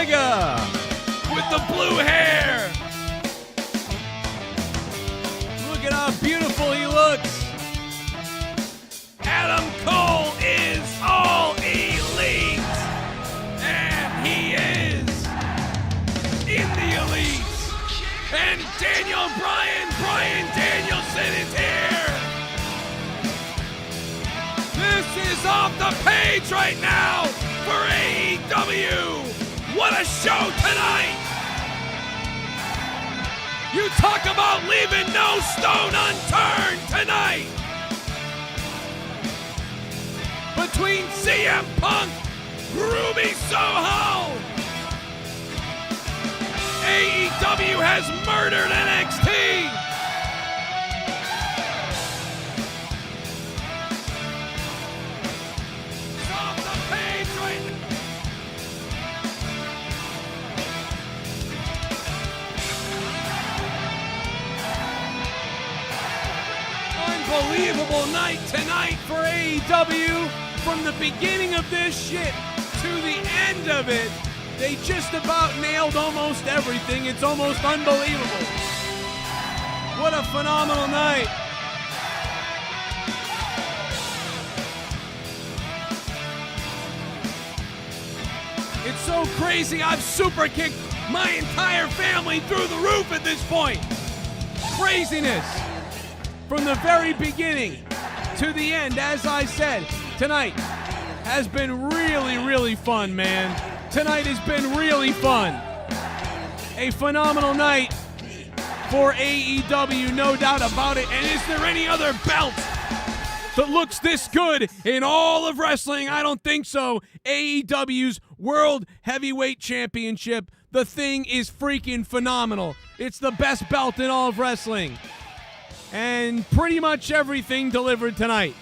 Omega with the blue hair. Look at how beautiful he looks. Adam Cole is all elite. And he is in the elite. And Daniel Bryan Danielson is here. This is off the page right now for AEW. What a show tonight. You talk about leaving no stone unturned tonight. Between CM Punk, Ruby Soho, AEW has murdered NXT. It's off the page right now. Unbelievable night tonight for AEW. From the beginning of this shit to the end of it, they just about nailed almost everything. It's almost unbelievable. What a phenomenal night. It's so crazy, I've super kicked my entire family through the roof at this point. Craziness. From the very beginning to the end, as I said, tonight has been really, really fun, man. Tonight has been really fun. A phenomenal night for AEW, no doubt about it. And is there any other belt that looks this good in all of wrestling? I don't think so. AEW's World Heavyweight Championship. The thing is freaking phenomenal. It's the best belt in all of wrestling. And pretty much everything delivered tonight.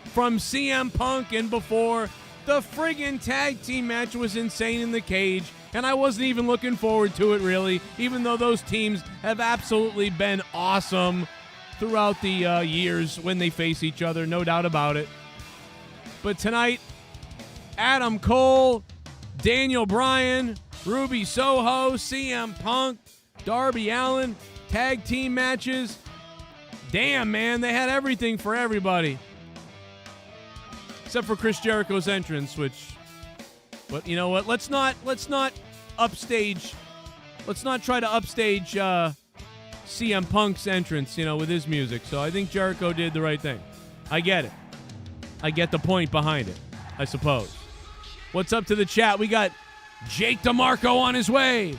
From CM Punk and before, the friggin' tag team match was insane in the cage, and I wasn't even looking forward to it, really, even though those teams have absolutely been awesome throughout the years when they face each other, no doubt about it. But tonight, Adam Cole, Daniel Bryan, Ruby Soho, CM Punk, Darby Allin, tag team matches. Damn, man, they had everything for everybody. Except for Chris Jericho's entrance, but you know what? Let's not upstage. Let's not try to upstage CM Punk's entrance, with his music. So I think Jericho did the right thing. I get it. I get the point behind it, I suppose. What's up to the chat? We got Jake DeMarco on his way,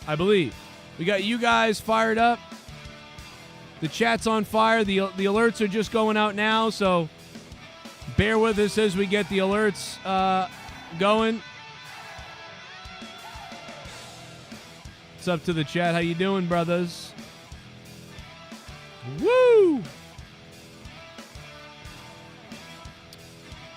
I believe. We got you guys fired up. The chat's on fire. The alerts are just going out now, so bear with us as we get the alerts going. What's up to the chat? How you doing, brothers? Woo!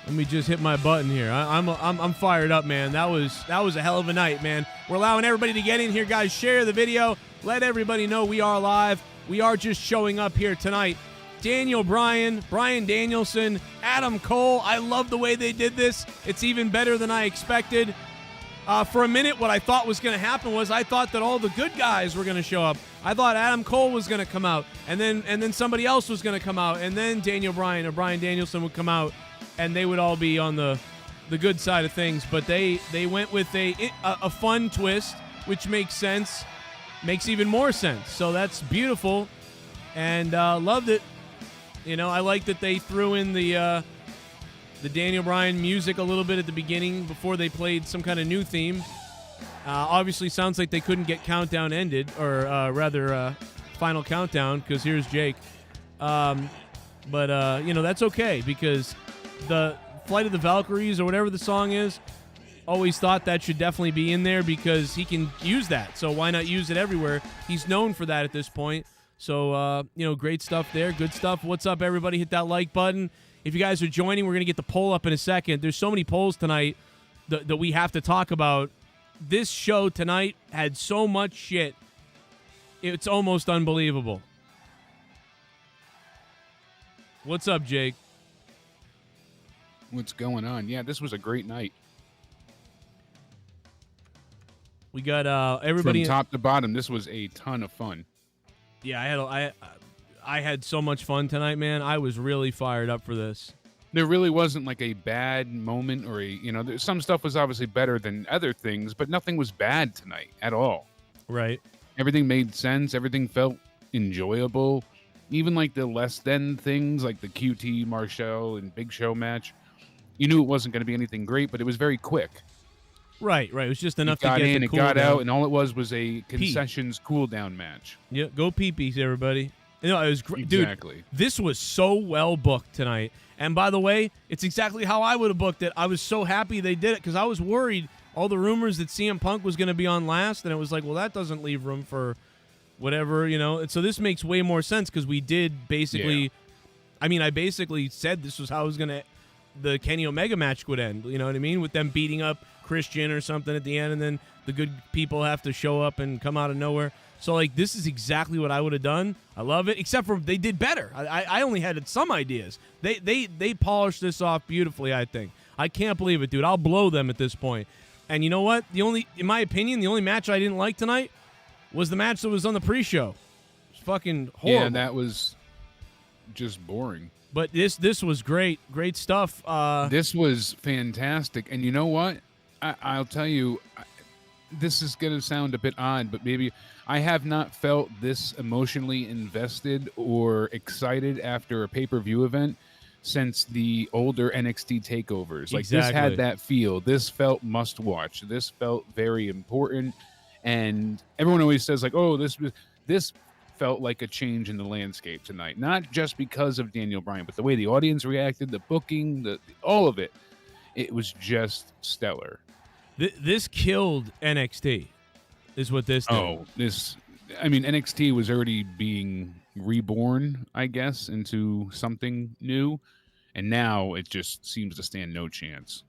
Let me just hit my button here. I'm fired up, man. That was a hell of a night, man. We're allowing everybody to get in here, guys. Share the video. Let everybody know we are live. We are just showing up here tonight. Daniel Bryan, Bryan Danielson, Adam Cole. I love the way they did this. It's even better than I expected. For a minute, what I thought was going to happen was I thought that all the good guys were going to show up. I thought Adam Cole was going to come out, and then somebody else was going to come out, and then Daniel Bryan or Bryan Danielson would come out, and they would all be on the good side of things. But they went with a fun twist, which makes sense, makes even more sense. So that's beautiful, and loved it. I like that they threw in the Daniel Bryan music a little bit at the beginning before they played some kind of new theme. Obviously, sounds like they couldn't get Countdown ended, or rather, Final Countdown, because here's Jake. But that's okay, because the Flight of the Valkyries, or whatever the song is, always thought that should definitely be in there because he can use that. So why not use it everywhere? He's known for that at this point. So, great stuff there. Good stuff. What's up, everybody? Hit that like button. If you guys are joining, we're going to get the poll up in a second. There's so many polls tonight that we have to talk about. This show tonight had so much shit. It's almost unbelievable. What's up, Jake? What's going on? Yeah, this was a great night. We got everybody from top to bottom. This was a ton of fun. Yeah, I had so much fun tonight, man. I was really fired up for this. There really wasn't like a bad moment or some stuff was obviously better than other things, but nothing was bad tonight at all. Right. Everything made sense. Everything felt enjoyable. Even like the less than things like the QT Marshall and Big Show match. You knew it wasn't going to be anything great, but it was very quick. Right. It was just enough to get in, it got down. out, and all it was a concessions cool down match. Yeah, go pee-pees, everybody. It was great. Exactly. Dude, this was so well booked tonight. And by the way, it's exactly how I would have booked it. I was so happy they did it because I was worried all the rumors that CM Punk was going to be on last, and it was like, well, that doesn't leave room for whatever, And so this makes way more sense because we did basically. Yeah. I mean, I basically said this was how the Kenny Omega match would end. You know what I mean? With them beating up Christian or something at the end, and then the good people have to show up and come out of nowhere. So, like, this is exactly what I would have done. I love it, except for they did better. I only had some ideas. They polished this off beautifully, I think. I can't believe it, dude. I'll blow them at this point. And you know what? In my opinion, the only match I didn't like tonight was the match that was on the pre-show. It's fucking horrible. Yeah, that was just boring. But this was great. Great stuff. This was fantastic. And you know what? I'll tell you, this is going to sound a bit odd, but maybe I have not felt this emotionally invested or excited after a pay-per-view event since the older NXT takeovers. Like, this had that feel. This felt must-watch. This felt very important. And everyone always says, like, oh, this felt like a change in the landscape tonight. Not just because of Daniel Bryan, but the way the audience reacted, the booking, all of it. It was just stellar. This killed NXT, is what this did. Oh, NXT was already being reborn, I guess, into something new, and now it just seems to stand no chance.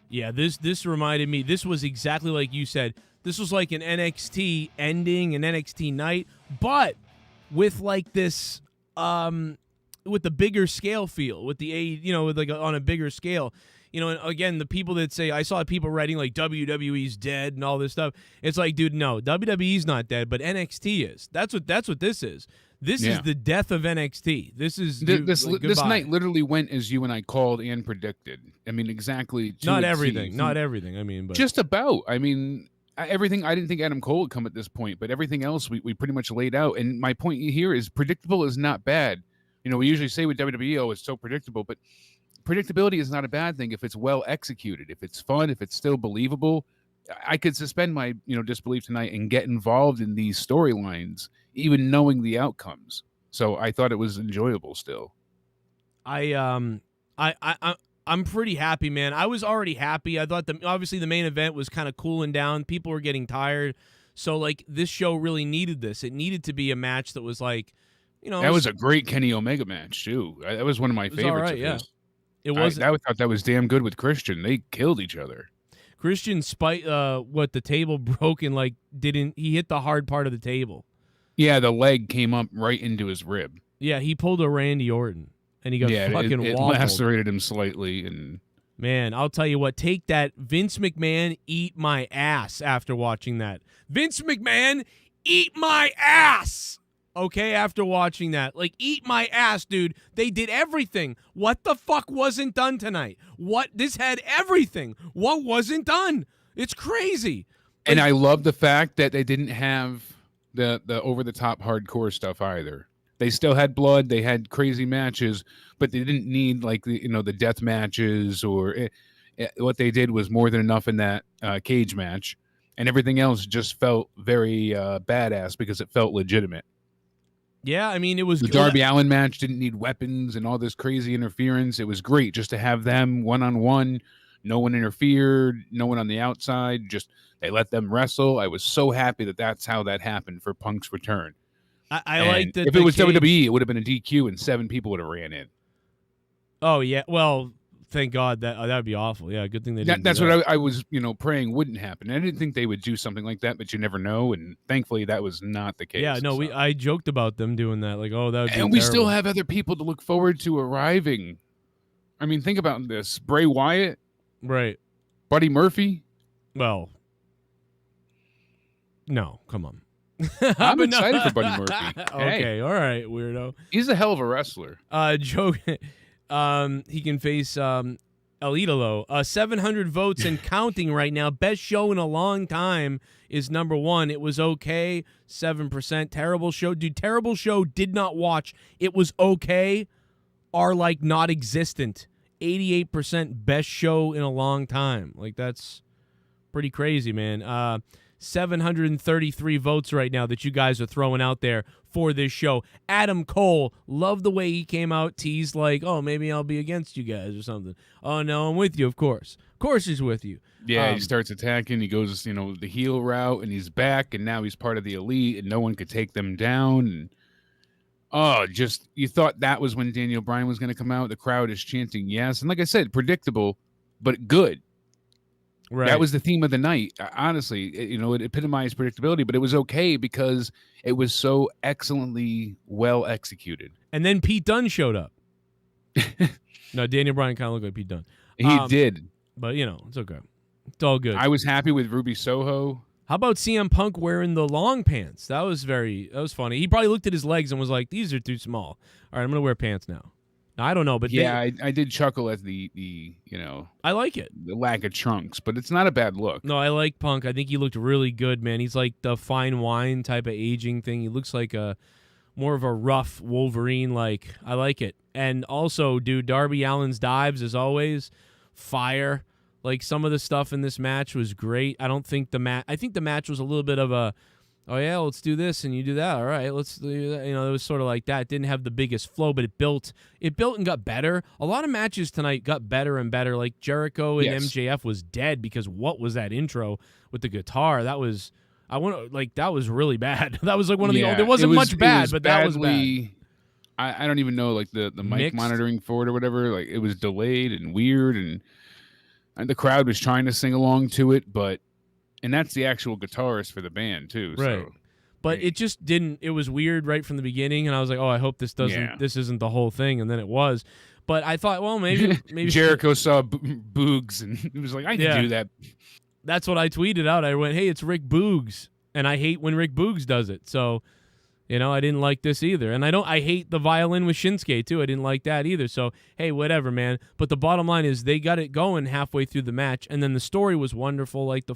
Yeah, this reminded me, this was exactly like you said. This was like an NXT ending, an NXT night, but with like this, with the bigger scale feel, with the with like on a bigger scale. And again, the people that say, I saw people writing like WWE's dead and all this stuff. It's like, dude, no, WWE's not dead, but NXT is. That's what this is. This is the death of NXT. This is this night literally went as you and I called and predicted. I mean, exactly. Not everything. I mean, but just about. I mean, everything. I didn't think Adam Cole would come at this point, but everything else we pretty much laid out. And my point here is predictable is not bad. We usually say with WWE, oh, it's so predictable, but predictability is not a bad thing if it's well executed, if it's fun, if it's still believable. I could suspend my disbelief tonight and get involved in these storylines, even knowing the outcomes. So I thought it was enjoyable still. I'm pretty happy, man. I was already happy. I thought obviously the main event was kind of cooling down. People were getting tired. So like this show really needed this. It needed to be a match that was like, that was a great Kenny Omega match too. That was one of my favorites. Right, yeah. It was. I thought that was damn good with Christian. They killed each other. Christian, the table broke and he hit the hard part of the table. Yeah, the leg came up right into his rib. Yeah, he pulled a Randy Orton and he got fucking it wobbled. Lacerated him slightly. And man, I'll tell you what, take that. Vince McMahon, eat my ass after watching that. Vince McMahon, eat my ass. Okay, after watching that. Like, eat my ass, dude. They did everything. What the fuck wasn't done tonight? This had everything. What wasn't done? It's crazy. And I love the fact that they didn't have the over-the-top hardcore stuff either. They still had blood. They had crazy matches, but they didn't need, like, the death matches or what they did was more than enough in that cage match. And everything else just felt very badass because it felt legitimate. Yeah, I mean, it was the Darby Allin match didn't need weapons and all this crazy interference. It was great just to have them one-on-one. No one interfered. No one on the outside. Just they let them wrestle. I was so happy that that's how that happened for Punk's return. I like that. If it was WWE, it would have been a DQ and 7 people would have ran in. Oh, yeah. Well, thank God that would be awful. Yeah, good thing they didn't. That's what I was, praying wouldn't happen. I didn't think they would do something like that, but you never know. And thankfully, that was not the case. Yeah, no, I joked about them doing that. Like, oh, that would be and we terrible. Still have other people to look forward to arriving. I mean, think about this: Bray Wyatt, right? Buddy Murphy. Well, No, come on. I'm But no. excited for Buddy Murphy. Okay, Hey, all right, weirdo. he's a hell of a wrestler. Joe, he can face Elidolo. 700 votes and counting right now. Best show in a long time is number one. It was okay, 7%. Terrible show. Dude, terrible show, did not watch. It was okay, are like not existent. 88% best show in a long time. Like, that's pretty crazy, man. 733 votes right now that you guys are throwing out there for this show. Adam Cole, love the way he came out, teased like, oh, maybe I'll be against you guys or something. Oh, no, I'm with you, of course. Of course he's with you. Yeah, he starts attacking. He goes, the heel route, and he's back, and now he's part of the elite, and no one could take them down. And you thought that was when Daniel Bryan was going to come out. The crowd is chanting yes. And like I said, predictable, but good. Right. That was the theme of the night. Honestly, it epitomized predictability, but it was okay because it was so excellently well executed. And then Pete Dunne showed up. No, Daniel Bryan kind of looked like Pete Dunne. He did. But, it's okay. It's all good. I was happy with Ruby Soho. How about CM Punk wearing the long pants? That was funny. He probably looked at his legs and was like, these are too small. All right, I'm going to wear pants now. I don't know, but yeah, I did chuckle at the I like it. The lack of trunks, but it's not a bad look. No, I like Punk. I think he looked really good, man. He's like the fine wine type of aging thing. He looks like more of a rough Wolverine. Like, I like it. And also, dude, Darby Allin's dives, as always, fire. Like, some of the stuff in this match was great. I think the match was a little bit of a, oh yeah, let's do this and you do that. All right, let's do that. It was sort of like that. It didn't have the biggest flow, but it built and got better. A lot of matches tonight got better and better. Like Jericho and MJF was dead because what was that intro with the guitar? That was that was really bad. That was like one of the old. There wasn't much bad, but that was bad. I don't even know, like the mic Mixed? monitoring for it or whatever. Like, it was delayed and weird, and the crowd was trying to sing along to it, and that's the actual guitarist for the band too. Right. So. But it just didn't. It was weird right from the beginning, and I was like, "Oh, I hope this doesn't. Yeah. This isn't the whole thing." And then it was. But I thought, well, maybe Jericho saw Boogs, and he was like, "I can do that." That's what I tweeted out. I went, "Hey, it's Rick Boogs," and I hate when Rick Boogs does it. So, I didn't like this either. And I hate the violin with Shinsuke too. I didn't like that either. So, hey, whatever, man. But the bottom line is they got it going halfway through the match, and then the story was wonderful. Like the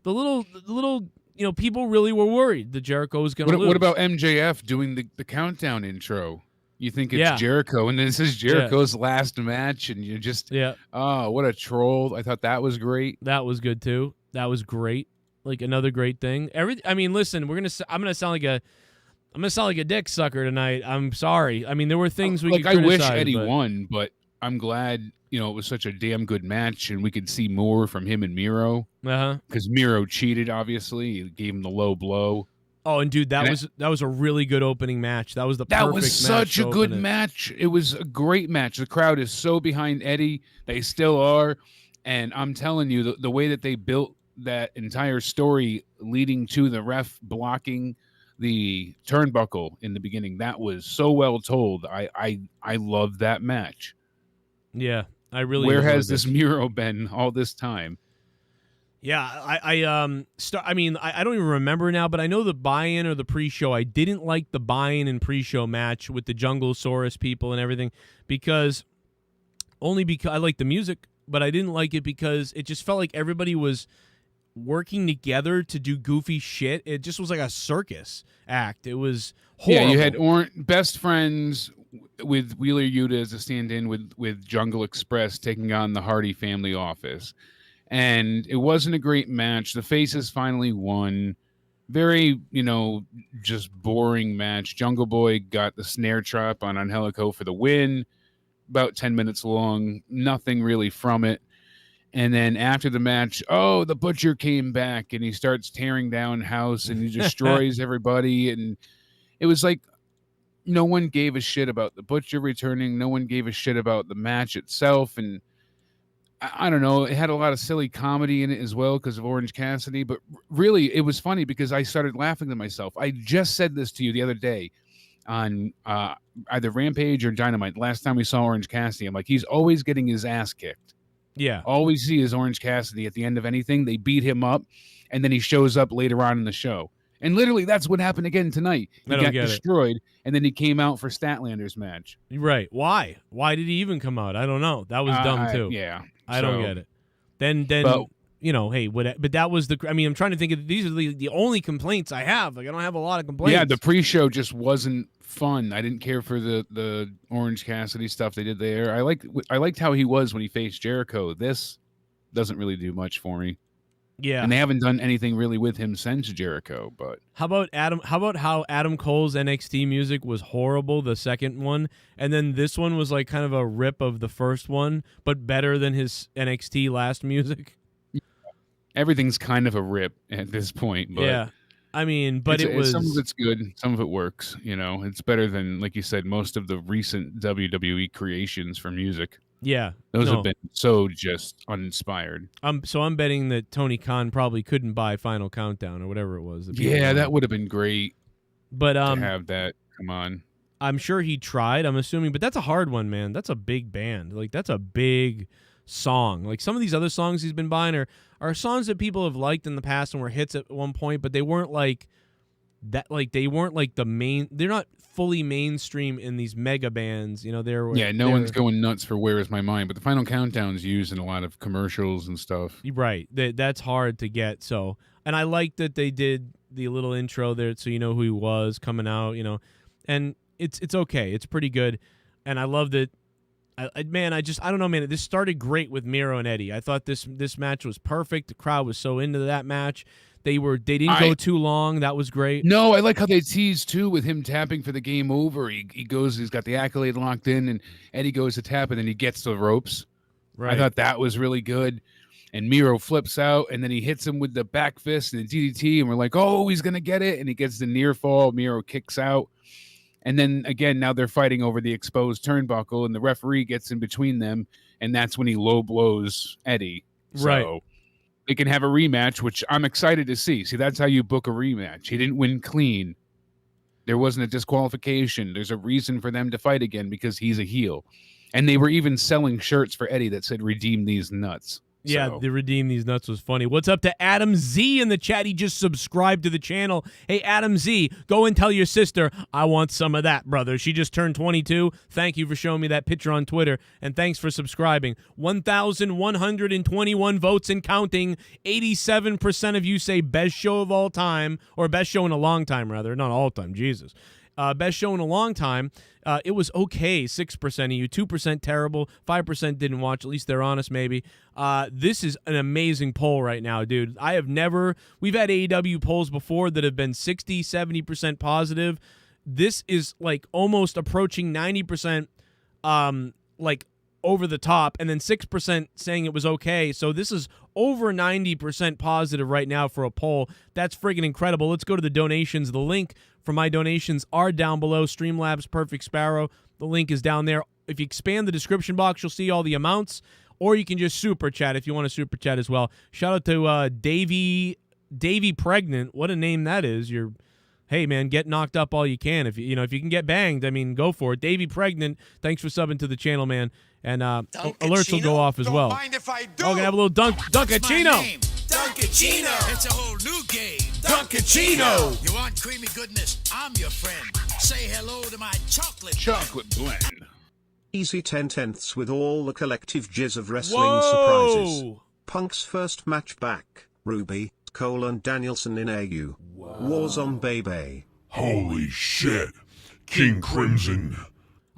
little. People really were worried that Jericho was going to lose. What about MJF doing the countdown intro? You think it's Jericho, and this is Jericho's last match, and you just, oh, what a troll. I thought that was great. That was good, too. That was great. Like, another great thing. Listen, I'm going to sound like a dick sucker tonight. I'm sorry. I mean, there were things we could criticize. I wish Eddie won, but I'm glad, it was such a damn good match, and we could see more from him and Miro. Because Miro cheated, obviously. He gave him the low blow. Oh, and dude, that was a really good opening match. That was the perfect match. That was such a good match. It was a great match. The crowd is so behind Eddie. They still are. And I'm telling you, the way that they built that entire story leading to the ref blocking the turnbuckle in the beginning, that was so well told. I love that match. Yeah, I really. Where has this Miro been all this time? Yeah, I don't even remember now, but I know the buy-in or the pre-show. I didn't like the buy-in and pre-show match with the Junglesaurus people and everything because I like the music, but I didn't like it because it just felt like everybody was working together to do goofy shit. It just was like a circus act. It was horrible. Yeah, you had best friends with Wheeler Yuta as a stand-in with Jungle Express taking on the Hardy family office. And it wasn't a great match. The faces finally won. Very, just boring match. Jungle Boy got the snare trap on Angelico for the win. About 10 minutes long. Nothing really from it. And then after the match, the Butcher came back and he starts tearing down house and he destroys everybody. And it was like no one gave a shit about the Butcher returning. No one gave a shit about the match itself. And I don't know. It had a lot of silly comedy in it as well because of Orange Cassidy. But really, it was funny because I started laughing to myself. I just said this to you the other day on either Rampage or Dynamite. Last time we saw Orange Cassidy, I'm like, he's always getting his ass kicked. Yeah. All we see is Orange Cassidy at the end of anything. They beat him up. and then he shows up later on in the show. And literally, that's what happened again tonight. He I don't got get destroyed, and then he came out for Statlander's match. Right. Why? Why did he even come out? I don't know. That was dumb too. Yeah. I don't get it. Then you know, hey, but that was the. I mean, I'm trying to think of these are the only complaints I have. Like, I don't have a lot of complaints. Yeah, the pre-show just wasn't fun. I didn't care for the Orange Cassidy stuff they did there. I liked how he was when he faced Jericho. This doesn't really do much for me. Yeah, and they haven't done anything really with him since Jericho. But how about how Adam Cole's NXT music was horrible, the second one, and then this one was like kind of a rip of the first one, but better than his NXT last music. Everything's kind of a rip at this point. But yeah, I mean, but it was some of it's good, some of it works. You know, it's better than, like you said, most of the recent WWE creations for music. Yeah, those have been so just uninspired. So I'm betting that Tony Khan probably couldn't buy Final Countdown or whatever it was. Yeah, that would have been great. But to have that, come on. I'm sure he tried. I'm assuming, but that's a hard one, man. That's a big band. Like, that's a big song. Like, some of these other songs he's been buying are songs that people have liked in the past and were hits at one point, but they weren't like that. Like, they weren't like the main. They're not fully mainstream in these mega bands. You know, no one's going nuts for Where Is My Mind, but the Final Countdown's used in a lot of commercials and stuff. Right. That's hard to get. So, and I like that they did the little intro there, so you know who he was coming out. You know, and it's okay. It's pretty good, and I love that. I don't know, man. This started great with Miro and Eddie. I thought this match was perfect. The crowd was so into that match. They didn't go too long. That was great. No, I like how they teased too with him tapping for the game over. He's got the accolade locked in, and Eddie goes to tap, and then he gets the ropes. Right. I thought that was really good. And Miro flips out, and then he hits him with the back fist and the DDT, and we're like, oh, he's gonna get it, and he gets the near fall. Miro kicks out. And then, again, now they're fighting over the exposed turnbuckle, and the referee gets in between them, and that's when he low blows Eddie. Right. So they can have a rematch, which I'm excited to see. See, that's how you book a rematch. He didn't win clean. There wasn't a disqualification. There's a reason for them to fight again because he's a heel. And they were even selling shirts for Eddie that said, redeem these nuts. Yeah, the Redeem These Nuts was funny. What's up to Adam Z in the chat? He just subscribed to the channel. Hey, Adam Z, go and tell your sister I want some of that, brother. She just turned 22. Thank you for showing me that picture on Twitter, and thanks for subscribing. 1,121 votes and counting. 87% of you say best show of all time, or best show in a long time, rather. Not all time, Jesus. Best show in a long time. It was okay, 6% of you, 2% terrible, 5% didn't watch, at least they're honest maybe. This is an amazing poll right now, dude. We've had AEW polls before that have been 60, 70% positive. This is like almost approaching 90% like over the top, and then 6% saying it was okay. So this is over 90% positive right now for a poll. That's friggin' incredible. Let's go to the donations. The link for my donations are down below. Streamlabs Perfect Sparrow. The link is down there. If you expand the description box, you'll see all the amounts, or you can just super chat if you want to super chat as well. Shout out to Davy Pregnant. What a name that is. Hey, man, get knocked up all you can. If you can get banged, I mean, go for it. Davy Pregnant, thanks for subbing to the channel, man. And alerts will go off as well. Don't mind if I do. Oh, gonna have a little Duncachino. Duncachino. It's a whole new game. Duncachino. You want creamy goodness? I'm your friend. Say hello to my chocolate blend. Easy 10/10ths with all the collective jizz of wrestling Whoa. surprises. Punk's first match back. Ruby, Cole and Danielson in AU. Wars on baby. Holy shit. King Crimson.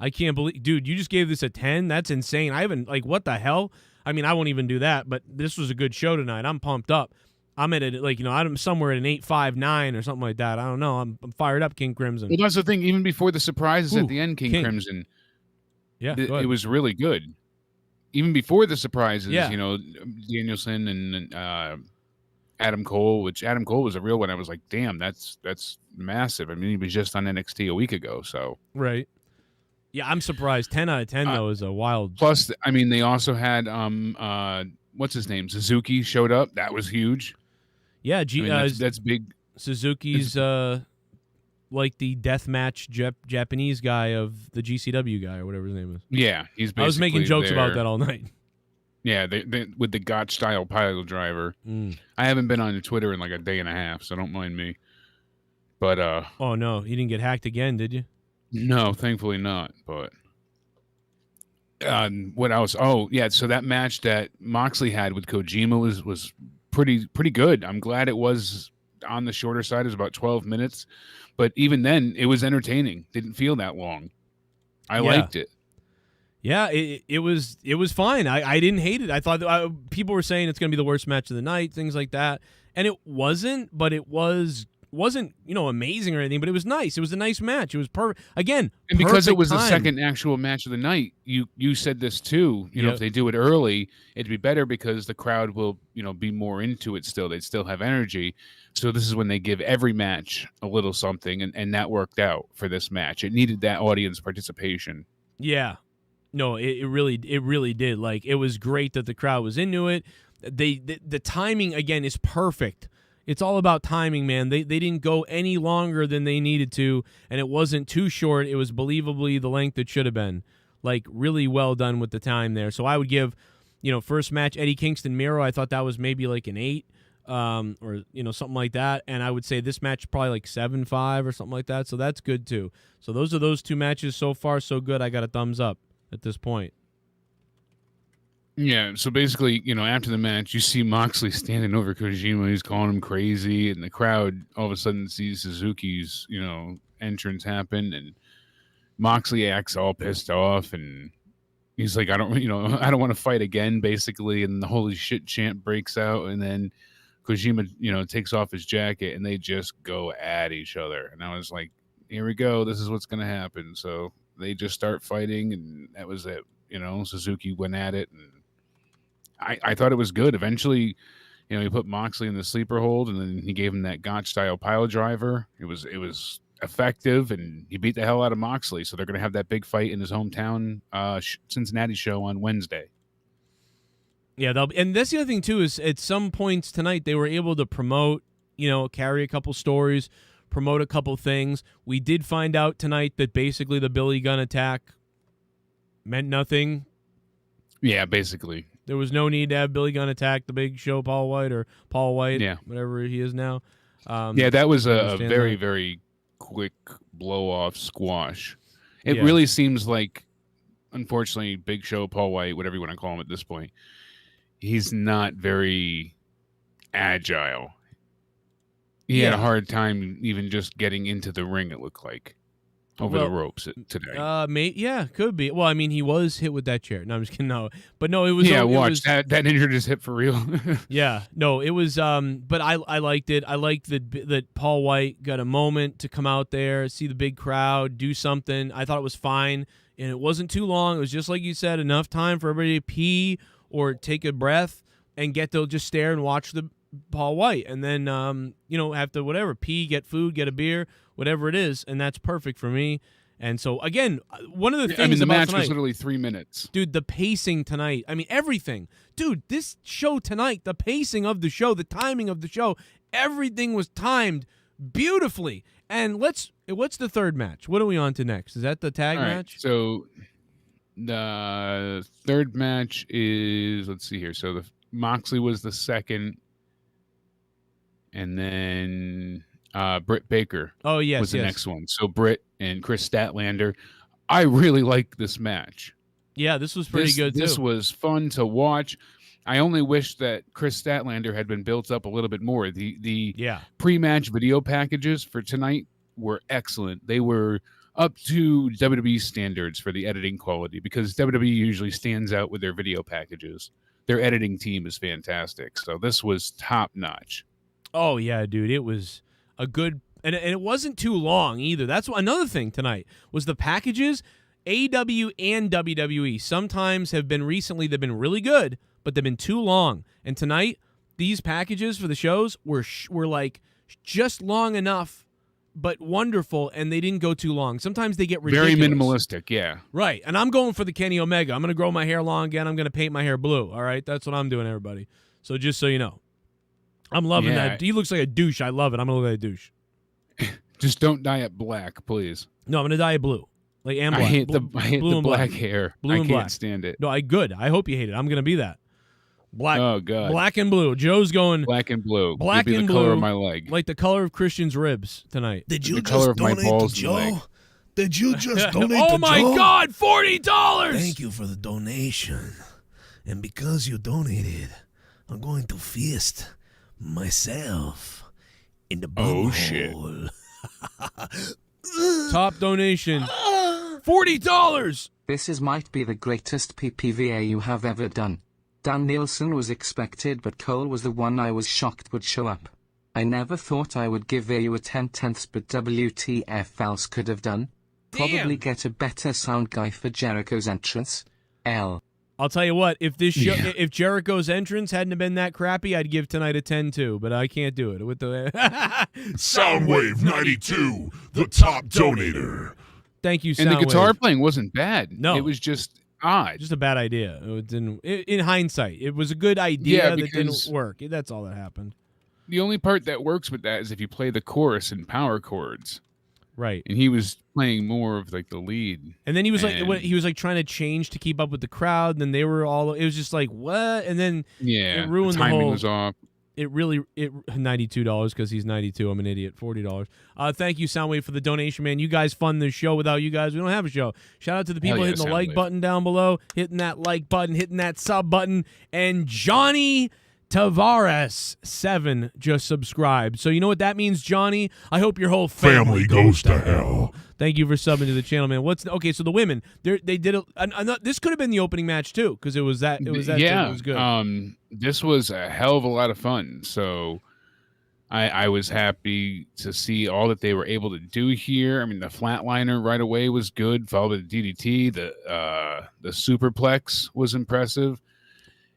I can't believe, dude, you just gave this a 10? That's insane. I haven't, what the hell? I mean, I won't even do that, but this was a good show tonight. I'm pumped up. I'm at it, I'm somewhere at an 8.59 or something like that. I don't know. I'm fired up, King Crimson. Well, that's the thing. Even before the surprises at the end, King Crimson, yeah, it was really good. Even before the surprises, Danielson and Adam Cole, which Adam Cole was a real one. I was like, damn, that's massive. I mean, he was just on NXT a week ago, so. Right. Yeah, I'm surprised. 10 out of 10, though, is a wild. Plus, I mean, they also had, what's his name? Suzuki showed up. That was huge. Yeah, that's big. Suzuki's like the deathmatch Japanese guy of the GCW guy or whatever his name is. Yeah, he's basically I was making jokes there. about that all night. Yeah, they with the Gotch style pile driver. I haven't been on Twitter in like a day and a half, so don't mind me. But Oh no, you didn't get hacked again, did you? no, thankfully not. But what else? Oh yeah, so that match that Moxley had with Kojima was pretty good. I'm glad it was on the shorter side. It was about 12 minutes, but even then, it was entertaining. Didn't feel that long. I liked it. Yeah, it was fine. I didn't hate it. I thought people were saying it's going to be the worst match of the night, things like that, and it wasn't. But it wasn't amazing or anything. But it was nice. It was a nice match. It was perfect. Again, and because it was time. the second actual match of the night, you said this too. You know, if they do it early, it'd be better because the crowd will be more into it. Still, they'd still have energy. So this is when they give every match a little something, and that worked out for this match. It needed that audience participation. Yeah. No, it really did. Like, it was great that the crowd was into it. The timing again is perfect. It's all about timing, man. They didn't go any longer than they needed to, and it wasn't too short. It was believably the length it should have been. Like, really well done with the time there. So I would give, first match Eddie Kingston Miro. I thought that was maybe like an 8, or something like that. And I would say this match probably like 7.5 or something like that. So that's good too. So those are those two matches so far. So good. I got a thumbs up at this point. Yeah, so basically, after the match, you see Moxley standing over Kojima. He's calling him crazy, and the crowd all of a sudden sees Suzuki's, entrance happen, and Moxley acts all pissed off, and he's like, I don't want to fight again, basically, and the holy shit chant breaks out, and then Kojima, takes off his jacket, and they just go at each other, and I was like, here we go, this is what's going to happen. So they just start fighting, and that was it. Suzuki went at it, and I thought it was good. Eventually, he put Moxley in the sleeper hold, and then he gave him that Gotch-style pile driver. It was effective, and he beat the hell out of Moxley. So they're going to have that big fight in his hometown Cincinnati show on Wednesday. Yeah, and that's the other thing, too, is at some points tonight they were able to promote, carry a couple stories, promote a couple things. We did find out tonight that basically the Billy Gunn attack meant nothing. Yeah, basically. There was no need to have Billy Gunn attack the Big Show, Paul White, whatever he is now. That was a very, very quick blow-off squash. It really seems like, unfortunately, Big Show, Paul White, whatever you want to call him at this point, he's not very agile. He had a hard time even just getting into the ring, it looked like. Over the ropes today. Could be. Well, I mean, he was hit with that chair. No, I'm just kidding. No, but no, it was. Yeah, watch that injured his hip for real. Yeah, no, it was. But I liked it. I liked that Paul White got a moment to come out there, see the big crowd, do something. I thought it was fine, and it wasn't too long. It was just like you said, enough time for everybody to pee or take a breath and get to just stare and watch the Paul White, and then have to pee, get food, get a beer, whatever it is, and that's perfect for me. And so again, one of the things the about match tonight, was literally 3 minutes, dude. The pacing tonight, I mean everything, dude. This show tonight, the pacing of the show, the timing of the show, everything was timed beautifully. And what's the third match? What are we on to next? Is that the tag match? So the third match is, let's see here. So the Moxley was the second. And then Britt Baker was the next one. So Britt and Chris Statlander. I really like this match. Yeah, this was pretty good, too. This was fun to watch. I only wish that Chris Statlander had been built up a little bit more. The pre-match video packages for tonight were excellent. They were up to WWE standards for the editing quality because WWE usually stands out with their video packages. Their editing team is fantastic. So this was top-notch. Oh, yeah, dude. It was a good – and it wasn't too long either. That's another thing tonight was the packages. AEW and WWE sometimes have been recently – they've been really good, but they've been too long. And tonight, these packages for the shows were like just long enough but wonderful, and they didn't go too long. Sometimes they get ridiculous. Very minimalistic, yeah. Right, and I'm going for the Kenny Omega. I'm going to grow my hair long again. I'm going to paint my hair blue, all right? That's what I'm doing, everybody. So just so you know. I'm loving that. He looks like a douche. I love it. I'm going to look like a douche. Just don't dye it black, please. No, I'm going to dye it blue. Like, and black. I hate the blue and black hair. Blue and I black. can't stand it. No, good. I hope you hate it. I'm going to be that. Black. Oh God. Black and blue. Joe's going Black and blue. black It'll be and the blue, color of my leg. like the color of Christian's ribs tonight. Did The you color just of my donate to balls and leg. Joe? Did you just donate Oh to my Joe? God, $40. Thank you for the donation. And because you donated, I'm going to feast myself in the Oh, shit. bumhole. Top donation. $40. This might be the greatest PPVA you have ever done. Dan Nielsen was expected, but Cole was the one I was shocked would show up. I never thought I would give you a 10/10, but WTF else could have done? Probably get a better sound guy for Jericho's entrance. L. I'll tell you what, if this show, if Jericho's entrance hadn't have been that crappy, I'd give tonight a 10 too, but I can't do it with the Soundwave 92, the top donator. Thank you, And the Soundwave. guitar playing wasn't bad. No. It was just odd. Just a bad idea. It didn't. In hindsight, it was a good idea that didn't because- work. That's all that happened. The only part that works with that is if you play the chorus in power chords. Right. And he was playing more of like the lead. And then he was And- like, he was like trying to change to keep up with the crowd. And then they were all. It was just like what? And then Yeah, it ruined the the timing whole. was off. It really $92 because he's 92. I'm an idiot. $40. Thank you, Soundwave, for the donation, man. You guys fund this show. Without you guys, we don't have a show. Shout out to the people Hell yeah, hitting the like Soundwave. button down below, hitting that like button, hitting that sub button, and Johnny Tavares 7 just subscribed. So you know what that means, Johnny? I hope your whole Family goes to hell. Thank you for subbing to the channel, man. Okay? So the women, they did this could have been the opening match too, because it was that. Yeah, it was good. This was a hell of a lot of fun. So I was happy to see all that they were able to do here. I mean, the flatliner right away was good, followed by the DDT. The superplex was impressive.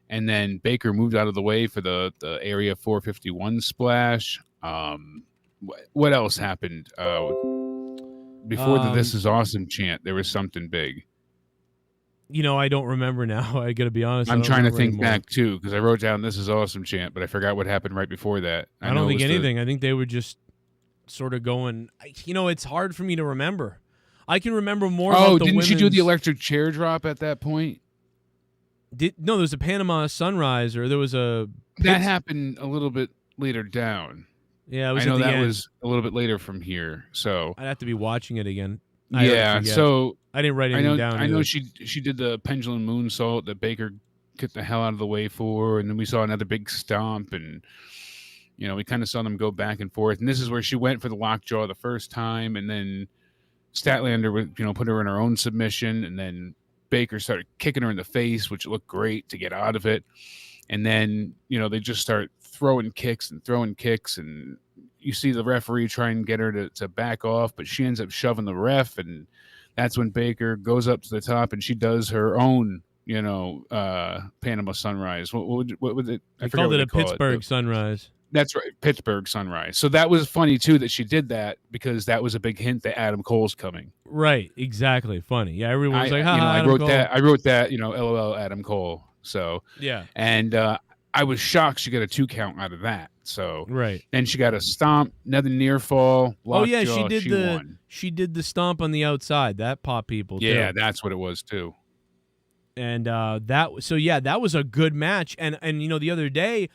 And then Baker moved out of the way for the Area 451 splash. What else happened? Before the This Is Awesome chant, there was something big. I don't remember now. I got to be honest. I'm I don't trying to remember think anymore. back, too, because I wrote down This Is Awesome chant, but I forgot what happened right before that. I don't know it think was anything. I think they were just sort of going. It's hard for me to remember. I can remember more. Oh, about the didn't she do the women's- electric chair drop at that point? No, there was a Panama Sunrise, or there was a. That happened a little bit later down. Yeah, it was I know at the that end. was a little bit later from here. So I'd have to be watching it again. I already yeah, forget. so I didn't write I anything know down. I know either. she did the pendulum moonsault that Baker kicked the hell out of the way for, and then we saw another big stomp, and we kind of saw them go back and forth. And this is where she went for the lockjaw the first time, and then Statlander would put her in her own submission, and then Baker started kicking her in the face, which looked great to get out of it. And then they just start throwing kicks, and you see the referee try and get her to back off, but she ends up shoving the ref, and that's when Baker goes up to the top and she does her own, Panama Sunrise. What was it? I forget called what it they a call Pittsburgh Sunrise. That's right, Pittsburgh Sunrise. So that was funny too that she did that, because that was a big hint that Adam Cole's coming. Right, exactly. Funny. Yeah, everyone was like, "Ha I Adam wrote Cole." that. I wrote that. LOL Adam Cole. So Yeah, and I was shocked she got a 2 count out of that. So right. then she got a stomp, another near fall. Oh yeah, lockjaw, she won. did the stomp on the outside. That popped people. Yeah, too. that's what it was too. And that was a good match. And the other day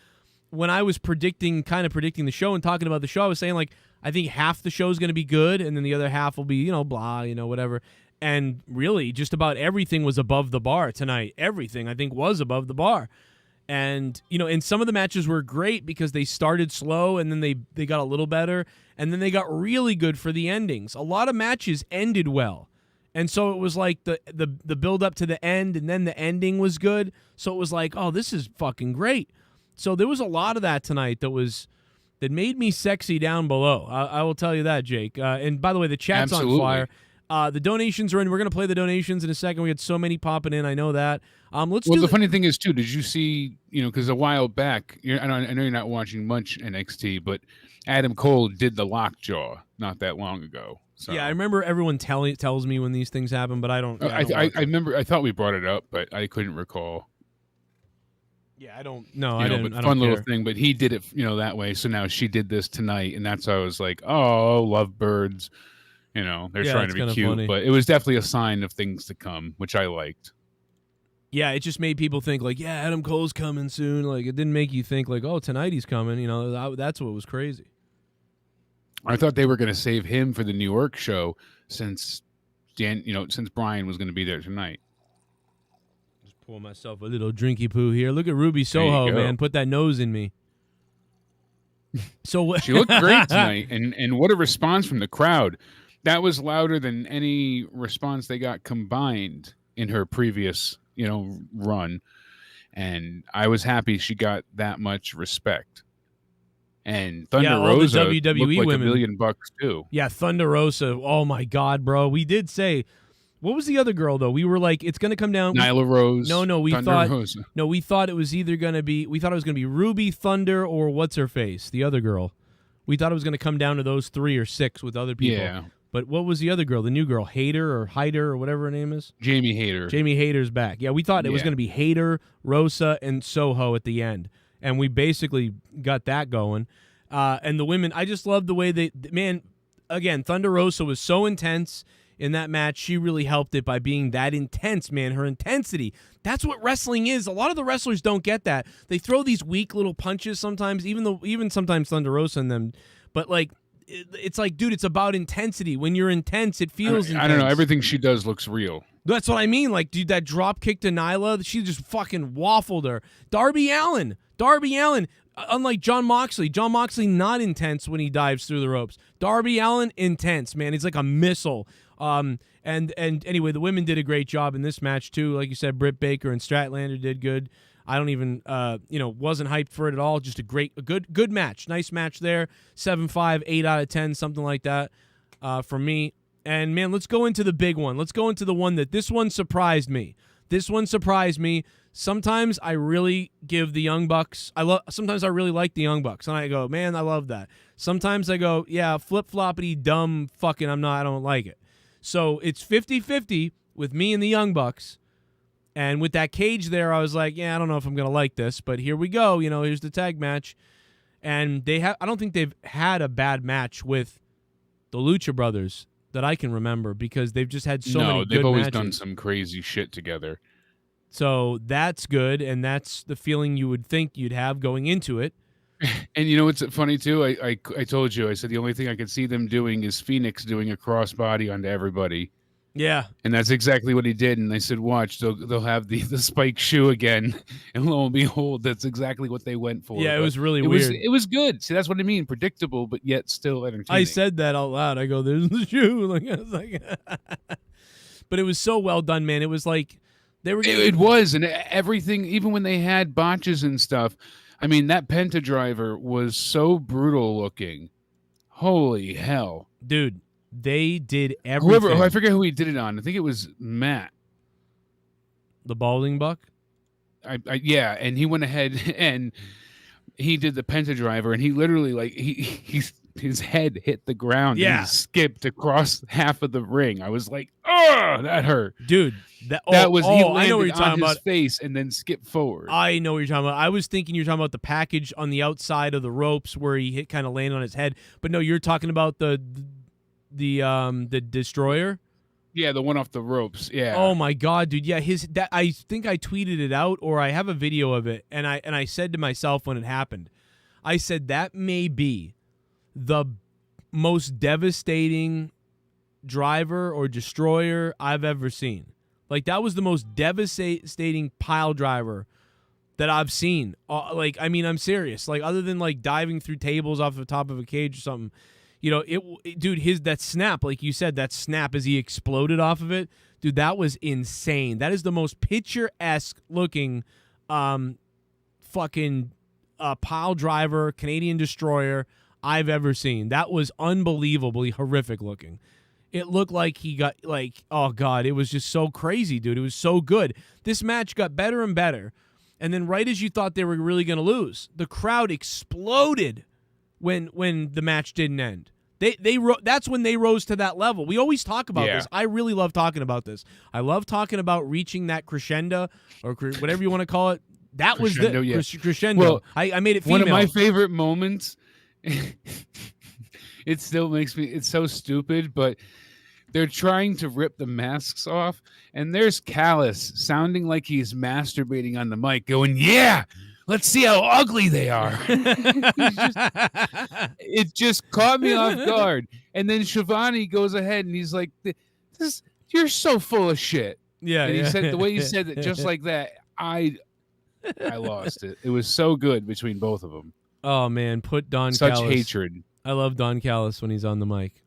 when I was predicting the show and talking about the show, I was saying like I think half the show is going to be good, and then the other half will be blah, whatever. And really, just about everything was above the bar tonight. Everything I think was above the bar. And and some of the matches were great because they started slow and then they got a little better, and then they got really good for the endings. A lot of matches ended well. And so it was like the build up to the end, and then the ending was good. So it was like, oh, this is fucking great. So there was a lot of that tonight that made me sexy down below. I will tell you that, Jake. And by the way, the chat's Absolutely. on fire. The donations are in. We're going to play the donations in a second. We had so many popping in. I know that. The funny thing is too, did you see? Because a while back, I know you're not watching much NXT, but Adam Cole did the lockjaw not that long ago. So. Yeah, I remember everyone tells me when these things happen, but I don't. Yeah, I remember. I thought we brought it up, but I couldn't recall. Yeah, I don't. No, I didn't. But I fun don't little care. thing. But he did it, that way. So now she did this tonight, and that's why I was like, oh, lovebirds. They're Yeah, trying it's to be kinda cute, funny. but it was definitely a sign of things to come, which I liked. Yeah, it just made people think like, yeah, Adam Cole's coming soon. Like, it didn't make you think like, oh, tonight he's coming. That's what was crazy. I thought they were going to save him for the New York show since since Brian was going to be there tonight. Just pour myself a little drinky poo here. Look at Ruby Soho, man. Put that nose in me. So she looked great tonight, and what a response from the crowd. That was louder than any response they got combined in her previous, run. And I was happy she got that much respect. And Thunder Rosa the WWE looked like women. $1 million too. Yeah, Thunder Rosa. Oh my God, bro. We did say, what was the other girl though? We were like, it's gonna come down. Nyla Rose. No, we Thunder thought. Rosa. No, we thought it was either gonna be. We thought it was gonna be Ruby, Thunder, or what's her face, the other girl. We thought it was gonna come down to those 3 or 6 with other people. Yeah. But what was the other girl? The new girl, Hayter or whatever her name is. Jamie Hayter. Jamie Hayter's back. Yeah, we thought it was going to be Hayter, Rosa, and Soho at the end, and we basically got that going. And the women, I just love the way again, Thunder Rosa was so intense in that match. She really helped it by being that intense, man. Her intensity. That's what wrestling is. A lot of the wrestlers don't get that. They throw these weak little punches sometimes, even sometimes Thunder Rosa and them, but like, it's like, dude, it's about intensity. When you're intense, it feels intense. I don't know. Everything she does looks real. That's what I mean. Like, dude, that drop kick to Nyla, she just fucking waffled her. Darby Allin, unlike Jon Moxley not intense when he dives through the ropes. Darby Allin, intense, man. He's like a missile. And anyway, the women did a great job in this match too. Like you said, Britt Baker and Statlander did good. I don't even, wasn't hyped for it at all. Just a good match. Nice match there. 7-5, 8 out of 10, something like that for me. And, man, let's go into the big one. Let's go into the one this one surprised me. Sometimes I really give the Young Bucks, sometimes I really like the Young Bucks. And I go, man, I love that. Sometimes I go, yeah, flip-floppity, dumb, fucking, I don't like it. So it's 50-50 with me and the Young Bucks. And with that cage there, I was like, yeah, I don't know if I'm going to like this, but here we go. Here's the tag match. And I don't think they've had a bad match with the Lucha Brothers that I can remember, because they've just had so many good matches. No, they've always done some crazy shit together. So that's good, and that's the feeling you would think you'd have going into it. And what's funny too? I told you, I said the only thing I could see them doing is Phoenix doing a crossbody onto everybody. Yeah. And that's exactly what he did. And I said, watch, they'll have the spike shoe again. And lo and behold, that's exactly what they went for. Yeah, it was really weird. It was good. See, that's what I mean. Predictable, but yet still entertaining. I said that out loud. I go, there's the shoe. But it was so well done, man. It was like they were It was. And everything, even when they had botches and stuff, I mean, that Penta driver was so brutal looking. Holy hell. Dude. They did everything. I forget who he did it on. I think it was Matt. The balding buck? Yeah, and he went ahead and he did the Penta driver, and he literally, like, his head hit the ground. Yeah. And he skipped across half of the ring. I was like, oh, that hurt. Dude. He landed I know what you're talking on his about. face and then skipped forward. I know what you're talking about. I was thinking you're talking about the package on the outside of the ropes where he kind of landed on his head. But no, you're talking about the destroyer. Yeah, the one off the ropes. Yeah. Oh my God, dude. Yeah, I think I tweeted it out, or I have a video of it, and I said to myself when it happened, I said that may be the most devastating driver or destroyer I've ever seen. Like, that was the most devastating pile driver that I've seen. I'm serious. Like, other than like diving through tables off the top of a cage or something. Dude, that snap, like you said, that snap as he exploded off of it, dude, that was insane. That is the most picturesque looking fucking pile driver, Canadian destroyer I've ever seen. That was unbelievably horrific looking. It looked like he got, like, oh God, it was just so crazy, dude. It was so good. This match got better and better. And then right as you thought they were really going to lose, the crowd exploded when the match didn't end. That's when they rose to that level. We always talk about this. I really love talking about this. I love talking about reaching that crescendo, or whatever you want to call it. That crescendo, was the crescendo. Well, I made it female. One of my favorite moments, it still makes me, it's so stupid, but They're trying to rip the masks off, and there's Callis sounding like he's masturbating on the mic, going, "Yeah, let's see how ugly they are." It just caught me off guard. And then Shivani goes ahead and he's like, "This, you're so full of shit." Yeah, and he yeah. said the way he said it, just like that. I lost it. It was so good between both of them. Oh man, put Don Such Callis. hatred. I love Don Callis when he's on the mic.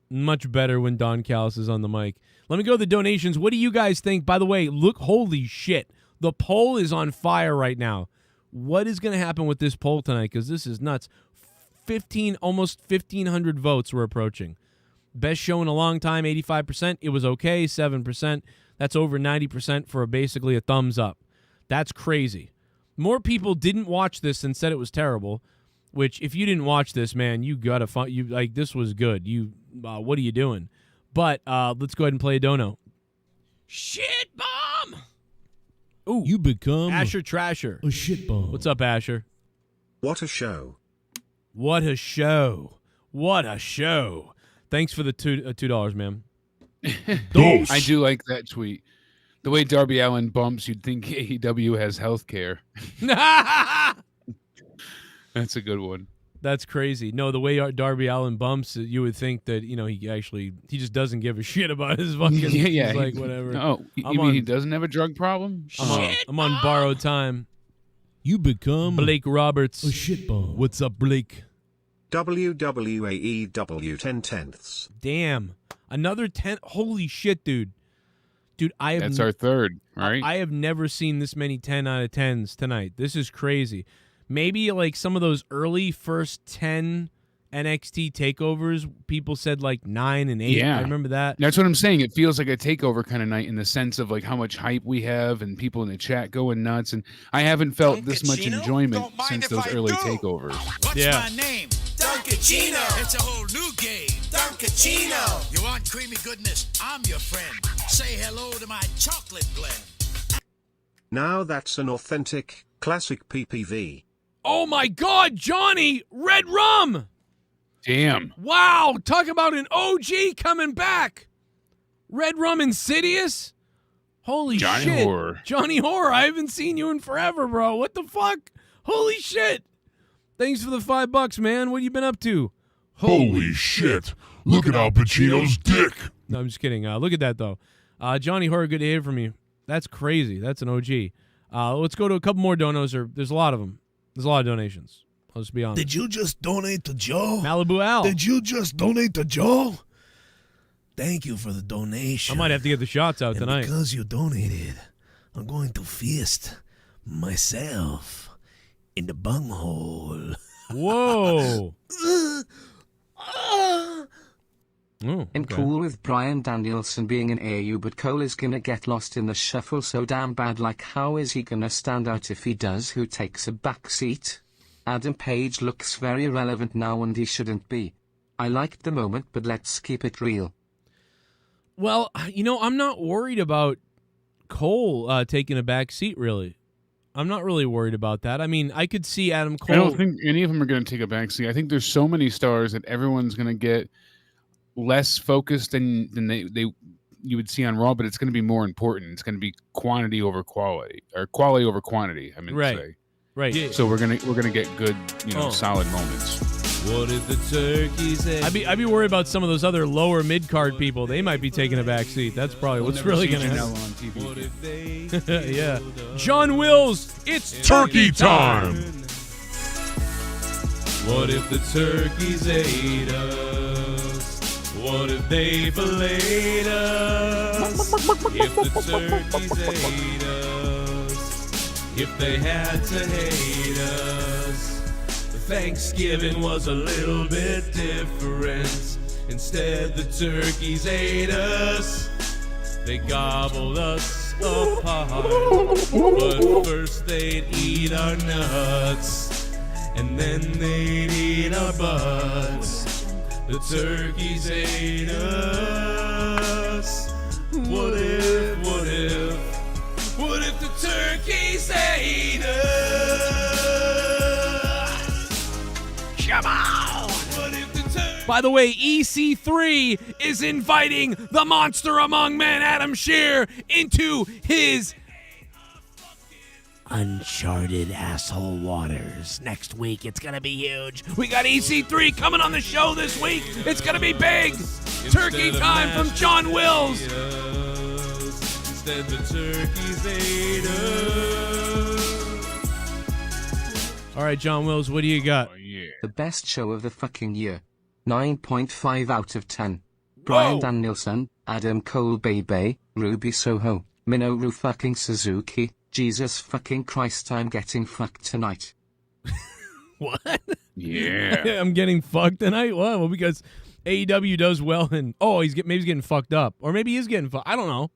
Much better when Don Callis is on the mic. Let me go to the donations. What do you guys think? By the way, look, holy shit. The poll is on fire right now. What is going to happen with this poll tonight? Because this is nuts. Almost 1,500 votes we're approaching. Best show in a long time, 85%. It was okay, 7%. That's over 90% for basically a thumbs up. That's crazy. More people didn't watch this and said it was terrible. Which, if you didn't watch this, man, you gotta find you like this was good. You, what are you doing? But let's go ahead and play a dono. Shit bomb. Ooh, You become Asher Trasher. a shit bomb. What's up, Asher? What a show. What a show! What a show! Thanks for the $2, man. Dos. I do like that tweet. The way Darby Allin bumps, you'd think AEW has health care. That's a good one. That's crazy. No, the way Darby Allin bumps, you would think that he just doesn't give a shit about his fucking. Yeah. He's like whatever. Oh, you mean he doesn't have a drug problem? I'm on borrowed time. You become Blake Roberts. a shit bomb. What's up, Blake? WWAEW 10/10ths. Damn, another 10. Holy shit, dude. Dude, That's our third, right? I have never seen this many 10 out of 10s tonight. This is crazy. Maybe like some of those early first 10 NXT takeovers, people said like 9 and 8. Yeah. I remember that. That's what I'm saying. It feels like a takeover kind of night in the sense of like how much hype we have and people in the chat going nuts. And I haven't felt this much enjoyment since those early takeovers. What's Yeah. my name? Duncachino. It's a whole new game. Duncachino. You want creamy goodness? I'm your friend. Say hello to my chocolate blend. Now that's an authentic, classic PPV. Oh my God, Johnny! Red Rum! Damn. Wow, talk about an OG coming back. Red Rum Insidious? Holy Johnny shit. Horror. Johnny Horror, I haven't seen you in forever, bro. What the fuck? Holy shit. Thanks for the $5, man. What you been up to? Holy shit. Look at Al Pacino's dick. No, I'm just kidding. Look at that, though. Johnny Horror, good to hear from you. That's crazy. That's an OG. Let's go to a couple more donos. There's a lot of them. There's a lot of donations. Let's be honest. Did you just donate to Joe? Malibu Al. Did you just donate to Joe? Thank you for the donation. I might have to get the shots out and tonight. because you donated, I'm going to fist myself in the bunghole. Whoa. Oh, I'm okay. cool with Bryan Danielson being an AU, but Cole is gonna get lost in the shuffle so damn bad. Like, how is he gonna stand out if he does? Who takes a back seat? Adam Page looks very relevant now and he shouldn't be. I liked the moment, but let's keep it real. Well, I'm not worried about Cole taking a back seat, really. I'm not really worried about that. I mean, I could see Adam Cole. I don't think any of them are going to take a backseat. I think there's so many stars that everyone's going to get less focused than you would see on Raw, but it's going to be more important. It's going to be quantity over quality, or quality over quantity. I mean, Right. to say. Right. Yeah. So we're gonna get good, solid moments. What if the turkeys? I'd be worried about some of those other lower mid card people. They might be taking a back seat. That's probably what's really going to happen. on TV. Yeah. John Wills, it's Turkey time. What if the turkeys ate us? What if they filleted us? If the turkeys ate us, if they had to hate us. Thanksgiving was a little bit different. Instead, the turkeys ate us. They gobbled us apart. But first they'd eat our nuts, and then they'd eat our butts. The turkeys ate us. What if the turkeys ate us? Come on! What if the turkeys By the way, EC3 is inviting the monster among men, Adam Shear, into his Uncharted asshole waters. Next week, it's gonna be huge. We got EC3 coming on the show this week. It's going to be big. Turkey time from John Wills. Instead the turkeys ate us. All right, John Wills, what do you got? The best show of the fucking year. 9.5 out of 10. Bryan Danielson, Adam Cole Baby, Ruby Soho, Minoru fucking Suzuki. Jesus fucking Christ, I'm getting fucked tonight. What? Yeah. I'm getting fucked tonight? What? Well, because AEW does well and, maybe he's getting fucked up. Or maybe he is getting fucked. I don't know.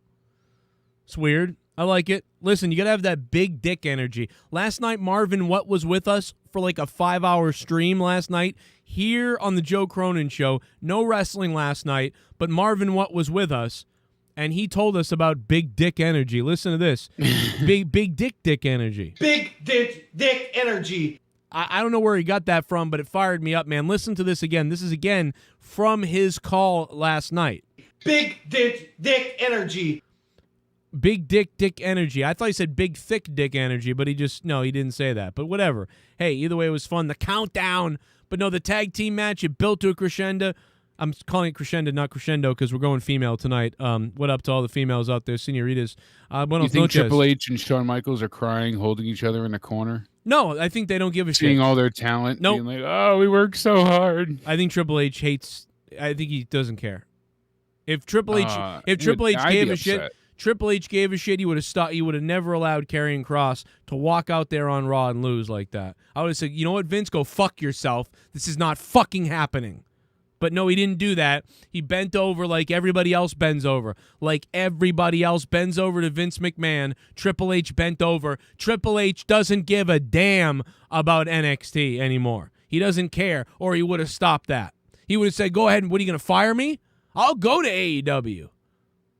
It's weird. I like it. Listen, you got to have that big dick energy. Last night, Marvin What was with us for like a 5-hour stream last night here on the Joe Cronin Show. No wrestling last night, but Marvin What was with us, and he told us about big dick energy. Listen to this. big dick energy. Big dick energy. I don't know where he got that from, but it fired me up, man. Listen to this again. This is, again, from his call last night. Big dick energy. Big dick energy. I thought he said big thick dick energy, but he didn't say that. But whatever. Hey, either way, it was fun. The countdown. But no, the tag team match, it built to a crescendo. I'm calling it crescendo, not crescendo, because we're going female tonight. What up to all the females out there, senoritas? You think Triple H and Shawn Michaels are crying, holding each other in a corner? No, I think they don't give a shit. Seeing all their talent, nope. Being like, oh, we work so hard. I think Triple H hates. I think he doesn't care. If Triple H gave a shit, Triple H gave a shit. He would have stopped. He would have never allowed Karrion Kross to walk out there on Raw and lose like that. I would have said, you know what, Vince, go fuck yourself. This is not fucking happening. But no, he didn't do that. He bent over like everybody else bends over. Like everybody else bends over to Vince McMahon. Triple H bent over. Triple H doesn't give a damn about NXT anymore. He doesn't care, or he would have stopped that. He would have said, go ahead, and what, are you going to fire me? I'll go to AEW.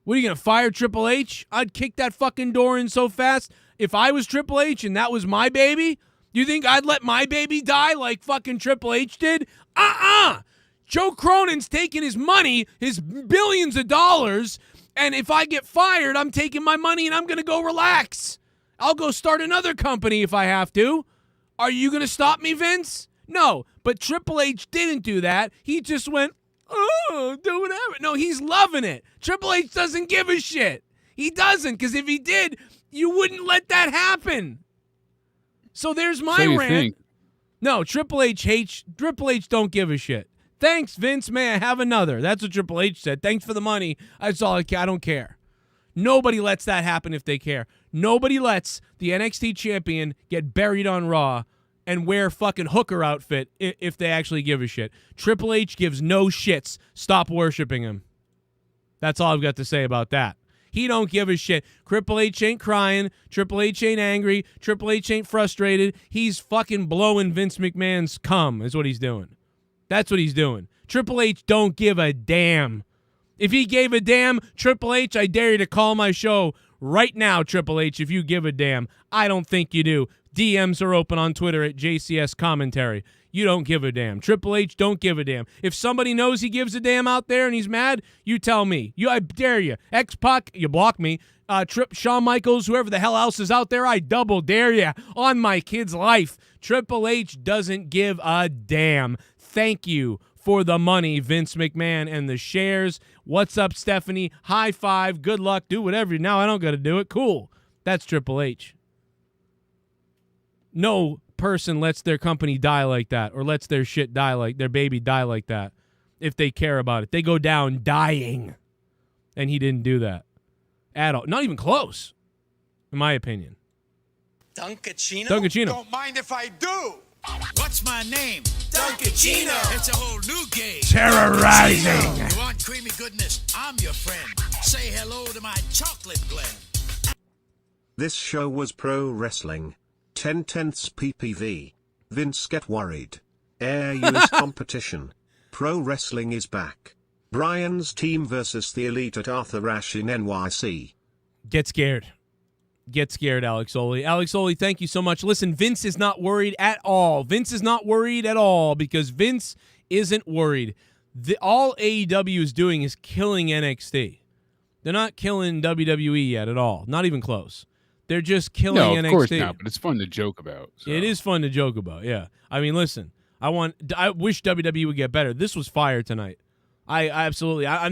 What, are you going to fire Triple H? I'd kick that fucking door in so fast. If I was Triple H and that was my baby, you think I'd let my baby die like fucking Triple H did? Joe Cronin's taking his money, his billions of dollars, and if I get fired, I'm taking my money and I'm going to go relax. I'll go start another company if I have to. Are you going to stop me, Vince? No, but Triple H didn't do that. He just went, oh, do whatever. No, he's loving it. Triple H doesn't give a shit. He doesn't, because if he did, you wouldn't let that happen. So there's my rant. Think? No, Triple H don't give a shit. Thanks, Vince. May I have another? That's what Triple H said. Thanks for the money. That's all I don't care. Nobody lets that happen if they care. Nobody lets the NXT champion get buried on Raw and wear fucking hooker outfit if they actually give a shit. Triple H gives no shits. Stop worshiping him. That's all I've got to say about that. He don't give a shit. Triple H ain't crying. Triple H ain't angry. Triple H ain't frustrated. He's fucking blowing Vince McMahon's cum is what he's doing. That's what he's doing. Triple H don't give a damn. If he gave a damn, Triple H, I dare you to call my show right now, Triple H, if you give a damn. I don't think you do. DMs are open on Twitter at JCS Commentary. You don't give a damn. Triple H don't give a damn. If somebody knows he gives a damn out there and he's mad, you tell me. I dare you. X-Pac, you block me. Shawn Michaels, whoever the hell else is out there, I double dare you on my kid's life. Triple H doesn't give a damn. Thank you for the money, Vince McMahon, and the shares. What's up, Stephanie? High five. Good luck. Do whatever. Now I don't got to do it. Cool. That's Triple H. No person lets their company die like that or lets their shit die like their baby die like that if they care about it. They go down dying. And he didn't do that at all. Not even close, in my opinion. Duncachino? Don't mind if I do. What's my name? Duncachino. It's a whole new game. Terrorizing. You want creamy goodness? I'm your friend. Say hello to my chocolate blend. This show was pro wrestling. 10/10 PPV. Vince get worried. Air use competition. Pro wrestling is back. Brian's team versus the Elite at Arthur Ashe in NYC. Get scared. Get scared, Alex Oli. Alex Oli, thank you so much. Listen, Vince is not worried at all. Vince is not worried at all because Vince isn't worried. all AEW is doing is killing NXT. They're not killing WWE yet at all. Not even close. They're just killing NXT. No, of course not, but it's fun to joke about. So. It is fun to joke about, yeah. I mean, listen, I wish WWE would get better. This was fire tonight. I'm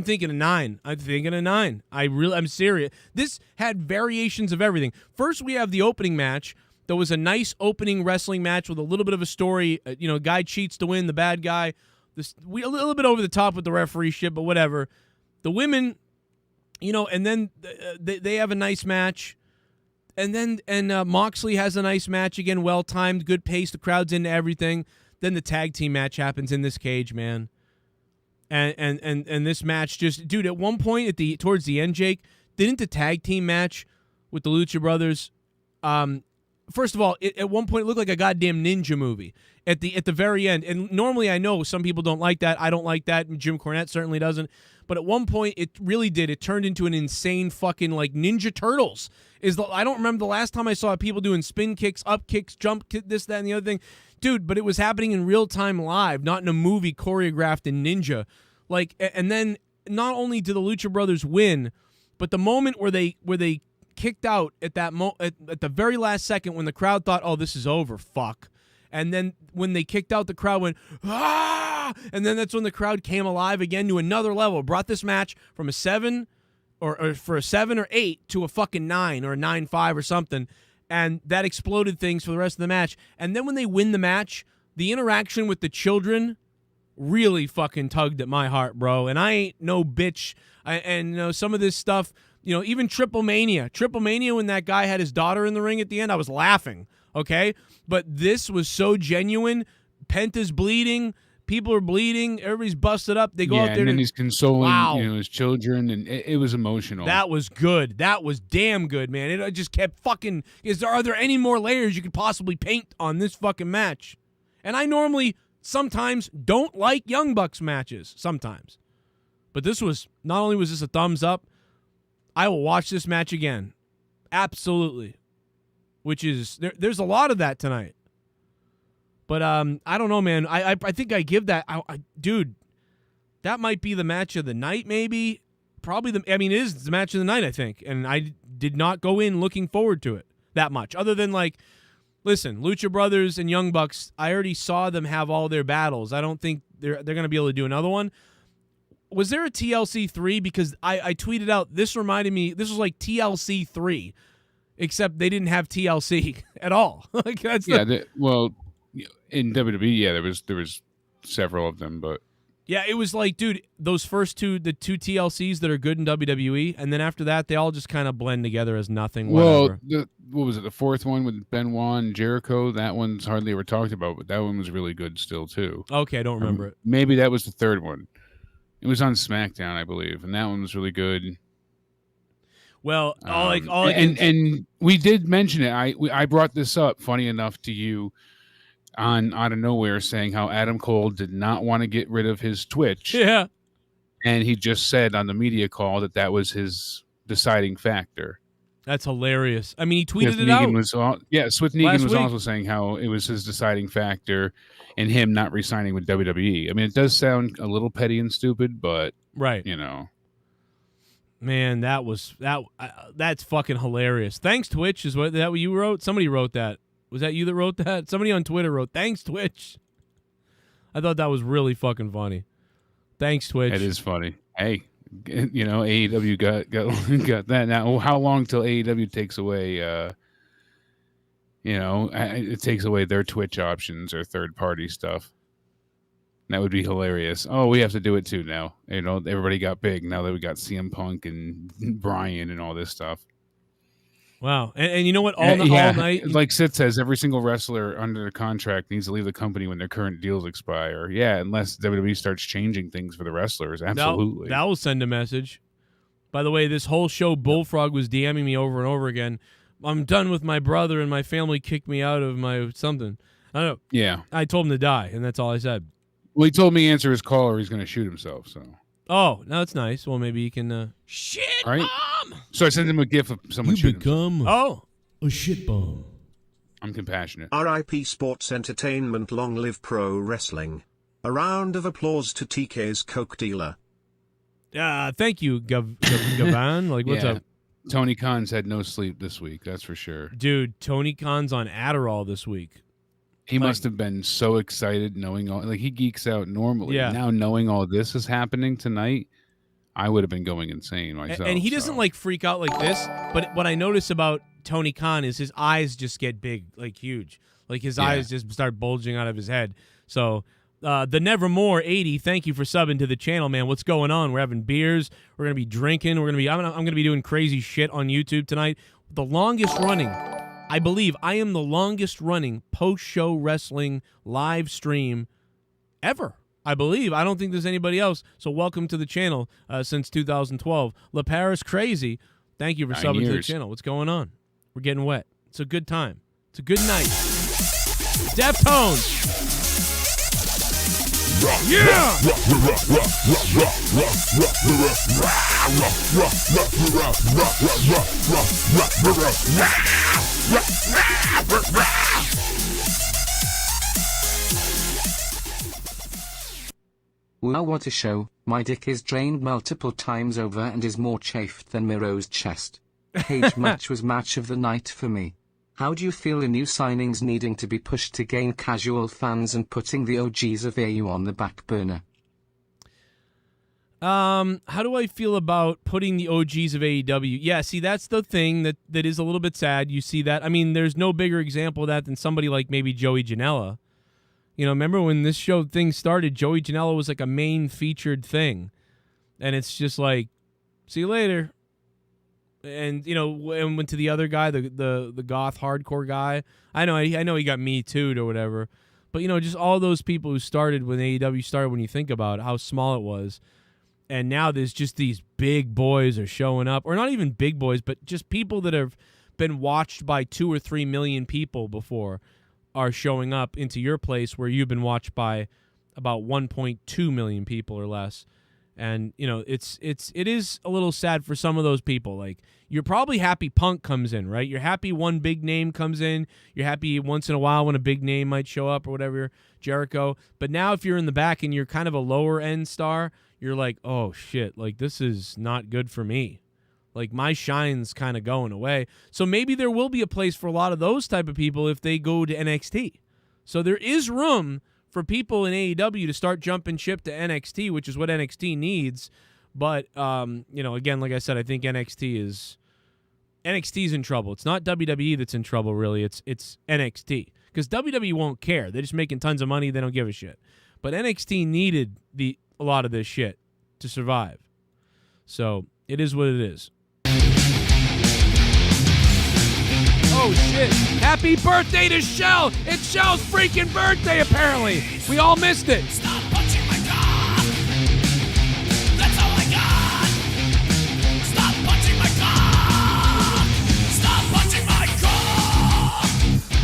thinking a 9. I'm serious. This had variations of everything. First, we have the opening match. There was a nice opening wrestling match with a little bit of a story. Guy cheats to win, the bad guy. A little bit over the top with the referee shit, but whatever. The women, and then they have a nice match. And Moxley has a nice match again, well timed, good pace. The crowd's into everything. Then the tag team match happens in this cage, man. And this match just, dude. At one point towards the end, Jake, didn't the tag team match with the Lucha Brothers? First of all, at one point it looked like a goddamn ninja movie at the very end. And normally I know some people don't like that. I don't like that. And Jim Cornette certainly doesn't. But at one point it really did. It turned into an insane fucking like Ninja Turtles. I don't remember the last time I saw people doing spin kicks, up kicks, jump kick, this, that, and the other thing. Dude, but it was happening in real time live, not in a movie choreographed in ninja. Like, and then not only did the Lucha Brothers win, but the moment where they kicked out at the very last second when the crowd thought, oh, this is over, fuck. And then when they kicked out, the crowd went, ah! And then that's when the crowd came alive again to another level. Brought this match from a 7 or for a 7 or 8 to a fucking 9 or a 9-5 or something. And that exploded things for the rest of the match. And then when they win the match, the interaction with the children really fucking tugged at my heart, bro. And I ain't no bitch. Some of this stuff, even Triple Mania, when that guy had his daughter in the ring at the end, I was laughing, okay? But this was so genuine. Penta's bleeding. People are bleeding. Everybody's busted up. They go out there. And then he's consoling his children, and it was emotional. That was good. That was damn good, man. It just kept fucking... Are there any more layers you could possibly paint on this fucking match? And I normally, sometimes, don't like Young Bucks matches. Sometimes. But this was... Not only was this a thumbs up, I will watch this match again. Absolutely. Which is... There's a lot of that tonight. But I don't know, man. I think I give that... dude, that might be the match of the night, maybe. Probably it is the match of the night, I think. And I did not go in looking forward to it that much. Other than, listen, Lucha Brothers and Young Bucks, I already saw them have all their battles. I don't think they're going to be able to do another one. Was there a TLC 3? Because I tweeted out, this reminded me, this was like TLC 3, except they didn't have TLC at all. In WWE, there was several of them, but yeah, it was like, dude, those first the two TLCs that are good in WWE, and then after that, they all just kind of blend together as nothing. Whatever. Well, what was it? The fourth one with Benoit and Jericho. That one's hardly ever talked about, but that one was really good still too. Okay, I don't remember it. Maybe that was the third one. It was on SmackDown, I believe, and that one was really good. Well, and we did mention it. I brought this up, funny enough, to you. Out of nowhere, saying how Adam Cole did not want to get rid of his Twitch. Yeah. And he just said on the media call that was his deciding factor. That's hilarious. I mean, he tweeted Smith it Negan out. Smith Negan was also saying how it was his deciding factor in him not re-signing with WWE. I mean, it does sound a little petty and stupid, but right. Man, that's fucking hilarious. Thanks, Twitch. Is that what you wrote? Somebody wrote that. Was that you that wrote that? Somebody on Twitter wrote, thanks, Twitch. I thought that was really fucking funny. Thanks, Twitch. It is funny. Hey, AEW got that. Now, how long till AEW takes away, it takes away their Twitch options or third-party stuff? That would be hilarious. Oh, we have to do it too now. Everybody got big now that we got CM Punk and Bryan and all this stuff. Wow. And you know what? All night. Like Sid says, every single wrestler under the contract needs to leave the company when their current deals expire. Yeah, unless WWE starts changing things for the wrestlers. Absolutely. That will send a message. By the way, this whole show, Bullfrog was DMing me over and over again. I'm done with my brother and my family kicked me out of my something. I don't know. Yeah. I told him to die, and that's all I said. Well, he told me to answer his call or he's going to shoot himself, so... Oh, no, that's nice. Well, maybe you can... Shit, right. Mom! So I sent him a gif of someone shooting himself. A shit bomb. I'm compassionate. RIP Sports Entertainment, long live pro wrestling. A round of applause to TK's Coke dealer. Thank you, Gavan. Like, what's Yeah. up? Tony Khan's had no sleep this week, that's for sure. Dude, Tony Khan's on Adderall this week. He must have been so excited knowing all, like he geeks out normally. Yeah. Now knowing all this is happening tonight, I would have been going insane myself. And he doesn't like freak out like this, but what I notice about Tony Khan is his eyes just get big, like huge. Like his eyes just start bulging out of his head. So the Nevermore 80, thank you for subbing to the channel, man. What's going on? We're having beers. We're gonna be drinking. I'm gonna be doing crazy shit on YouTube tonight. The longest running, I believe, I am the longest running post-show wrestling live stream ever. I believe. I don't think there's anybody else. So welcome to the channel since 2012. La Paris Crazy, thank you for 9 subbing to the years. channel. What's going on? We're getting wet. It's a good time. It's a good night. Deftones. Yeah! Wow, what a show. My dick is drained multiple times over and is more chafed than Miro's chest. Cage match was match of the night for me. How do you feel the new signings needing to be pushed to gain casual fans and putting the OGs of AU on the back burner? How do I feel about putting the OGs of AEW? Yeah, see, that's the thing that is a little bit sad. You see that. I mean, there's no bigger example of that than somebody like maybe Joey Janela. You know, remember when this show thing started, Joey Janela was like a main featured thing. And it's just like, see you later. And, you know, and went to the other guy, the goth hardcore guy. I know he got Me Too'd or whatever. But, you know, just all those people who started when AEW started, when you think about how small it was. And now there's just these big boys are showing up. Or not even big boys, but just people that have been watched by 2 or 3 million people before are showing up into your place where you've been watched by about 1.2 million people or less. And, you know, it is a little sad for some of those people. Like, you're probably happy Punk comes in, right? You're happy one big name comes in. You're happy once in a while when a big name might show up or whatever, Jericho. But now if you're in the back and you're kind of a lower end star, you're like, oh, shit, like, this is not good for me. Like, my shine's kind of going away. So maybe there will be a place for a lot of those type of people if they go to NXT. So there is room for people in AEW to start jumping ship to NXT, which is what NXT needs. But, you know, again, like I said, I think NXT's in trouble. It's not WWE that's in trouble, really. It's NXT. Because WWE won't care. They're just making tons of money. They don't give a shit. But NXT needed a lot of this shit to survive. So it is what it is. Oh, shit. Happy birthday to Shell. It's Shell's freaking birthday, apparently. We all missed it. Stop punching my cock! That's all I got! Stop punching my cock! Stop punching my cock!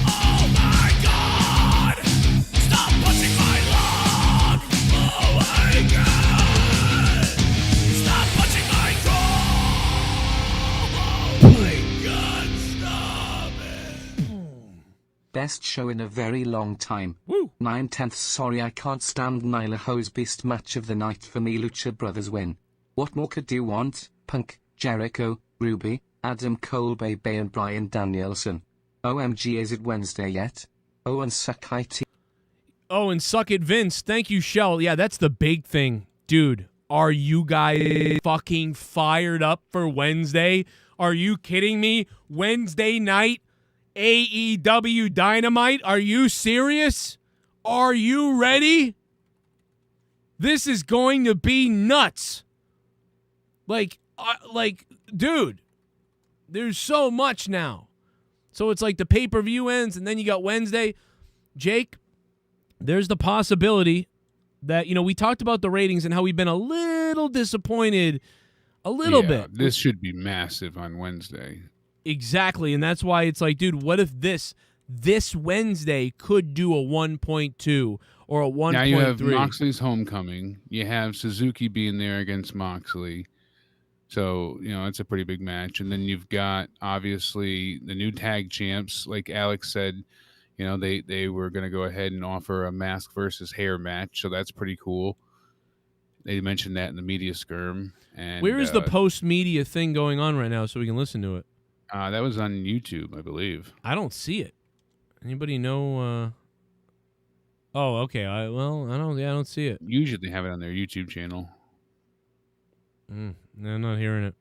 Oh my god! Stop punching my lung! Oh my god! Stop punching my cock! Oh my god, stop it! Best show in a very long time. Woo! 9/10. Sorry I can't stand Nyla Ho's beast match of the night for me. Lucha Brothers win. What more could you want? Punk, Jericho, Ruby, Adam Cole, Bebe and Bryan Danielson. OMG, is it Wednesday yet? Oh, and suck IT. Oh, and suck it, Vince. Thank you, Shell. Yeah, that's the big thing. Dude, are you guys fucking fired up for Wednesday? Are you kidding me? Wednesday night, AEW Dynamite? Are you serious? Are you ready? This is going to be nuts. Like, dude, there's so much now. So it's like the pay-per-view ends, and then you got Wednesday. Jake, there's the possibility that, you know, we talked about the ratings and how we've been a little disappointed, a little bit. This should be massive on Wednesday. Exactly, and that's why it's like, dude, what if this Wednesday could do a 1.2 or a 1.3? Now you have Moxley's homecoming. You have Suzuki being there against Moxley. So, you know, it's a pretty big match. And then you've got, obviously, the new tag champs. Like Alex said, You know, they were going to go ahead and offer a mask versus hair match, so that's pretty cool. They mentioned that in the media skirm. And Where is the post-media thing going on right now so we can listen to it? That was on YouTube, I believe. I don't see it. Anybody know? Oh, okay. I don't see it. Usually they have it on their YouTube channel. No, I'm not hearing it.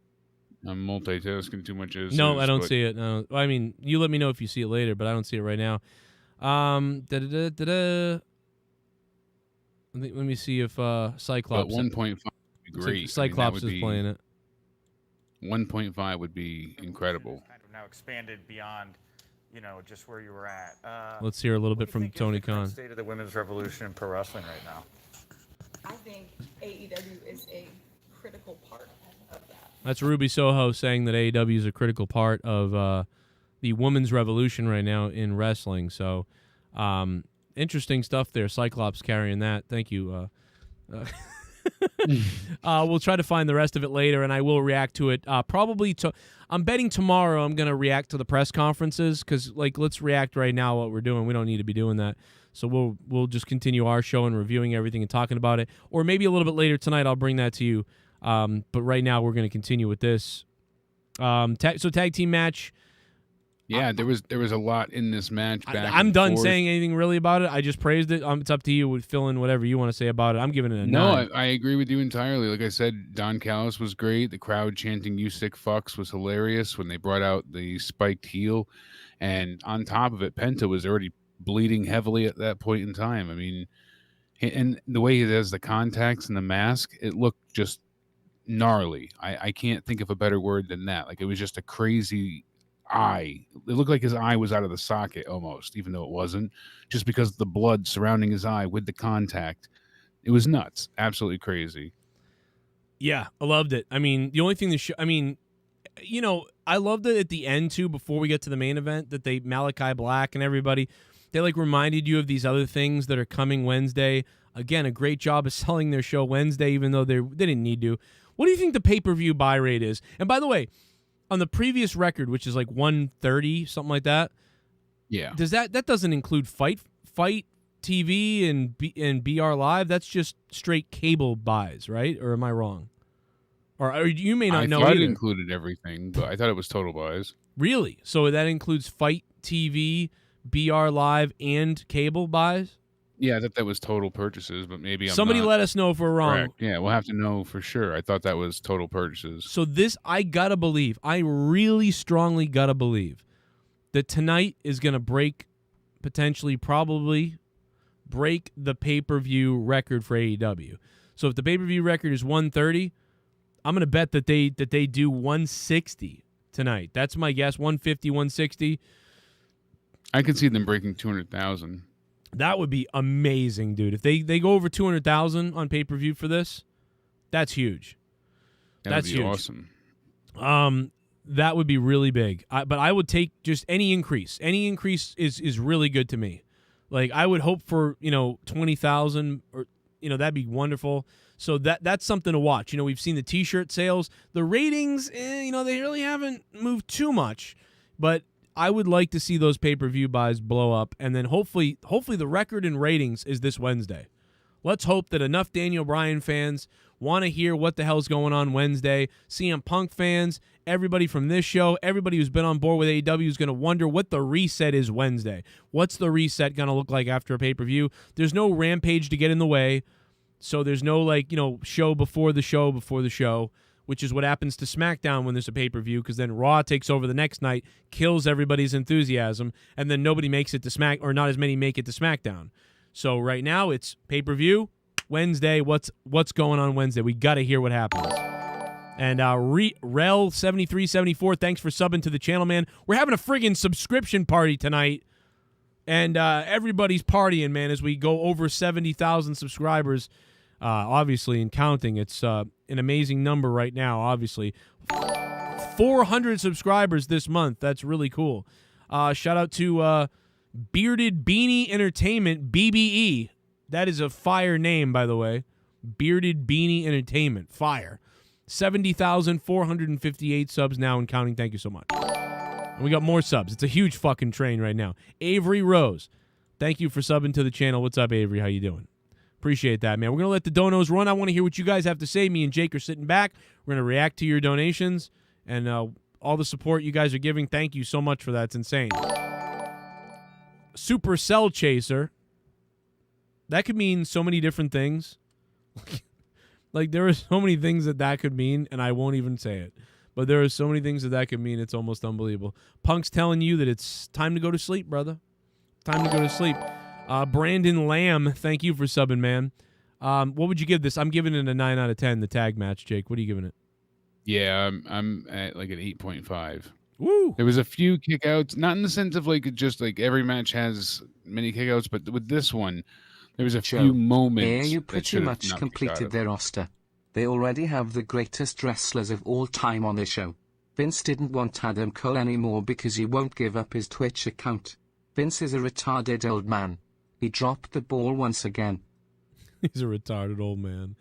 I'm multitasking too much. No, I don't see it. No. I mean, you let me know if you see it later, but I don't see it right now. Let me see if Cyclops. But 1.5 would be great. Cyclops is playing it. 1.5 would be incredible. Kind of now expanded beyond, just where you were at. Let's hear a little bit from Tony Khan. State of the women's revolution in pro wrestling right now. I think AEW is a critical part of that. That's Ruby Soho saying that AEW is a critical part of the women's revolution right now in wrestling. So, interesting stuff there. Cyclops carrying that. Thank you. We'll try to find the rest of it later, and I will react to it. I'm betting tomorrow I'm going to react to the press conferences because, let's react right now what we're doing. We don't need to be doing that. So we'll just continue our show and reviewing everything and talking about it. Or maybe a little bit later tonight I'll bring that to you. But right now we're going to continue with this. Tag team match. Yeah, there was a lot in this match. I'm done saying anything really about it. I just praised it. It's up to you. Fill in whatever you want to say about it. I'm giving it a 9. No, I agree with you entirely. Like I said, Don Callis was great. The crowd chanting "You sick fucks" was hilarious when they brought out the spiked heel, and on top of it, Penta was already bleeding heavily at that point in time. I mean, and the way he does the contacts and the mask, it looked just gnarly. I can't think of a better word than that. Like, it was just a crazy eye. It looked like his eye was out of the socket almost, even though it wasn't, just because of the blood surrounding his eye with the contact. It was nuts. Absolutely crazy. Yeah, I loved it. I mean, the only thing I loved it at the end too, before we get to the main event, that Malachi Black and everybody, they reminded you of these other things that are coming Wednesday. Again, a great job of selling their show Wednesday, even though they didn't need to. What do you think the pay-per-view buy rate is? And by the way, on the previous record, which is 130, something like that. Yeah. Does that doesn't include Fight TV and BR Live? That's just straight cable buys, right? Or am I wrong? Or you may not know either. I thought it included everything, but I thought it was total buys. Really? So that includes Fight TV, BR Live, and cable buys? Yeah, I thought that was total purchases, but maybe Somebody let us know if we're wrong. Correct. Yeah, we'll have to know for sure. I thought that was total purchases. So I gotta believe, I really strongly gotta believe that tonight is gonna probably break the pay-per-view record for AEW. So if the pay-per-view record is 130, I'm gonna bet that they do 160 tonight. That's my guess. 150, 160. I could see them breaking 200,000. That would be amazing, dude. If they go over 200,000 on pay-per-view for this, that's huge. That's huge. Awesome. That would be really big. But I would take just any increase. Any increase is really good to me. I would hope for 20,000 or that'd be wonderful. So that's something to watch. We've seen the T-shirt sales, the ratings. They really haven't moved too much, but I would like to see those pay-per-view buys blow up, and then hopefully the record in ratings is this Wednesday. Let's hope that enough Daniel Bryan fans want to hear what the hell's going on Wednesday. CM Punk fans, everybody from this show, everybody who's been on board with AEW is going to wonder what the reset is Wednesday. What's the reset going to look like after a pay-per-view? There's no Rampage to get in the way, so there's no show before the show, which is what happens to SmackDown when there's a pay-per-view, because then Raw takes over the next night, kills everybody's enthusiasm, and then nobody makes it to or not as many make it to SmackDown. So right now it's pay-per-view, Wednesday. What's going on Wednesday? We got to hear what happens. And Rel7374, thanks for subbing to the channel, man. We're having a friggin' subscription party tonight, and everybody's partying, man, as we go over 70,000 subscribers. Obviously, and counting. It's an amazing number right now, obviously. 400 subscribers this month. That's really cool. Shout out to Bearded Beanie Entertainment, BBE. That is a fire name, by the way. Bearded Beanie Entertainment. Fire. 70,458 subs now and counting. Thank you so much. And we got more subs. It's a huge fucking train right now. Avery Rose, thank you for subbing to the channel. What's up, Avery? How you doing? Appreciate that, man. We're going to let the donos run. I want to hear what you guys have to say. Me and Jake are sitting back. We're going to react to your donations and all the support you guys are giving. Thank you so much for that. It's insane. Super Cell Chaser. That could mean so many different things. Like, there are so many things that could mean, and I won't even say it. But there are so many things that could mean. It's almost unbelievable. Punk's telling you that it's time to go to sleep, brother. Time to go to sleep. Brandon Lamb, thank you for subbing, man. What would you give this? I'm giving it a 9 out of 10, the tag match, Jake. What are you giving it? Yeah, I'm at like an 8.5. Woo! There was a few kickouts, not in the sense of like just like every match has many kickouts, but with this one, there was a few moments. AEW that pretty should have much not been completed shot their roster. They already have the greatest wrestlers of all time on the show. Vince didn't want Adam Cole anymore because he won't give up his Twitch account. Vince is a retarded old man. He dropped the ball once again. He's a retarded old man.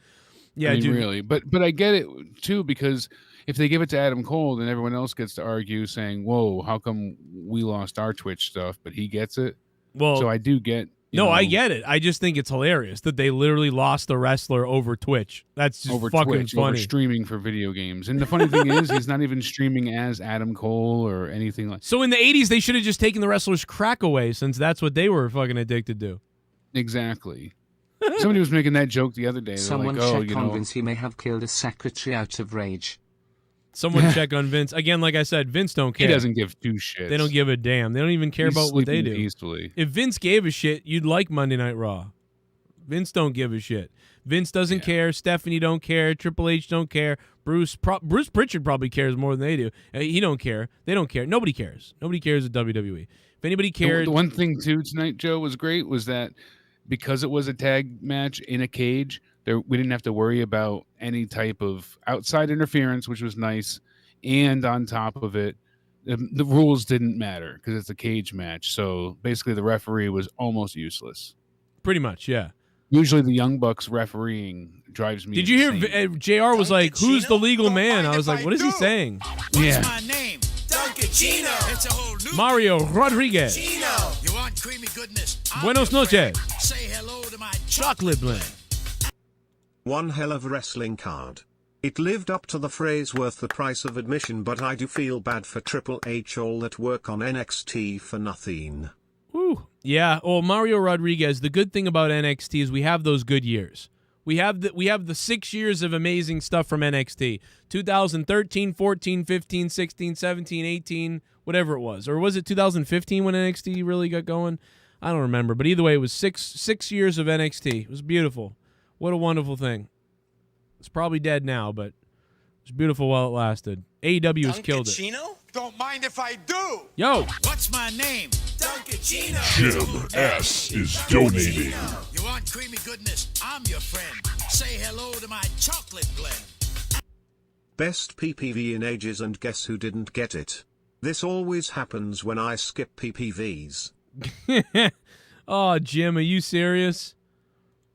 Yeah, I mean, dude. really. But I get it too, because if they give it to Adam Cole, then everyone else gets to argue saying, "Whoa, how come we lost our Twitch stuff, but he gets it?" Well, so I do get. I get it. I just think it's hilarious that they literally lost the wrestler over Twitch. That's just over fucking Twitch, funny. over streaming for video games. And the funny thing is, he's not even streaming as Adam Cole or anything like. So in the 80s, they should have just taken the wrestler's crack away, since that's what they were fucking addicted to. Exactly. Somebody was making that joke the other day. They're Someone like, check on Vince. He may have killed a secretary out of rage. Someone check on Vince. Again, like I said, Vince don't care. He doesn't give two shits. They don't give a damn. They don't even care He's about what they sleeping do. peacefully. If Vince gave a shit, you'd like Monday Night Raw. Vince don't give a shit. Vince doesn't care. Stephanie don't care. Triple H don't care. Bruce Pritchard probably cares more than they do. He don't care. They don't care. Nobody cares. Nobody cares at WWE. If anybody cared, The one thing too tonight, Joe, was great was that because it was a tag match in a cage, we didn't have to worry about any type of outside interference, which was nice. And on top of it, the rules didn't matter because it's a cage match. So basically, the referee was almost useless. Pretty much, yeah. Usually, the Young Bucks refereeing drives me. Did you insane. hear? JR was like, "Who's the legal man?" I was like, "What is he saying?" What's my name? Duncachino. It's a whole new Mario Rodriguez. Chino. You want creamy goodness? I'm Buenos your friend. noches. Say hello to my Chocolate blend. One hell of a wrestling card. It lived up to the phrase worth the price of admission, but I do feel bad for Triple H, all that work on NXT for nothing. Woo. Yeah. Oh, Mario Rodriguez. The good thing about NXT is we have those good years. We have the 6 years of amazing stuff from NXT. 2013, 14, 15, 16, 17, 18, whatever it was. Or was it 2015 when NXT really got going? I don't remember. But either way, it was six years of NXT. It was beautiful. What a wonderful thing. It's probably dead now, but it was beautiful while it lasted. AEW has killed it. Duncachino? Don't mind if I do. Yo. What's my name? Duncachino. Jim S. is donating. You want creamy goodness? I'm your friend. Say hello to my chocolate blend. Best PPV in ages, and guess who didn't get it? This always happens when I skip PPVs. Oh, Jim, are you serious?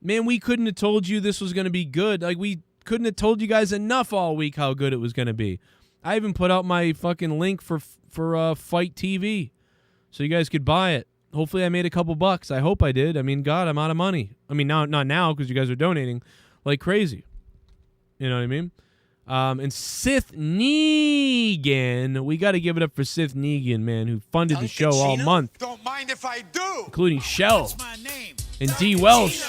Man, we couldn't have told you this was going to be good. Like, we couldn't have told you guys enough all week how good it was going to be. I even put out my fucking link for Fight TV so you guys could buy it. Hopefully I made a couple bucks. I hope I did. I mean, God, I'm out of money. I mean, not now because you guys are donating like crazy. You know what I mean? And Sith Negan, we got to give it up for Sith Negan, man, who funded the show all month. Don't mind if I do. Including Shell and D. Welsh.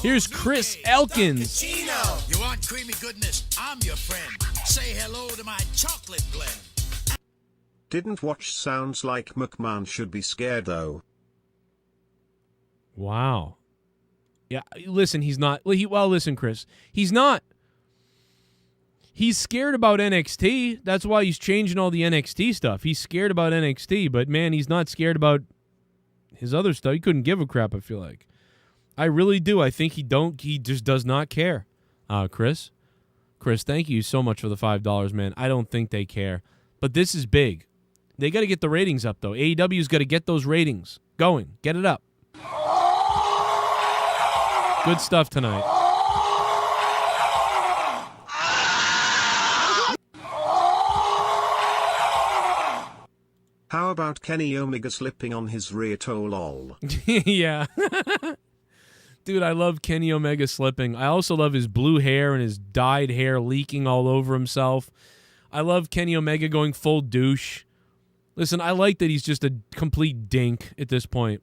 Here's Chris Elkins. You want creamy goodness? I'm your friend. Say hello to my chocolate blend. Didn't watch. Sounds like McMahon should be scared though. Wow. Yeah, listen, he's not. Well, listen, Chris. He's not. He's scared about NXT. That's why he's changing all the NXT stuff. He's scared about NXT, but man, he's not scared about his other stuff. He couldn't give a crap, I feel like. I really do. I think he just does not care. Chris, thank you so much for the $5, man. I don't think they care. But this is big. They got to get the ratings up, though. AEW's got to get those ratings going. Get it up. Good stuff tonight. How about Kenny Omega slipping on his rear toe lol? Yeah. Dude, I love Kenny Omega slipping. I also love his blue hair and his dyed hair leaking all over himself. I love Kenny Omega going full douche. Listen, I like that he's just a complete dink at this point.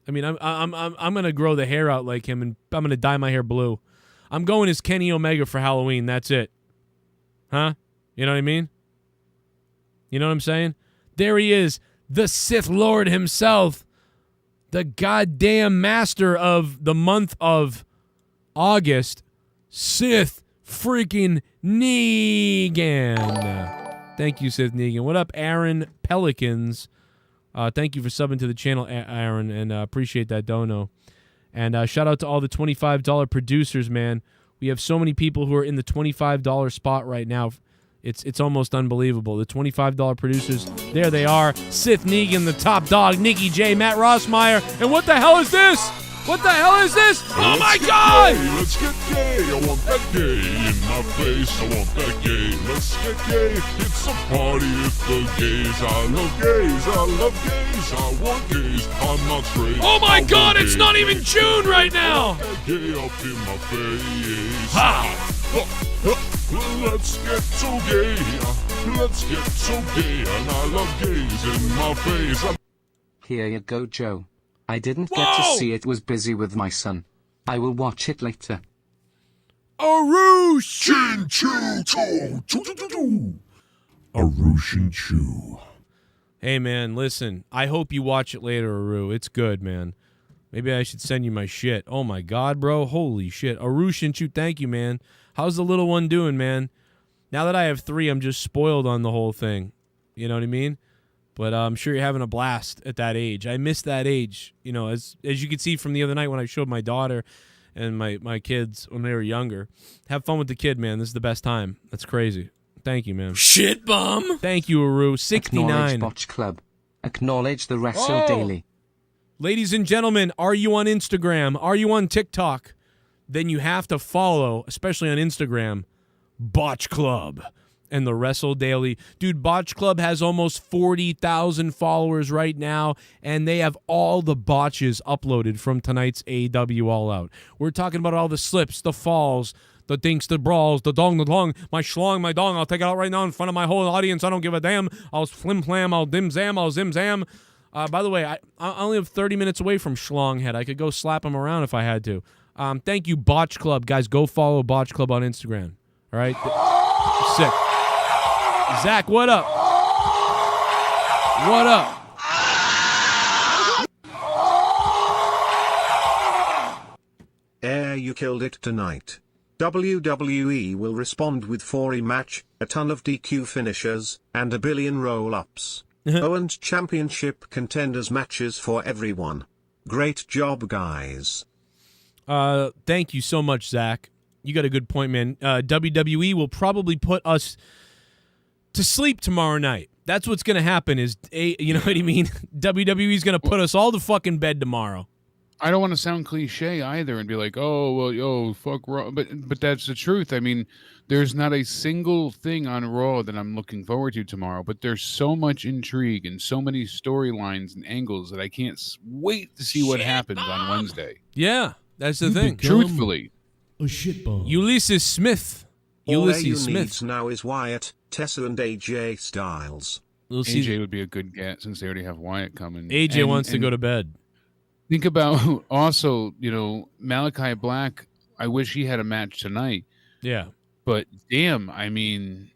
I mean, I'm gonna grow the hair out like him, and I'm gonna dye my hair blue. I'm going as Kenny Omega for Halloween. That's it. Huh? You know what I mean? You know what I'm saying? There he is, the Sith Lord himself. The goddamn master of the month of August, Sith freaking Negan. Thank you, Sith Negan. What up, Aaron Pelicans? Thank you for subbing to the channel, Aaron, and appreciate that dono. And shout out to all the $25 producers, man. We have so many people who are in the $25 spot right now. It's almost unbelievable. The $25 producers, there they are. Sith Negan, the top dog, Nikki J, Matt Rossmeyer. And what the hell is this? What the hell is this? Oh my God! Let's get gay. I want that gay in my face. I want that gay. Let's get gay. It's a party with the gays. I love gays. I love gays. I want gays. I'm not straight. Oh my God! It's not even June right now. Gay up in my face. Ha! Let's get so gay. Let's get so gay. And I love gays in my face. Here you go, Joe. I didn't get to see it, was busy with my son. I will watch it later. Arush! Chin chew choo. Arush and chew. Hey, man, listen. I hope you watch it later, Aru. It's good, man. Maybe I should send you my shit. Oh, my God, bro. Holy shit. Arush and chew, thank you, man. How's the little one doing, man? Now that I have 3, I'm just spoiled on the whole thing. You know what I mean? But I'm sure you're having a blast at that age. I miss that age. You know, as you can see from the other night when I showed my daughter and my kids when they were younger. Have fun with the kid, man. This is the best time. That's crazy. Thank you, man. Shit bum. Thank you, Aru. 69. Acknowledge Botch Club. Acknowledge the Wrestle Daily. Ladies and gentlemen, are you on Instagram? Are you on TikTok? Then you have to follow, especially on Instagram, Botch Club and the Wrestle Daily. Dude, Botch Club has almost 40,000 followers right now, and they have all the botches uploaded from tonight's AEW All Out. We're talking about all the slips, the falls, the dinks, the brawls, the dong, my schlong, my dong. I'll take it out right now in front of my whole audience. I don't give a damn. I'll flim flam, I'll dim zam, I'll zim zam. By the way, I only have 30 minutes away from Schlonghead. I could go slap him around if I had to. Thank you, Botch Club. Guys, go follow Botch Club on Instagram. All right? Sick. Zach, what up? What up? You killed it tonight. WWE will respond with 4 rematch, a ton of DQ finishers, and a billion roll-ups. And championship contenders matches for everyone. Great job, guys. Thank you so much, Zach. You got a good point, man. WWE will probably put us to sleep tomorrow night. That's what's going to happen is, you know what I mean? WWE's going to put us all to fucking bed tomorrow. I don't want to sound cliche either and be like, oh, well, yo, fuck Raw. But that's the truth. I mean, there's not a single thing on Raw that I'm looking forward to tomorrow, but there's so much intrigue and so many storylines and angles that I can't wait to see what happens on Wednesday. Yeah, that's the thing. Truthfully. A shit bomb. Ulysses Smith. Ulysses Smith. Needs now is Wyatt, Tessa, and AJ Styles. AJ would be a good get since they already have Wyatt coming. AJ wants to go to bed. Think about also, you know, Malachi Black. I wish he had a match tonight. Yeah. But damn, I mean,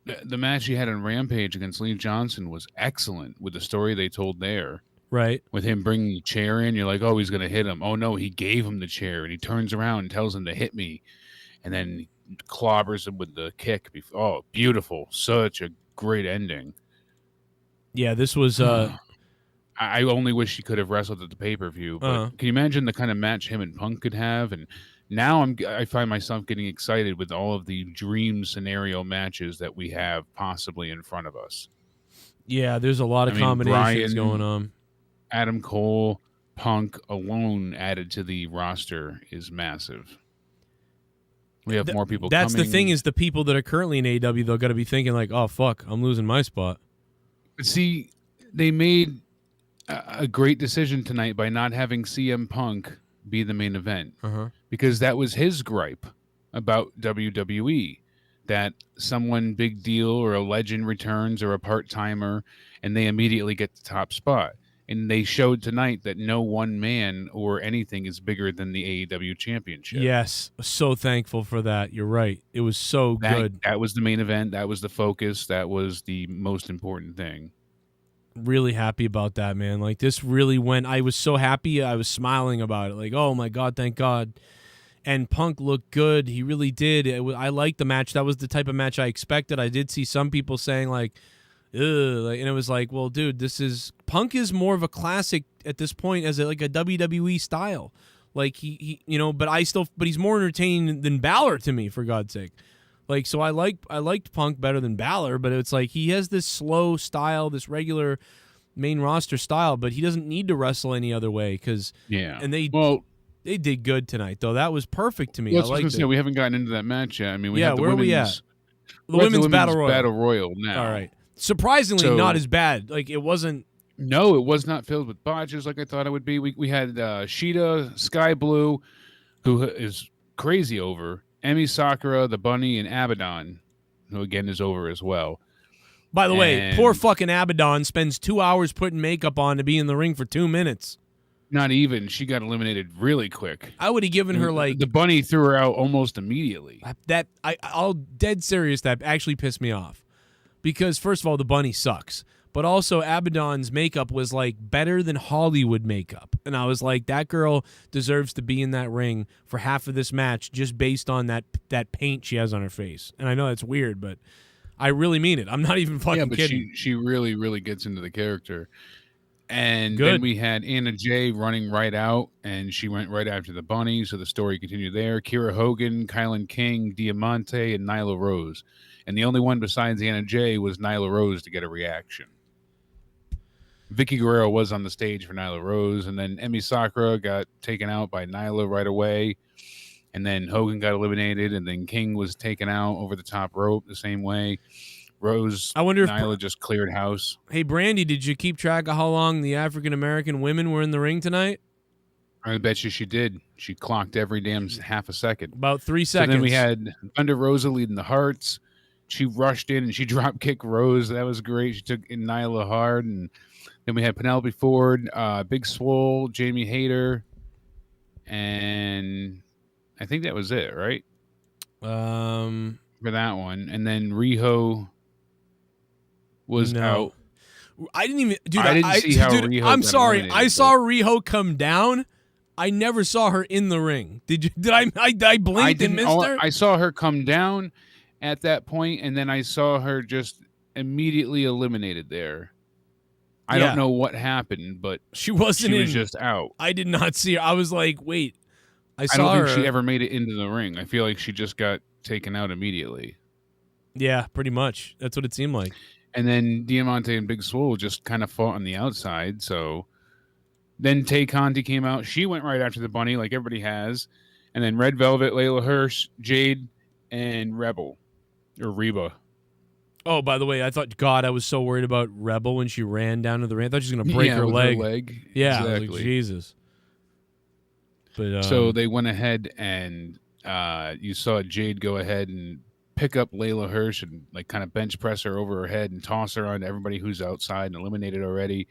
the match he had on Rampage against Lee Johnson was excellent with the story they told there. Right. With him bringing the chair in, you're like, oh, he's going to hit him. Oh, no, he gave him the chair, and he turns around and tells him to hit me. And then clobbers him with the kick. Oh, beautiful. Such a great ending. Yeah, this was... I only wish he could have wrestled at the pay-per-view. But can you imagine the kind of match him and Punk could have? And now I find myself getting excited with all of the dream scenario matches that we have possibly in front of us. Yeah, there's a lot of combinations going on. Adam Cole, Punk alone added to the roster is massive. We have more people coming. That's the thing is the people that are currently in AEW, they're going to be thinking like, oh, fuck, I'm losing my spot. See, they made a great decision tonight by not having CM Punk be the main event, because that was his gripe about WWE, that someone big deal or a legend returns or a part-timer and they immediately get the top spot. And they showed tonight that no one man or anything is bigger than the AEW championship. Yes. So thankful for that. You're right. It was so good. That was the main event. That was the focus. That was the most important thing. Really happy about that, man. Like, this really went. I was so happy. I was smiling about it. Like, oh my God, thank God. And Punk looked good. He really did. I liked the match. That was the type of match I expected. I did see some people saying like, ugh, and it was like, well, dude, Punk is more of a classic at this point as a WWE style. Like he but he's more entertaining than Balor to me, for God's sake. Like, so I liked Punk better than Balor, but it's like he has this slow style, this regular main roster style, but he doesn't need to wrestle any other way and they did good tonight, though. That was perfect to me. I liked it. We haven't gotten into that match yet. I mean, we have the where are we at? The women's Battle Royal now. All right. Surprisingly, not as bad. Like, it wasn't. No, it was not filled with botches like I thought it would be. We had Sheeta, Sky Blue, who is crazy over, Emi Sakura, the Bunny, and Abaddon, who again is over as well. By the way, poor fucking Abaddon spends 2 hours putting makeup on to be in the ring for 2 minutes. Not even. She got eliminated really quick. I would have given her the Bunny threw her out almost immediately. I'll dead serious. That actually pissed me off, because first of all, the Bunny sucks, but also Abaddon's makeup was like better than Hollywood makeup, and I was like, that girl deserves to be in that ring for half of this match just based on that paint she has on her face. And I know that's weird, but I really mean it. I'm not even fucking kidding. She really, really gets into the character. And then we had Anna Jay running right out, and she went right after the Bunny, so the story continued there. Kiera Hogan, Kylan King, Diamante, and Nyla Rose. And the only one besides Anna Jay was Nyla Rose to get a reaction. Vicky Guerrero was on the stage for Nyla Rose, and then Emi Sakura got taken out by Nyla right away. And then Hogan got eliminated, and then King was taken out over the top rope the same way. Rose, I wonder if Nyla just cleared house. Hey, Brandy, did you keep track of how long the African-American women were in the ring tonight? I bet you she did. She clocked every damn half a second. About 3 seconds. So then we had Thunder Rosa leading the Hearts. She rushed in and she drop kicked Rose. That was great. She took in Nyla hard. And then we had Penelope Ford, Big Swole, Jamie Hayter. And I think that was it, right? For that one. And then Riho was out. I didn't even, dude. I didn't see how Riho. I'm sorry. eliminated, I saw Riho come down. I never saw her in the ring. Did you? Did I blinked and missed her? I saw her come down at that point, and then I saw her just immediately eliminated there. I don't know what happened, but she wasn't. She was just out. I did not see her. I was like, wait. I don't saw her. think she ever made it into the ring. I feel like she just got taken out immediately. Yeah, pretty much. That's what it seemed like. And then Diamante and Big Swole just kind of fought on the outside. So then Tay Conti came out. She went right after the Bunny like everybody has. And then Red Velvet, Layla Hirsch, Jade, and Rebel. Or Reba. Oh, by the way, I was so worried about Rebel when she ran down to the ring. I thought she was going to break her leg. Yeah, exactly. I was like, Jesus. But so they went ahead and you saw Jade go ahead and pick up Layla Hirsch and like kind of bench press her over her head and toss her onto everybody who's outside and eliminated already.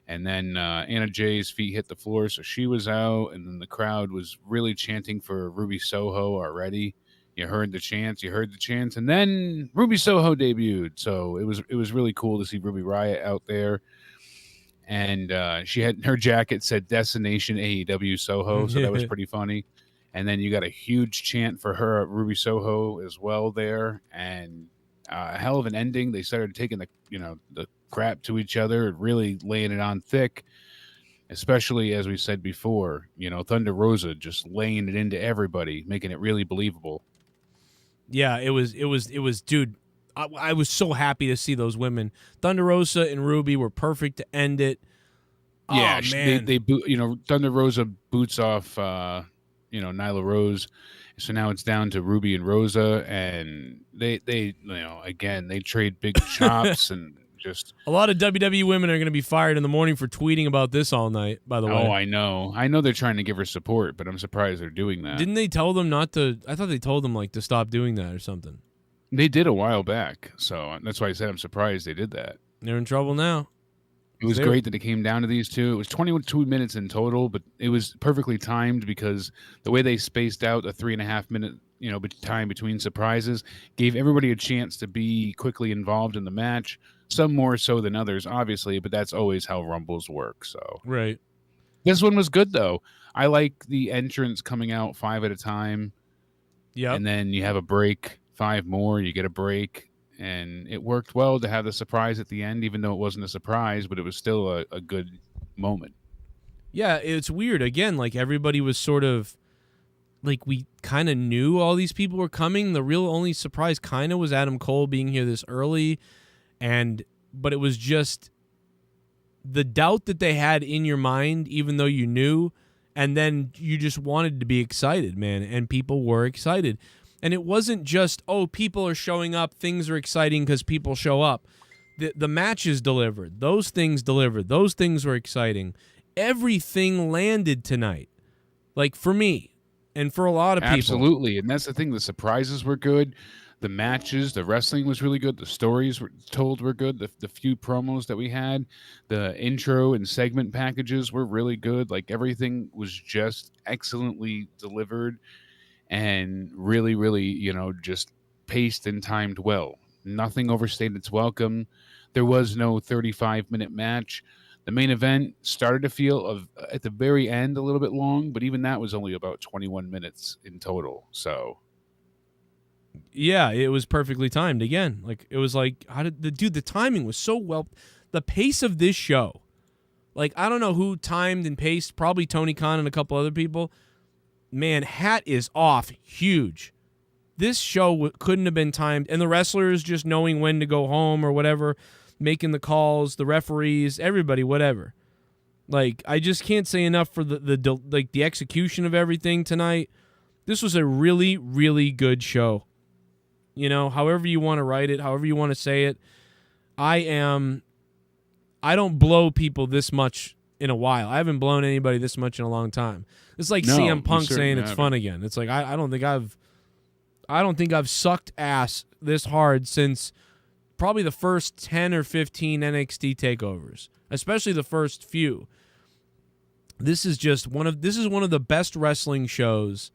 And then Anna Jay's feet hit the floor, so she was out. And then the crowd was really chanting for Ruby Soho already. You heard the chants, and then Ruby Soho debuted. So it was really cool to see Ruby Riott out there. And she had her jacket said Destination AEW Soho, so that was pretty funny. And then you got a huge chant for her, Ruby Soho, as well there, and a hell of an ending. They started taking the crap to each other and really laying it on thick. Especially as we said before, Thunder Rosa just laying it into everybody, making it really believable. Yeah, it was, dude. I was so happy to see those women. Thunder Rosa and Ruby were perfect to end it. Yeah, man. they Thunder Rosa boots off, Nyla Rose. So now it's down to Ruby and Rosa, and they again, they trade big chops, and just. A lot of WWE women are going to be fired in the morning for tweeting about this all night, by the way. Oh, I know. I know they're trying to give her support, but I'm surprised they're doing that. Didn't they tell them not to? I thought they told them like to stop doing that or something. They did a while back, so that's why I said I'm surprised they did that. They're in trouble now. It was great that it came down to these two. It was 22 minutes in total, but it was perfectly timed because the way they spaced out a 3.5 minute, time between surprises gave everybody a chance to be quickly involved in the match. Some more so than others, obviously, but that's always how Rumbles work. So right. This one was good though. I like the entrance coming out 5 at a time. Yeah. And then you have a break, 5 more, you get a break. And it worked well to have the surprise at the end, even though it wasn't a surprise, but it was still a good moment. Yeah, it's weird. Again, like everybody was sort of like we kind of knew all these people were coming. The real only surprise kind of was Adam Cole being here this early, but it was just the doubt that they had in your mind, even though you knew, and then you just wanted to be excited, man, and people were excited. And it wasn't just, people are showing up, things are exciting because people show up. The matches delivered. Those things delivered. Those things were exciting. Everything landed tonight. Like, for me and for a lot of people. Absolutely. And that's the thing. The surprises were good. The matches, the wrestling was really good. The stories were good. The few promos that we had, the intro and segment packages were really good. Like, everything was just excellently delivered. And really, really, just paced and timed well. Nothing overstayed its welcome. There was no 35-minute match. The main event started to feel at the very end a little bit long, but even that was only about 21 minutes in total. So, yeah, it was perfectly timed. Again, like it was like, the timing was so well. The pace of this show, like I don't know who timed and paced. Probably Tony Khan and a couple other people. Man, hat is off huge. This show couldn't have been timed. And the wrestlers just knowing when to go home or whatever, making the calls, the referees, everybody, whatever. Like, I just can't say enough for the execution of everything tonight. This was a really, really good show. However you want to write it, however you want to say it. I don't blow people this much in a while. I haven't blown anybody this much in a long time. It's like CM Punk saying it's fun again. It's like I don't think I've sucked ass this hard since probably the first 10 or 15 NXT takeovers, especially the first few. This is one of the best wrestling shows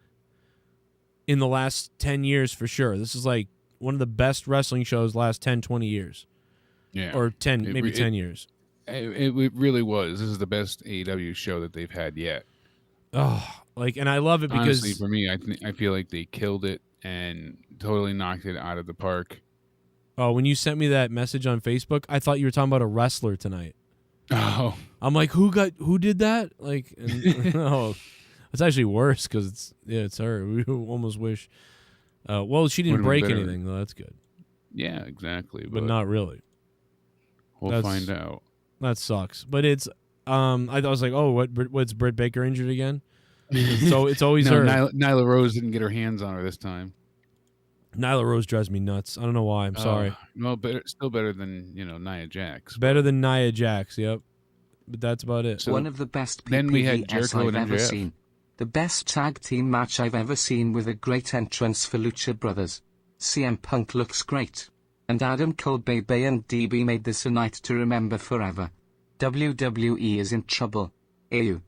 in the last 10 years for sure. This is like one of the best wrestling shows last 10, 20 years. Yeah. Or 10 years. It really was. This is the best AEW show that they've had yet. Oh, and I love it because honestly, for me, I feel like they killed it and totally knocked it out of the park. Oh, when you sent me that message on Facebook, I thought you were talking about a wrestler tonight. Oh, I'm like, who did that? Like, it's actually worse because it's her. We almost wish. Well, she didn't break anything, though. That's good. Yeah, exactly, but not really. We'll find out. That sucks, but it's. I was like, what's Britt Baker injured again? So it's always her. Nyla Rose didn't get her hands on her this time. Nyla Rose drives me nuts. I don't know why. I'm sorry. No, but still better than Nia Jax. Better than Nia Jax. Yep. But that's about it. So one of the best then we had Jericho I've and ever MJF. seen. The best tag team match I've ever seen with a great entrance for Lucha Brothers. CM Punk looks great. And Adam Cole, Bebe and DB made this a night to remember forever. WWE is in trouble. AU.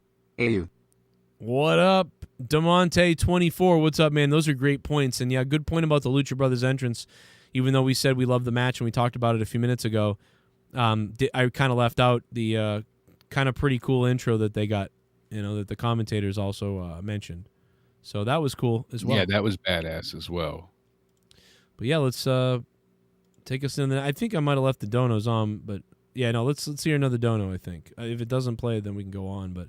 What up, Demonte24? What's up, man? Those are great points. And yeah, good point about the Lucha Brothers entrance. Even though we said we loved the match and we talked about it a few minutes ago, I kind of left out the kind of pretty cool intro that they got, that the commentators also mentioned. So that was cool as well. Yeah, that was badass as well. But yeah, let's take us in. I think I might have left the donos on, but yeah, no, let's hear another dono. I think if it doesn't play, then we can go on. But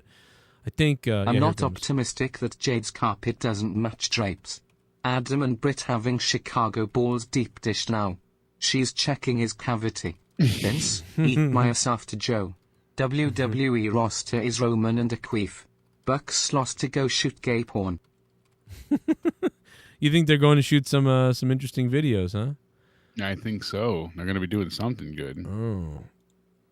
I think I'm not optimistic that Jade's carpet doesn't match drapes. Adam and Britt having Chicago balls deep dish now. She's checking his cavity. Vince, eat my ass after Joe. WWE roster is Roman and a queef. Bucks lost to go shoot gay porn. You think they're going to shoot some interesting videos, huh? I think so. They're going to be doing something good. Oh,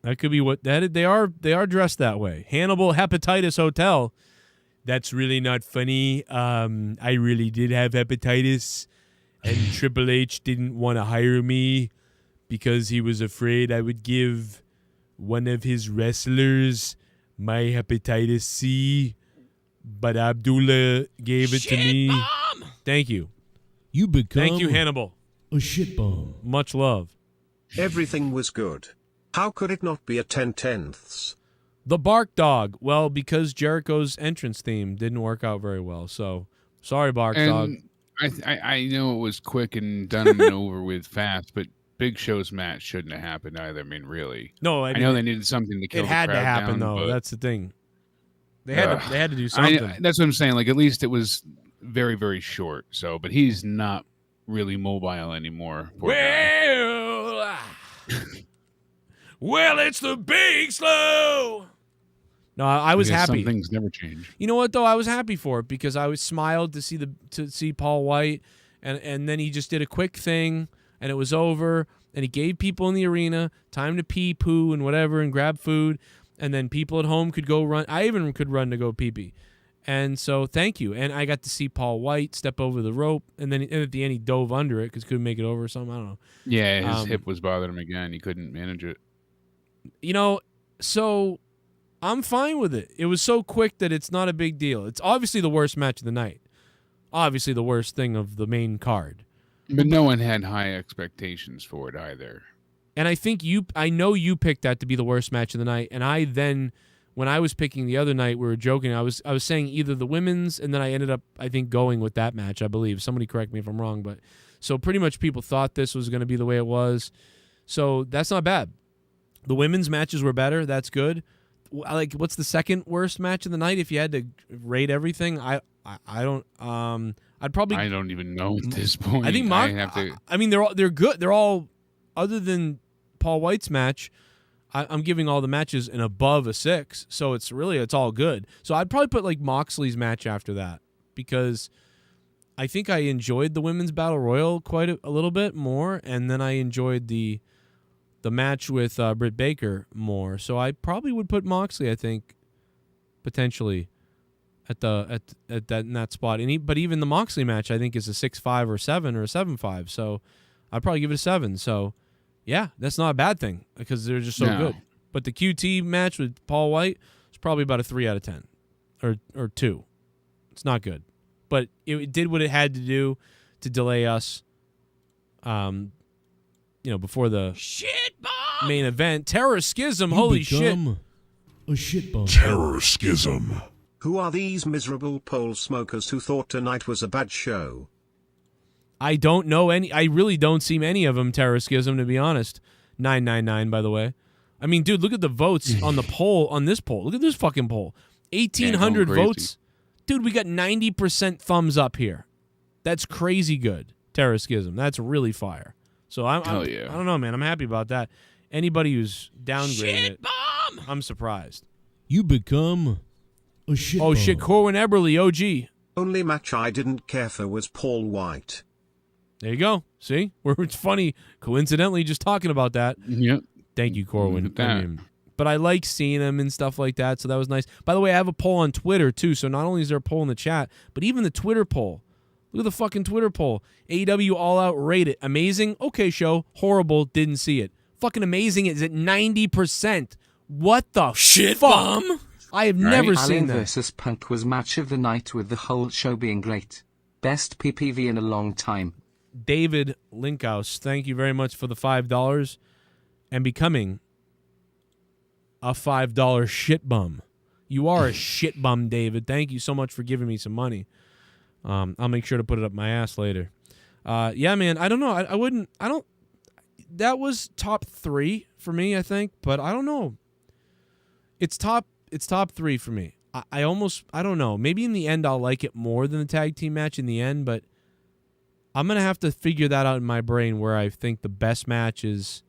that could be what that they are. They are dressed that way. Hannibal Hepatitis Hotel. That's really not funny. I really did have hepatitis, and Triple H didn't want to hire me because he was afraid I would give one of his wrestlers my hepatitis C. But Abdullah gave it to me. Bomb! Thank you. You become Thank you, Hannibal. a shit bomb. Much love. Everything was good. How could it not be a 10/10ths? The Bark Dog. Well, because Jericho's entrance theme didn't work out very well. So, sorry, Bark Dog. I know it was quick and done and over with fast, but Big Show's match shouldn't have happened either. I mean, really. No, I know they needed something to kill the crowd It had to happen, down, though. but, That's the thing. They had to do something. That's what I'm saying. Like, at least it was very, very short. So, but he's not really mobile anymore. Poor guy. Well, it's the Big Slow. No, I was happy. Some things never change. You know what though? I was happy for it because I was smiled to see Paul White, and then he just did a quick thing, and it was over, and he gave people in the arena time to pee, poo, and whatever, and grab food, and then people at home could go run. I even could run to go pee pee, and so thank you. And I got to see Paul White step over the rope, and then at the end he dove under it because couldn't make it over or something. I don't know. Yeah, his hip was bothering him again. He couldn't manage it. You know, so I'm fine with it. It was so quick that it's not a big deal. It's obviously the worst match of the night. Obviously the worst thing of the main card. But no one had high expectations for it either. And I know you picked that to be the worst match of the night. And I then, when I was picking the other night, we were joking. I was saying either the women's, and then I ended up, I think, going with that match, I believe. Somebody correct me if I'm wrong. But so pretty much people thought this was going to be the way it was. So that's not bad. The women's matches were better. That's good. Like, what's the second worst match of the night? If you had to rate everything, I don't. I'd probably. I don't even know at this point. I think I mean, they're good. They're all, other than Paul White's match. I'm giving all the matches an above a 6, so it's all good. So I'd probably put like Moxley's match after that because I think I enjoyed the women's battle royal quite a little bit more, and then I enjoyed the match with Britt Baker more. So I probably would put Moxley, I think, potentially at that spot. But even the Moxley match, I think, is a 6.5 or 7 or a 7.5. So I'd probably give it a 7. So yeah, that's not a bad thing because they're just so good. But the QT match with Paul White is probably about a 3 out of 10 or 2. It's not good, but it did what it had to do to delay us. Before the main event, Terror Schism. Holy shit! A shit bomb. Terror Schism. Who are these miserable pole smokers who thought tonight was a bad show? I don't know any. I really don't see any of them. Terror Schism, to be honest. 999, by the way. I mean, dude, look at the votes on the poll. On this poll, look at this fucking poll. 1,800 votes, dude. We got 90% thumbs up here. That's crazy good. Terror Schism. That's really fire. So I don't know, man. I'm happy about that. Anybody who's downgrading it, I'm surprised. You become a shit bomb. Oh shit, Corwin Eberle, OG. Only match I didn't care for was Paul White. There you go. See, it's funny. Coincidentally, just talking about that. Yep. Thank you, Corwin. But I like seeing him and stuff like that, so that was nice. By the way, I have a poll on Twitter too. So not only is there a poll in the chat, but even the Twitter poll. Look at the fucking Twitter poll. AEW All Out rated. Amazing. Okay, show. Horrible. Didn't see it. Fucking amazing is at 90%. What the shit bomb? I have never seen Allin that. versus Punk was match of the night with the whole show being great. Best PPV in a long time. David Linkhouse, thank you very much for the $5 and becoming a $5 shit bum. You are a shit bum, David. Thank you so much for giving me some money. I'll make sure to put it up my ass later. Yeah, man, I don't know. I wouldn't. That was top 3 for me, I think, but I don't know. It's top 3 for me. I don't know. Maybe in the end I'll like it more than the tag team match in the end, but I'm going to have to figure that out in my brain where I think the best match is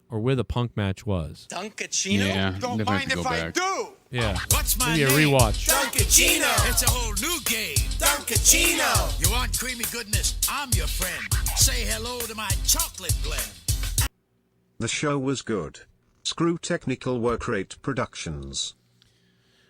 or where the Punk match was. Duncachino? Yeah, Don't mind if I do. Yeah. What's my Maybe a name? rewatch. Duncachino. It's a whole new game. Duncachino. You want creamy goodness? I'm your friend. Say hello to my chocolate blend. The show was good. Screw technical work rate productions.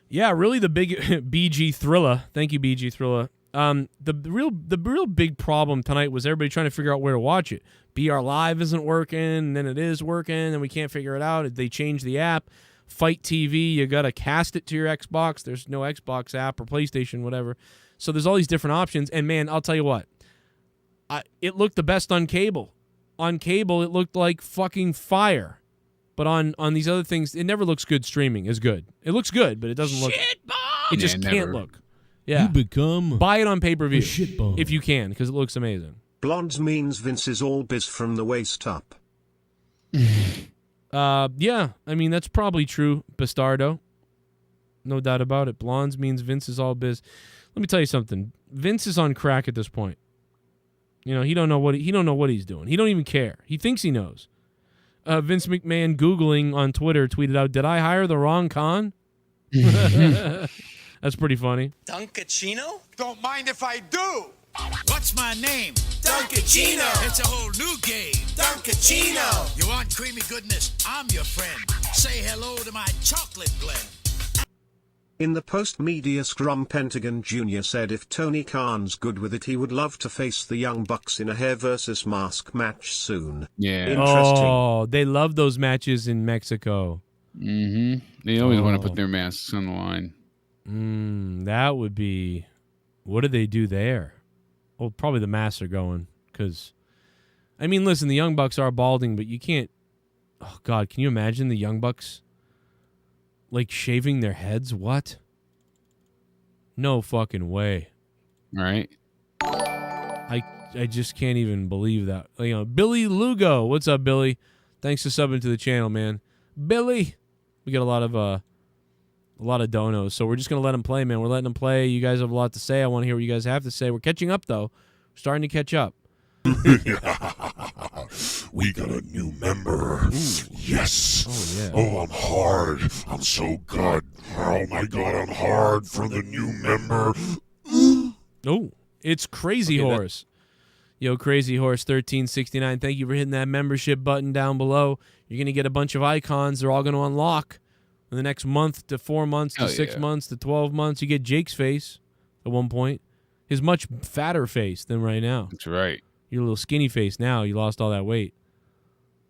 Yeah, really the big BG Thriller. Thank you, BG Thriller. The real big problem tonight was everybody trying to figure out where to watch it. BR Live isn't working, and then it is working, and we can't figure it out. They changed the app. Fight TV, you got to cast it to your Xbox. There's no Xbox app or PlayStation, whatever. So there's all these different options, and man, I'll tell you what. It looked the best on cable. On cable, it looked like fucking fire. But on these other things, it never looks good streaming as good. It looks good, but it doesn't look... It just can't look. Yeah. You become Buy it on pay-per-view a shitbomb. if you can, because it looks amazing. Blondes means Vince is all biz from the waist up. Yeah, I mean, that's probably true, Bastardo. No doubt about it. Blondes means Vince is all biz. Let me tell you something. Vince is on crack at this point. You know, he don't know what he's doing. He don't even care. He thinks he knows. Vince McMahon Googling on Twitter tweeted out, "Did I hire the wrong con?" That's pretty funny. Duncachino? Don't mind if I do. What's my name? Duncachino. It's a whole new game. Duncachino. You want creamy goodness? I'm your friend. Say hello to my chocolate blend. In the post-media scrum, Pentagon Jr. said if Tony Khan's good with it, he would love to face the Young Bucks in a hair versus mask match soon. Yeah. Interesting. Oh, they love those matches in Mexico. Mm-hmm. They always want to put their masks on the line. That would be... What do they do there? Well, probably the masks are going, because... I mean, listen, the Young Bucks are balding, but you can't... Oh, God, can you imagine the Young Bucks... like shaving their heads? What? No fucking way. Right. I just can't even believe that. You know, Billy Lugo. What's up, Billy? Thanks for subbing to the channel, man. Billy. We got a lot of donos, so we're just gonna let him play, man. We're letting him play. You guys have a lot to say. I want to hear what you guys have to say. We're catching up though. We're starting to catch up. We got a new member. Yes. Oh, yeah. Oh, I'm hard. I'm so good. Oh, my God, I'm hard for the new member. Oh, it's Crazy Horse. Yo, Crazy Horse 1369. Thank you for hitting that membership button down below. You're going to get a bunch of icons. They're all going to unlock in the next month to 4 months to 6 months to 12 months. You get Jake's face at one point. His much fatter face than right now. That's right. Your little skinny face now. You lost all that weight.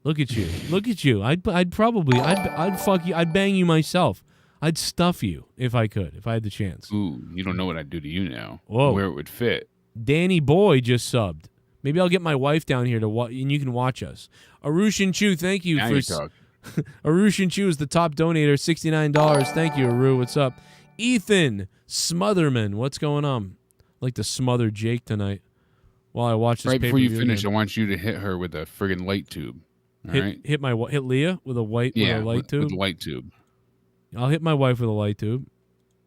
Look at you. Look at you. I'd fuck you. I'd bang you myself. I'd stuff you if I could, if I had the chance. Ooh, you don't know what I'd do to you now. Whoa. Where it would fit. Danny Boy just subbed. Maybe I'll get my wife down here to watch, and you can watch us. Arushin Chu, thank you Now for. you're talking. Arushin Chu is the top donator, $69. Thank you, Aru. What's up? Ethan Smotherman, what's going on? I'd like to smother Jake tonight while I watch this. Right before you pay-per-view finish, again. I want you to hit her with a friggin' light tube. All right? Hit Leah with a light tube. With a light tube. I'll hit my wife with a light tube.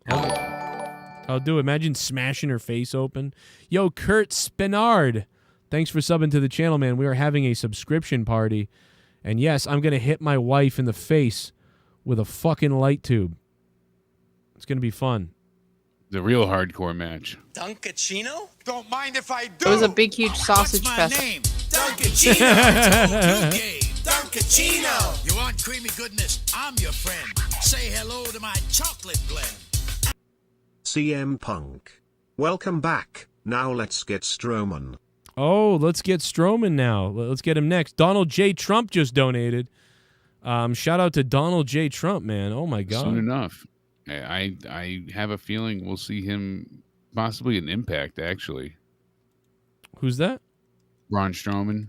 I'll do it. Imagine smashing her face open. Yo, Kurt Spinard. Thanks for subbing to the channel, man. We are having a subscription party. And yes, I'm going to hit my wife in the face with a fucking light tube. It's going to be fun. The real hardcore match. Duncachino? Don't mind if I do. It was a big, huge sausage What's my fest. name? Duncachino. It's a whole new game. Duncachino. You want creamy goodness? I'm your friend. Say hello to my chocolate blend. CM Punk. Welcome back. Now let's get Strowman. Oh, let's get Strowman now. Let's get him next. Donald J. Trump just donated. Shout out to Donald J. Trump, man. Oh, my God. Soon enough. I have a feeling we'll see him possibly in Impact, actually. Who's that? Braun Strowman.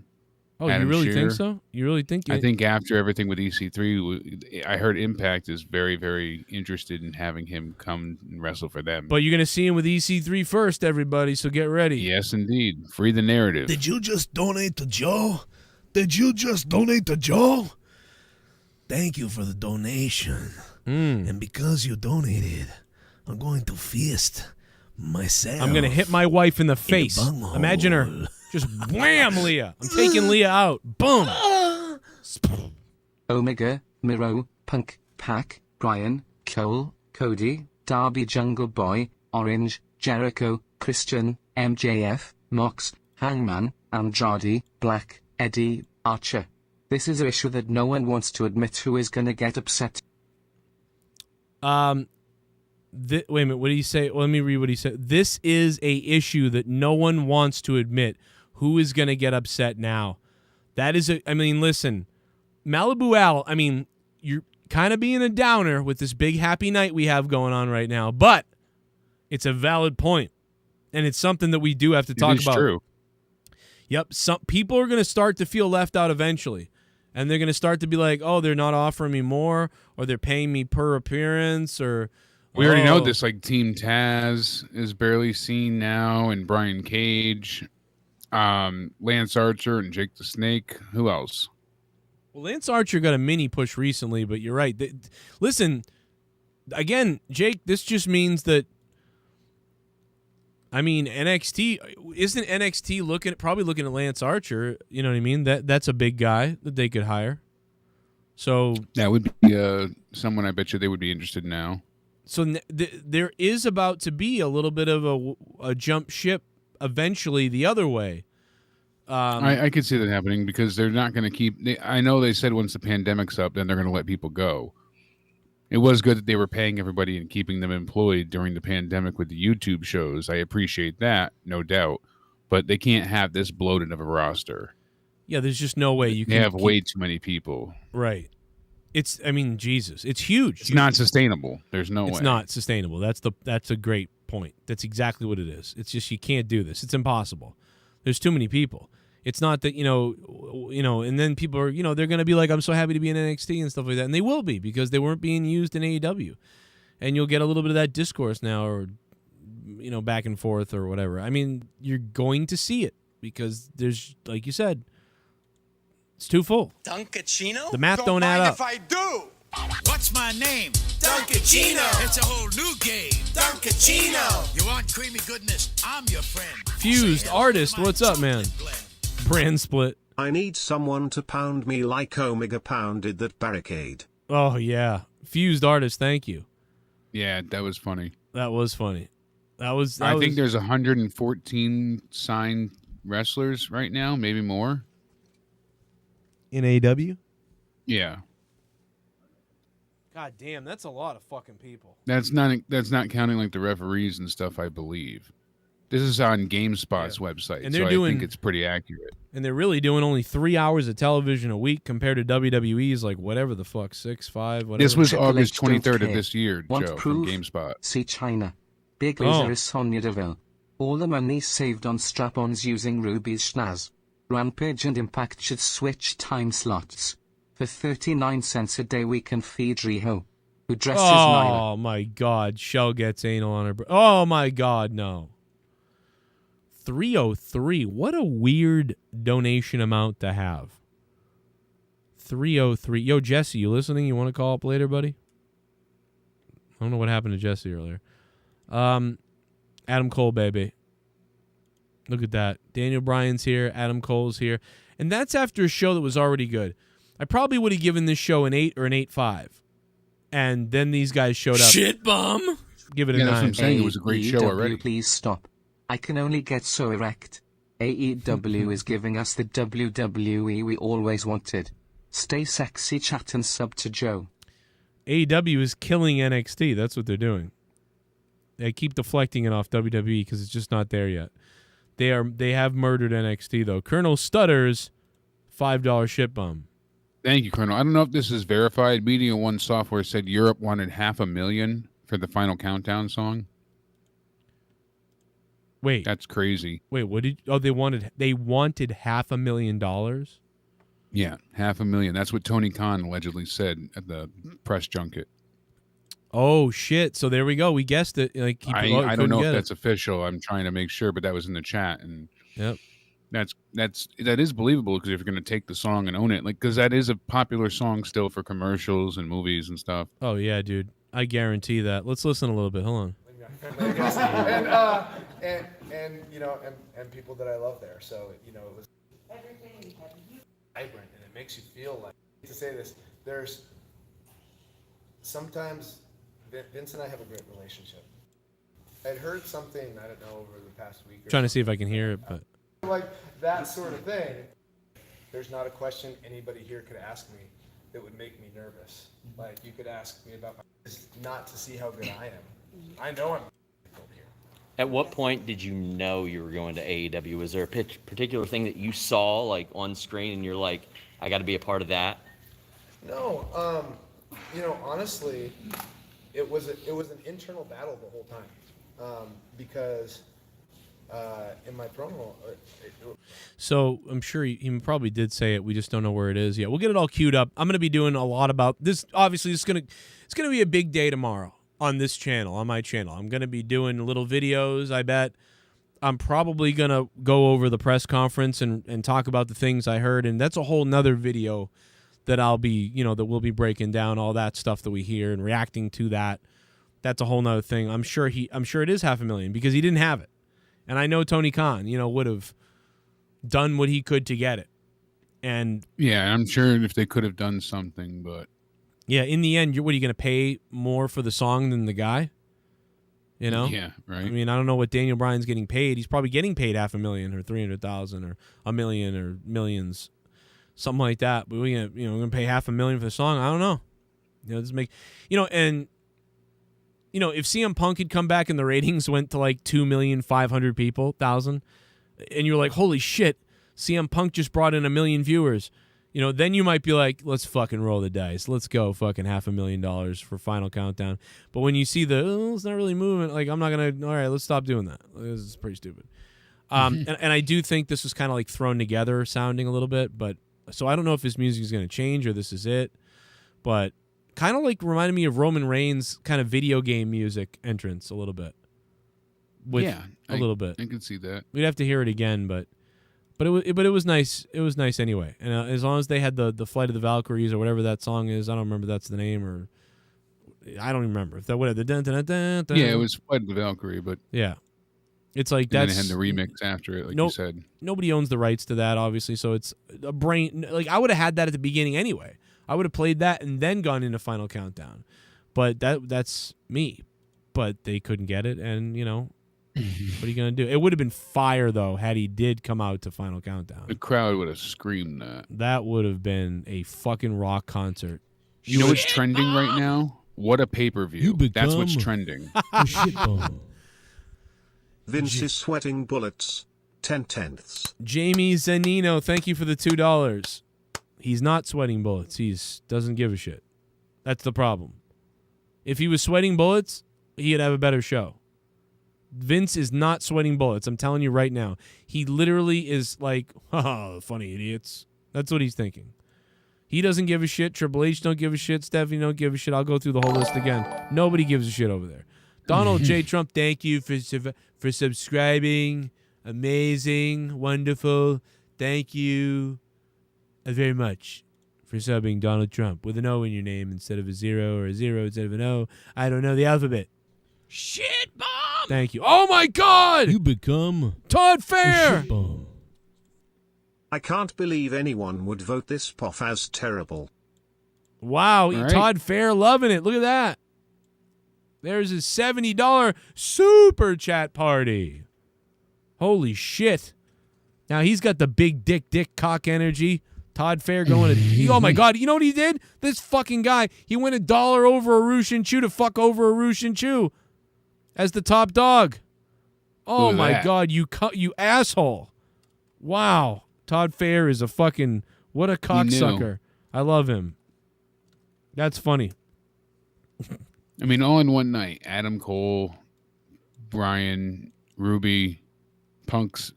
Oh, Adam you really think Shearer. so? You really think? I think after everything with EC3, I heard Impact is very, very interested in having him come and wrestle for them. But you're going to see him with EC3 first, everybody, so get ready. Yes, indeed. Free the narrative. Did you just donate to Joe? Did you just donate to Joe? Thank you for the donation. And because you donated, I'm going to fist myself. I'm going to hit my wife in the face. bunghole. Imagine her. Just wham, Leah. I'm taking Leah out. Boom. Omega, Miro, Punk, Pack, Brian, Cole, Cody, Darby, Jungle Boy, Orange, Jericho, Christian, MJF, Mox, Hangman, Andrade, Black, Eddie, Archer. This is an issue that no one wants to admit. Who is gonna get upset? Wait a minute. What do you say? Well, let me read what he said. This is a issue that no one wants to admit. Who is gonna get upset now? That is I mean, listen, Malibu Al. I mean, you're kind of being a downer with this big happy night we have going on right now, but it's a valid point, and it's something that we do have to talk about. True. Yep, some people are going to start to feel left out eventually, and they're going to start to be like, "Oh, they're not offering me more, or they're paying me per appearance." Or we already know this. Like Team Taz is barely seen now, and Brian Cage, Lance Archer, and Jake the Snake. Who else? Well, Lance Archer got a mini push recently, but you're right. Listen, again, Jake, this just means that, I mean, NXT, isn't NXT probably looking at Lance Archer, you know what I mean? That's a big guy that they could hire. So that would be someone I bet you they would be interested in now. So there is about to be a little bit of a jump ship eventually the other way. I could see that happening because they're not going to keep. I know they said once the pandemic's up, then they're going to let people go. It was good that they were paying everybody and keeping them employed during the pandemic with the YouTube shows. I appreciate that, no doubt. But they can't have this bloated of a roster. Yeah, there's just no way you can. They have way too many people. Right. I mean, Jesus, it's huge. It's not sustainable. There's no way. It's not sustainable. That's a great point. That's exactly what it is. It's just you can't do this. It's impossible. There's too many people. It's not that, you know, and then people are, they're going to be like, I'm so happy to be in NXT and stuff like that. And they will be because they weren't being used in AEW. And you'll get a little bit of that discourse now or, back and forth or whatever. I mean, you're going to see it because there's, like you said, it's too full. Duncachino? The math don't add up. If I do. What's my name? Duncachino. It's a whole new game. Duncachino. You want creamy goodness? I'm your friend. Fused Artist, what's up, man? Brand split. I need someone to pound me like Omega pounded that barricade. Oh, yeah. Fused Artist, thank you. Yeah, that was funny. That was funny. I think there's 114 signed wrestlers right now, maybe more. In AEW? Yeah. God damn, that's a lot of fucking people. That's not counting like the referees and stuff, I believe. This is on GameSpot's website, and I think it's pretty accurate. And they're really doing only 3 hours of television a week compared to WWE's like whatever the fuck, 6, 5, whatever. This was August 23rd of this year, Want Joe, proof? from GameSpot. See China. Big loser is Sonya Deville. All the money saved on strap-ons using Ruby's schnaz. Rampage and Impact should switch time slots. For 39 cents a day we can feed Riho, who dresses Nyla. Oh my God, Shell gets anal on her. Oh my God, no. 303. What a weird donation amount to have. 303. Yo, Jesse, you listening? You want to call up later, buddy? I don't know what happened to Jesse earlier. Adam Cole, baby. Look at that. Daniel Bryan's here. Adam Cole's here. And that's after a show that was already good. I probably would have given this show an 8 or an 8.5. And then these guys showed up. Shit bum. Give it a 9. That's what I'm saying. It was a great show already. Please stop. I can only get so erect. AEW is giving us the WWE we always wanted. Stay sexy, chat, and sub to Joe. AEW is killing NXT. That's what they're doing. They keep deflecting it off WWE because it's just not there yet. They have murdered NXT though. Colonel Stutters, $5 shit bum. Thank you, Colonel. I don't know if this is verified. Media One Software said Europe wanted $500,000 for the Final Countdown song. Wait, that's crazy. Wait, what did? Oh, they wanted $500,000. Yeah, $500,000. That's what Tony Khan allegedly said at the press junket. Oh shit! So there we go. We guessed it. Like I don't know if that's official. I'm trying to make sure, but that was in the chat, and yep, that is believable because if you're going to take the song and own it, like because that is a popular song still for commercials and movies and stuff. Oh yeah, dude, I guarantee that. Let's listen a little bit. Hold on. and you know, and people that I love there. So you know, it was vibrant, and it makes you feel like to say this. There's sometimes Vince and I have a great relationship. I'd heard something, I don't know, over the past week. Trying to see if I can hear it, but like that sort of thing. There's not a question anybody here could ask me that would make me nervous. Like you could ask me about not to see how good I am. I know I'm here. At what point did you know you were going to AEW? Was there a particular thing that you saw like on screen and you're like, I got to be a part of that? No, honestly, it was an internal battle the whole time, because in my promo. So I'm sure he probably did say it. We just don't know where it is yet. We'll get it all queued up. I'm going to be doing a lot about this. Obviously, it's going to be a big day tomorrow on this channel, on my channel. I'm going to be doing little videos. I bet I'm probably going to go over the press conference and talk about the things I heard, and that's a whole nother video that I'll be, that we'll be breaking down all that stuff that we hear and reacting to that. That's a whole nother thing. I'm sure it is $500,000 because he didn't have it. And I know Tony Khan, would have done what he could to get it. And yeah, I'm sure if they could have done something, but yeah, in the end, what are you going to pay more for the song than the guy? Yeah, right. I mean, I don't know what Daniel Bryan's getting paid. He's probably getting paid $500,000 or $300,000 or $1 million or millions, something like that. But we're gonna pay $500,000 for the song. I don't know. Just make, and if CM Punk had come back and the ratings went to like 2,500,000, and you're like, holy shit, CM Punk just brought in 1 million viewers. Then you might be like, let's fucking roll the dice. Let's go fucking $500,000 for Final Countdown. But when you see it's not really moving, like, I'm not going to, all right, let's stop doing that. This is pretty stupid. And I do think this was kind of like thrown together sounding a little bit. But so I don't know if his music is going to change or this is it. But kind of like reminded me of Roman Reigns' kind of video game music entrance a little bit. A little bit. I can see that. We'd have to hear it again, but it was nice. It was nice anyway. And as long as they had the Flight of the Valkyries or whatever that song is, I don't remember if that's the name or I don't even remember if that whatever the dun, dun, dun, dun, dun. Yeah, it was Flight of the Valkyrie, but yeah, it's like and that's. then they had the remix after it, like you said. Nobody owns the rights to that, obviously. So it's a brain. Like I would have had that at the beginning anyway. I would have played that and then gone into Final Countdown, but that's me. But they couldn't get it, and what are you going to do? It would have been fire, though, had he did come out to Final Countdown. The crowd would have screamed that. That would have been a fucking rock concert. You know what's trending right now? What a pay-per-view. That's what's trending. Vince is sweating bullets. 10/10. Jamie Zanino, thank you for the $2. He's not sweating bullets. He doesn't give a shit. That's the problem. If he was sweating bullets, he'd have a better show. Vince is not sweating bullets. I'm telling you right now. He literally is like, oh, funny idiots. That's what he's thinking. He doesn't give a shit. Triple H don't give a shit. Stephanie don't give a shit. I'll go through the whole list again. Nobody gives a shit over there. Donald J. Trump, thank you for subscribing. Amazing. Wonderful. Thank you very much for subbing Donald Trump with an O in your name instead of a 0 or a 0 instead of an O. I don't know the alphabet. Shit bomb! Thank you. Oh my God! You become Todd Fair! a shit bomb. I can't believe anyone would vote this POF as terrible. Wow, right. Todd Fair loving it. Look at that. There's a $70 super chat party. Holy shit. Now he's got the big dick cock energy. Todd Fair going to... oh my God, you know what he did? This fucking guy, he went $1 over Arushin Chu to fuck over Arushin Chu as the top dog. Oh my God, you asshole. Wow. Todd Fair is a fucking... what a cocksucker. I love him. That's funny. I mean, all in one night. Adam Cole, Bryan, Ruby, Punk's,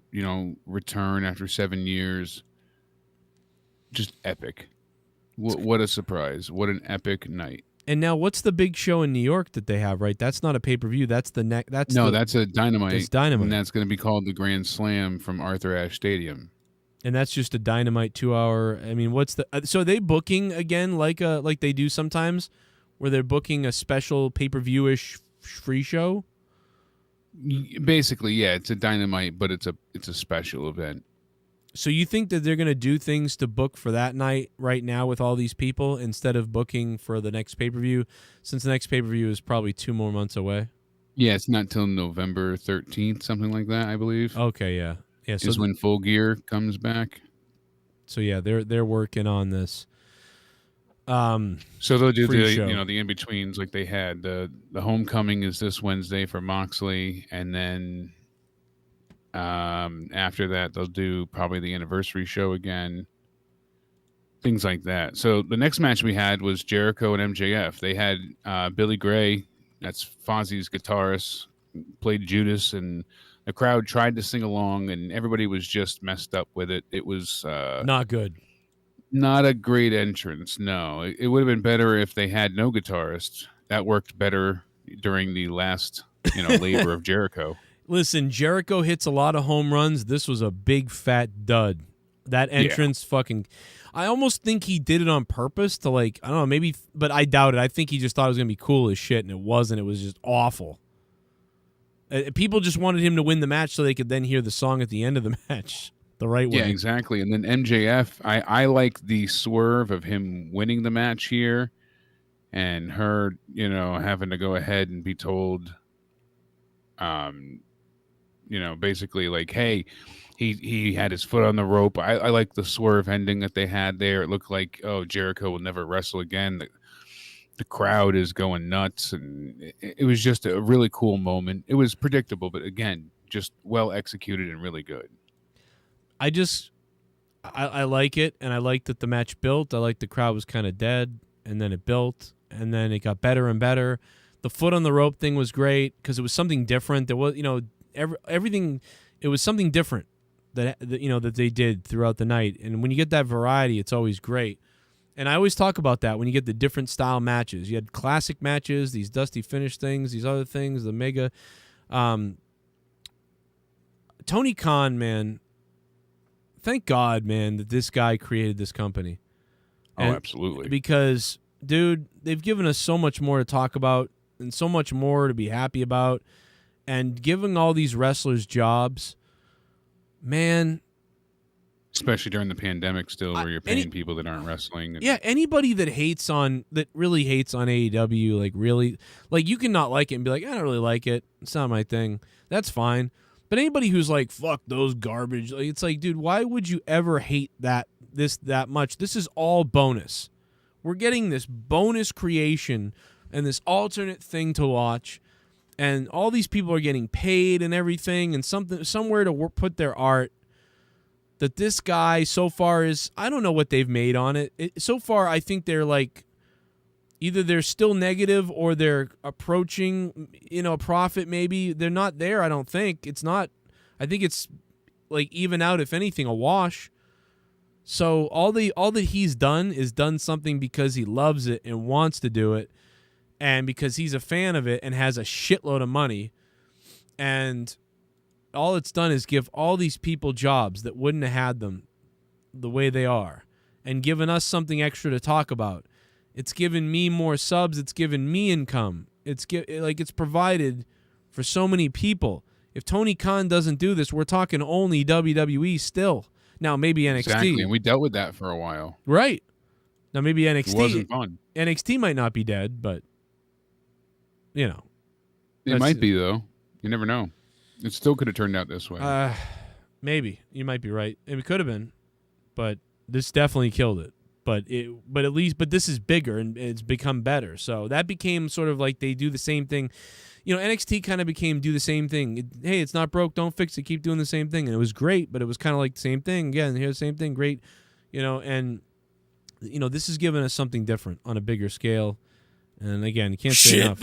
return after 7 years. Just epic. What a surprise. What an epic night. And now what's the big show in New York that they have, right? That's not a pay-per-view. That's the next. That's a Dynamite. It's Dynamite. And that's going to be called the Grand Slam from Arthur Ashe Stadium. And that's just a Dynamite 2-hour. I mean, what's the... so are they booking again like they do sometimes where they're booking a special pay-per-view-ish free show? Basically, yeah, it's a Dynamite, but it's a special event. So you think that they're going to do things to book for that night right now with all these people instead of booking for the next pay-per-view, since the next pay-per-view is probably 2 more months away? Yeah, it's not till November 13th, something like that, I believe. Okay, yeah. Yeah, so is when Full Gear comes back. So yeah, they're working on this. So they'll do the show. The in-betweens like they had. The Homecoming is this Wednesday for Moxley, and then after that they'll do probably the anniversary show again. Things like that. So the next match we had was Jericho and MJF. They had Billy Gray, that's Fozzie's guitarist, played Judas, and the crowd tried to sing along, and everybody was just messed up with it. It was not good. Not a great entrance, no. It would have been better if they had no guitarist. That worked better during the last, labor of Jericho. Listen, Jericho hits a lot of home runs. This was a big fat dud. That entrance I almost think he did it on purpose to I don't know, maybe, but I doubt it. I think he just thought it was going to be cool as shit, and it wasn't. It was just awful. People just wanted him to win the match so they could then hear the song at the end of the match the right way. Yeah, exactly. And then MJF, I like the swerve of him winning the match here and her, having to go ahead and be told, basically hey, he had his foot on the rope. I like the swerve ending that they had there. It looked like, Jericho will never wrestle again. The crowd is going nuts, and it was just a really cool moment. It was predictable, but again, just well executed and really good. I like it, and I like that the match built. I like the crowd was kind of dead, and then it built, and then it got better and better. The foot on the rope thing was great because it was something different. There was, everything. It was something different that they did throughout the night, and when you get that variety, it's always great. And I always talk about that when you get the different style matches. You had classic matches, these dusty finish things, these other things, the mega. Tony Khan, man, thank God, man, that this guy created this company. Absolutely. Because, dude, they've given us so much more to talk about and so much more to be happy about. And giving all these wrestlers jobs, man. Especially during the pandemic still, where you're paying people that aren't wrestling. Yeah, anybody that really hates on AEW, you can not like it and be like, I don't really like it. It's not my thing. That's fine. But anybody who's like, fuck those garbage, it's like, dude, why would you ever hate that much? This is all bonus. We're getting this bonus creation and this alternate thing to watch, and all these people are getting paid and everything, and somewhere to put their art. That this guy so far is, I don't know what they've made on it. So far, I think they're either they're still negative or they're approaching, a profit maybe. They're not there, I don't think. It's not, I think it's even out, if anything, a wash. So all that he's done is done something because he loves it and wants to do it, and because he's a fan of it and has a shitload of money. And all it's done is give all these people jobs that wouldn't have had them the way they are, and given us something extra to talk about. It's given me more subs. It's given me income. It's provided for so many people. If Tony Khan doesn't do this, we're talking only WWE still. Now maybe NXT. Exactly, and we dealt with that for a while. Right. Now maybe NXT. It wasn't fun. NXT might not be dead, but it might be though. You never know. It still could have turned out this way. Maybe you might be right. It could have been, but this definitely killed it. But this is bigger and it's become better. So that became sort of like they do the same thing. NXT kind of became do the same thing. Hey, it's not broke, don't fix it. Keep doing the same thing, and it was great. But it was kind of like the same thing again. Here's the same thing, great. And this has given us something different on a bigger scale. And again, you can't say enough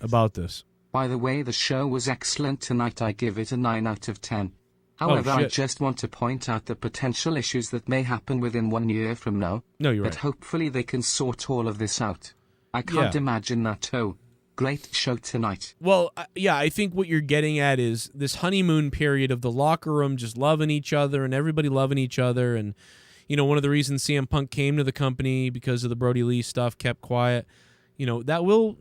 about this. By the way, the show was excellent tonight. I give it a 9 out of 10. However, I just want to point out the potential issues that may happen within 1 year from now. No, you're right. But hopefully they can sort all of this out. I can't imagine that too. Great show tonight. Well, I think what you're getting at is this honeymoon period of the locker room just loving each other and everybody loving each other. And, one of the reasons CM Punk came to the company because of the Brody Lee stuff, kept quiet. that will,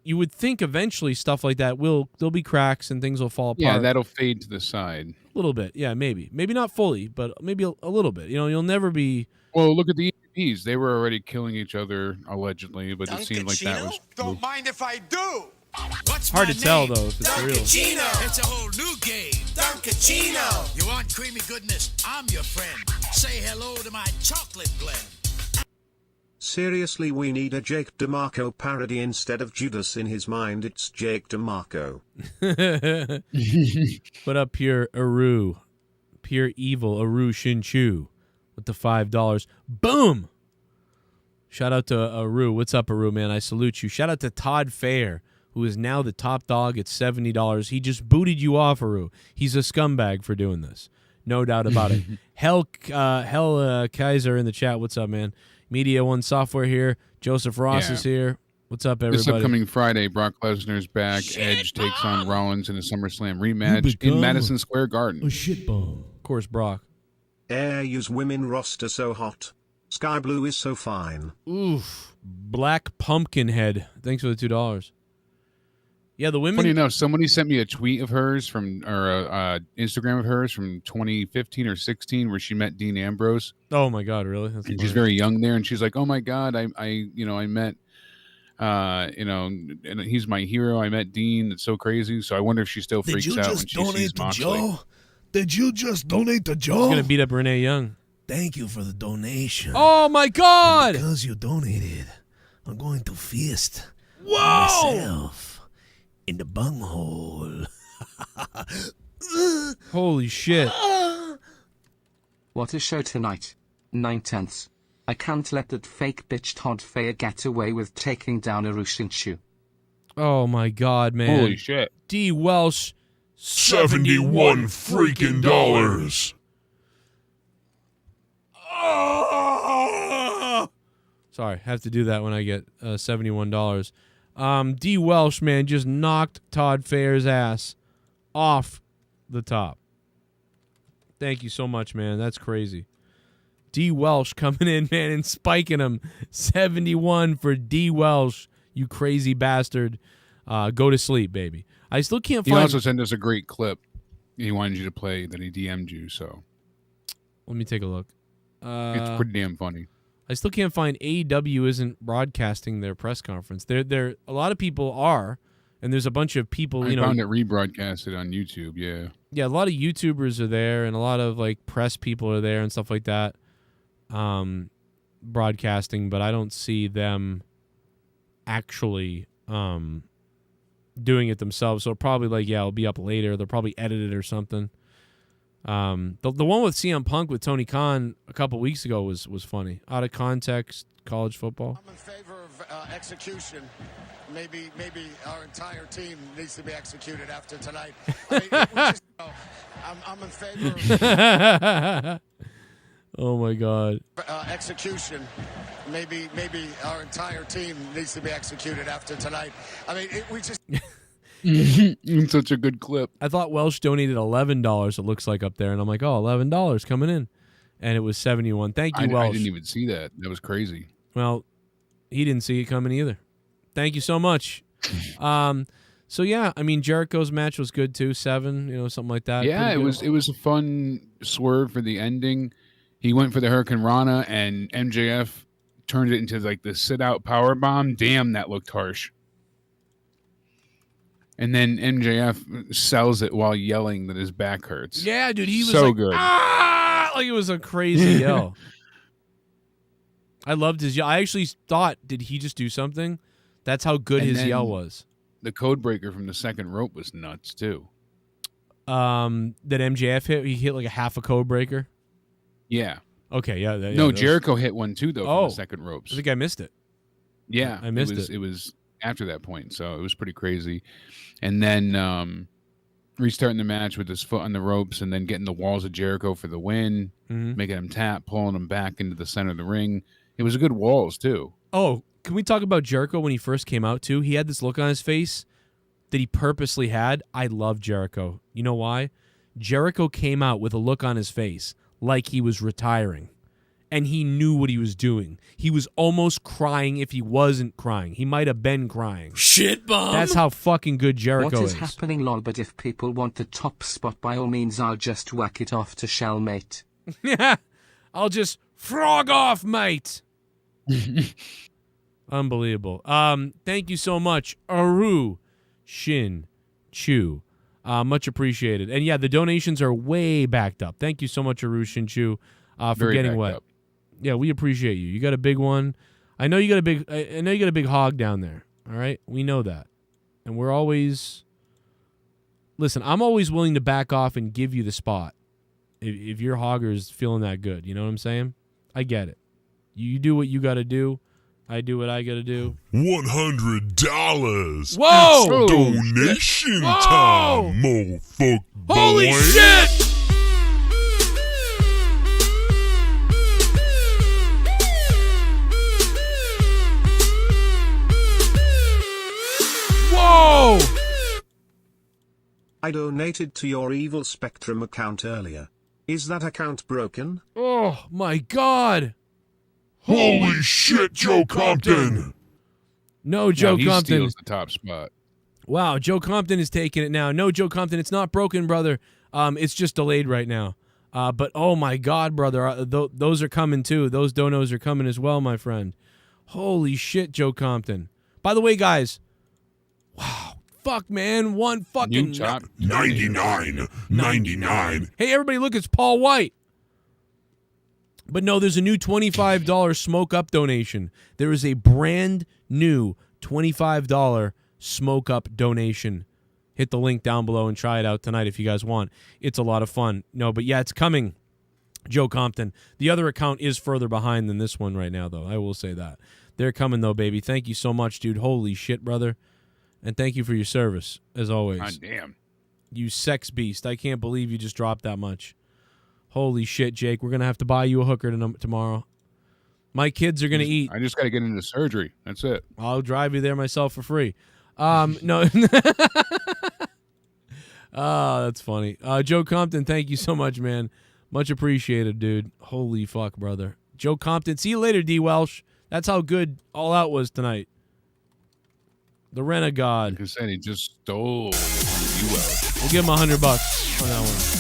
you would think eventually stuff like that there'll be cracks and things will fall apart. Yeah, that'll fade to the side. A little bit. Yeah, maybe not fully, but maybe a little bit. You'll never be. Well, look at the EVPs. They were already killing each other allegedly, but it seemed like that was. Don't mind if I do. What's Hard my to tell name? though if it's real. Duncachino. It's a whole new game. Duncachino. You want creamy goodness? I'm your friend. Say hello to my chocolate blend. Seriously, we need a Jake DeMarco parody instead of Judas in his mind. It's Jake DeMarco. What up, Pure Aru? Pure Evil Aru Shinchu with the $5. Boom! Shout out to Aru. What's up, Aru, man? I salute you. Shout out to Todd Fair, who is now the top dog at $70. He just booted you off, Aru. He's a scumbag for doing this. No doubt about it. Hell Kaiser in the chat. What's up, man? Media One Software here. Joseph Ross is here. What's up, everybody? This upcoming Friday, Brock Lesnar's back. Edge takes on Rollins in a SummerSlam rematch in Madison Square Garden. A shit bomb. Of course, Brock. AEW's women roster so hot. Sky Blue is so fine. Oof. Black Pumpkinhead. Thanks for the $2. Yeah, the women. Funny enough, somebody sent me a tweet of hers or Instagram of hers from 2015 or 16 where she met Dean Ambrose. Oh my God, really? That's and she's very young there, and she's like, "Oh my God, I met, and he's my hero. I met Dean. It's so crazy." So I wonder if she still freaks out when she sees Moxley. Joe? Did you just donate to Joe? He's gonna beat up Renee Young. Thank you for the donation. Oh my God! And because you donated, I'm going to fist myself in the bunghole. Holy shit. What a show tonight. 9/10. I can't let that fake bitch Todd Fair get away with taking down Arushinshu. Oh my God, man. Holy shit. D. Welsh. 71 freaking dollars. Sorry, have to do that when I get $71. D. Welsh, man, just knocked Todd Fair's ass off the top. Thank you so much, man. That's crazy. D. Welsh coming in, man, and spiking him. 71 for D. Welsh, you crazy bastard. Go to sleep, baby. I still can't find... He also sent us a great clip he wanted you to play that he DM'd you, so... Let me take a look. It's pretty damn funny. I still can't find AEW isn't broadcasting their press conference. They're a lot of people are, and there's a bunch of people. I found it rebroadcasted on YouTube. Yeah. Yeah, a lot of YouTubers are there, and a lot of like press people are there and stuff like that, broadcasting. But I don't see them actually doing it themselves. So probably it'll be up later. They'll probably edit it or something. The one with CM Punk with Tony Khan a couple weeks ago was funny. Out of context, college football. I'm in favor of execution. Maybe our entire team needs to be executed after tonight. I'm in favor of oh my God. Execution. Maybe our entire team needs to be executed after tonight. We just. It's such a good clip. I thought Welsh donated $11, it looks like, up there, and I'm like, oh, $11 coming in. And it was 71. Thank you, Welsh. I didn't even see that. That was crazy. Well, he didn't see it coming either. Thank you so much. So yeah, Jericho's match was good too, 7, something like that. Yeah, it was a fun swerve for the ending. He went for the Hurricane Rana, and MJF turned it into like the sit out power bomb. Damn, that looked harsh. And then MJF sells it while yelling that his back hurts. Yeah, dude, he was so like, good. Ah! Like it was a crazy yell. I loved his yell. I actually thought, did he just do something? That's how good his yell was. The code breaker from the second rope was nuts too. That MJF hit, he hit like a half a code breaker. Yeah. Okay. Yeah. No, Jericho hit one too though from the second ropes. I think I missed it. Yeah, I missed it. It was after that point, so it was pretty crazy. And then restarting the match with his foot on the ropes, and then getting the walls of Jericho for the win, making him tap, pulling him back into the center of the ring. It was a good walls too. Oh, can we talk about Jericho when he first came out too? He had this look on his face that he purposely had. I love Jericho. You know why? Jericho came out with a look on his face like he was retiring. and he knew what he was doing. He was almost crying if he wasn't crying. He might have been crying. Shit, Bum. That's how fucking good Jericho What is happening, lol? But if people want the top spot, by all means, I'll just whack it off to Shell, mate. Yeah, I'll just frog off, mate. Unbelievable. Thank you so much, Aru Shin Chu. Much appreciated. And yeah, the donations are way backed up. Thank you so much, Aru Shin Chu, for Very getting backed wet. up. Yeah, we appreciate you. You got a big one. I know you got a big. I know you got a big hog down there. All right, we know that, and we're always. Listen, I'm always willing to back off and give you the spot if your hogger's feeling that good. You know what I'm saying? I get it. You do what you got to do. I do what I got to do. $100. Whoa! It's donation time, motherfucker. Holy boy. shit! Whoa! I donated to your Evil Spectrum account earlier. Is that account broken? Oh my God! Holy shit, Joe Compton! No, Joe he Compton. steals the top spot. Wow, Joe Compton is taking it now. No, Joe Compton, it's not broken, brother. It's just delayed right now. But oh my God, brother, those are coming too. Those donos are coming as well, my friend. Holy shit, Joe Compton. By the way, guys, wow, fuck, man, one fucking New top 99. Hey, everybody, look, it's Paul White. But no, there's a new $25 Smoke Up donation. There is a brand new $25 Smoke Up donation. Hit the link down below and try it out tonight if you guys want. It's a lot of fun. No, but yeah, it's coming, Joe Compton. The other account is further behind than this one right now, though. I will say that. They're coming, though, baby. Thank you so much, dude. Holy shit, brother. And thank you for your service, as always. God damn. You sex beast. I can't believe you just dropped that much. Holy shit, Jake. We're going to have to buy you a hooker tomorrow. My kids are going to eat. I just got to get into surgery. That's it. I'll drive you there myself for free. No. Oh, that's funny. Joe Compton, thank you so much, man. Much appreciated, dude. Holy fuck, brother. Joe Compton, see you later, D. Welsh. That's how good All Out was tonight. The Renegade. Like I said, he just stole from you, Welsh. We'll give him $100 on that one.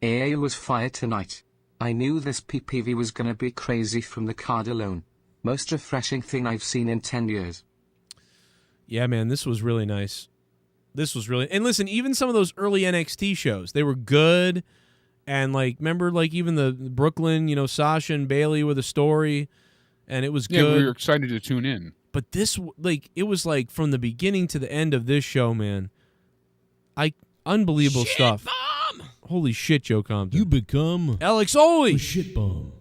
AEW was fire tonight. I knew this PPV was gonna be crazy from the card alone. Most refreshing thing I've seen in 10 years. Yeah, man, this was really nice. This was really... And listen, even some of those early NXT shows, they were good. And, like, remember, like, even the Brooklyn, you know, Sasha and Bailey with a story. And it was good. Yeah, we were excited to tune in. But this, like, it was, like, from the beginning to the end of this show, man. Unbelievable stuff. Bomb! Holy shit, Joe Compton. You become Alex Oli! a shit bomb.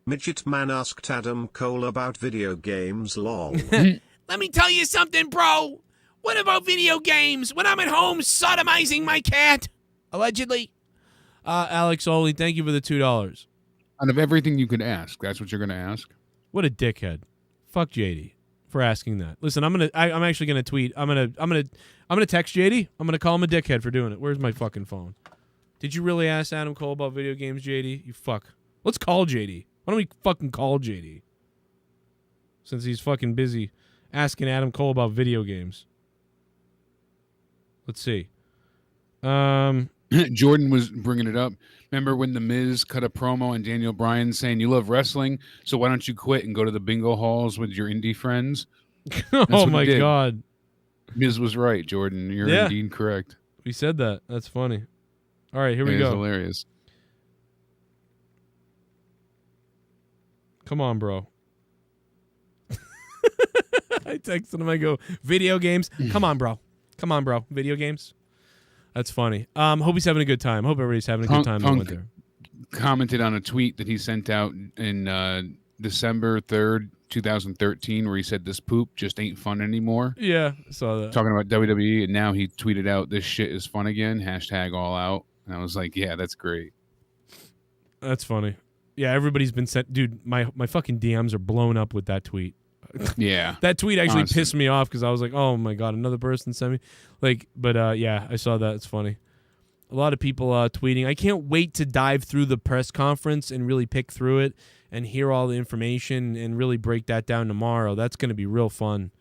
Midget Man asked Adam Cole about video games, lol. Let me tell you something, bro. What about video games when I'm at home sodomizing my cat? Allegedly. Alex Oli, thank you for the $2. Out of everything you could ask, that's what you're going to ask? What a dickhead. Fuck JD for asking that. Listen, I'm actually gonna tweet. I'm gonna text JD. I'm gonna call him a dickhead for doing it. Where's my fucking phone? Did you really ask Adam Cole about video games, JD? You fuck. Let's call JD. Why don't we fucking call JD? Since he's fucking busy asking Adam Cole about video games. Let's see. Jordan was bringing it up. Remember when The Miz cut a promo on Daniel Bryan saying, you love wrestling, so why don't you quit and go to the bingo halls with your indie friends? Oh, my God. Miz was right, Jordan. You're indeed correct. We said that. That's funny. All right, here we go. It's hilarious. Come on, bro. I texted him. I go, video games? Come on, bro. Come on, bro. Video games? That's funny. Hope he's having a good time. Hope everybody's having a good time. Punk commented on a tweet that he sent out in December 3rd, 2013, where he said, this poop just ain't fun anymore. Yeah, I saw that. Talking about WWE, and now he tweeted out, this shit is fun again, #all out. And I was like, yeah, that's great. That's funny. Yeah, everybody's been sent. Dude, my fucking DMs are blown up with that tweet. Yeah. That tweet actually Honestly. pissed me off because I was like, oh my God, another person sent me. But yeah, I saw that. It's funny. A lot of people tweeting. I can't wait to dive through the press conference and really pick through it and hear all the information and really break that down tomorrow. That's going to be real fun.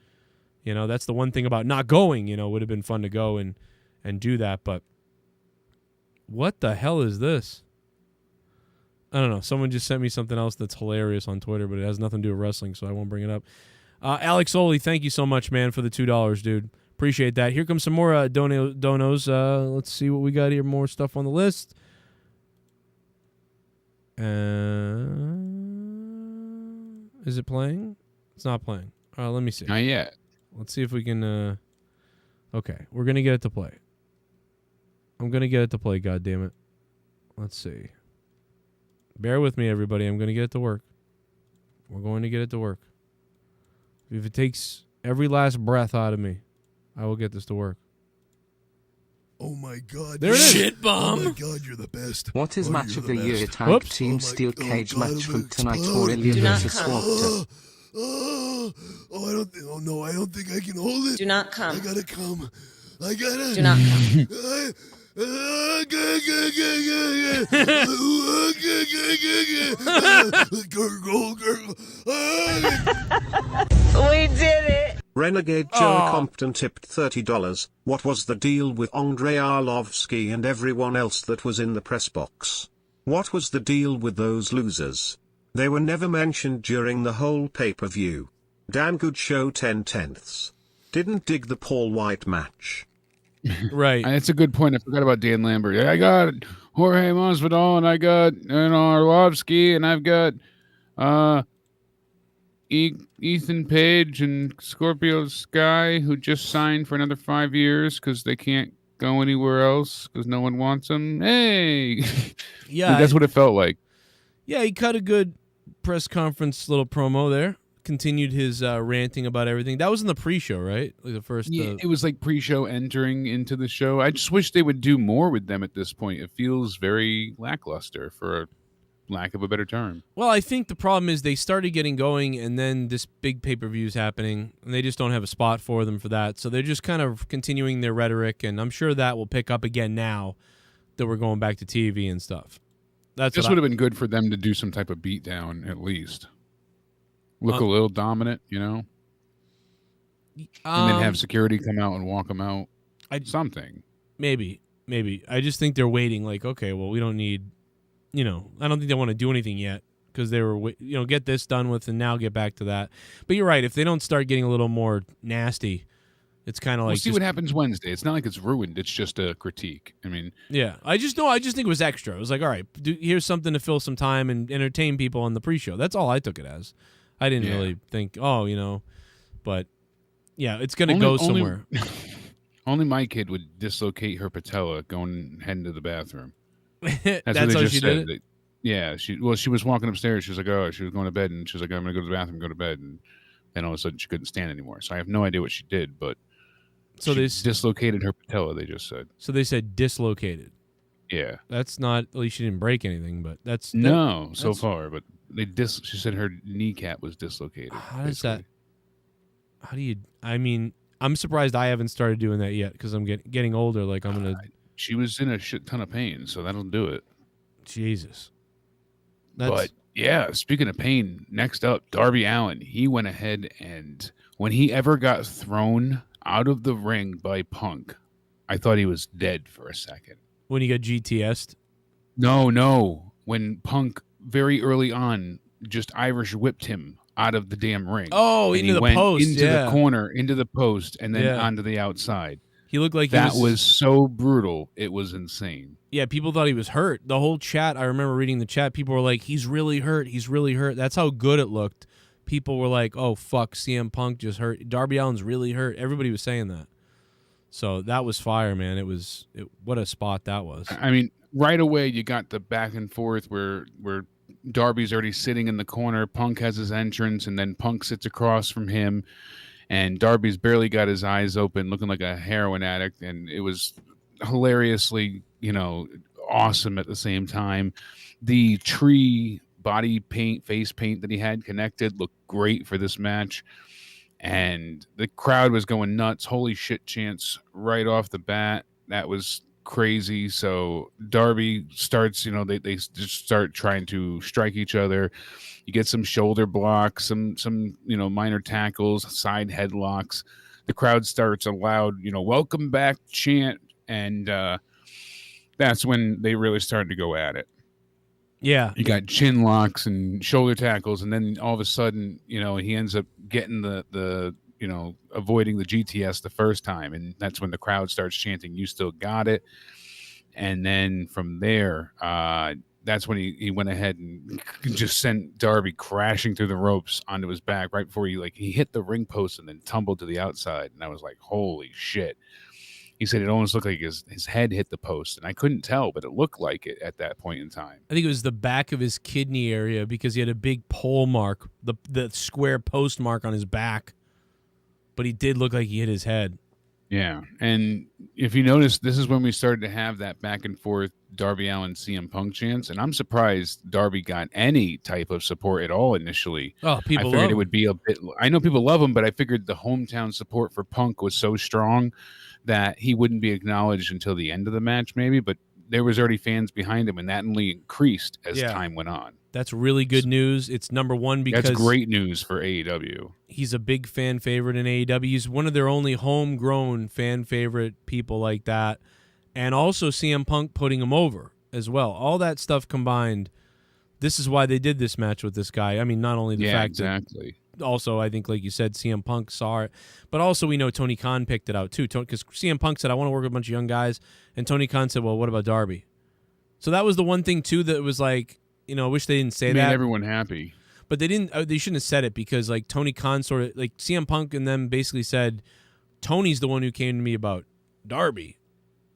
You know, that's the one thing about not going. You know, it would have been fun to go and do that. But what the hell is this? I don't know. Someone just sent me something else that's hilarious on Twitter, but it has nothing to do with wrestling, so I won't bring it up. Alex Oli, thank you so much, man, for the $2, dude. Appreciate that. Here comes some more donos. Let's see what we got here. More stuff on the list. Is it playing? It's not playing. Let me see. Not yet. Let's see if we can... Okay, we're going to get it to play. I'm going to get it to play, goddammit. Let's see. Bear with me, everybody. I'm going to get it to work. We're going to get it to work. If it takes every last breath out of me, I will get this to work. Oh my God! There it is. Shit bomb! Oh my God, you're the best. What is Oh, match you're of the year best. tag Whoops. team Oh my- steel oh cage God, match I'm from gonna tonight explode. for Ilya Do not versus come. Walter? I don't think. Oh no, I don't think I can hold it. Do not come. I gotta come. I gotta. Do not come. Gurgle. We did it. Renegade Joe Compton tipped $30. What was the deal with Andrei Arlovsky and everyone else that was in the press box? What was the deal with those losers? They were never mentioned during the whole pay-per-view. Dan Good Show 10/10. Didn't dig the Paul White match. Right. That's a good point. I forgot about Dan Lambert. I got Jorge Masvidal, and I got Arlovsky, and I've got Ethan Page and Scorpio Sky, who just signed for another 5 years because they can't go anywhere else because no one wants them. Hey, Yeah, that's what it felt like. Yeah, he cut a good press conference little promo there. Continued his ranting about everything. That was in the pre-show, right? Like the first. Yeah, it was like pre-show entering into the show. I just wish they would do more with them at this point. It feels very lackluster, for lack of a better term. Well, I think the problem is they started getting going, and then this big pay-per-view is happening, and they just don't have a spot for them for that. So they're just kind of continuing their rhetoric, and I'm sure that will pick up again now that we're going back to TV and stuff. This would have been good for them to do some type of beatdown at least. Look a little dominant, you know, and then have security come out and walk them out. Something. Maybe. I just think they're waiting. Like, okay, well, we don't need, I don't think they want to do anything yet because they were, get this done with and now get back to that. But you're right. If they don't start getting a little more nasty, it's kind of like. We'll see what happens Wednesday. It's not like it's ruined. It's just a critique. I mean, yeah. I just think it was extra. It was like, all right, here's something to fill some time and entertain people on the pre-show. That's all I took it as. I didn't really think, but yeah, it's going to go somewhere. Only my kid would dislocate her patella heading to the bathroom. That's how she did it? Yeah, she was walking upstairs. She was like, she was going to bed, and she was like, I'm going to go to the bathroom, go to bed, and then all of a sudden she couldn't stand anymore. So I have no idea what she did, but she dislocated her patella. They just said. So they said dislocated. Yeah, that's not. At least she didn't break anything, but that's so far. But she said her kneecap was dislocated. How does that? How do you? I mean, I'm surprised I haven't started doing that yet because I'm getting older. Like I'm gonna. She was in a shit ton of pain, so that'll do it. Jesus. But yeah, speaking of pain, next up, Darby Allin. He went ahead and when he ever got thrown out of the ring by Punk, I thought he was dead for a second. When he got GTS'd? No. When Punk very early on just Irish whipped him out of the damn ring. Oh, and into the post. Into the corner, into the post, and then onto the outside. He looked like that was so brutal. It was insane. Yeah, people thought he was hurt. The whole chat, I remember reading the chat, people were like, he's really hurt. He's really hurt. That's how good it looked. People were like, oh, fuck, CM Punk just hurt. Darby Allin's really hurt. Everybody was saying that. So that was fire, man. What a spot that was. I mean, right away you got the back and forth where Darby's already sitting in the corner. Punk has his entrance, and then Punk sits across from him. And Darby's barely got his eyes open, looking like a heroin addict. And it was hilariously, awesome at the same time. The tree body paint, face paint that he had connected looked great for this match. And the crowd was going nuts. Holy shit chants right off the bat. That was crazy. So Darby starts, they just start trying to strike each other. You get some shoulder blocks, some minor tackles, side headlocks. The crowd starts a loud, welcome back chant. And that's when they really started to go at it. Yeah. You got chin locks and shoulder tackles, and then all of a sudden, he ends up getting the avoiding the GTS the first time, and that's when the crowd starts chanting, "You still got it." And then from there, that's when he went ahead and just sent Darby crashing through the ropes onto his back right before he hit the ring post and then tumbled to the outside. And I was like, holy shit. He said it almost looked like his head hit the post, and I couldn't tell, but it looked like it at that point in time. I think it was the back of his kidney area because he had a big pole mark, the square post mark on his back, but he did look like he hit his head. Yeah, and if you notice, this is when we started to have that back and forth Darby Allin CM Punk chants, and I'm surprised Darby got any type of support at all initially. Oh, people I figured love it would be a bit. I know people love him, but I figured the hometown support for Punk was so strong that he wouldn't be acknowledged until the end of the match, maybe. But there was already fans behind him, and that only increased as time went on. That's really good news. It's number one because that's great news for AEW. He's a big fan favorite in AEW. He's one of their only homegrown fan favorite people like that. And also CM Punk putting him over as well. All that stuff combined, this is why they did this match with this guy. I mean, not only the fact that also, I think, like you said, CM Punk saw it, but also we know Tony Khan picked it out too, because CM Punk said, I want to work with a bunch of young guys, and Tony Khan said, well, what about Darby? So that was the one thing too that was like, I wish they didn't say that. Made everyone happy. But they didn't. They shouldn't have said it because like Tony Khan sort of like CM Punk and them basically said, Tony's the one who came to me about Darby,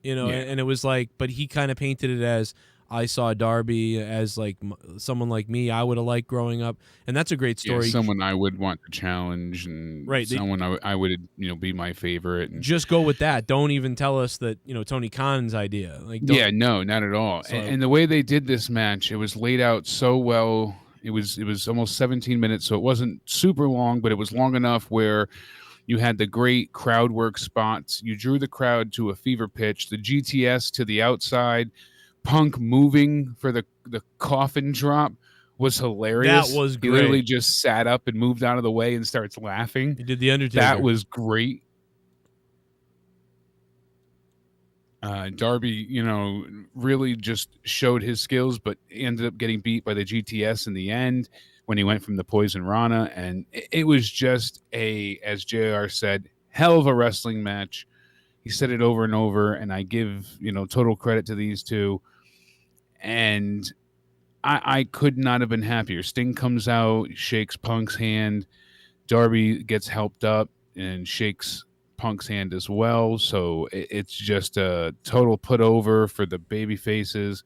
and it was like, but he kind of painted it as, I saw Darby as like someone like me I would have liked growing up, and that's a great story. Yeah, someone I would want to challenge, and someone I would be my favorite. And just go with that. Don't even tell us that Tony Khan's idea. Like, no, not at all. So, and the way they did this match, it was laid out so well. It was almost 17 minutes, so it wasn't super long, but it was long enough where you had the great crowd work spots. You drew the crowd to a fever pitch. The GTS to the outside. Punk moving for the coffin drop was hilarious. That was great. He literally just sat up and moved out of the way and starts laughing. He did the Undertaker. That was great. Darby, really just showed his skills, but ended up getting beat by the GTS in the end when he went from the Poison Rana. And it was just as JR said, hell of a wrestling match. He said it over and over, and I give, total credit to these two. And I could not have been happier. Sting comes out, shakes Punk's hand. Darby gets helped up and shakes Punk's hand as well. So it's just a total put over for the baby faces.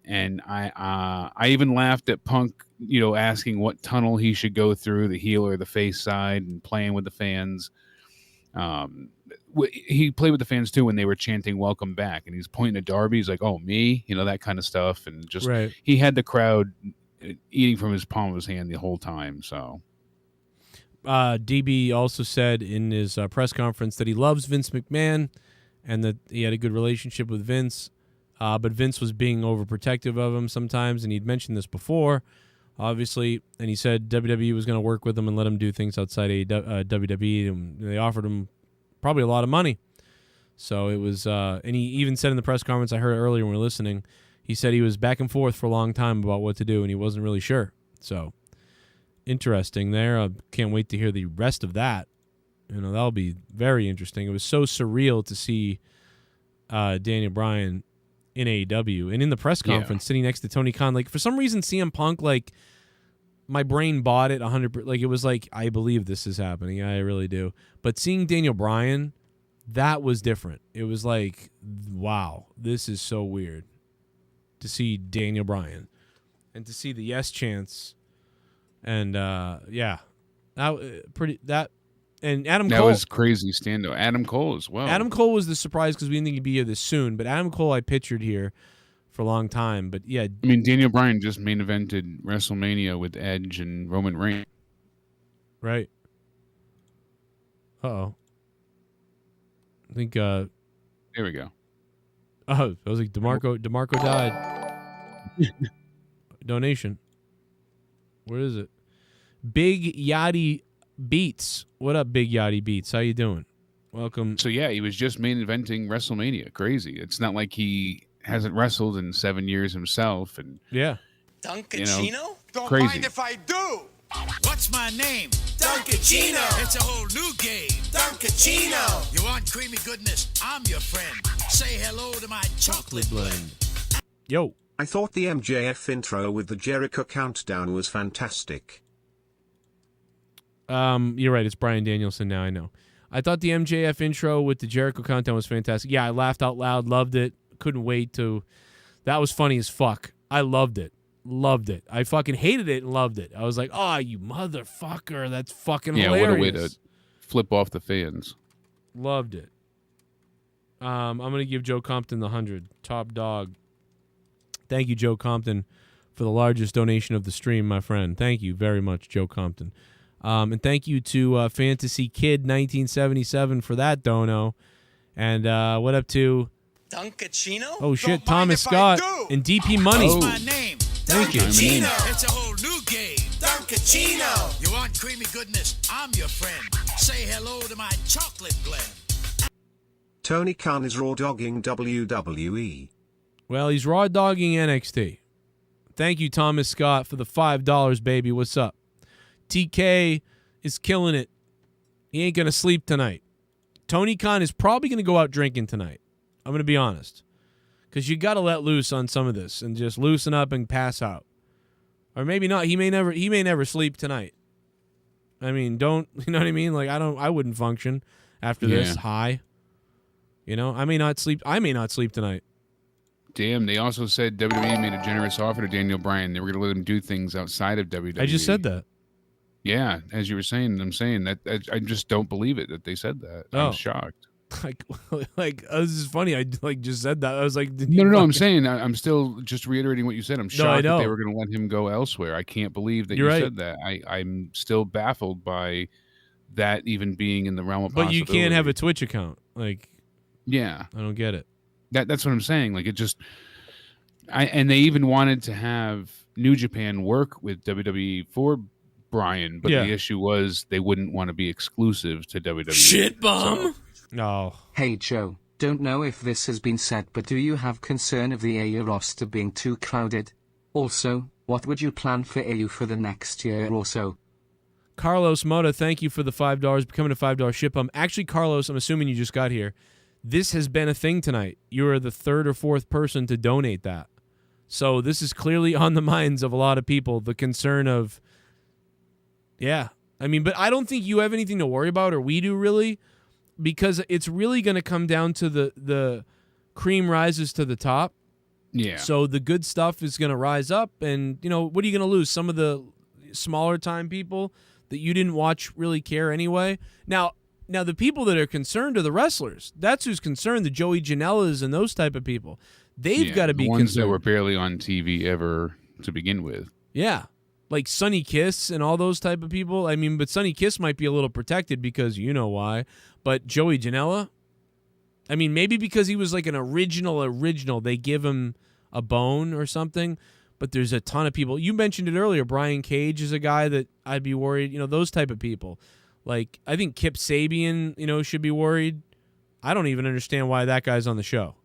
And I even laughed at Punk, asking what tunnel he should go through, the heel or the face side, and playing with the fans. He played with the fans too when they were chanting "Welcome back," and he's pointing at Darby. He's like, "Oh, me," that kind of stuff, and just he had the crowd eating from his palm of his hand the whole time. So, DB also said in his press conference that he loves Vince McMahon and that he had a good relationship with Vince, but Vince was being overprotective of him sometimes, and he'd mentioned this before, obviously, and he said WWE was going to work with him and let him do things outside WWE, and they offered him probably a lot of money. So it was, and he even said in the press conference I heard earlier when we were listening, he said he was back and forth for a long time about what to do, and he wasn't really sure. So interesting there. I can't wait to hear the rest of that. That'll be very interesting. It was so surreal to see Daniel Bryan in AEW and in the press conference sitting next to Tony Khan. Like, for some reason, CM Punk, like, my brain bought it 100%. Like, it was like, I believe this is happening. I really do. But seeing Daniel Bryan, that was different. It was like, wow, this is so weird to see Daniel Bryan and to see the yes chants. And and Adam Cole. That was crazy Adam Cole as well. Adam Cole was the surprise because we didn't think he'd be here this soon. But Adam Cole, I pictured here for a long time. But yeah, I mean, Daniel Bryan just main evented WrestleMania with Edge and Roman Reigns. right. Uh-oh. I think There we go. I was like DeMarco died. Donation. Where is it? Big Yachty Beats. What up, Big Yachty Beats? How you doing? Welcome. So yeah, he was just main eventing WrestleMania. Crazy. It's not like he hasn't wrestled in 7 years himself. And yeah, Duncachino? Don't crazy. mind if I do. What's my name? Duncachino. It's a whole new game. Duncachino. You want creamy goodness? I'm your friend. Say hello to my chocolate blend. Yo. I thought the MJF intro with the Jericho countdown was fantastic. You're right. It's Bryan Danielson now. I know. I thought the MJF intro with the Jericho countdown was fantastic. Yeah, I laughed out loud. Loved it. Couldn't wait to. That was funny as fuck. I loved it. Loved it. I fucking hated it and loved it. I was like, oh, you motherfucker. That's fucking hilarious. What a way to flip off the fans. Loved it. I'm going to give Joe Compton the 100. Top dog. Thank you, Joe Compton, for the largest donation of the stream, my friend. Thank you very much, Joe Compton. And thank you to Fantasy Kid 1977 for that dono. And what up to Duncachino? Oh shit, Thomas Scott and DP Money. What's my name? Thank you. Duncachino. It's a whole new game. Duncachino. You want creamy goodness? I'm your friend. Say hello to my chocolate blend. Tony Khan is raw dogging WWE. Well, he's raw dogging NXT. Thank you, Thomas Scott, for the $5, baby. What's up? TK is killing it. He ain't going to sleep tonight. Tony Khan is probably going to go out drinking tonight. I'm going to be honest. Because you got to let loose on some of this and just loosen up and pass out. Or maybe not. He may never sleep tonight. I mean, you know what I mean? Like, I wouldn't function after this high. You know, I may not sleep tonight. Damn, they also said WWE made a generous offer to Daniel Bryan. They were going to let him do things outside of WWE. I just said that. Yeah, as you were saying, I'm saying that I just don't believe it that they said that. I'm shocked. Like this is funny. I just said that. I was like, no. I'm saying I'm still just reiterating what you said. I'm shocked that they were going to let him go elsewhere. I can't believe that you said that. I'm still baffled by that even being in the realm of possibility. But you can't have a Twitch account. Like, yeah, I don't get it. That's what I'm saying. Like, it just, and they even wanted to have New Japan work with WWE for Bryan, but the issue was they wouldn't want to be exclusive to WWE. Shit bum. No. Hey Joe, don't know if this has been said, but do you have concern of the AU roster being too crowded? Also, what would you plan for AU for the next year or so? Carlos Mota, thank you for the $5, becoming a $5 ship bum. Actually, Carlos, I'm assuming you just got here. This has been a thing tonight. You are the third or fourth person to donate that. So this is clearly on the minds of a lot of people, the concern of, yeah. I mean, but I don't think you have anything to worry about, or we do really, because it's really going to come down to the cream rises to the top. Yeah. So the good stuff is going to rise up, and, you know, what are you going to lose? Some of the smaller time people that you didn't watch really care anyway. Now, the people that are concerned are the wrestlers. That's who's concerned, the Joey Janela's and those type of people. They've got to be the ones concerned. that were barely on TV ever to begin with. Yeah. Like Sonny Kiss and all those type of people. I mean, but Sonny Kiss might be a little protected because you know why. But Joey Janela, I mean, maybe because he was like an original, they give him a bone or something. But there's a ton of people. You mentioned it earlier. Brian Cage is a guy that I'd be worried. You know, those type of people. Like, I think Kip Sabian, you know, should be worried. I don't even understand why that guy's on the show.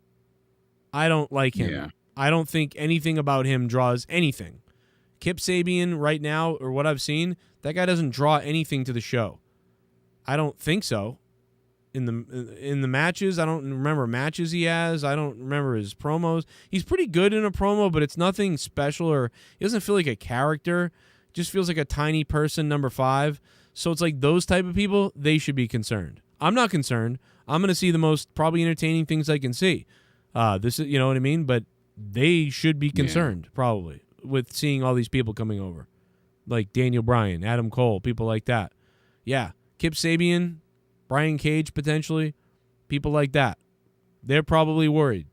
I don't like him. Yeah. I don't think anything about him draws anything. Kip Sabian right now, or what I've seen, that guy doesn't draw anything to the show. I don't think so. In the matches, I don't remember matches he has. I don't remember his promos. He's pretty good in a promo, but it's nothing special, or he doesn't feel like a character. Just feels like a tiny person, number 5. So it's like those type of people, they should be concerned. I'm not concerned. I'm going to see the most probably entertaining things I can see. This is, you know what I mean? But they should be concerned probably with seeing all these people coming over. Like Daniel Bryan, Adam Cole, people like that. Yeah. Kip Sabian, Brian Cage potentially, people like that. They're probably worried.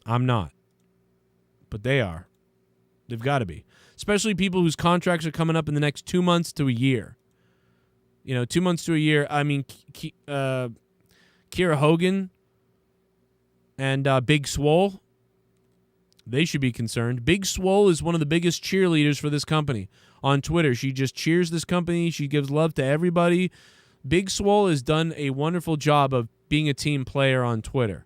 I'm not. but they are. They've got to be. Especially people whose contracts are coming up in the next 2 months to a year. 2 months to a year. I mean, Kiera Hogan and Big Swole, they should be concerned. Big Swole is one of the biggest cheerleaders for this company on Twitter. She just cheers this company. She gives love to everybody. Big Swole has done a wonderful job of being a team player on Twitter.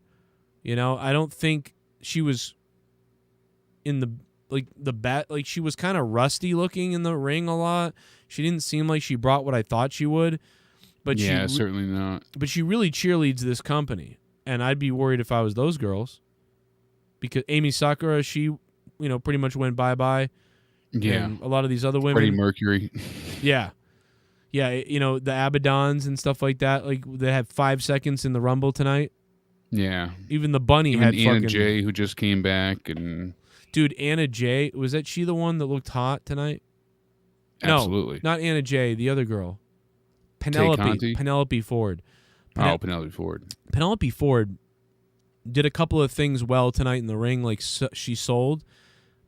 I don't think she was in she was kind of rusty looking in the ring a lot. She didn't seem like she brought what I thought she would. But certainly not. But she really cheerleads this company, and I'd be worried if I was those girls. Because Amy Sakura, she, pretty much went bye-bye. Yeah. And a lot of these other women. Freddie Mercury. Yeah. Yeah, the Abaddons and stuff like that. Like, they had 5 seconds in the Rumble tonight. Yeah. Even the Bunny had Anna fucking... Jay, who just came back. And dude, Anna Jay, was that she the one that looked hot tonight? Absolutely. No, not Anna Jay, the other girl. Penelope Ford. Penelope Ford. Penelope Ford did a couple of things well tonight in the ring, like she sold.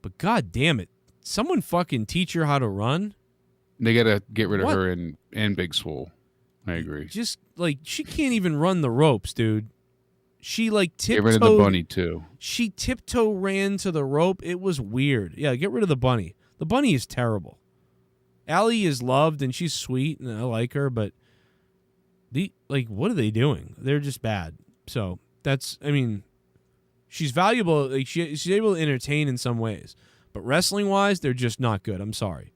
But god damn it, someone fucking teach her how to run. They got to get rid of her and Big Swole. I agree. Just, she can't even run the ropes, dude. She, tiptoed. Get rid of the Bunny, too. She tiptoe ran to the rope. It was weird. Yeah, get rid of the Bunny. The Bunny is terrible. Allie is loved, and she's sweet, and I like her, but what are they doing? They're just bad. So, she's valuable. She's able to entertain in some ways. But wrestling-wise, they're just not good. I'm sorry.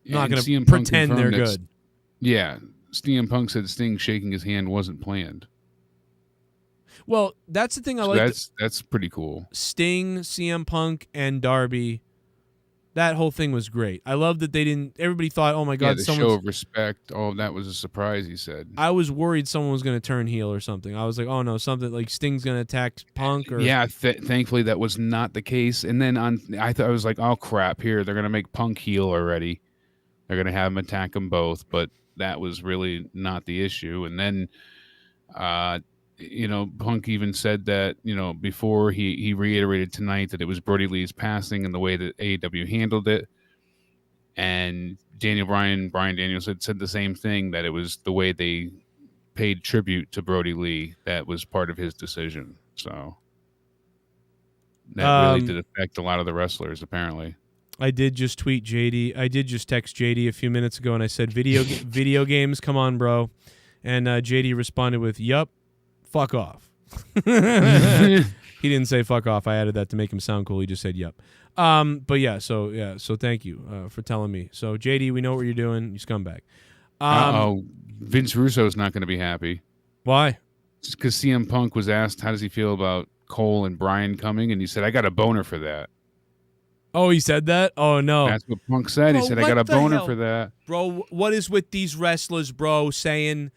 I'm not going to pretend they're good. Yeah. CM Punk said Sting shaking his hand wasn't planned. Well, that's the thing I like. That's pretty cool. Sting, CM Punk, and Darby, that whole thing was great. I love that they didn't. Everybody thought, "Oh my god, the show of respect." All of that was a surprise. He said. I was worried someone was going to turn heel or something. I was like, "Oh no, something like Sting's going to attack Punk." Or yeah, thankfully that was not the case. And then I was like, "Oh crap! Here they're going to make Punk heel already. They're going to have him attack them both." But that was really not the issue. And then, Punk even said that, before he reiterated tonight that it was Brody Lee's passing and the way that AEW handled it. And Brian Daniels said the same thing, that it was the way they paid tribute to Brody Lee that was part of his decision. So that really did affect a lot of the wrestlers, apparently. I did just tweet JD. I did just text JD a few minutes ago, and I said, video games, come on, bro. And JD responded with, yup, fuck off. He didn't say fuck off. I added that to make him sound cool. He just said yup. So thank you for telling me. So, JD, we know what you're doing. You scumbag. Vince Russo's not going to be happy. Why? Just because CM Punk was asked, how does he feel about Cole and Bryan coming? And he said, I got a boner for that. Oh, he said that? Oh, no. That's what Punk said. Bro, he said, I got a boner for that. Bro, what is with these wrestlers, bro, saying,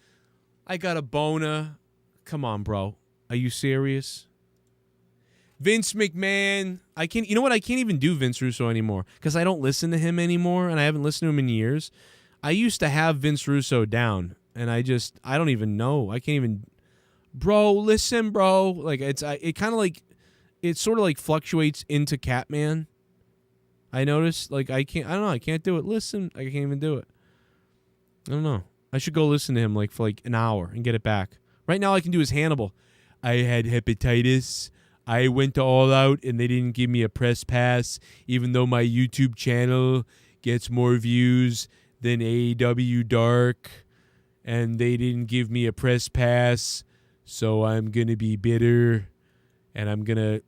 I got a boner? Come on, bro. Are you serious? Vince McMahon. I can't even do Vince Russo anymore because I don't listen to him anymore, and I haven't listened to him in years. I used to have Vince Russo down, and I don't even know. I can't even. Bro, listen, bro. Like, it sort of like fluctuates into Catman. I noticed, I can't do it. Listen, I can't even do it. I don't know. I should go listen to him for an hour and get it back. Right now I can do his Hannibal. I had hepatitis. I went to All Out and they didn't give me a press pass, even though my YouTube channel gets more views than AEW Dark, and they didn't give me a press pass, so I'm going to be bitter, and I'm going to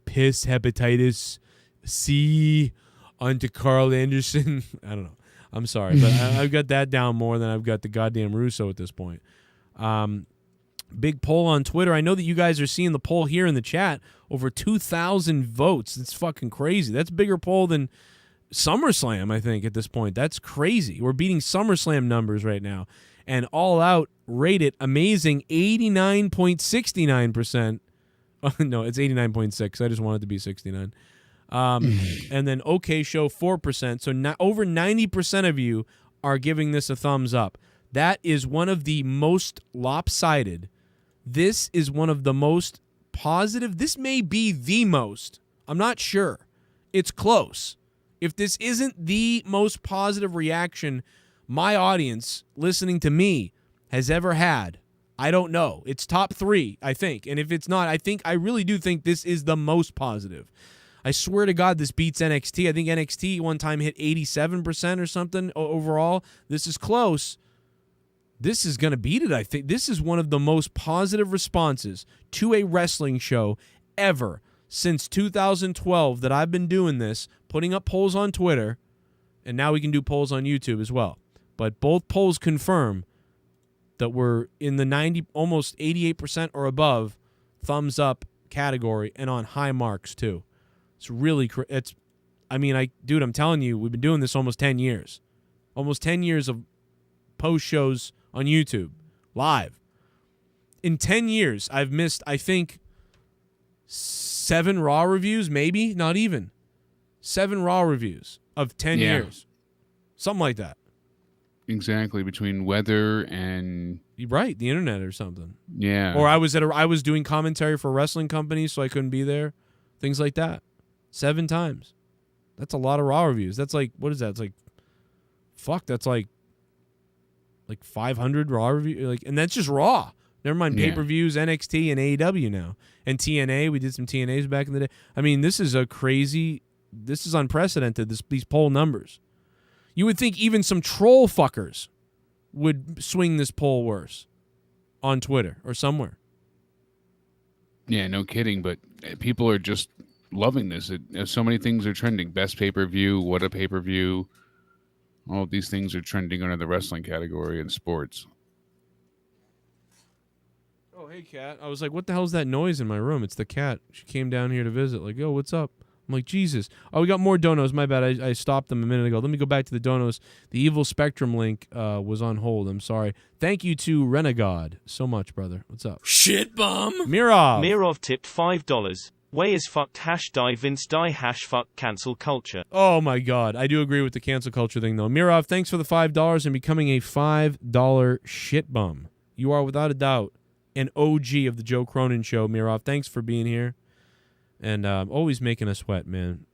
piss hepatitis C onto Carl Anderson. I don't know. I'm sorry, but I've got that down more than I've got the goddamn Russo at this point. Big poll on Twitter. I know that you guys are seeing the poll here in the chat. Over 2,000 votes. It's fucking crazy. That's a bigger poll than SummerSlam, I think, at this point. That's crazy. We're beating SummerSlam numbers right now. And All Out rated amazing 89.69%. Oh, no, it's 89.6. I just wanted it to be 69. And then OK Show 4%. So over 90% of you are giving this a thumbs up. That is one of the most lopsided. This is one of the most positive. This may be the most. I'm not sure. It's close. If this isn't the most positive reaction my audience listening to me has ever had, I don't know. It's top 3, I think. And if it's not, I really do think this is the most positive. I swear to God, this beats NXT. I think NXT one time hit 87% or something overall. This is close. This is going to beat it, I think. This is one of the most positive responses to a wrestling show ever since 2012 that I've been doing this, putting up polls on Twitter, and now we can do polls on YouTube as well. But both polls confirm that we're in the 90, almost 88% or above thumbs up category and on high marks too. It's really, dude, I'm telling you, we've been doing this almost 10 years. Almost 10 years of post shows on YouTube, live. In 10 years, I've missed, I think, 7 Raw reviews, maybe, not even. 7 Raw reviews of 10 years. Something like that. Exactly, between weather and... You're right, the internet or something. Yeah. Or I was doing commentary for a wrestling company, so I couldn't be there. Things like that. 7 times. That's a lot of Raw reviews. That's like, what is that? It's like, that's like 500 Raw reviews. And that's just Raw. Never mind pay-per-views, NXT, and AEW now. And TNA, we did some TNAs back in the day. I mean, this is unprecedented, these poll numbers. You would think even some troll fuckers would swing this poll worse on Twitter or somewhere. Yeah, no kidding, but people are just loving this. So many things are trending. Best pay-per-view, what a pay-per-view. All of these things are trending under the wrestling category in sports. Oh, hey, cat. I was like, what the hell is that noise in my room? It's the cat. She came down here to visit. Like, yo, what's up? I'm like, Jesus. Oh, we got more donos. My bad. I stopped them a minute ago. Let me go back to the donos. The Evil Spectrum link was on hold. I'm sorry. Thank you to Renegade so much, brother. What's up? Shit bum. Mirov tipped $5. Way is fucked # Vince die # cancel culture. Oh, my God. I do agree with the cancel culture thing, though. Mirov, thanks for the $5 and becoming a $5 shit bum. You are, without a doubt, an OG of the Joe Cronin Show, Mirov. Thanks for being here. And always making us wet, man.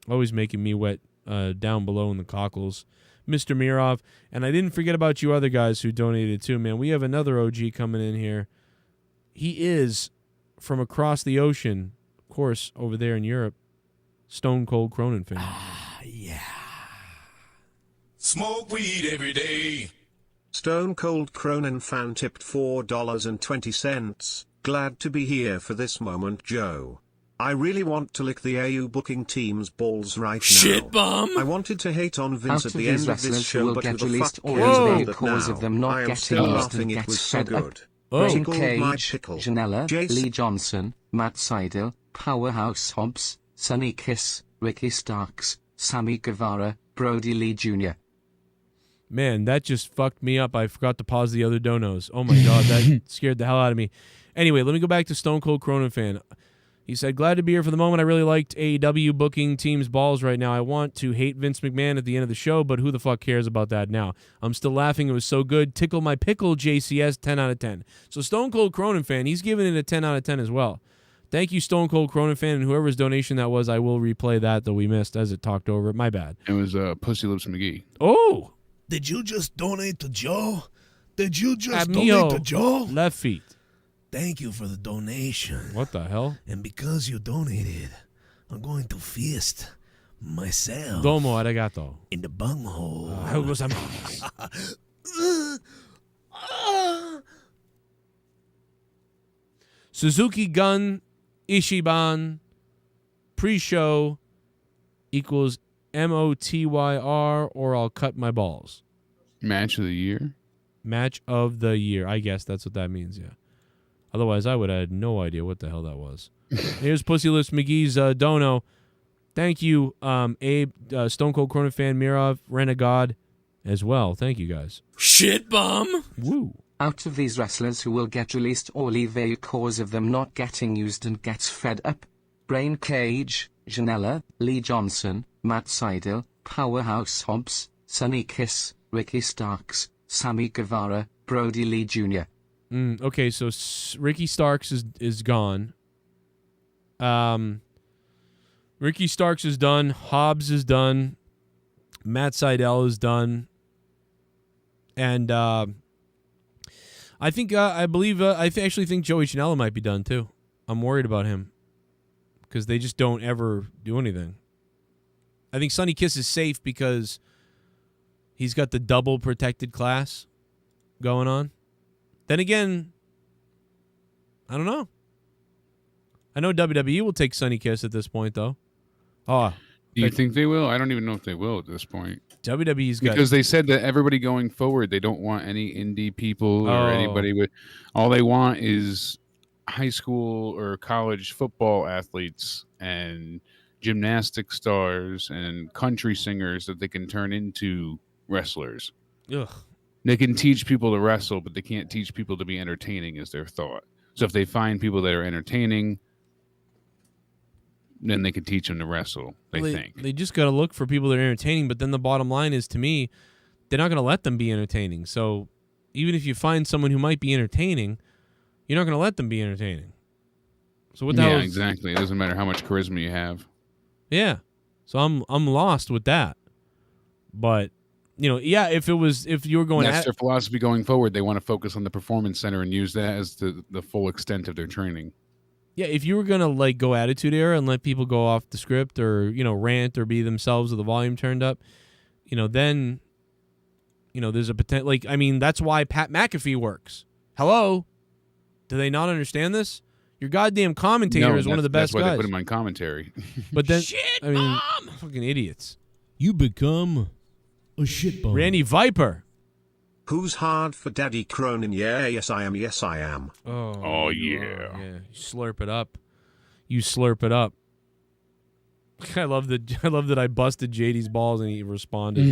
Always making me wet down below in the cockles. Mr. Mirov. And I didn't forget about you other guys who donated too, man. We have another OG coming in here. He is from across the ocean, of course, over there in Europe. Stone Cold Cronin fan. Yeah. Smoke weed every day. Stone Cold Cronin fan tipped $4.20. Glad to be here for this moment, Joe. I really want to lick the AU booking team's balls right now. Shit bum. I wanted to hate on Vince Out at the of these end of this wrestlers show, who will but get who the released fuck or cares lose about the that cause now? of them not I am getting still used laughing, and it gets was so fed up. good. Brian Tickled my Cage, pickle. Janela, Jason. Lee Johnson, Matt Seidel, Powerhouse Hobbs, Sonny Kiss, Ricky Starks, Sammy Guevara, Brody Lee Jr. Man, that just fucked me up. I forgot to pause the other donos. Oh, my God. That scared the hell out of me. Anyway, let me go back to Stone Cold Cronin fan. He said, glad to be here for the moment. I really liked AEW booking team's balls right now. I want to hate Vince McMahon at the end of the show, but who the fuck cares about that now? I'm still laughing. It was so good. Tickle my pickle, JCS, 10 out of 10. So Stone Cold Cronin fan, he's giving it a 10 out of 10 as well. Thank you, Stone Cold Cronin fan, and whoever's donation that was, I will replay that we missed as it talked over. My bad. It was Pussy Lips McGee. Oh! Did you just donate to Joe? Did you just Amigo. donate to Joe? Left feet. Thank you for the donation. What the hell? And because you donated, I'm going to fist myself. Domo arigato. In the bunghole. Suzuki Gun Ishiban pre-show equals MOTYR or I'll cut my balls. Match of the year? Match of the year. I guess that's what that means, yeah. Otherwise, I would have had no idea what the hell that was. Here's Pussy Lips McGee's dono. Thank you, Abe, Stone Cold Cronin fan, Mirov, Renegade as well. Thank you, guys. Shit bum. Woo. Out of these wrestlers who will get released or leave a cause of them not getting used and gets fed up, Brian Cage, Janela, Lee Johnson, Matt Seidel, Powerhouse Hobbs, Sonny Kiss, Ricky Starks, Sammy Guevara, Brody Lee Jr. Okay, so Ricky Starks is gone. Ricky Starks is done. Hobbs is done. Matt Sydal is done. And I think, I actually think Joey Janela might be done too. I'm worried about him because they just don't ever do anything. I think Sonny Kiss is safe because he's got the double protected class going on. Then again, I don't know. I know WWE will take Sonny Kiss at this point, though. Oh, do you think they will? I don't even know if they will at this point. WWE's got, because they said that everybody going forward, they don't want any indie people or anybody with. All they want is high school or college football athletes and gymnastic stars and country singers that they can turn into wrestlers. Ugh. They can teach people to wrestle, but they can't teach people to be entertaining, is their thought. So if they find people that are entertaining, then they can teach them to wrestle, they think. They just got to look for people that are entertaining, but then the bottom line is, to me, they're not going to let them be entertaining. So even if you find someone who might be entertaining, you're not going to let them be entertaining. So what the hell? Yeah, exactly. It doesn't matter how much charisma you have. Yeah. So I'm lost with that. But, if you were going that's their philosophy going forward. They want to focus on the performance center and use that as the full extent of their training. Yeah, if you were going to go attitude era and let people go off the script or, rant or be themselves with the volume turned up, then, there's a potential. That's why Pat McAfee works. Hello? Do they not understand this? Your goddamn commentator is one of the best guys. That's why guys. they put him on commentary. But then, Mom! fucking idiots. You become a shitbone. Randy Viper. Who's hard for Daddy Cronin? Yeah, yes I am. Yes I am. Oh yeah. You slurp it up. You slurp it up. I love that I busted JD's balls and he responded.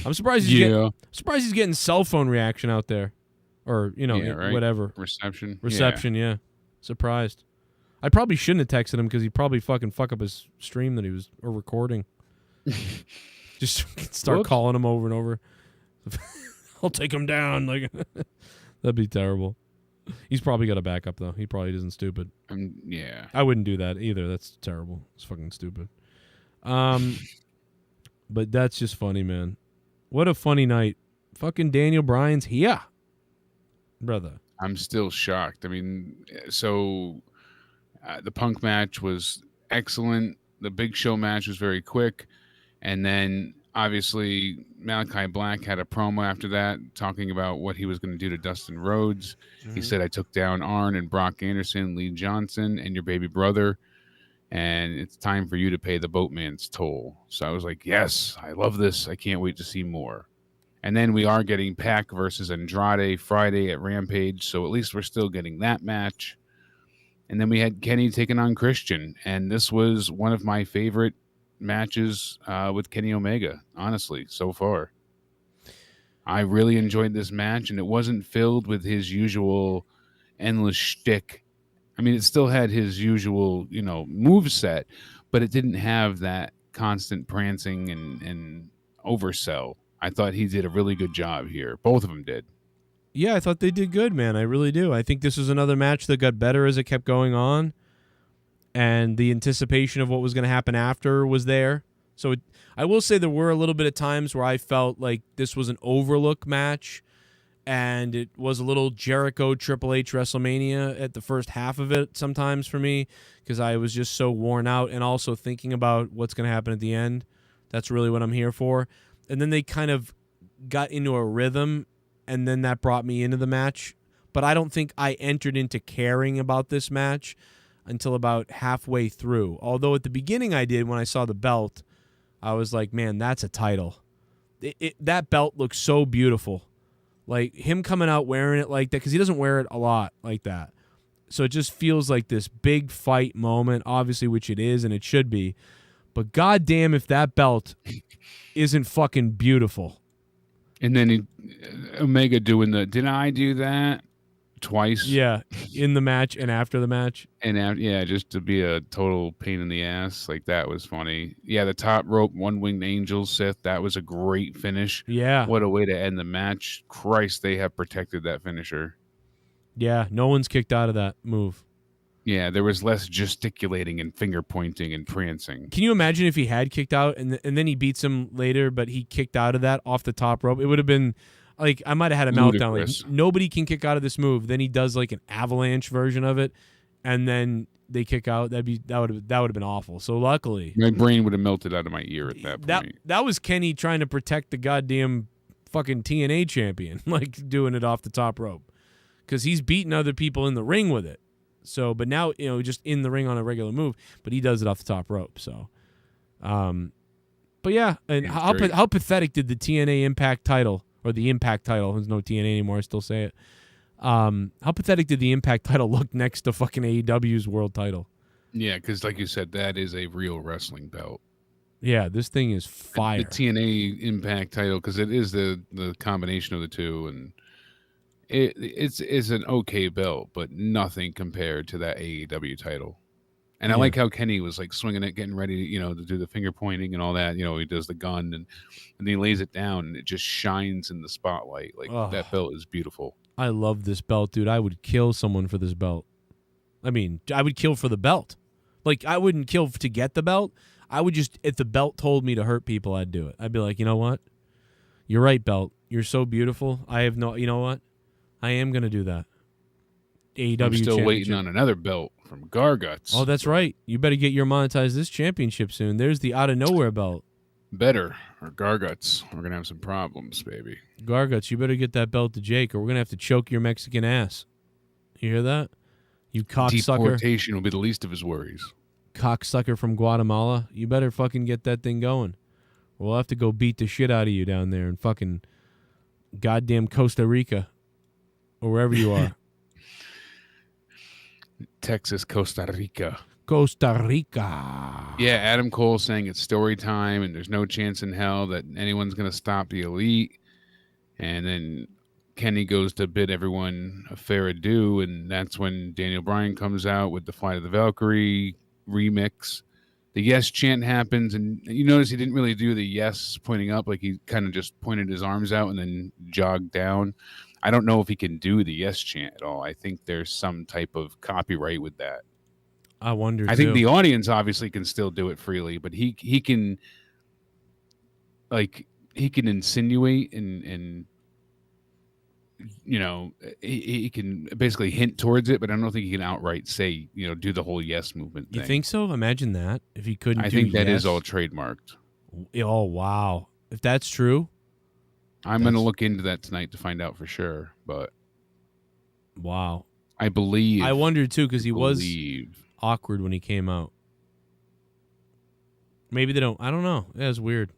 I'm surprised he's getting cell phone reaction out there. Or, right? whatever. Reception, yeah. Surprised. I probably shouldn't have texted him because he'd probably fuck up his stream that he was recording. Just start calling him over and over. I'll take him down. That'd be terrible. He's probably got a backup though. He probably isn't stupid. Yeah. I wouldn't do that either. That's terrible. It's fucking stupid. But that's just funny, man. What a funny night. Fucking Daniel Bryan's here. Brother. I'm still shocked. So the Punk match was excellent. The Big Show match was very quick. And then, obviously, Malachi Black had a promo after that talking about what he was going to do to Dustin Rhodes. Mm-hmm. He said, I took down Arn and Brock Anderson, Lee Johnson, and your baby brother. And it's time for you to pay the boatman's toll. So I was like, yes, I love this. I can't wait to see more. And then we are getting Pac versus Andrade Friday at Rampage, so at least we're still getting that match. And then we had Kenny taking on Christian, and this was one of my favorite matches with Kenny Omega, honestly, so far. I really enjoyed this match, and it wasn't filled with his usual endless shtick. It still had his usual, moveset, but it didn't have that constant prancing and oversell. I thought he did a really good job here. Both of them did. Yeah, I thought they did good, man. I really do. I think this was another match that got better as it kept going on. And the anticipation of what was going to happen after was there. So I will say there were a little bit of times where I felt like this was an overlook match. And it was a little Jericho Triple H WrestleMania at the first half of it sometimes for me. Because I was just so worn out and also thinking about what's going to happen at the end. That's really what I'm here for. And then they kind of got into a rhythm, and then that brought me into the match. But I don't think I entered into caring about this match until about halfway through. Although at the beginning I did when I saw the belt. I was like, man, that's a title. That belt looks so beautiful. Like him coming out wearing it like that, because he doesn't wear it a lot like that. So it just feels like this big fight moment, obviously, which it is and it should be. But goddamn if that belt isn't fucking beautiful. And then Omega doing did I do that? Twice? Yeah, in the match and after the match. And just to be a total pain in the ass. Like, that was funny. Yeah, the top rope, one-winged angel, Sith, that was a great finish. Yeah. What a way to end the match. Christ, they have protected that finisher. Yeah, no one's kicked out of that move. Yeah, there was less gesticulating and finger pointing and prancing. Can you imagine if he had kicked out and then he beats him later, but he kicked out of that off the top rope? It would have been like I might have had a meltdown. Ludicrous. Like nobody can kick out of this move. Then he does like an avalanche version of it, and then they kick out. That would have been awful. So luckily, My brain would have melted out of my ear at that point. that was Kenny trying to protect the goddamn fucking TNA champion, like doing it off the top rope, because he's beating other people in the ring with it. So, but now, just in the ring on a regular move, but he does it off the top rope. So, but yeah, and how pathetic did the TNA Impact title, or the Impact title, there's no TNA anymore, I still say it. How pathetic did the Impact title look next to fucking AEW's world title? Yeah, because like you said, that is a real wrestling belt. Yeah, this thing is fire. The TNA Impact title, because it is the combination of the two, and it's an okay belt, but nothing compared to that AEW title. And I like how Kenny was like swinging it, getting ready, to do the finger pointing and all that. He does the gun and then he lays it down and it just shines in the spotlight. Like that belt is beautiful. I love this belt, dude. I would kill someone for this belt. I mean, I would kill for the belt. Like, I wouldn't kill to get the belt. I would just, if the belt told me to hurt people, I'd do it. I'd be like, you know what? You're right, belt. You're so beautiful. You know what? I am going to do that. AEW I'm still waiting on another belt from Garguts. Oh, that's right. You better get your monetize this championship soon. There's the out of nowhere belt. Better. Or Garguts. We're going to have some problems, baby. Garguts, you better get that belt to Jake, or we're going to have to choke your Mexican ass. You hear that? You cocksucker. Deportation will be the least of his worries. Cocksucker from Guatemala. You better fucking get that thing going. We'll have to go beat the shit out of you down there in fucking goddamn Costa Rica. Or wherever you are. Texas, Costa Rica. Costa Rica. Yeah, Adam Cole saying it's story time and there's no chance in hell that anyone's going to stop the Elite. And then Kenny goes to bid everyone a fair adieu, and that's when Daniel Bryan comes out with the Flight of the Valkyrie remix. The yes chant happens, and you notice he didn't really do the yes pointing up. Like he kind of just pointed his arms out and then jogged down. I don't know if he can do the yes chant at all. I think there's some type of copyright with that. I wonder. I think the audience obviously can still do it freely, but he can insinuate and he can basically hint towards it, but I don't think he can outright say, do the whole yes movement thing. You think so? Imagine that if he couldn't. I think that is all trademarked. Oh wow! If that's true. I'm going to look into that tonight to find out for sure, but wow. I believe. I wondered too, because he was awkward when he came out. Maybe they don't. I don't know. That's weird.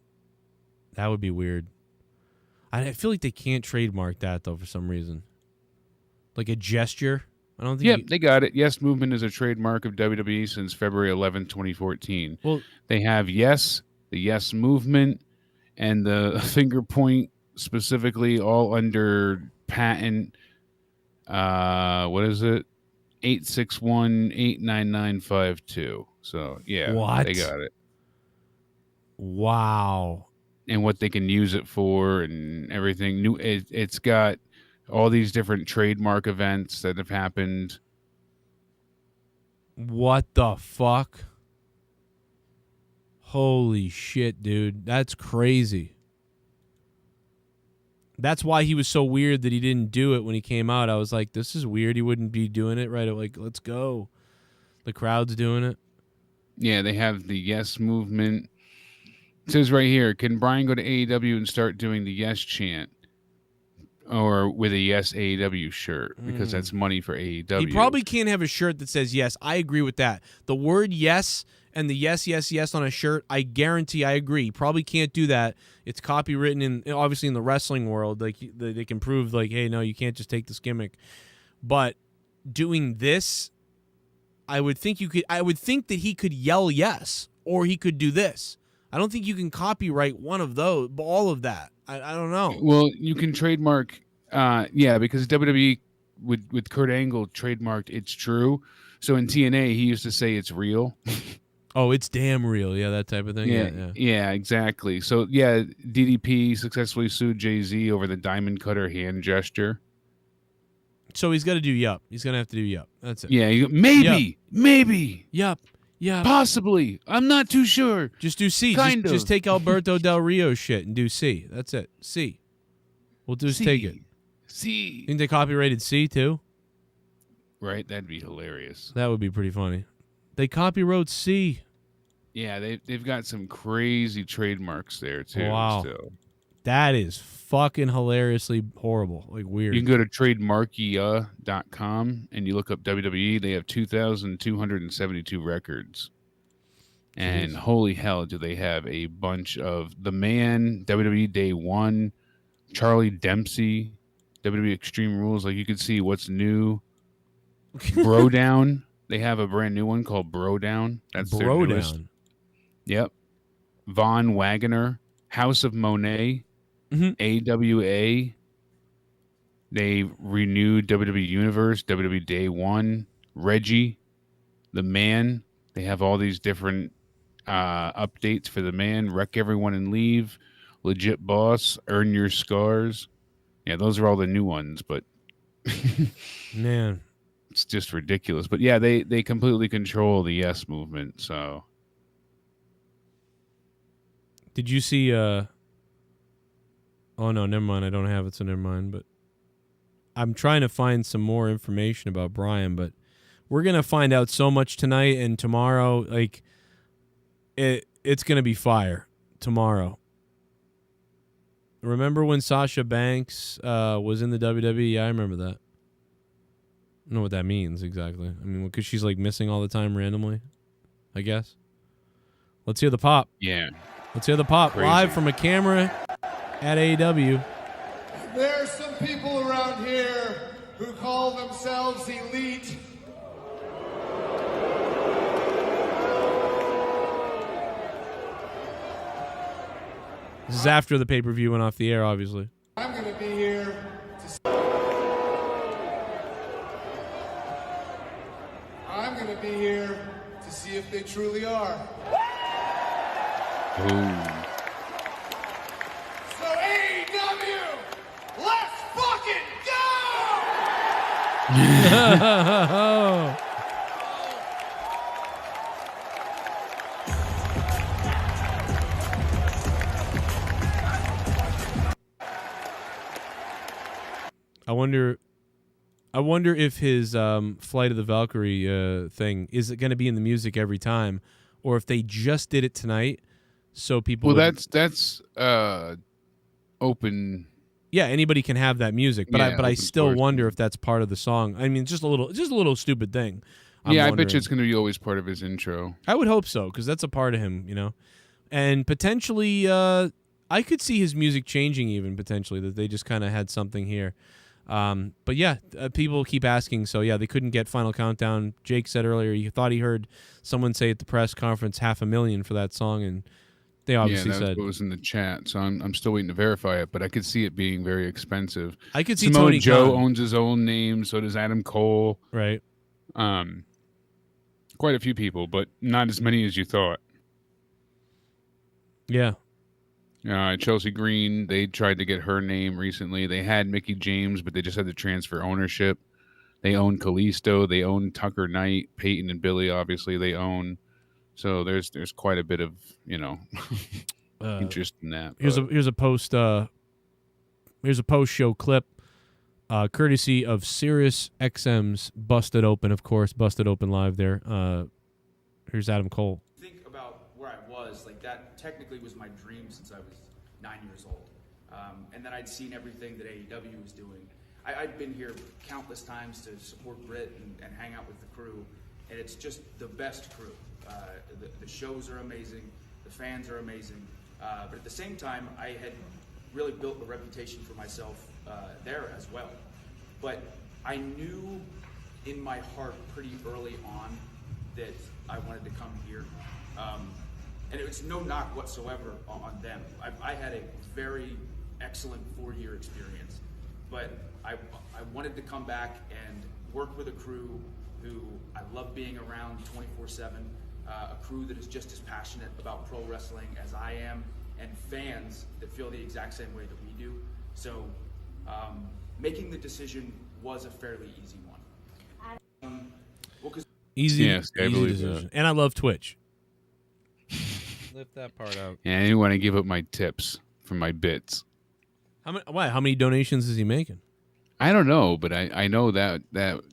That would be weird. I feel like they can't trademark that though for some reason. Like a gesture. I don't think. Yep, they got it. Yes movement is a trademark of WWE since February 11, 2014. Well, they have yes, the yes movement, and the finger point. Specifically, all under patent. What is it? 861-89952. So yeah, what? They got it. Wow. And what they can use it for and everything. It's got all these different trademark events that have happened. What the fuck? Holy shit, dude. That's crazy. That's why he was so weird that he didn't do it when he came out. I was like, this is weird. He wouldn't be doing it right. Like, let's go. The crowd's doing it. Yeah, they have the yes movement. It says right here, can Bryan go to AEW and start doing the yes chant? Or with a yes AEW shirt, because that's money for AEW. He probably can't have a shirt that says yes. I agree with that. The word yes and the yes, yes, yes on a shirt, I guarantee I agree. He probably can't do that. It's copywritten obviously in the wrestling world. Like they can prove like, hey, no, you can't just take this gimmick. But doing this, I would think that he could yell yes, or he could do this. I don't think you can copyright one of those, all of that. I don't know. Well, you can trademark, because WWE with Kurt Angle trademarked "It's True." So in TNA, he used to say "It's real." Oh, it's damn real. Yeah, that type of thing. Yeah, exactly. So yeah, DDP successfully sued Jay-Z over the diamond cutter hand gesture. So he's got to do yup. He's going to have to do yup. That's it. Yeah, maybe. Yup. Possibly. I'm not too sure. Just do C. Just take Alberto Del Rio's shit and do C. That's it. C. We'll just take it. C. Think they copyrighted C too? Right? That'd be hilarious. That would be pretty funny. They copywrote C. Yeah, they've got some crazy trademarks there too. Wow. Still. That is fucking hilariously horrible. Like weird. You can go to trademarkia.com and you look up WWE. They have 2,272 records. And holy hell, do they have a bunch of The Man, WWE Day 1, Charlie Dempsey, WWE Extreme Rules. Like you can see what's new. Bro Down. They have a brand new one called Bro Down. That's their newest. Down. Yep. Von Wagner, House of Monet. AWA, they renewed WWE Universe, WWE Day 1, Reggie, The Man. They have all these different updates for The Man, Wreck Everyone and Leave, Legit Boss, Earn Your Scars. Yeah, those are all the new ones, but man, it's just ridiculous. But yeah, they completely control the Yes movement. So did you see oh, no, never mind. I don't have it, so never mind. But I'm trying to find some more information about Bryan, but we're going to find out so much tonight and tomorrow. Like, it's going to be fire tomorrow. Remember when Sasha Banks was in the WWE? Yeah, I remember that. I don't know what that means exactly. I mean, because she's, like, missing all the time randomly, I guess. Let's hear the pop. Yeah. Let's hear the pop. Crazy. Live from a camera at AEW. There's some people around here who call themselves elite. This is after the pay-per-view went off the air, obviously. I'm going to be here to see if they truly are. Ooh. So AEW, let's fucking go! I wonder if his Flight of the Valkyrie thing is going to be in the music every time, or if they just did it tonight, so people. Well, that's open. Yeah, anybody can have that music, but I still wonder if that's part of the song. I mean, just a little stupid thing. I bet you it's going to be always part of his intro. I would hope so, because that's a part of him, you know, and potentially I could see his music changing even potentially, that they just kind of had something here. But yeah, people keep asking. So yeah, they couldn't get Final Countdown. Jake said earlier he thought he heard someone say at the press conference $500,000 for that song, and they obviously said what was in the chat. So I'm still waiting to verify it, but I could see it being very expensive. I could see Samoa Tony Joe Khan owns his own name, so does Adam Cole. Right. Quite a few people, but not as many as you thought. Yeah. Chelsea Green, they tried to get her name recently. They had Mickie James, but they just had to transfer ownership. They own Kalisto. They own Tucker Knight. Peyton and Billy, obviously, they own. So there's quite a bit of, interest in that. Here's a post-show clip, courtesy of Sirius XM's Busted Open, of course, Busted Open Live there. Here's Adam Cole. Think about where I was, like that technically was my dream since I was 9 years old. And then I'd seen everything that AEW was doing. I'd been here countless times to support Britt and hang out with the crew, and it's just the best crew. The shows are amazing, the fans are amazing, but at the same time, I had really built a reputation for myself there as well. But I knew in my heart pretty early on that I wanted to come here. And it was no knock whatsoever on them. I had a very excellent 4-year experience, but I wanted to come back and work with a crew who I love being around 24/7, a crew that is just as passionate about pro wrestling as I am, and fans that feel the exact same way that we do. So making the decision was a fairly easy one. Well, 'cause Easy, Yes, I easy believe decision. that. And I love Twitch. Lift that part out. Yeah, I didn't want to give up my tips for my bits. How many donations is he making? I don't know, but I know that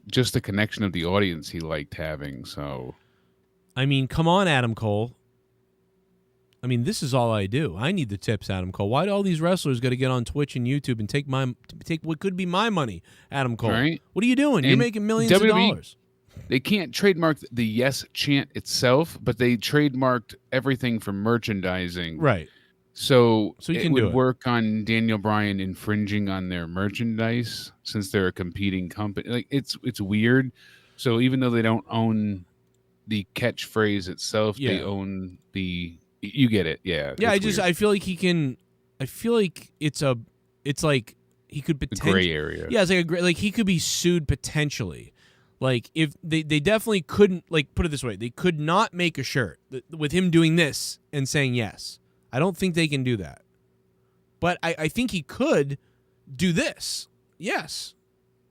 just the connection of the audience he liked having. So, I mean, come on, Adam Cole. I mean, this is all I do. I need the tips, Adam Cole. Why do all these wrestlers got to get on Twitch and YouTube and take what could be my money, Adam Cole? Right? What are you doing? You're And making millions WWE of dollars. They can't trademark the yes chant itself, but they trademarked everything from merchandising. Right. So you it can would do it. work on Daniel Bryan infringing on their merchandise since they're a competing company. Like it's weird. So even though they don't own the catchphrase itself, they Yeah. own the. You get it, yeah. Yeah, it's weird. I feel like he can. I feel like it's like he could potentially gray area. Yeah, it's like like he could be sued potentially. Like if they definitely couldn't, like, put it this way, they could not make a shirt with him doing this and saying yes. I don't think they can do that. But I think he could do this. Yes.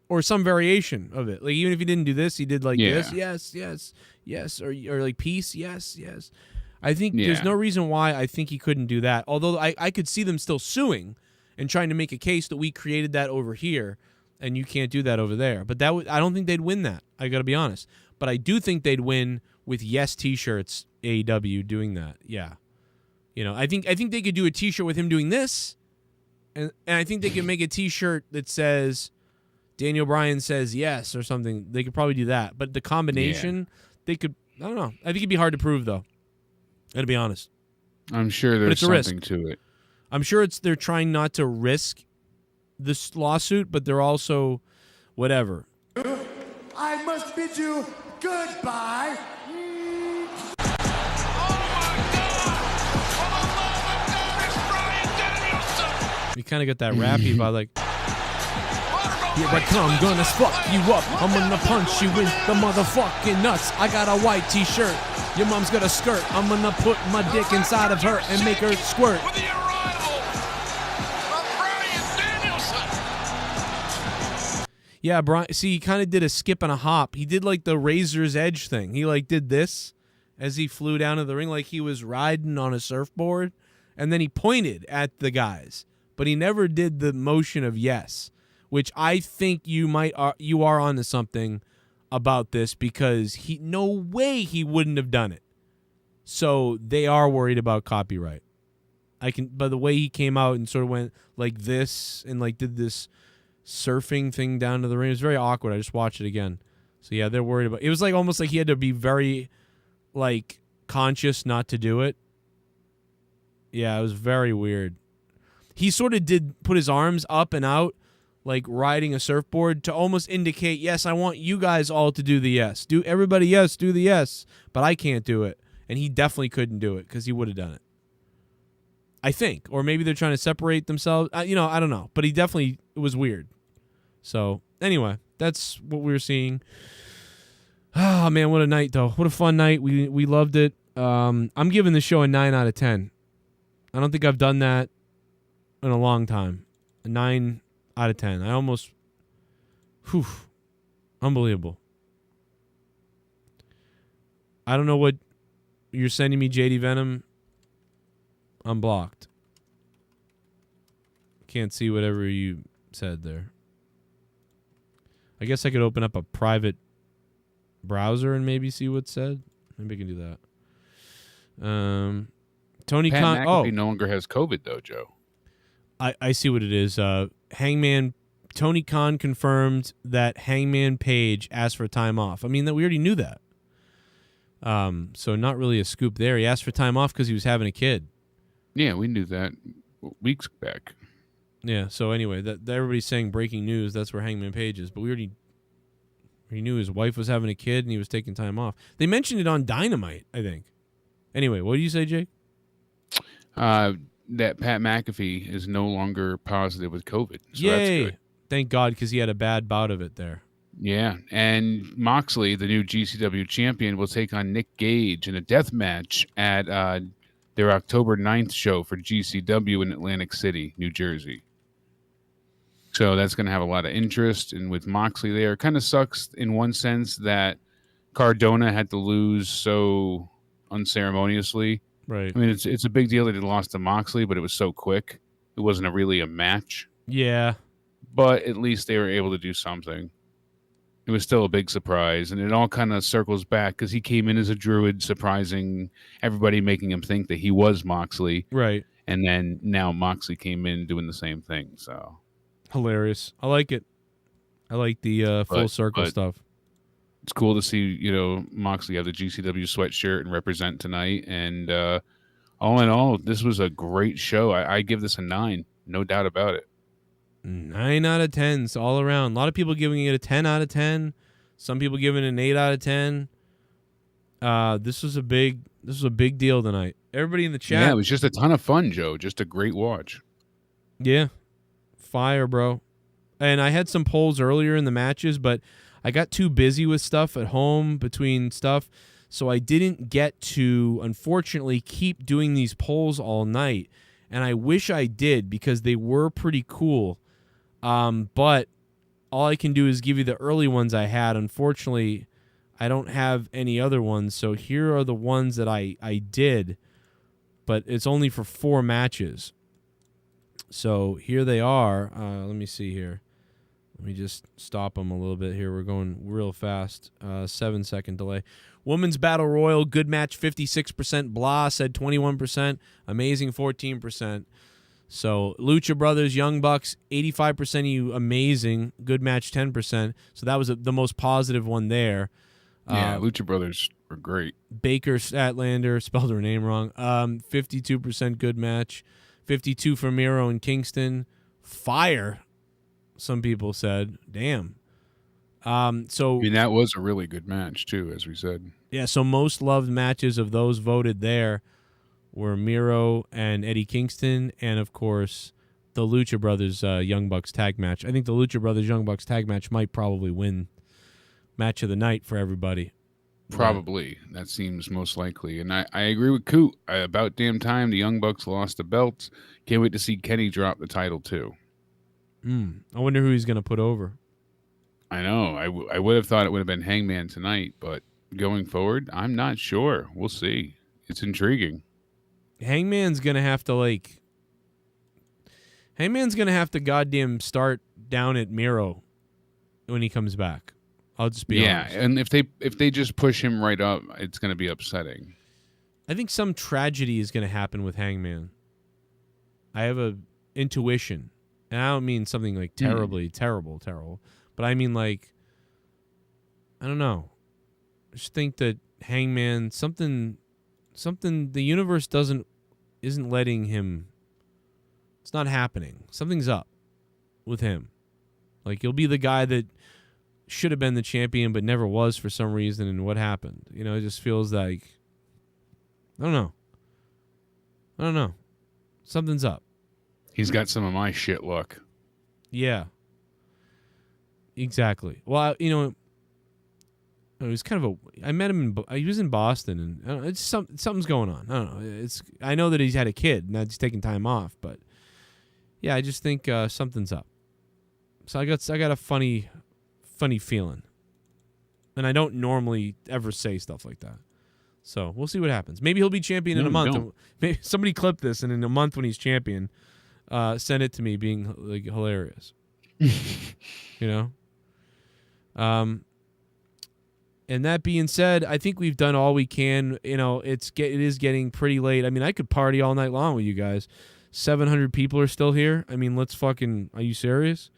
Or some variation of it. Like even if he didn't do this, he did like this. Yes, yes, yes. Or like peace. Yes, yes. I think there's no reason why I think he couldn't do that. Although I could see them still suing and trying to make a case that we created that over here and you can't do that over there. But I don't think they'd win that. I got to be honest. But I do think they'd win with yes T-shirts, AEW doing that. Yeah. You know, I think they could do a T-shirt with him doing this, and I think they could make a T-shirt that says Daniel Bryan says yes or something. They could probably do that. But the combination, they could. I don't know. I think it'd be hard to prove though. I gotta be honest. I'm sure But there's it's a risk. something to it. I'm sure they're trying not to risk this lawsuit, but they're also whatever. I must bid you goodbye. You kind of got that rappy vibe, like, here I come, gonna fuck you up. I'm gonna punch you in the motherfucking nuts. I got a white T-shirt. Your mom's got a skirt. I'm gonna put my dick inside of her and make her squirt. Yeah, Brian. See, he kind of did a skip and a hop. He did like the Razor's Edge thing. He like did this as he flew down to the ring, like he was riding on a surfboard, and then he pointed at the guys. But he never did the motion of yes, which I think you are onto something about this, because no way he wouldn't have done it. So they are worried about copyright. By the way he came out and sort of went like this and like did this surfing thing down to the ring. It was very awkward. I just watched it again. So yeah, they're worried about it. Was like almost like he had to be very like conscious not to do it. Yeah, it was very weird. He sort of did put his arms up and out like riding a surfboard to almost indicate, yes, I want you guys all to do the yes. Do everybody yes, do the yes. But I can't do it. And he definitely couldn't do it because he would have done it. I think. Or maybe they're trying to separate themselves. I don't know. But it was weird. So, anyway, that's what we were seeing. Oh, man, what a night, though. What a fun night. We loved it. I'm giving the show a 9 out of 10. I don't think I've done that in a long time. A 9 out of 10. I almost... Whew. Unbelievable. I don't know what you're sending me, JD Venom. I'm blocked. Can't see whatever you said there. I guess I could open up a private browser and maybe see what's said. Maybe I can do that. Tony Pat Khan. McAfee no longer has COVID though, Joe. I see what it is. Hangman Tony Khan confirmed that Hangman Page asked for time off. I mean, that we already knew that. So not really a scoop there. He asked for time off because he was having a kid. Yeah, we knew that weeks back. Yeah. So anyway, that everybody's saying breaking news. That's where Hangman Page is. But we knew his wife was having a kid and he was taking time off. They mentioned it on Dynamite, I think. Anyway, what do you say, Jake? That Pat McAfee is no longer positive with COVID. So Yay. That's good. Thank God, because he had a bad bout of it there. Yeah, and Moxley, the new GCW champion, will take on Nick Gage in a death match at their October 9th show for GCW in Atlantic City, New Jersey. So that's going to have a lot of interest. And with Moxley there, it kind of sucks in one sense that Cardona had to lose so unceremoniously. Right. I mean, it's a big deal that he lost to Moxley, but it was so quick. It wasn't really a match. Yeah. But at least they were able to do something. It was still a big surprise, and it all kind of circles back because he came in as a druid, surprising everybody, making him think that he was Moxley. Right. And then now Moxley came in doing the same thing. So hilarious. I like it. I like the full circle stuff. It's cool to see, Moxley have the GCW sweatshirt and represent tonight. And all in all, this was a great show. I give this a 9, no doubt about it. 9 out of 10s all around. A lot of people giving it a 10 out of 10. Some people giving it an 8 out of 10. This was a big deal tonight. Everybody in the chat. Yeah, it was just a ton of fun, Joe. Just a great watch. Yeah. Fire, bro. And I had some polls earlier in the matches, but I got too busy with stuff at home between stuff, so I didn't get to, unfortunately, keep doing these polls all night. And I wish I did because they were pretty cool. But all I can do is give you the early ones I had. Unfortunately, I don't have any other ones, so here are the ones that I did, but it's only for 4 matches. So here they are. Let me see here. Let me just stop them a little bit here. We're going real fast. 7-second delay. Women's Battle Royal, good match, 56%. Blah said 21%. Amazing, 14%. So Lucha Brothers, Young Bucks, 85% of you, amazing. Good match, 10%. So that was the most positive one there. Yeah, Lucha Brothers were great. Baker Statlander, spelled her name wrong. 52% good match. 52 for Miro and Kingston. Fire, some people said. Damn. So I mean, that was a really good match, too, as we said. Yeah, so most loved matches of those voted there were Miro and Eddie Kingston, and, of course, the Lucha Brothers Young Bucks tag match. I think the Lucha Brothers Young Bucks tag match might probably win match of the night for everybody. Probably. That seems most likely. And I agree with Coot. About damn time the Young Bucks lost the belts. Can't wait to see Kenny drop the title, too. I wonder who he's going to put over. I know. I would have thought it would have been Hangman tonight, but going forward, I'm not sure. We'll see. It's intriguing. Hangman's going to have to goddamn start down at Miro when he comes back. I'll just be honest. Yeah, and if they just push him right up, it's going to be upsetting. I think some tragedy is going to happen with Hangman. I have a intuition, and I don't mean something like terribly terrible, but I mean like, I don't know. I just think that Hangman, something the universe isn't letting him. It's not happening. Something's up with him. Like, he'll be the guy that should have been the champion but never was for some reason, and what happened? It just feels like, I don't know. Something's up. He's got some of my shit luck. Yeah. Exactly. Well, it was kind of I met him he was in Boston, and I don't know, it's something's going on. I don't know. I know that he's had a kid and that he's taking time off, but yeah, I just think something's up. So I got a funny feeling. And I don't normally ever say stuff like that. So we'll see what happens. Maybe he'll be champion in a month. Maybe somebody clip this, and in a month when he's champion, send it to me being like hilarious. And that being said, I think we've done all we can. It is getting pretty late. I mean, I could party all night long with you guys. 700 people are still here. I mean, are you serious?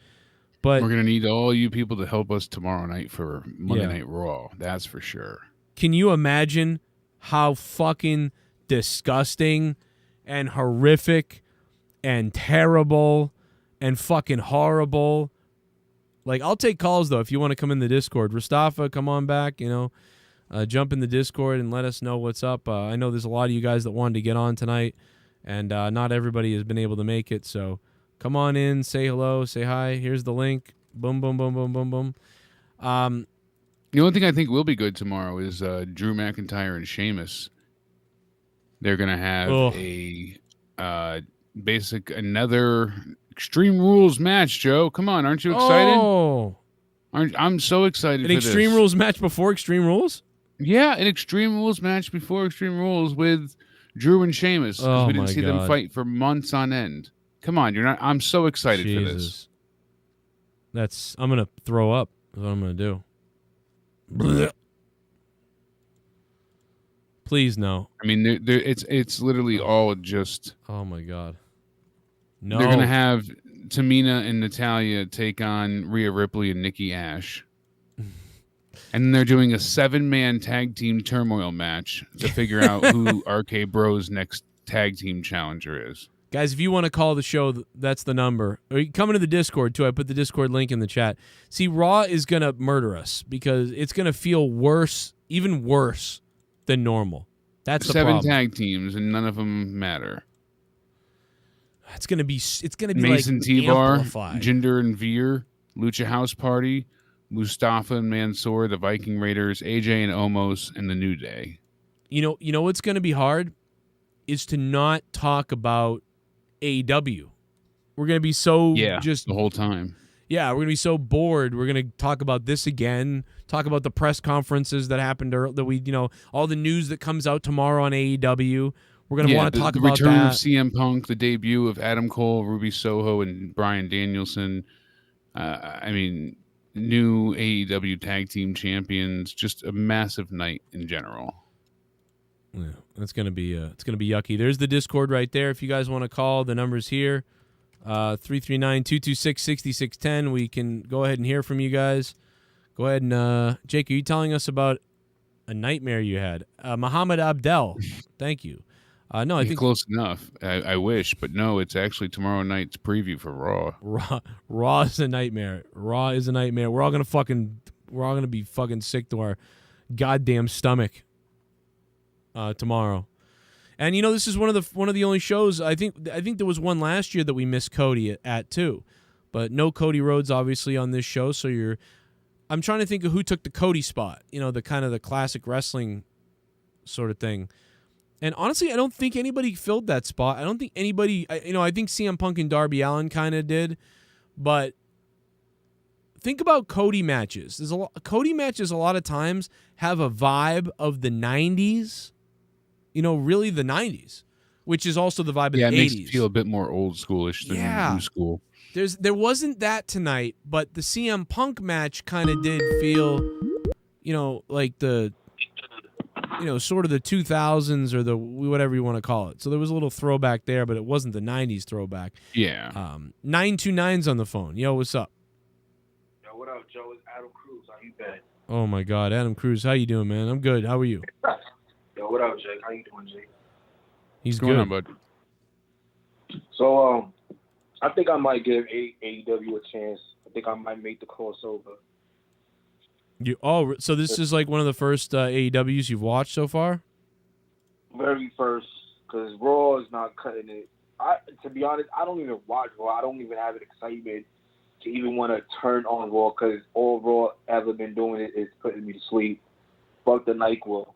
But we're going to need all you people to help us tomorrow night for Monday Night Raw. That's for sure. Can you imagine how fucking disgusting and horrific and terrible and fucking horrible? Like, I'll take calls, though, if you want to come in the Discord. Mustafa, come on back, jump in the Discord and let us know what's up. I know there's a lot of you guys that wanted to get on tonight, and not everybody has been able to make it, so come on in, say hello, say hi. Here's the link. Boom, boom, boom, boom, boom, boom. The only thing I think will be good tomorrow is Drew McIntyre and Sheamus. They're going to have another Extreme Rules match, Joe. Come on, aren't you excited? Oh, I'm so excited an for Extreme this. Rules match before Extreme Rules? Yeah, an Extreme Rules match before Extreme Rules with Drew and Sheamus, because we didn't see them fight for months on end. Come on, you're not. I'm so excited for this. I'm gonna throw up. Is what I'm gonna do. Blech. Please no. I mean, it's literally all just. Oh my god. No. They're gonna have Tamina and Natalya take on Rhea Ripley and Nikki Ash. And they're doing a 7-man tag team turmoil match to figure out who RK Bro's next tag team challenger is. Guys, if you want to call the show, that's the number. Or you can come into the Discord, too. I put the Discord link in the chat. See, Raw is going to murder us because it's going to feel worse, even worse than normal. That's the problem. 7 tag teams, and none of them matter. It's going to be Mason like T-Bar, amplified. Jinder and Veer, Lucha House Party, Mustafa and Mansoor, the Viking Raiders, AJ and Omos, and the New Day. You know what's going to be hard is to not talk about AEW. We're going to be so just the whole time. Yeah, we're going to be so bored. We're going to talk about this again, talk about the press conferences that happened all the news that comes out tomorrow on AEW. We're going to want to talk about the return that. of CM Punk, the debut of Adam Cole, Ruby Soho, and Bryan Danielson. New AEW tag team champions. Just a massive night in general. Yeah, it's gonna be yucky. There's the Discord right there. If you guys want to call, the number's here. 339-226-6610. We can go ahead and hear from you guys. Go ahead and Jake, are you telling us about a nightmare you had? Muhammad Abdel. Thank you. No, I think close enough. I wish, but no, it's actually tomorrow night's preview for Raw. Raw is a nightmare. Raw is a nightmare. We're all gonna be fucking sick to our goddamn stomach tomorrow. And this is one of the only shows. I think there was one last year that we missed Cody at too, but no Cody Rhodes obviously on this show. So I'm trying to think of who took the Cody spot. The kind of the classic wrestling sort of thing. And honestly, I don't think anybody filled that spot. I don't think anybody, I think CM Punk and Darby Allin kind of did. But think about Cody matches. Cody matches a lot of times have a vibe of the 90s, really the 90s, which is also the vibe of the 80s. Yeah, it makes it feel a bit more old schoolish than new school. There wasn't that tonight, but the CM Punk match kind of did feel, like the... sort of the 2000s or the whatever you want to call it. So there was a little throwback there, but it wasn't the 90s throwback. Yeah. 929's on the phone. Yo, what's up? Yo, what up, Joe? It's Adam Cruz. How you been? Oh, my God. Adam Cruz, how you doing, man? I'm good. How are you? Yo, what up, Jake? How you doing, Jake? He's good. good. Bud? So, I think I might give AEW a chance. I think I might make the crossover. So this is like one of the first AEWs you've watched so far? Very first, because Raw is not cutting it. To be honest, I don't even watch Raw. I don't even have an excitement to even want to turn on Raw, because all Raw ever been doing is putting me to sleep. Fuck the NyQuil.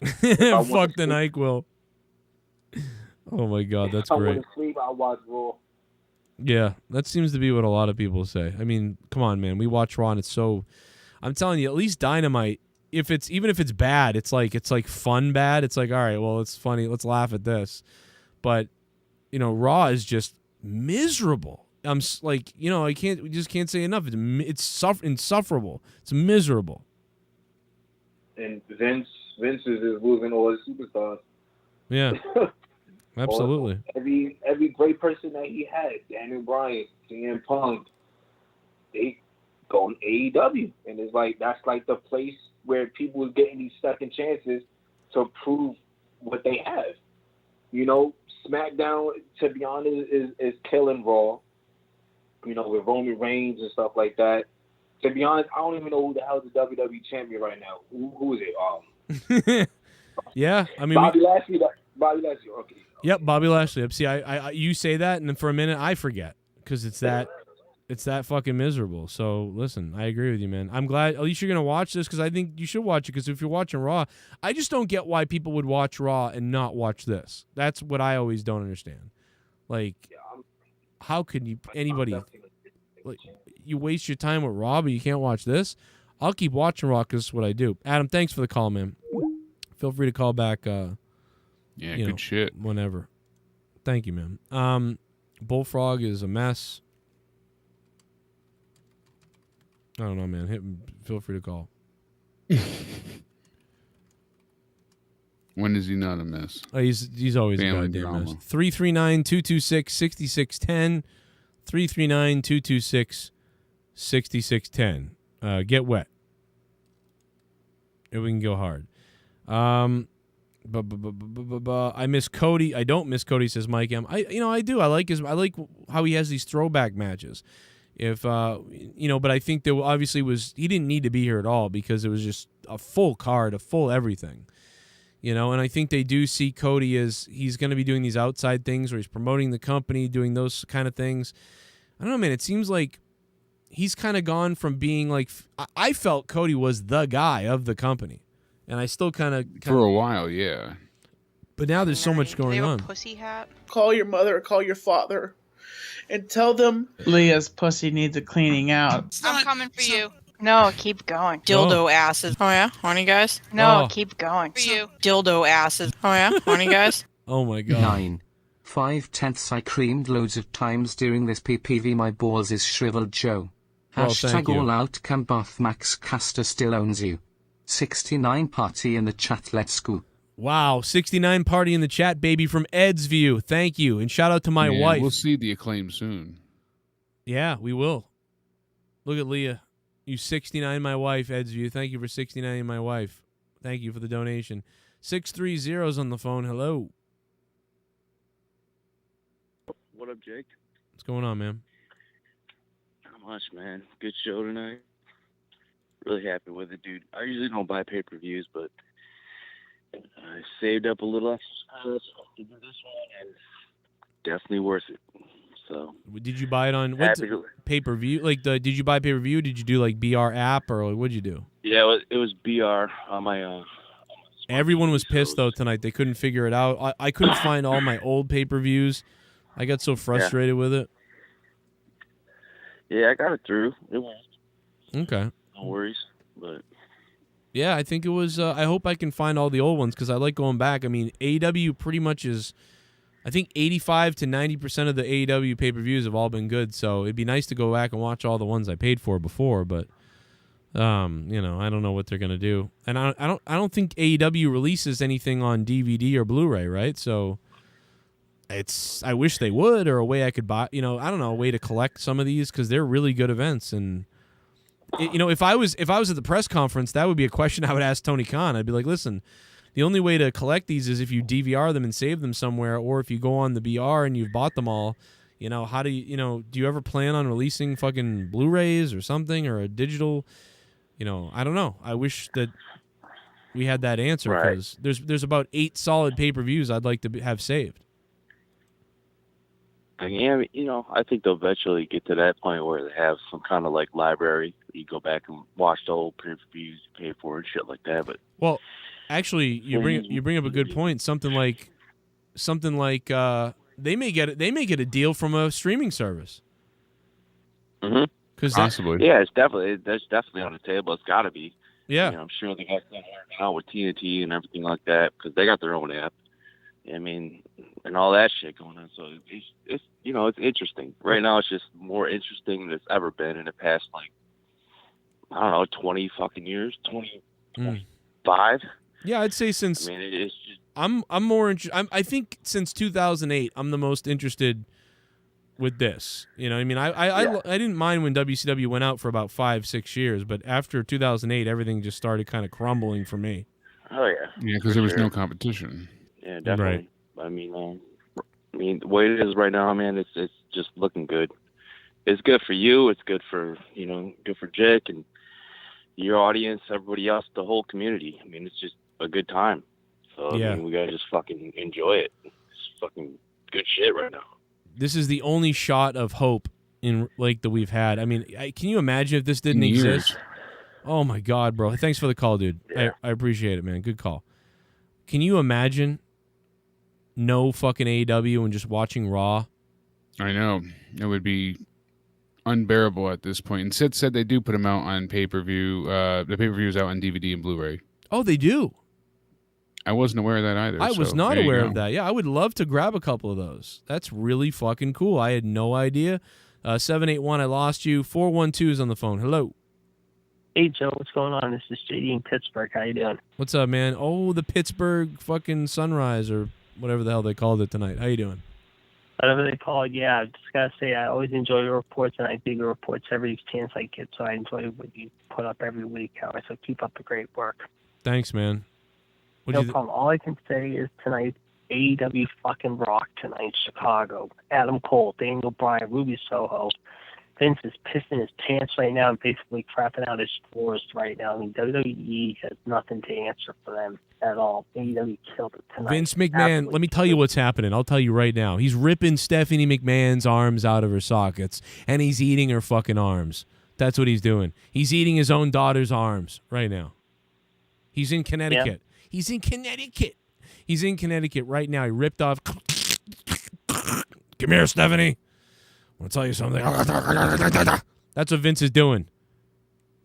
Fuck the NyQuil. Oh my God, that's great. I want to sleep, I watch Raw. Yeah, that seems to be what a lot of people say. I mean, come on, man. We watch Raw and it's so... I'm telling you, at least Dynamite, even if it's bad, it's like fun bad. It's like, all right, well, it's funny. Let's laugh at this. But, Raw is just miserable. I'm like, we just can't say enough. It's insufferable. It's miserable. And Vince is losing all his superstars. Yeah, absolutely. Every great person that he had, Daniel Bryan, CM Punk, they go to AEW, and it's like that's like the place where people are getting these second chances to prove what they have. SmackDown, to be honest, is killing Raw. With Roman Reigns and stuff like that. To be honest, I don't even know who the hell is the WWE champion right now. Who is it? Yeah, I mean Bobby Lashley. Bobby Lashley. Okay. Yep, Bobby Lashley. See, I you say that, and then for a minute I forget because it's that fucking miserable. So listen, I agree with you, man. I'm glad at least you're gonna watch this because I think you should watch it. Because if you're watching Raw, I just don't get why people would watch Raw and not watch this. That's what I always don't understand. Like, how could anybody like you waste your time with Raw, but you can't watch this? I'll keep watching Raw because it's what I do. Adam, thanks for the call, man. Feel free to call back. Good shit. Whenever. Thank you, man. Bullfrog is a mess. I don't know, man. Feel free to call. When is he not a mess? Oh, he's always Family a goddamn drama. mess. 339-226-6610. 339-226-6610. Get wet. And we can go hard. I miss Cody. I don't miss Cody, says Mike M. I do. I like how he has these throwback matches. If but I think there obviously he didn't need to be here at all because it was just a full card, a full everything. And I think they do see Cody as he's going to be doing these outside things where he's promoting the company, doing those kind of things. I don't know, man. It seems like he's kind of gone from being like I felt Cody was the guy of the company, and I still kind of for a while, yeah. But now there's so much going on. Pussy hat. Call your mother or call your father and tell them Leah's pussy needs a cleaning out. I'm coming for you. No, keep going. Dildo asses. Oh yeah, horny guys. No, keep going. For you. Dildo asses. Oh yeah, horny guys. Oh my god. 9. 5/10 I creamed loads of times during this PPV. My balls is shriveled Joe. Well, thank Hashtag you. all out Camboth Max Caster still owns you. 69 party in the chat, let's go. Wow, 69 party in the chat, baby, from Ed's View. Thank you. And shout out to my wife. We'll see the Acclaim soon. Yeah, we will. Look at Leah. You 69 my wife, Ed's View. Thank you for 69 my wife. Thank you for the donation. 630's on the phone. Hello. What up, Jake? What's going on, man? Not much, man. Good show tonight. Really happy with it, dude. I usually don't buy pay-per-views, but I saved up a little extra to do this one, and definitely worth it. So, Did you buy it on what's pay-per-view? Like did you buy pay-per-view? Did you do like BR app or like, what'd you do? yeah, it was BR on my. Everyone was pissed though tonight. They couldn't figure it out. I couldn't find all my old pay-per-views. I got so frustrated with it. Yeah, I got it through. It worked. Okay. No worries, but yeah, I think it was. I hope I can find all the old ones because I like going back. I mean, AEW pretty much is. I think 85 to 90% of the AEW pay-per-views have all been good. So it'd be nice to go back and watch all the ones I paid for before. But I don't know what they're gonna do, and I don't think AEW releases anything on DVD or Blu-ray, right? So I wish they would, or a way I could buy. I don't know, a way to collect some of these because they're really good events. And if I was at the press conference, that would be a question I would ask Tony Khan. I'd be like, listen, the only way to collect these is if you DVR them and save them somewhere, or if you go on the BR and you've bought them all. How do do you ever plan on releasing fucking Blu-rays or something, or a digital? I don't know. I wish that we had that answer because there's about 8 solid pay-per-views I'd like to have saved. yeah, I think they'll eventually get to that point where they have some kind of like library. You go back and watch the old pay-per-views you pay for and shit like that. But actually, you bring up a good point. Something like they may get a deal from a streaming service. Mm-hmm. Possibly. Yeah, that's definitely on the table. It's got to be. Yeah. I'm sure they got something working out with TNT and everything like that because they got their own app. I mean, and all that shit going on. So it's it's interesting. Right now, it's just more interesting than it's ever been in the past, like, I don't know, 20 fucking years, 25. Yeah, I'd say since. I mean, it's just. I'm more interested. I think since 2008, I'm the most interested with this. I didn't mind when WCW went out for about 5-6 years, but after 2008, everything just started kind of crumbling for me. Oh yeah. Yeah, because there was no competition. Yeah, definitely. Right. I mean, the way it is right now, man, it's just looking good. It's good for you. It's good for good for Jake and your audience, everybody else, the whole community. I mean, it's just a good time. So yeah. I mean, we gotta just fucking enjoy it. It's fucking good shit right now. This is the only shot of hope that we've had. I mean, can you imagine if this didn't exist? Oh my God, bro! Thanks for the call, dude. Yeah. I appreciate it, man. Good call. Can you imagine no fucking AEW and just watching Raw? I know. It would be unbearable at this point. And Sid said they do put them out on pay-per-view. The pay-per-view is out on DVD and Blu-ray. Oh, they do? I wasn't aware of that either. I was so not there you aware go. of that. Yeah, I would love to grab a couple of those. That's really fucking cool. I had no idea. 781, I lost you. 412 is on the phone. Hello. Hey, Joe, what's going on? This is JD in Pittsburgh. How you doing? What's up, man? Oh, the Pittsburgh fucking Sunrise or whatever the hell they called it tonight. How you doing? Whatever they call it, yeah. I just got to say, I always enjoy your reports, and I dig your reports every chance I get, so I enjoy what you put up every week. So keep up the great work. Thanks, man. No problem. All I can say is tonight, AEW fucking rock tonight, Chicago. Adam Cole, Daniel Bryan, Ruby Soho. Vince is pissing his pants right now and basically crapping out his drawers right now. I mean, WWE has nothing to answer for them at all. AEW killed it tonight. Vince McMahon, let me tell you what's happening. I'll tell you right now. He's ripping Stephanie McMahon's arms out of her sockets, and he's eating her fucking arms. That's what he's doing. He's eating his own daughter's arms right now. He's in Connecticut. Yeah. He's in Connecticut. He's in Connecticut right now. He ripped off. Come here, Stephanie. I want to tell you something. That's what Vince is doing.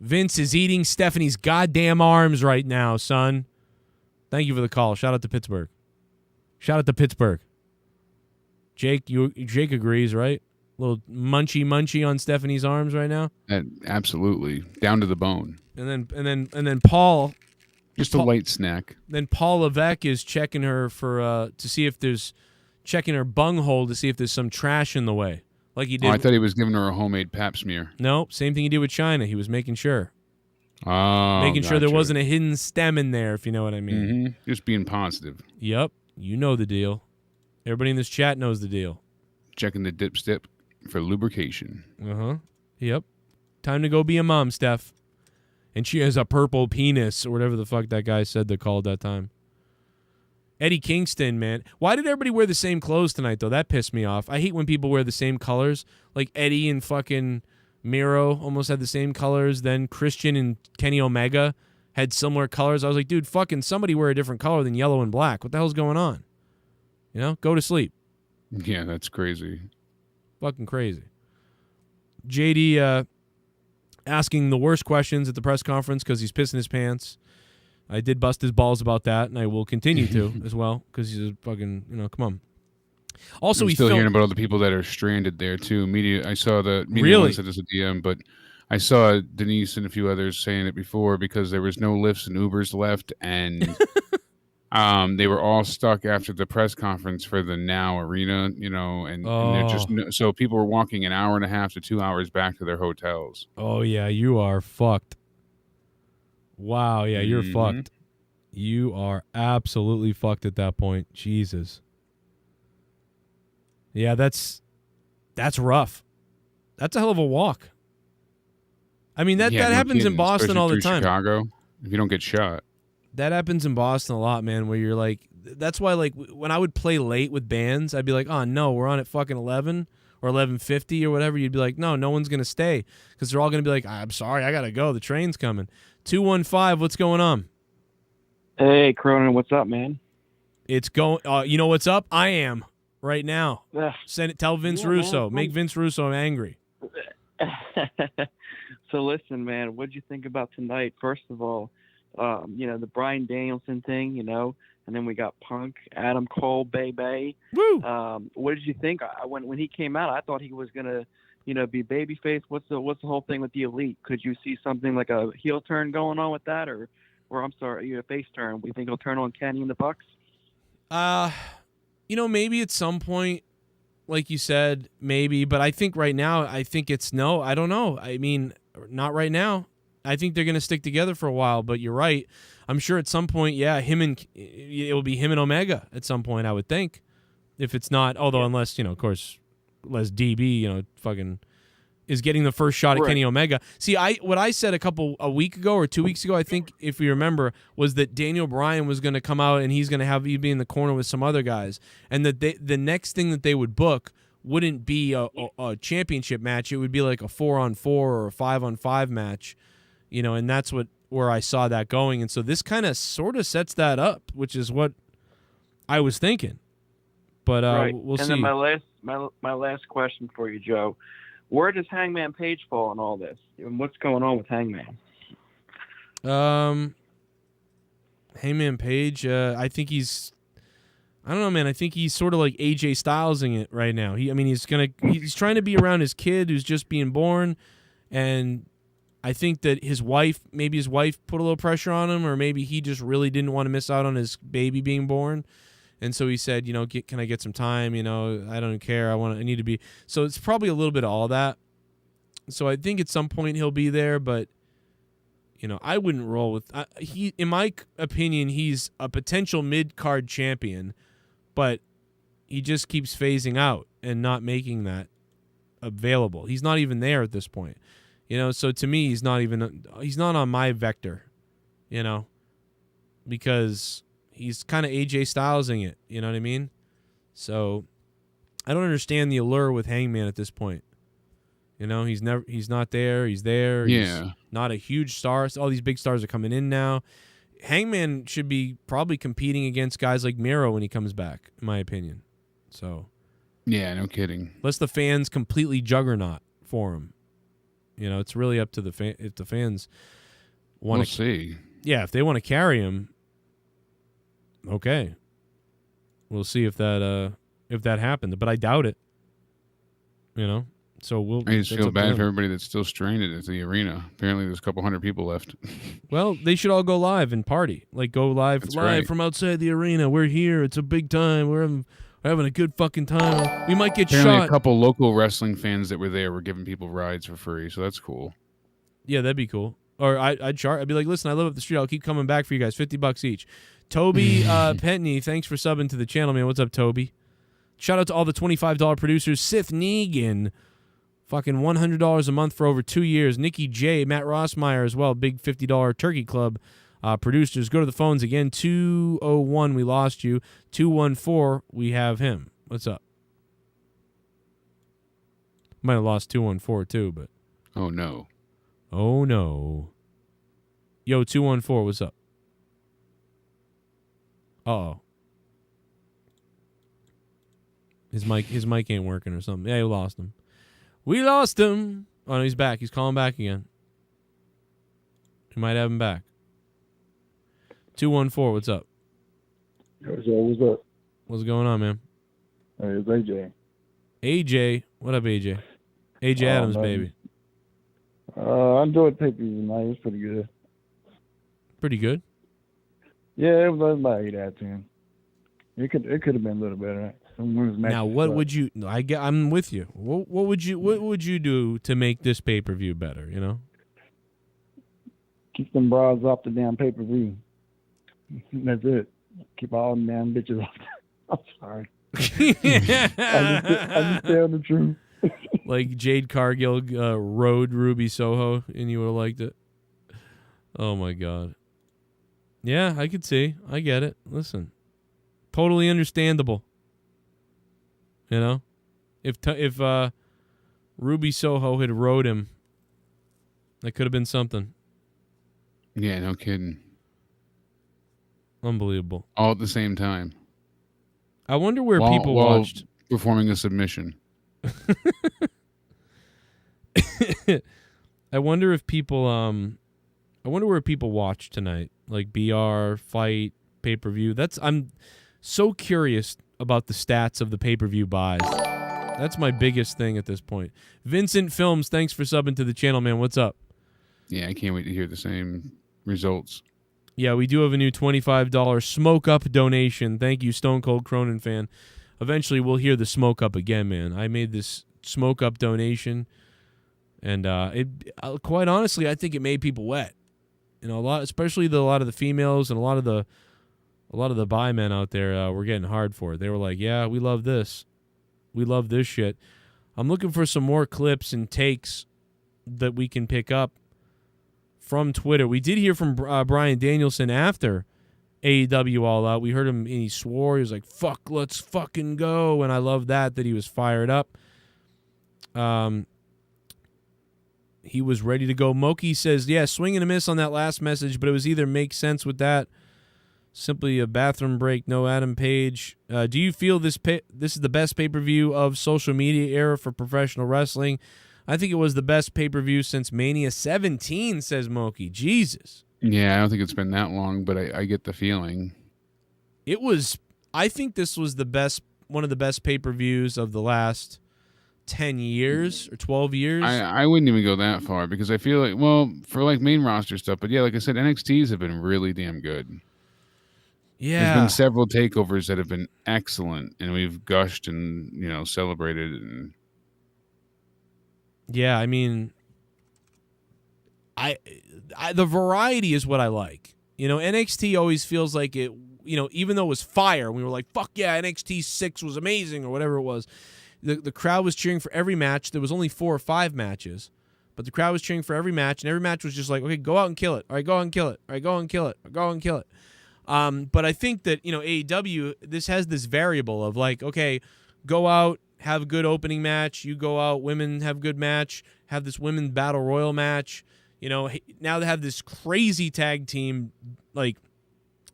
Vince is eating Stephanie's goddamn arms right now, son. Thank you for the call. Shout out to Pittsburgh. Shout out to Pittsburgh. Jake agrees, right? A little munchy on Stephanie's arms right now. Absolutely, down to the bone. And then Paul. Just a light snack. Then Paul Levesque is checking her for to see if there's checking her bunghole to see if there's some trash in the way. Like he did. Oh, I thought he was giving her a homemade pap smear. No, same thing he did with China. He was making sure. Oh, making sure there wasn't a hidden stem in there, if you know what I mean. Mm-hmm. Just being positive. Yep. You know the deal. Everybody in this chat knows the deal. Checking the dipstick for lubrication. Uh-huh. Yep. Time to go be a mom, Steph. And she has a purple penis, or whatever the fuck that guy said they called that time. Eddie Kingston, man. Why did everybody wear the same clothes tonight, though? That pissed me off. I hate when people wear the same colors. Like Eddie and fucking Miro almost had the same colors. Then Christian and Kenny Omega had similar colors. I was like, dude, fucking somebody wear a different color than yellow and black. What the hell's going on? You know, go to sleep. Yeah, that's crazy. Fucking crazy. JD asking the worst questions at the press conference because he's pissing his pants. I did bust his balls about that, and I will continue to as well because he's a fucking, come on. Also, I'm still hearing about all the people that are stranded there too. I saw the media said this a DM, but I saw Denise and a few others saying it before because there was no Lyfts and Ubers left, and they were all stuck after the press conference for the Now Arena, and they're just so people were walking an hour and a half to 2 hours back to their hotels. Oh yeah, you are fucked. Wow, yeah, you're fucked. You are absolutely fucked at that point. Jesus. Yeah, that's rough. That's a hell of a walk. I mean, that happens in Boston all the time. Chicago, if you don't get shot. That happens in Boston a lot, man, where you're like, that's why, like, when I would play late with bands, I'd be like, oh, no, we're on at fucking 11 or 11:50 or whatever. You'd be like, no one's going to stay because they're all going to be like, I'm sorry, I got to go. The train's coming. 215, what's going on? Hey, Cronin, what's up, man? It's going, you know what's up? I am right now. Send it, tell Vince Russo. Make Vince Russo angry. So listen, man, what'd you think about tonight? First of all, the Bryan Danielson thing, and then we got Punk, Adam Cole, Bay. Woo! What did you think? When he came out, I thought he was gonna, be babyface. What's the whole thing with the Elite? Could you see something like a heel turn going on with that, or I'm sorry, a face turn? We think he'll turn on Kenny and the Bucks? Maybe at some point, like you said, maybe. But I think right now, it's no. I don't know. I mean, not right now. I think they're going to stick together for a while, but you're right. I'm sure at some point, yeah, it will be him and Omega at some point, I would think. If it's not, unless, of course, unless DB, fucking is getting the first shot at Kenny Omega. See, what I said a week ago or 2 weeks ago, I think, if you remember, was that Daniel Bryan was going to come out and he's going to be in the corner with some other guys, and that the next thing that they would book wouldn't be a championship match. It would be like a 4-on-4 or a 5-on-5 match. And that's where I saw that going. And so this kind of sort of sets that up, which is what I was thinking. But right. we'll and see. then my last question for you, Joe. Where does Hangman Page fall in all this? And what's going on with Hangman? Hangman Page, I think he's, I don't know, man. I think he's sort of like AJ Stylesing it right now. He's trying to be around his kid who's just being born, and I think that his wife put a little pressure on him, or maybe he just really didn't want to miss out on his baby being born. And so he said, can I get some time? I don't care. I need to be. So it's probably a little bit of all that. So I think at some point he'll be there, but I wouldn't roll with he. In my opinion, he's a potential mid-card champion, but he just keeps phasing out and not making that available. He's not even there at this point. So to me, he's not on my vector, because he's kind of AJ Stylesing it. You know what I mean? So I don't understand the allure with Hangman at this point. He's not there. He's there. Yeah. He's not a huge star. All these big stars are coming in now. Hangman should be probably competing against guys like Miro when he comes back, in my opinion. So. Yeah, no kidding. Unless the fans completely juggernaut for him. It's really up to the if the fans want to see. Yeah, if they want to carry him, okay. We'll see if that happened, but I doubt it. So I just feel bad for everybody that's still stranded at the arena. Apparently, there's a couple hundred people left. Well, they should all go live and party. Like, go live right. from outside the arena. We're here. It's a big time. We're having a good fucking time. We might get Apparently shot. A couple local wrestling fans that were there were giving people rides for free, so that's cool. Yeah, that'd be cool. Or I'd be like, listen, I live up the street. I'll keep coming back for you guys. $50 each. Toby Pentney, thanks for subbing to the channel, man. What's up, Toby? Shout out to all the $25 producers. Sith Negan. Fucking $100 a month for over 2 years. Nikki J, Matt Rossmeyer as well. Big $50 Turkey Club producers. Go to the phones again. 201, we lost you. 214, we have him. What's up? Might have lost 214 too, but. Oh, no. Oh, no. Yo, 214, what's up? Uh-oh. His mic ain't working or something. Yeah, we lost him. We lost him. Oh, no, he's back. He's calling back again. We might have him back. 214, what's up? Yo, what's up? What's going on, man? Hey, it's AJ. AJ, what up, AJ? AJ Adams, baby. I enjoyed the pay-per-view tonight. It was pretty good. Pretty good? Yeah, it was about 8 out of 10. It could have been a little better. Now, what would you? I'm with you. What would you do to make this pay-per-view better? Keep them bras off the damn pay-per-view. That's it. Keep all them damn bitches off. I'm sorry. I just tell the truth. Like Jade Cargill rode Ruby Soho, and you would have liked it. Oh my God. Yeah, I could see. I get it. Listen, totally understandable. If Ruby Soho had rode him, that could have been something. Yeah, no kidding. Unbelievable. All at the same time. I wonder where people watched. Performing a submission. I wonder if people I wonder where people watch tonight, like BR, fight, pay-per-view. I'm so curious about the stats of the pay-per-view buys. That's my biggest thing at this point. Vincent Films, thanks for subbing to the channel, man. What's up? Yeah, I can't wait to hear the same results. Yeah, we do have a new $25 Smoke Up donation. Thank you, Stone Cold Cronin fan. Eventually, we'll hear the Smoke Up again, man. I made this Smoke Up donation, and quite honestly, I think it made people wet. Especially a lot of the females and a lot of the bi men out there were getting hard for it. They were like, "Yeah, we love this. We love this shit." I'm looking for some more clips and takes that we can pick up from Twitter. We did hear from Bryan Danielson after AEW All Out. We heard him and he swore. He was like, "Fuck, let's fucking go." And I love that he was fired up. He was ready to go. Moki says, yeah, swing and a miss on that last message, but it was either make sense with that Simply a bathroom break. No Adam Page. Do you feel this is the best pay-per-view of social media era for professional wrestling? I think it was the best pay-per-view since Mania 17, says Moki. Jesus. Yeah, I don't think it's been that long, but I get the feeling. It was. I think this was one of the best pay-per-views of the last 10 years or 12 years. I wouldn't even go that far because I feel like, well, for like main roster stuff, but yeah, like I said, NXTs have been really damn good. Yeah. There's been several takeovers that have been excellent, and we've gushed and, celebrated. And yeah, I mean, I the variety is what I like. NXT always feels like it, even though it was fire, we were like, fuck yeah, NXT 6 was amazing or whatever it was. The crowd was cheering for every match. There was only 4 or 5 matches, but the crowd was cheering for every match, and every match was just like, okay, go out and kill it. All right, go out and kill it. All right, go out and kill it. Go out and kill it. But I think that, AEW, this has this variable of like, okay, go out, have a good opening match. You go out, women have a good match, have this women's battle royal match. Now they have this crazy tag team, like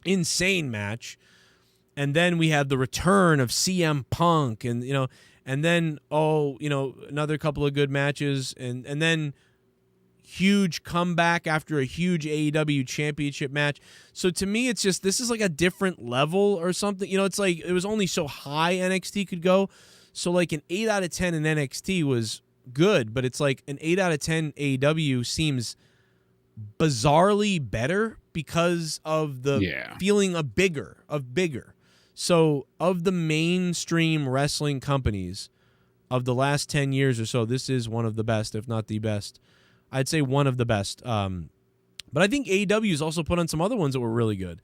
insane match. And then we have the return of CM Punk and, and then, another couple of good matches. And then huge comeback after a huge AEW championship match. So to me, it's just, this is like a different level or something. It's like, it was only so high NXT could go. So like an 8 out of 10 in NXT was good, but it's like an 8 out of 10 AEW seems bizarrely better because of the feeling of bigger. So of the mainstream wrestling companies of the last 10 years or so, this is one of the best, if not the best. I'd say one of the best. But I think AEW has also put on some other ones that were really good.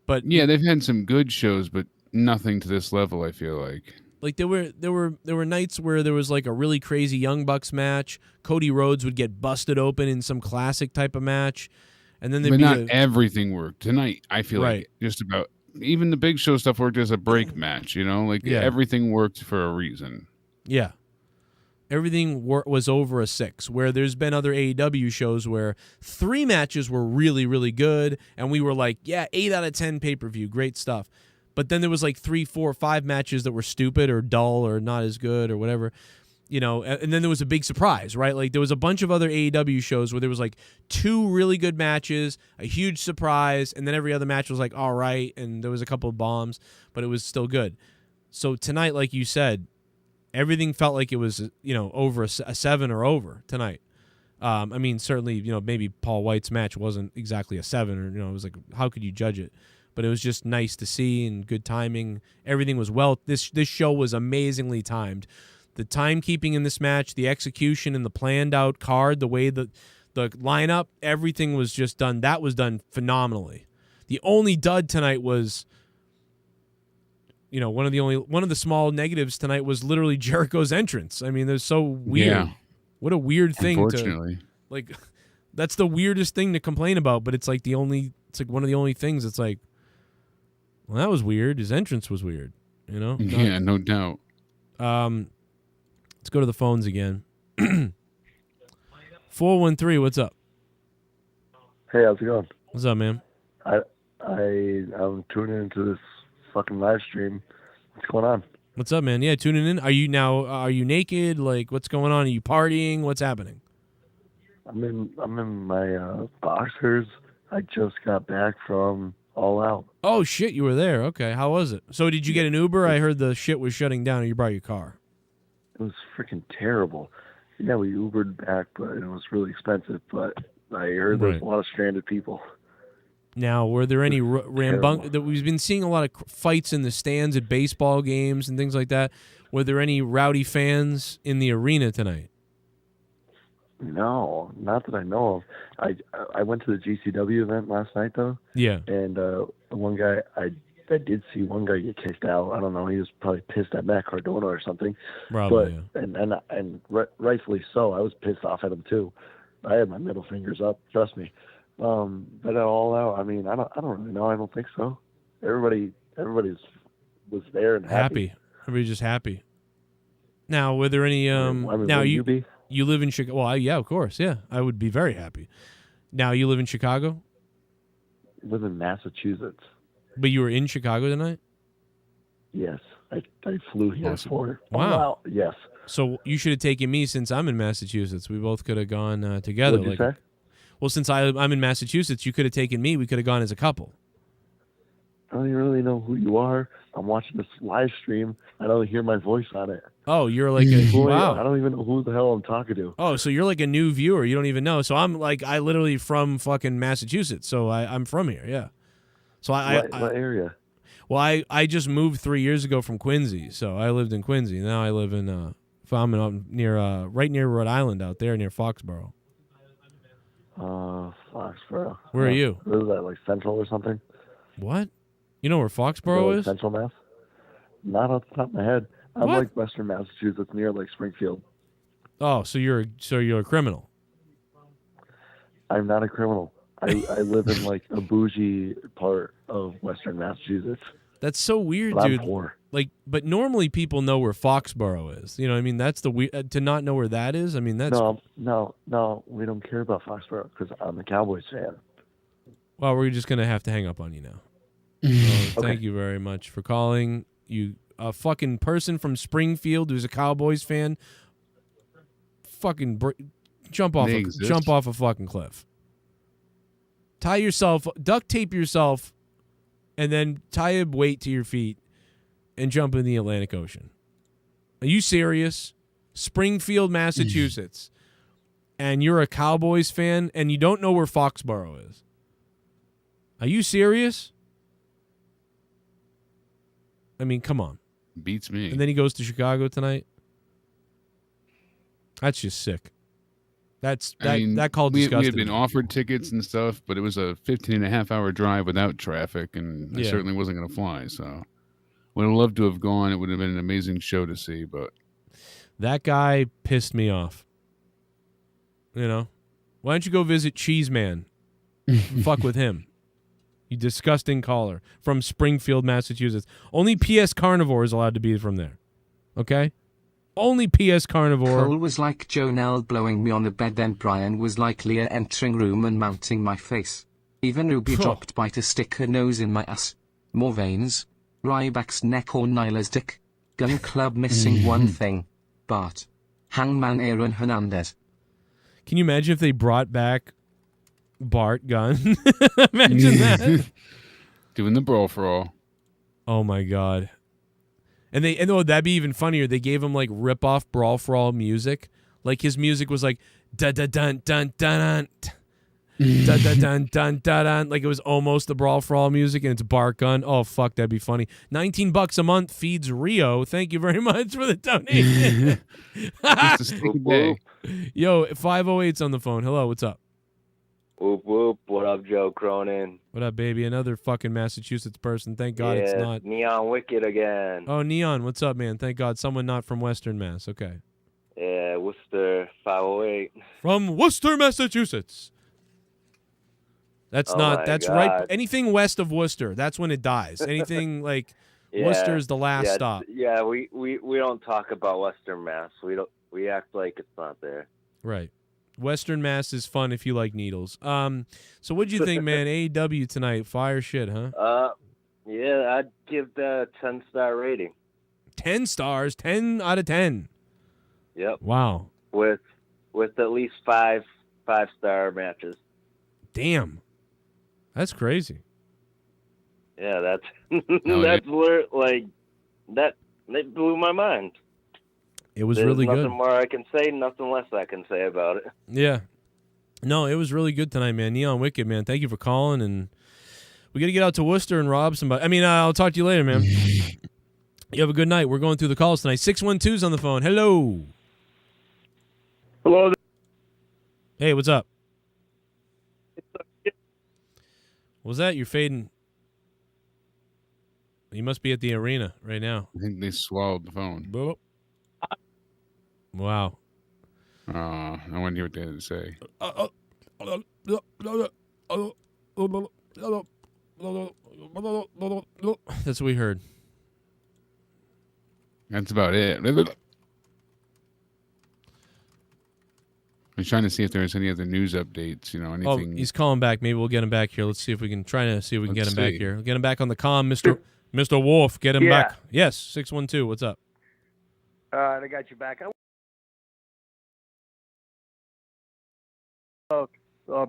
But yeah, they've had some good shows, but nothing to this level, I feel like. Like there were nights where there was like a really crazy Young Bucks match. Cody Rhodes would get busted open in some classic type of match. And then but not everything worked. Tonight, I feel like just about even the Big Show stuff worked as a break match, everything worked for a reason. Yeah. Everything was over a 6, where there's been other AEW shows where 3 matches were really, really good, and we were like, yeah, 8 out of 10 pay-per-view, great stuff. But then there was like 3, 4, 5 matches that were stupid or dull or not as good or whatever, and then there was a big surprise, right? Like there was a bunch of other AEW shows where there was like 2 really good matches, a huge surprise, and then every other match was like, all right, and there was a couple of bombs, but it was still good. So tonight, like you said, everything felt like it was, over a 7 or over tonight. I mean, certainly, maybe Paul White's match wasn't exactly a 7 or, it was like, how could you judge it? But it was just nice to see and good timing. Everything was this show was amazingly timed. The timekeeping in this match, the execution and the planned out card, the way the lineup, everything was just done. That was done phenomenally. The only dud tonight was, one of the small negatives tonight was literally Jericho's entrance. I mean, they're so weird. Yeah. What a weird thing Unfortunately. That's the weirdest thing to complain about, but it's like one of the only things that's like, well, that was weird. His entrance was weird, Yeah, no doubt. Let's go to the phones again. 413, what's up? Hey, how's it going? What's up, man? I'm tuning into this fucking live stream. What's going on? What's up, man? Yeah, tuning in. Are you naked? Like, what's going on? Are you partying? What's happening? I'm in my boxers. I just got back from All Out. Oh shit, you were there. Okay, how was it? So did you get an Uber? I heard the shit was shutting down, or you brought your car. It was freaking terrible. Yeah, we Ubered back, but it was really expensive. But I heard there's a lot of stranded people. Now, were there any that we've been seeing a lot of fights in the stands at baseball games and things like that? Were there any rowdy fans in the arena tonight? No, not that I know of. I went to the GCW event last night though. Yeah. And one guy I did see one guy get kicked out. I don't know. He was probably pissed at Matt Cardona or something. Probably. But and rightfully so. I was pissed off at him too. I had my middle fingers up. Trust me. But at All Out, I mean, I don't really know. I don't think so. Everybody was there and happy. Everybody's just happy. Now, were there any? Now you live in Chicago. Well, yeah, of course, yeah. I would be very happy. Now you live in Chicago. I live in Massachusetts. But you were in Chicago tonight? Yes, I flew here Awesome. for. Wow. Yes. So you should have taken me since I'm in Massachusetts. We both could have gone together. What'd you say? Well, since I'm in Massachusetts, you could have taken me. We could have gone as a couple. I don't even really know who you are. I'm watching this live stream. I don't hear my voice on it. Oh, you're like a wow. I don't even know who the hell I'm talking to. Oh, so you're like a new viewer. You don't even know. So I'm like, I literally from fucking Massachusetts. So I'm from here. Yeah. So What area? Well, I just moved 3 years ago from Quincy. So I lived in Quincy. Now I live in I'm near right near Rhode Island out there near Foxborough. Foxborough. Where are you? What is that, like Central or something? What? You know where Foxborough like is? Central Mass? Not off the top of my head. I'm What? like Western Massachusetts, near like Springfield. Oh, so you're a criminal. I'm not a criminal. I live in like a bougie part of Western Massachusetts. That's so weird, But I'm dude. poor. Like, but normally people know where Foxborough is. You know what I mean? That's the weird to not know where that is. I mean, that's No, we don't care about Foxborough because I'm a Cowboys fan. Well, we're just gonna have to hang up on you now. Thank you very much for calling. You a fucking person from Springfield who's a Cowboys fan. Fucking jump off a fucking cliff. Tie yourself, duct tape yourself, and then tie a weight to your feet and jump in the Atlantic Ocean. Are you serious? Springfield, Massachusetts, and you're a Cowboys fan and you don't know where Foxborough is. Are you serious? I mean, come on. Beats me. And then he goes to Chicago tonight. That's just sick. That call we disgusted had been me. offered tickets and stuff, but it was a 15-and-a-half-hour drive without traffic, and I certainly wasn't going to fly. So, would have loved to have gone. It would have been an amazing show to see, but that guy pissed me off. You know, why don't you go visit Cheeseman? Fuck with him. You disgusting caller from Springfield, Massachusetts. Only PS Carnivore is allowed to be from there. Okay? Only PS Carnivore. Cole was like Jonelle blowing me on the bed, then Brian was like Leah entering room and mounting my face. Even Ruby dropped by to stick her nose in my ass. More veins. Ryback's neck or Nyla's dick. Gun Club missing one thing. Bart. Hangman Aaron Hernandez. Can you imagine if they brought back Bart Gunn? Imagine that. Doing the brawl for all. Oh my god. And that'd be even funnier. They gave him like rip off Brawl for All music. Like his music was like da da dun dun dun dun da da dun dun dun. Like it was almost the Brawl for All music, and it's Bart Gunn. Oh fuck, that'd be funny. $19 a month feeds Rio. Thank you very much for the donation. Just a sticky day. Yo, 508's on the phone. Hello, what's up? Whoop whoop. What up, Joe Cronin? What up, baby? Another fucking Massachusetts person. Thank God it's not. Neon Wicked again. Oh, Neon, what's up, man? Thank God someone not from Western Mass. Okay. Yeah, Worcester 508. From Worcester, Massachusetts. That's God. right. Anything west of Worcester, that's when it dies. Anything like Worcester is the last stop. Yeah, we don't talk about Western Mass. We act like it's not there. Right. Western Mass is fun if you like needles. So what'd you think, man? AEW tonight, fire shit, huh? Yeah, I'd give that a 10-star rating. 10 stars, 10 out of 10. Yep. Wow. With at least 5-star matches. Damn. That's crazy. Yeah, that's where that blew my mind. It was There's really good. Nothing more I can say, nothing less I can say about it. Yeah. No, it was really good tonight, man. Neon Wicked, man. Thank you for calling, and we got to get out to Worcester and rob somebody. I mean, I'll talk to you later, man. You have a good night. We're going through the calls tonight. 612's on the phone. Hello. Hello. Hey, what's up? What was that? You're fading. You must be at the arena right now. I think they swallowed the phone. Wow. I want to hear what they had to say. That's what we heard. That's about it. I'm trying to see if there's any other news updates. Anything. Oh, he's calling back. Maybe we'll get him back here. Let's see if we can get him back here. Get him back on the comm, Mr. Wolf. Get him back. Yes, 612. What's up? I got you back.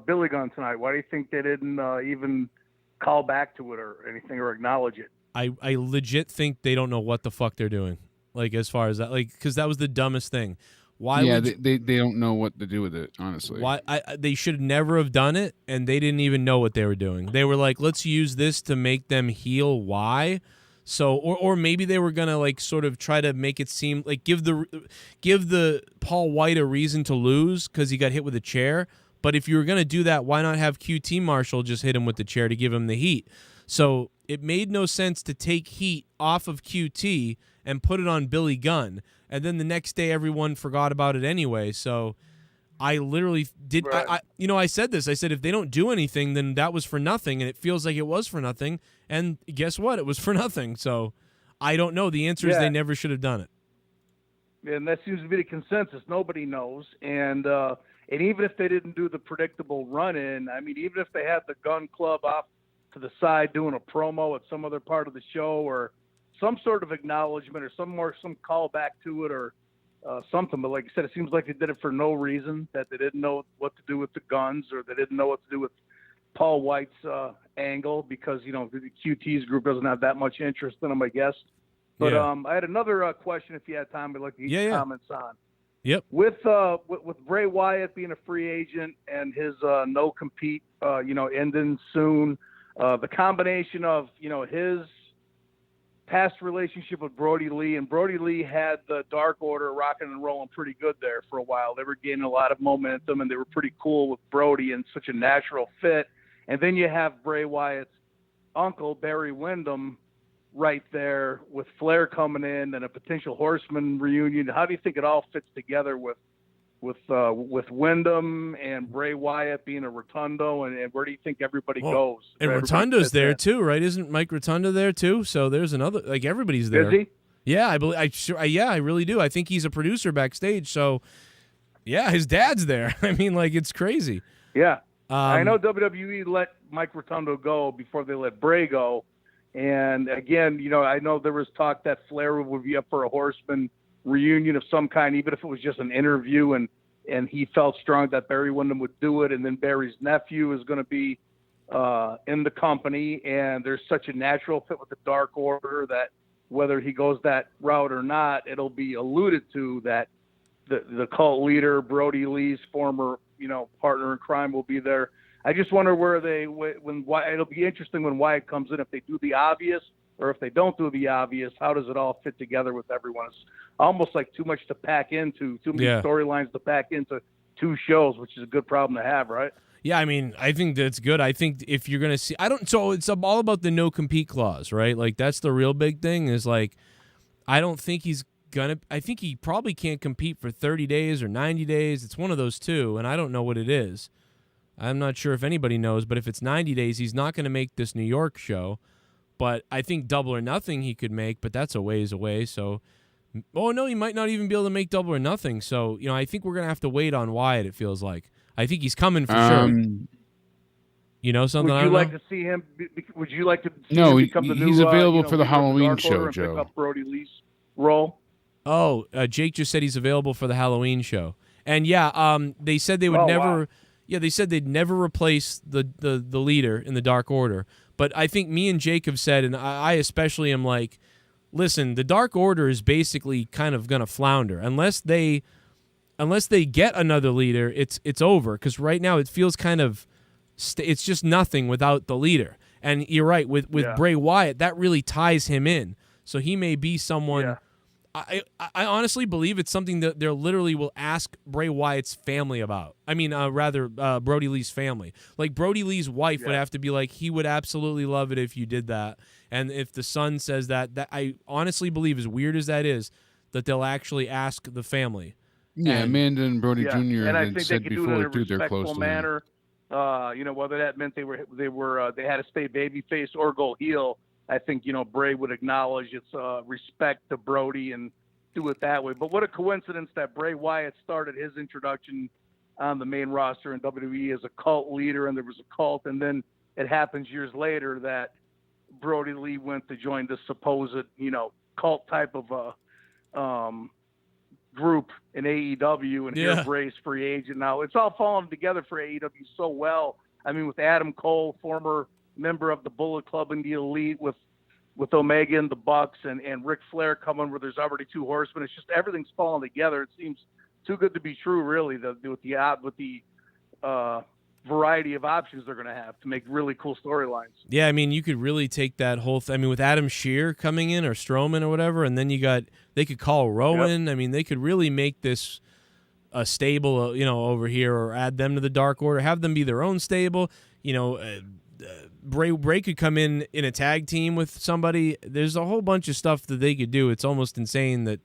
Billy Gunn tonight. Why do you think they didn't even call back to it or anything or acknowledge it? I legit think they don't know what the fuck they're doing. Like, as far as that, like, because that was the dumbest thing. Why? Yeah, they don't know what to do with it, honestly. Why? They should never have done it, and they didn't even know what they were doing. They were like, let's use this to make them heel. Why? So, or maybe they were gonna like sort of try to make it seem like give the Paul White a reason to lose because he got hit with a chair. But if you were gonna do that, why not have QT Marshall just hit him with the chair to give him the heat? So it made no sense to take heat off of QT and put it on Billy Gunn. And then the next day, everyone forgot about it anyway. So I literally did. Right. I said this. I said, if they don't do anything, then that was for nothing. And it feels like it was for nothing. And guess what? It was for nothing. So I don't know. The answer is they never should have done it. And that seems to be the consensus. Nobody knows. And even if they didn't do the predictable run-in, I mean, even if they had the Gun Club off to the side doing a promo at some other part of the show or some sort of acknowledgement or some call back to it or something. But like I said, it seems like they did it for no reason, that they didn't know what to do with the Guns or they didn't know what to do with Paul White's angle because, the QT's group doesn't have that much interest in him, I guess. But I had another question if you had time. I'd like to get your comments on. Yep. With Bray Wyatt being a free agent and his no compete, ending soon, the combination of, his past relationship with Brody Lee, and Brody Lee had the Dark Order rocking and rolling pretty good there for a while. They were gaining a lot of momentum, and they were pretty cool with Brody and such a natural fit. And then you have Bray Wyatt's uncle, Barry Windham, right there with Flair coming in and a potential Horseman reunion. How do you think it all fits together with Wyndham and Bray Wyatt being a Rotundo, and where do you think everybody goes? And Rotundo's there too, right? Isn't Mike Rotunda there too? So there's another, like, everybody's there. Is he? Yeah, I really do. I think he's a producer backstage. So yeah, his dad's there. I mean, like, it's crazy. Yeah. I know WWE let Mike Rotundo go before they let Bray go. And again, I know there was talk that Flair would be up for a Horseman reunion of some kind, even if it was just an interview, and he felt strong that Barry Windham would do it, and then Barry's nephew is going to be in the company, and there's such a natural fit with the Dark Order that whether he goes that route or not, it'll be alluded to that the cult leader, Brody Lee's former partner in crime, will be there. I just wonder where it'll be interesting when Wyatt comes in, if they do the obvious or if they don't do the obvious. How does it all fit together with everyone? It's almost like too much to pack into, too many storylines to pack into 2 shows, which is a good problem to have, right? Yeah, I mean, I think that's good. I think if you're going to see, so it's all about the no compete clause, right? Like, that's the real big thing is, like, I don't think I think he probably can't compete for 30 days or 90 days. It's one of those two, and I don't know what it is. I'm not sure if anybody knows, but if it's 90 days, he's not going to make this New York show. But I think Double or Nothing he could make, but that's a ways away. So, he might not even be able to make Double or Nothing. So, I think we're going to have to wait on Wyatt, it feels like. I think he's coming for sure. Something would I you don't like know? to see him? Would you like to see No, him become the new? he's available for the leader of Halloween Dark Order show, and Joe. Pick up Brody Lee's role. Oh, Jake just said he's available for the Halloween show. And they said they would never. Wow. Yeah, they said they'd never replace the leader in the Dark Order. But I think me and Jake have said, and I especially am like, listen, the Dark Order is basically kind of going to flounder unless they get another leader. It's over, because right now it feels kind of it's just nothing without the leader. And you're right with Bray Wyatt, that really ties him in. So he may be someone. Yeah. I honestly believe it's something that they literally will ask Bray Wyatt's family about. I mean, Brody Lee's family. Like, Brody Lee's wife would have to be like, he would absolutely love it if you did that. And if the son says that I honestly believe, as weird as that is, that they'll actually ask the family. Yeah, Amanda and Brody Jr. And I had think said they could do before, it in a too, they're close respectful to manner. Whether that meant they had to stay babyface or go heel. I think, Bray would acknowledge its respect to Brody and do it that way. But what a coincidence that Bray Wyatt started his introduction on the main roster in WWE as a cult leader, and there was a cult, and then it happens years later that Brody Lee went to join the supposed, cult type of group in AEW, and here Bray's free agent now. It's all falling together for AEW so well. I mean, with Adam Cole, former member of the Bullet Club and the Elite, with Omega and the Bucks, and Ric Flair coming where there's already 2 horsemen. It's just everything's falling together. It seems too good to be true, really, with the variety of options they're going to have to make really cool storylines. Yeah, I mean, you could really take that whole I mean, with Adam Shear coming in or Strowman or whatever, and then they could call Rowan. Yep. I mean, they could really make this a stable, over here, or add them to the Dark Order, have them be their own stable. Bray could come in a tag team with somebody. There's a whole bunch of stuff that they could do. It's almost insane that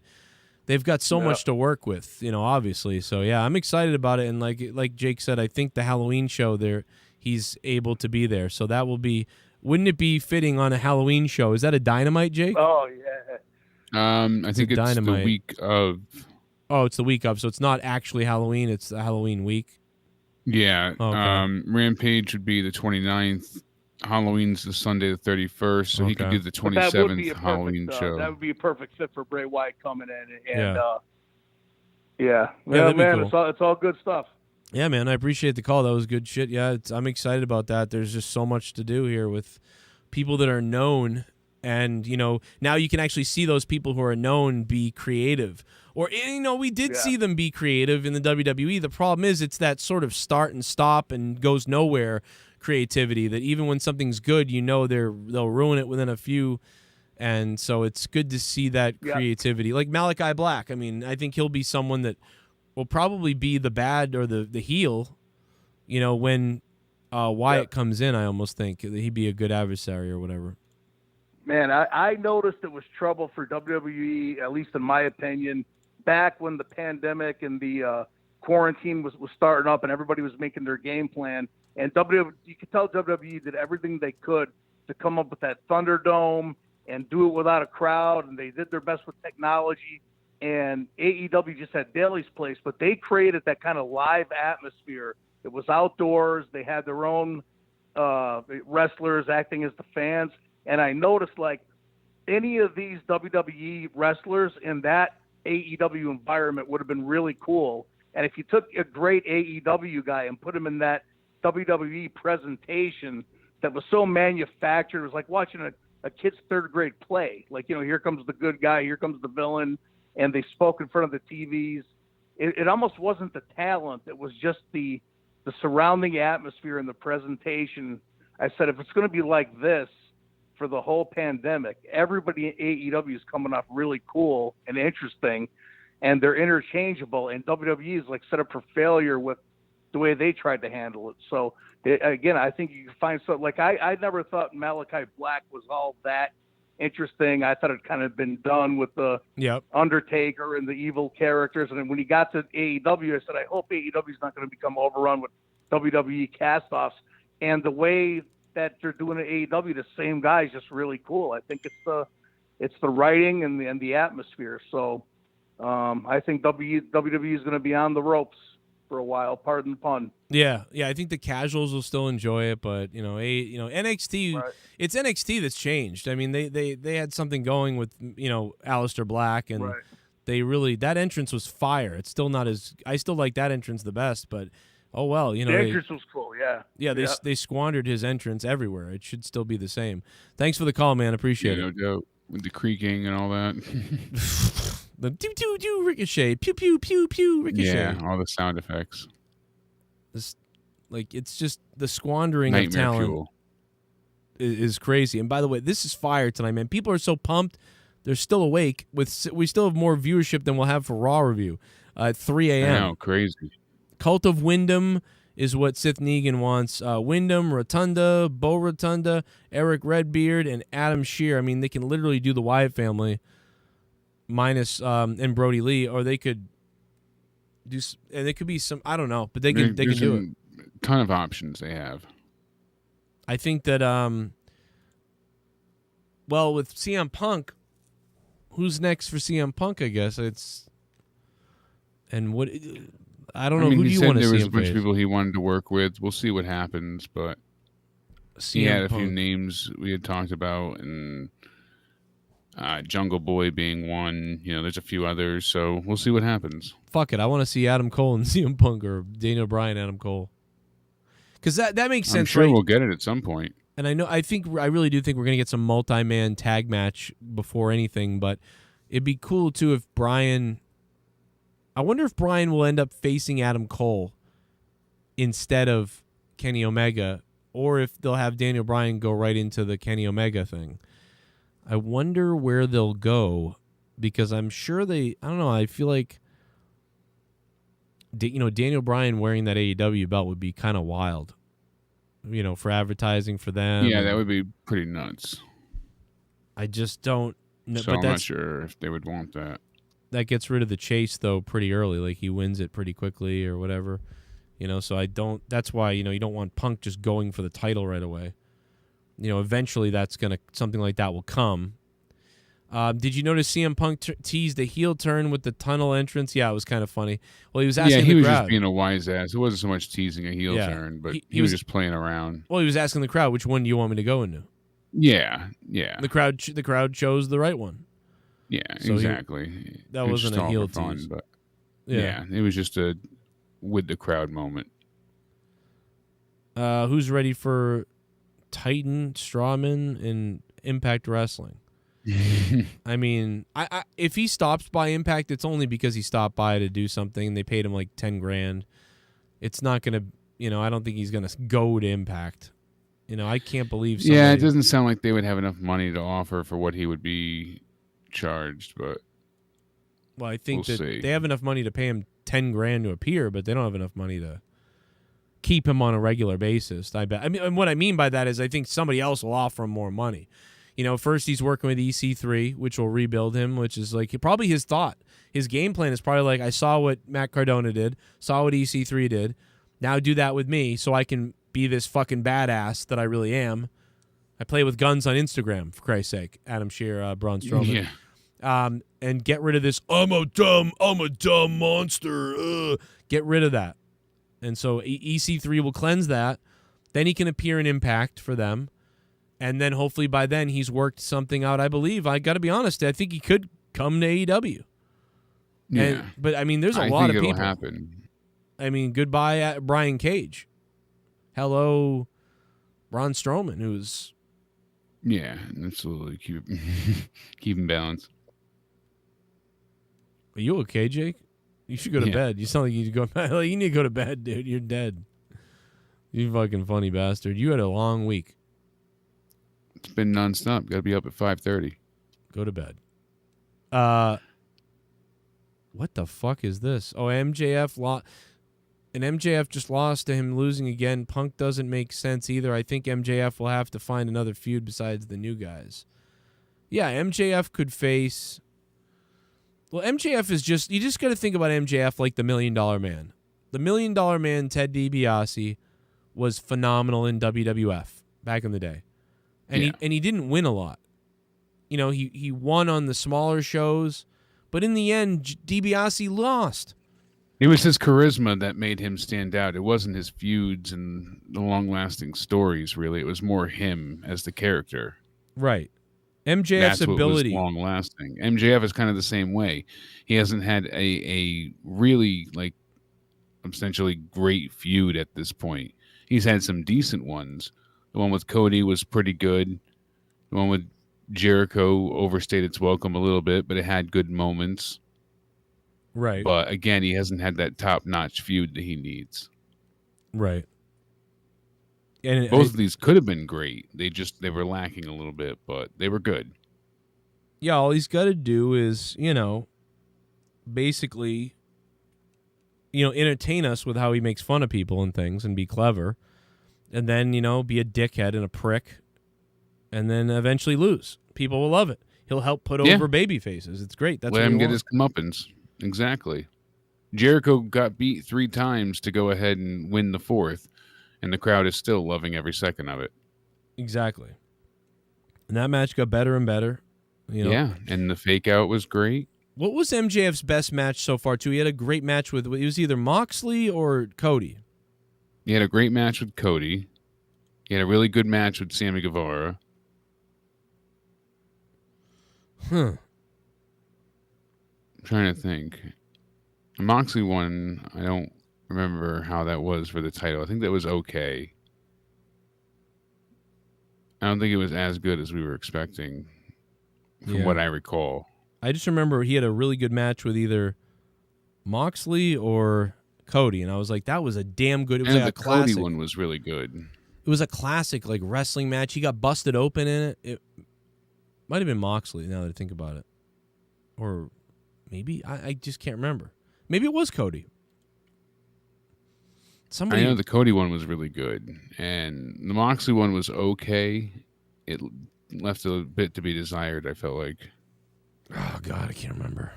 they've got so much to work with, obviously. So, yeah, I'm excited about it. And like Jake said, I think the Halloween show there, he's able to be there. So that will be – wouldn't it be fitting on a Halloween show? Is that a Dynamite, Jake? Oh, yeah. I think it's Dynamite. The week of – Oh, it's the week of. So it's not actually Halloween. It's the Halloween week. Yeah. Okay. Rampage would be the 29th. Halloween's the Sunday the 31st, so he could do the 27th Halloween show. That would be a perfect fit for Bray Wyatt coming in. And, that'd be man, cool. it's all good stuff. Yeah, man, I appreciate the call. That was good shit. Yeah, I'm excited about that. There's just so much to do here with people that are known, and, now you can actually see those people who are known be creative. Or, we did see them be creative in the WWE. The problem is it's that sort of start and stop and goes nowhere creativity that even when something's good, they'll ruin it within a few. And so it's good to see that creativity. Like Malachi Black. I mean, I think he'll be someone that will probably be the bad or the heel, when Wyatt comes in. I almost think that he'd be a good adversary or whatever. Man, I noticed it was trouble for WWE, at least in my opinion, back when the pandemic and the quarantine was starting up and everybody was making their game plan. And you could tell WWE did everything they could to come up with that Thunderdome and do it without a crowd, and they did their best with technology. And AEW just had Daly's Place, but they created that kind of live atmosphere. It was outdoors. They had their own wrestlers acting as the fans. And I noticed, any of these WWE wrestlers in that AEW environment would have been really cool. And if you took a great AEW guy and put him in that WWE presentation that was so manufactured, it was like watching a kid's third grade play. Here comes the good guy, here comes the villain, and they spoke in front of the TVs. It almost wasn't the talent. It was just the surrounding atmosphere and the presentation. I said, if it's going to be like this for the whole pandemic, everybody in AEW is coming off really cool and interesting, and they're interchangeable, and WWE is set up for failure with the way they tried to handle it. So again, I think you can find something I never thought Malachi Black was all that interesting. I thought it kind of been done with the Undertaker and the evil characters. And then when he got to AEW, I said, I hope AEW is not going to become overrun with WWE cast-offs. And the way that they're doing at AEW, the same guy is just really cool. I think it's the writing and the atmosphere. So I think WWE is going to be on the ropes for a while, pardon the pun. Yeah, I think the casuals will still enjoy it, but NXT, it's NXT that's changed. I mean, they had something going with Aleister Black, and they really, that entrance was fire. It's still not as, I still like that entrance the best, but oh well, the entrance was cool. Yeah, they squandered his entrance everywhere. It should still be the same. Thanks for the call, man. Appreciate it. No doubt. With the creaking and all that. The do ricochet, pew pew pew pew ricochet. Yeah, all the sound effects. It's just the squandering Nightmare of talent fuel. Is crazy. And by the way, this is fire tonight, man. People are so pumped. They're still awake. We still have more viewership than we'll have for Raw review at 3 a.m. I know, crazy. Cult of Wyndham is what Sith Negan wants. Wyndham, Rotunda, Bo Rotunda, Eric Redbeard, and Adam Shear. I mean, they can literally do the Wyatt family minus and Brody Lee, or they could do, and it could be some, I don't know, but they can do it. Ton of options they have. I think that well, with CM Punk, who's next for CM Punk? I guess it's, and what I don't know who do you want to see him face. There was a bunch of people he wanted to work with. We'll see what happens, but he had a few names we had talked about, and Jungle Boy being one. There's a few others, so we'll see what happens. Fuck it, I want to see Adam Cole and CM Punk, or Daniel Bryan, Adam Cole, because that makes sense. I'm sure right? We'll get it at some point. And I really do think we're gonna get some multi-man tag match before anything, but it'd be cool too if Bryan. I wonder if Bryan will end up facing Adam Cole instead of Kenny Omega, or if they'll have Daniel Bryan go right into the Kenny Omega thing. I wonder where they'll go, because I'm sure I don't know, I feel like Daniel Bryan wearing that AEW belt would be kind of wild, for advertising for them. Yeah, that would be pretty nuts. I just don't know. So I'm not sure if they would want that. That gets rid of the chase, though, pretty early. Like, he wins it pretty quickly or whatever. So I don't... That's why, you don't want Punk just going for the title right away. Eventually something like that will come. Did you notice CM Punk teased the heel turn with the tunnel entrance? Yeah, it was kind of funny. Well, he was asking the crowd. Yeah, he was just being a wise ass. It wasn't so much teasing a heel turn, but he was just playing around. Well, he was asking the crowd, which one do you want me to go into? Yeah. The crowd chose the right one. Yeah, so exactly. That wasn't a heel tease. But yeah, it was just a with the crowd moment. Who's ready for Titan, Strawman, and Impact Wrestling? I mean, I if he stops by Impact, it's only because he stopped by to do something and they paid him like $10,000. It's not gonna, I don't think he's gonna go to Impact. I can't believe. Yeah, it doesn't sound like they would have enough money to offer for what he would be charged, but I think they have enough money to pay him $10,000 to appear, but they don't have enough money to keep him on a regular basis. I bet. I mean, what I mean by that is I think somebody else will offer him more money. First he's working with EC3, which will rebuild him, which is like probably his thought. His game plan is probably like, I saw what Matt Cardona did, saw what EC3 did. Now do that with me so I can be this fucking badass that I really am. I play with guns on Instagram, for Christ's sake. Adam Shearer, Braun Strowman. Yeah. And get rid of this, I'm a dumb monster. Get rid of that. And so EC3 will cleanse that. Then he can appear in Impact for them. And then hopefully by then he's worked something out, I believe. I got to be honest, I think he could come to AEW. Yeah. But, I mean, there's a lot of people. Happen. I mean, goodbye, Brian Cage. Hello, Braun Strowman, who's... Yeah, absolutely. Keep him balanced. Are you okay, Jake? You should go to bed. You sound like you need to go. You need to go to bed, dude. You're dead. You fucking funny bastard. You had a long week. It's been nonstop. Got to be up at 5:30. Go to bed. What the fuck is this? Oh, MJF lost. And MJF just lost to him losing again. Punk doesn't make sense either. I think MJF will have to find another feud besides the new guys. Yeah, MJF could face... Well, MJF is just... You just got to think about MJF like the $1 Million Man. The $1 Million Man, Ted DiBiase, was phenomenal in WWF back in the day. And he didn't win a lot. He won on the smaller shows, but in the end, DiBiase lost. It was his charisma that made him stand out. It wasn't his feuds and the long-lasting stories, really. It was more him as the character. Right. MJF's ability. That's what was long-lasting. MJF is kind of the same way. He hasn't had a really, essentially great feud at this point. He's had some decent ones. The one with Cody was pretty good. The one with Jericho overstayed its welcome a little bit, but it had good moments. Right. But again, he hasn't had that top-notch feud that he needs. Right. And both of these could have been great. They were lacking a little bit, but they were good. Yeah, all he's got to do is, basically, entertain us with how he makes fun of people and things and be clever. And then, be a dickhead and a prick. And then eventually lose. People will love it. He'll help put over baby faces. It's great. That's Let what him get his comeuppance. Exactly. Jericho got beat 3 times to go ahead and win the 4th, and the crowd is still loving every second of it. Exactly. And that match got better and better. Yeah, and the fake out was great. What was MJF's best match so far, too? He had a great match with, it was either Moxley or Cody. He had a great match with Cody. He had a really good match with Sammy Guevara. Huh. I'm trying to think. The Moxley one, I don't remember how that was for the title. I think that was okay. I don't think it was as good as we were expecting, from what I recall. I just remember he had a really good match with either Moxley or Cody, and I was like, that was a damn good. It was And like the a classic. Cody one was really good. It was a classic like wrestling match. He got busted open in it. It might have been Moxley now that I think about it, or maybe I just can't remember. Maybe it was Cody. I know the Cody one was really good, and the Moxley one was okay. It left a bit to be desired, I felt like. Oh, God, I can't remember.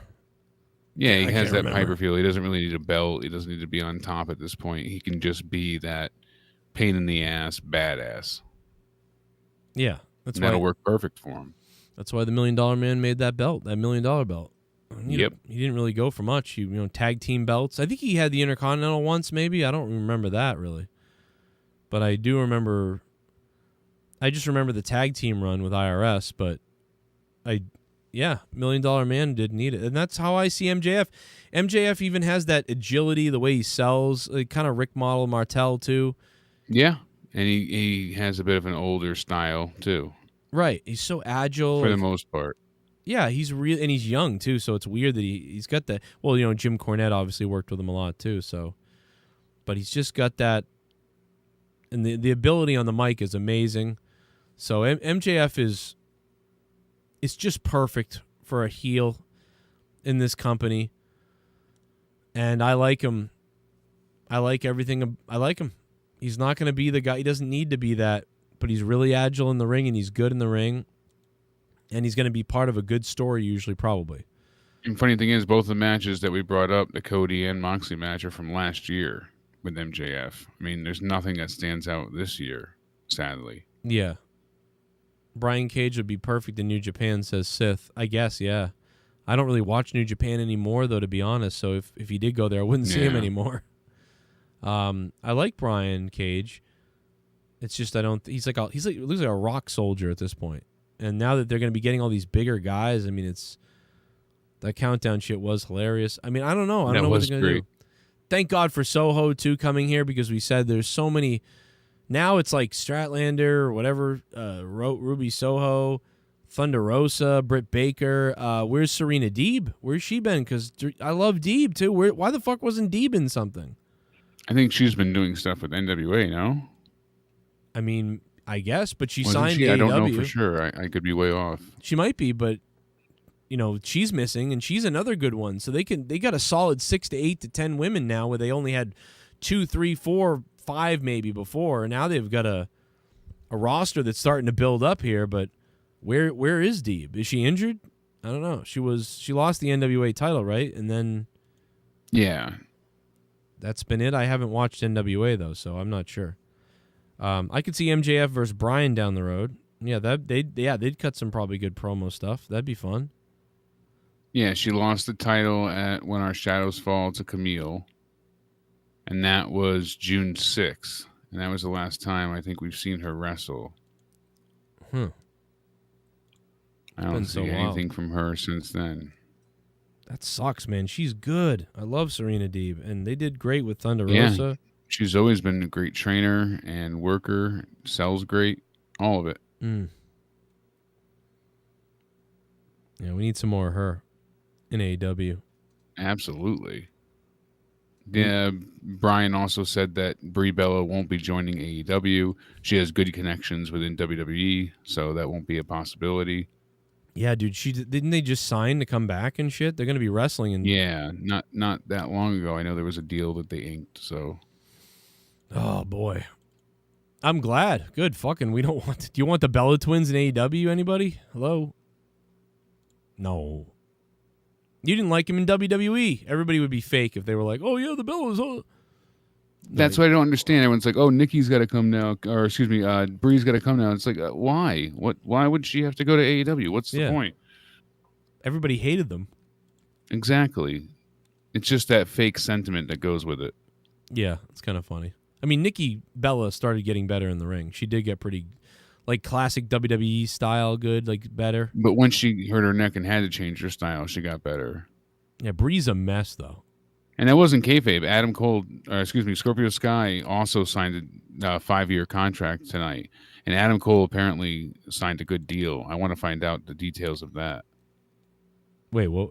Yeah, he has that Piper feel. He doesn't really need a belt. He doesn't need to be on top at this point. He can just be that pain-in-the-ass badass. Yeah. That'll work perfect for him. That's why the $1 Million Man made that belt, that $1 Million belt. He didn't really go for much. He, tag team belts. I think he had the Intercontinental once, maybe. I don't remember that, really. But I do remember... I just remember the tag team run with IRS, but $1 Million Man didn't need it. And that's how I see MJF. MJF even has that agility, the way he sells, like kind of Rick Model Martel, too. Yeah, and he has a bit of an older style, too. Right. He's so agile. For the most part. Yeah, he's real, and he's young, too, so it's weird that he's got that. Well, Jim Cornette obviously worked with him a lot, too, so. But he's just got that, and the ability on the mic is amazing. So MJF is just perfect for a heel in this company, and I like him. I like everything. I like him. He's not going to be the guy. He doesn't need to be that, but he's really agile in the ring, and he's good in the ring, and he's going to be part of a good story usually, probably. And funny thing is, both the matches that we brought up, the Cody and Moxley match, are from last year with MJF. I mean, there's nothing that stands out this year, sadly. Yeah. Brian Cage would be perfect in New Japan, says Sith. I guess, yeah. I don't really watch New Japan anymore, though, to be honest. So if he did go there, I wouldn't see him anymore. I like Brian Cage. It's just he looks like a rock soldier at this point. And now that they're going to be getting all these bigger guys, I mean, that countdown shit was hilarious. I mean, I don't know. I don't know what they're going to do. Thank God for Soho too coming here, because we said there's so many. Now it's like Stratlander or whatever, Ruby Soho, Thunder Rosa, Britt Baker. Where's Serena Deeb? Where's she been? Because I love Deeb, too. Why the fuck wasn't Deeb in something? I think she's been doing stuff with NWA, no? I mean, I guess, but she Wasn't signed she? AEW. I don't know for sure. I could be way off. She might be, but, she's missing, and she's another good one. So they got a solid 6 to 8 to 10 women now, where they only had 2, 3, 4, 5 maybe before, and now they've got a roster that's starting to build up here. But where is Deeb? Is she injured? I don't know. She lost the NWA title, right? And then that's been it. I haven't watched NWA though, so I'm not sure. I could see MJF versus Bryan down the road. Yeah, they'd cut some probably good promo stuff. That'd be fun. Yeah, she lost the title at When Our Shadows Fall to Camille. And that was June 6th. And that was the last time I think we've seen her wrestle. I don't see anything from her since then. That sucks, man. She's good. I love Serena Deeb. And they did great with Thunder Rosa. Yeah, she's always been a great trainer and worker. Sells great. All of it. Yeah, we need some more of her in AEW. Absolutely. Yeah, Brian also said that Brie Bella won't be joining AEW. She has good connections within WWE, so that won't be a possibility. Yeah, dude, didn't they just sign to come back and shit? They're going to be wrestling in. Yeah, not that long ago. I know there was a deal that they inked, so. Oh boy, I'm glad. Good fucking. We don't want. Do you want the Bella Twins in AEW? Anybody? Hello. No. You didn't like him in WWE. Everybody would be fake if they were like, "Oh yeah, the Bellas." Oh. That's what I don't understand. Everyone's like, "Oh, Nikki's got to come now," or excuse me, Brie's got to come now. It's like, why? Why would she have to go to AEW? What's the point? Everybody hated them. Exactly. It's just that fake sentiment that goes with it. Yeah, it's kind of funny. I mean, Nikki Bella started getting better in the ring. She did get pretty, like, classic WWE style good, like, better. But when she hurt her neck and had to change her style, she got better. Yeah, Bree's a mess, though. And that wasn't kayfabe. Adam Cole, Scorpio Sky also signed a 5-year contract tonight. And Adam Cole apparently signed a good deal. I want to find out the details of that. Wait, what?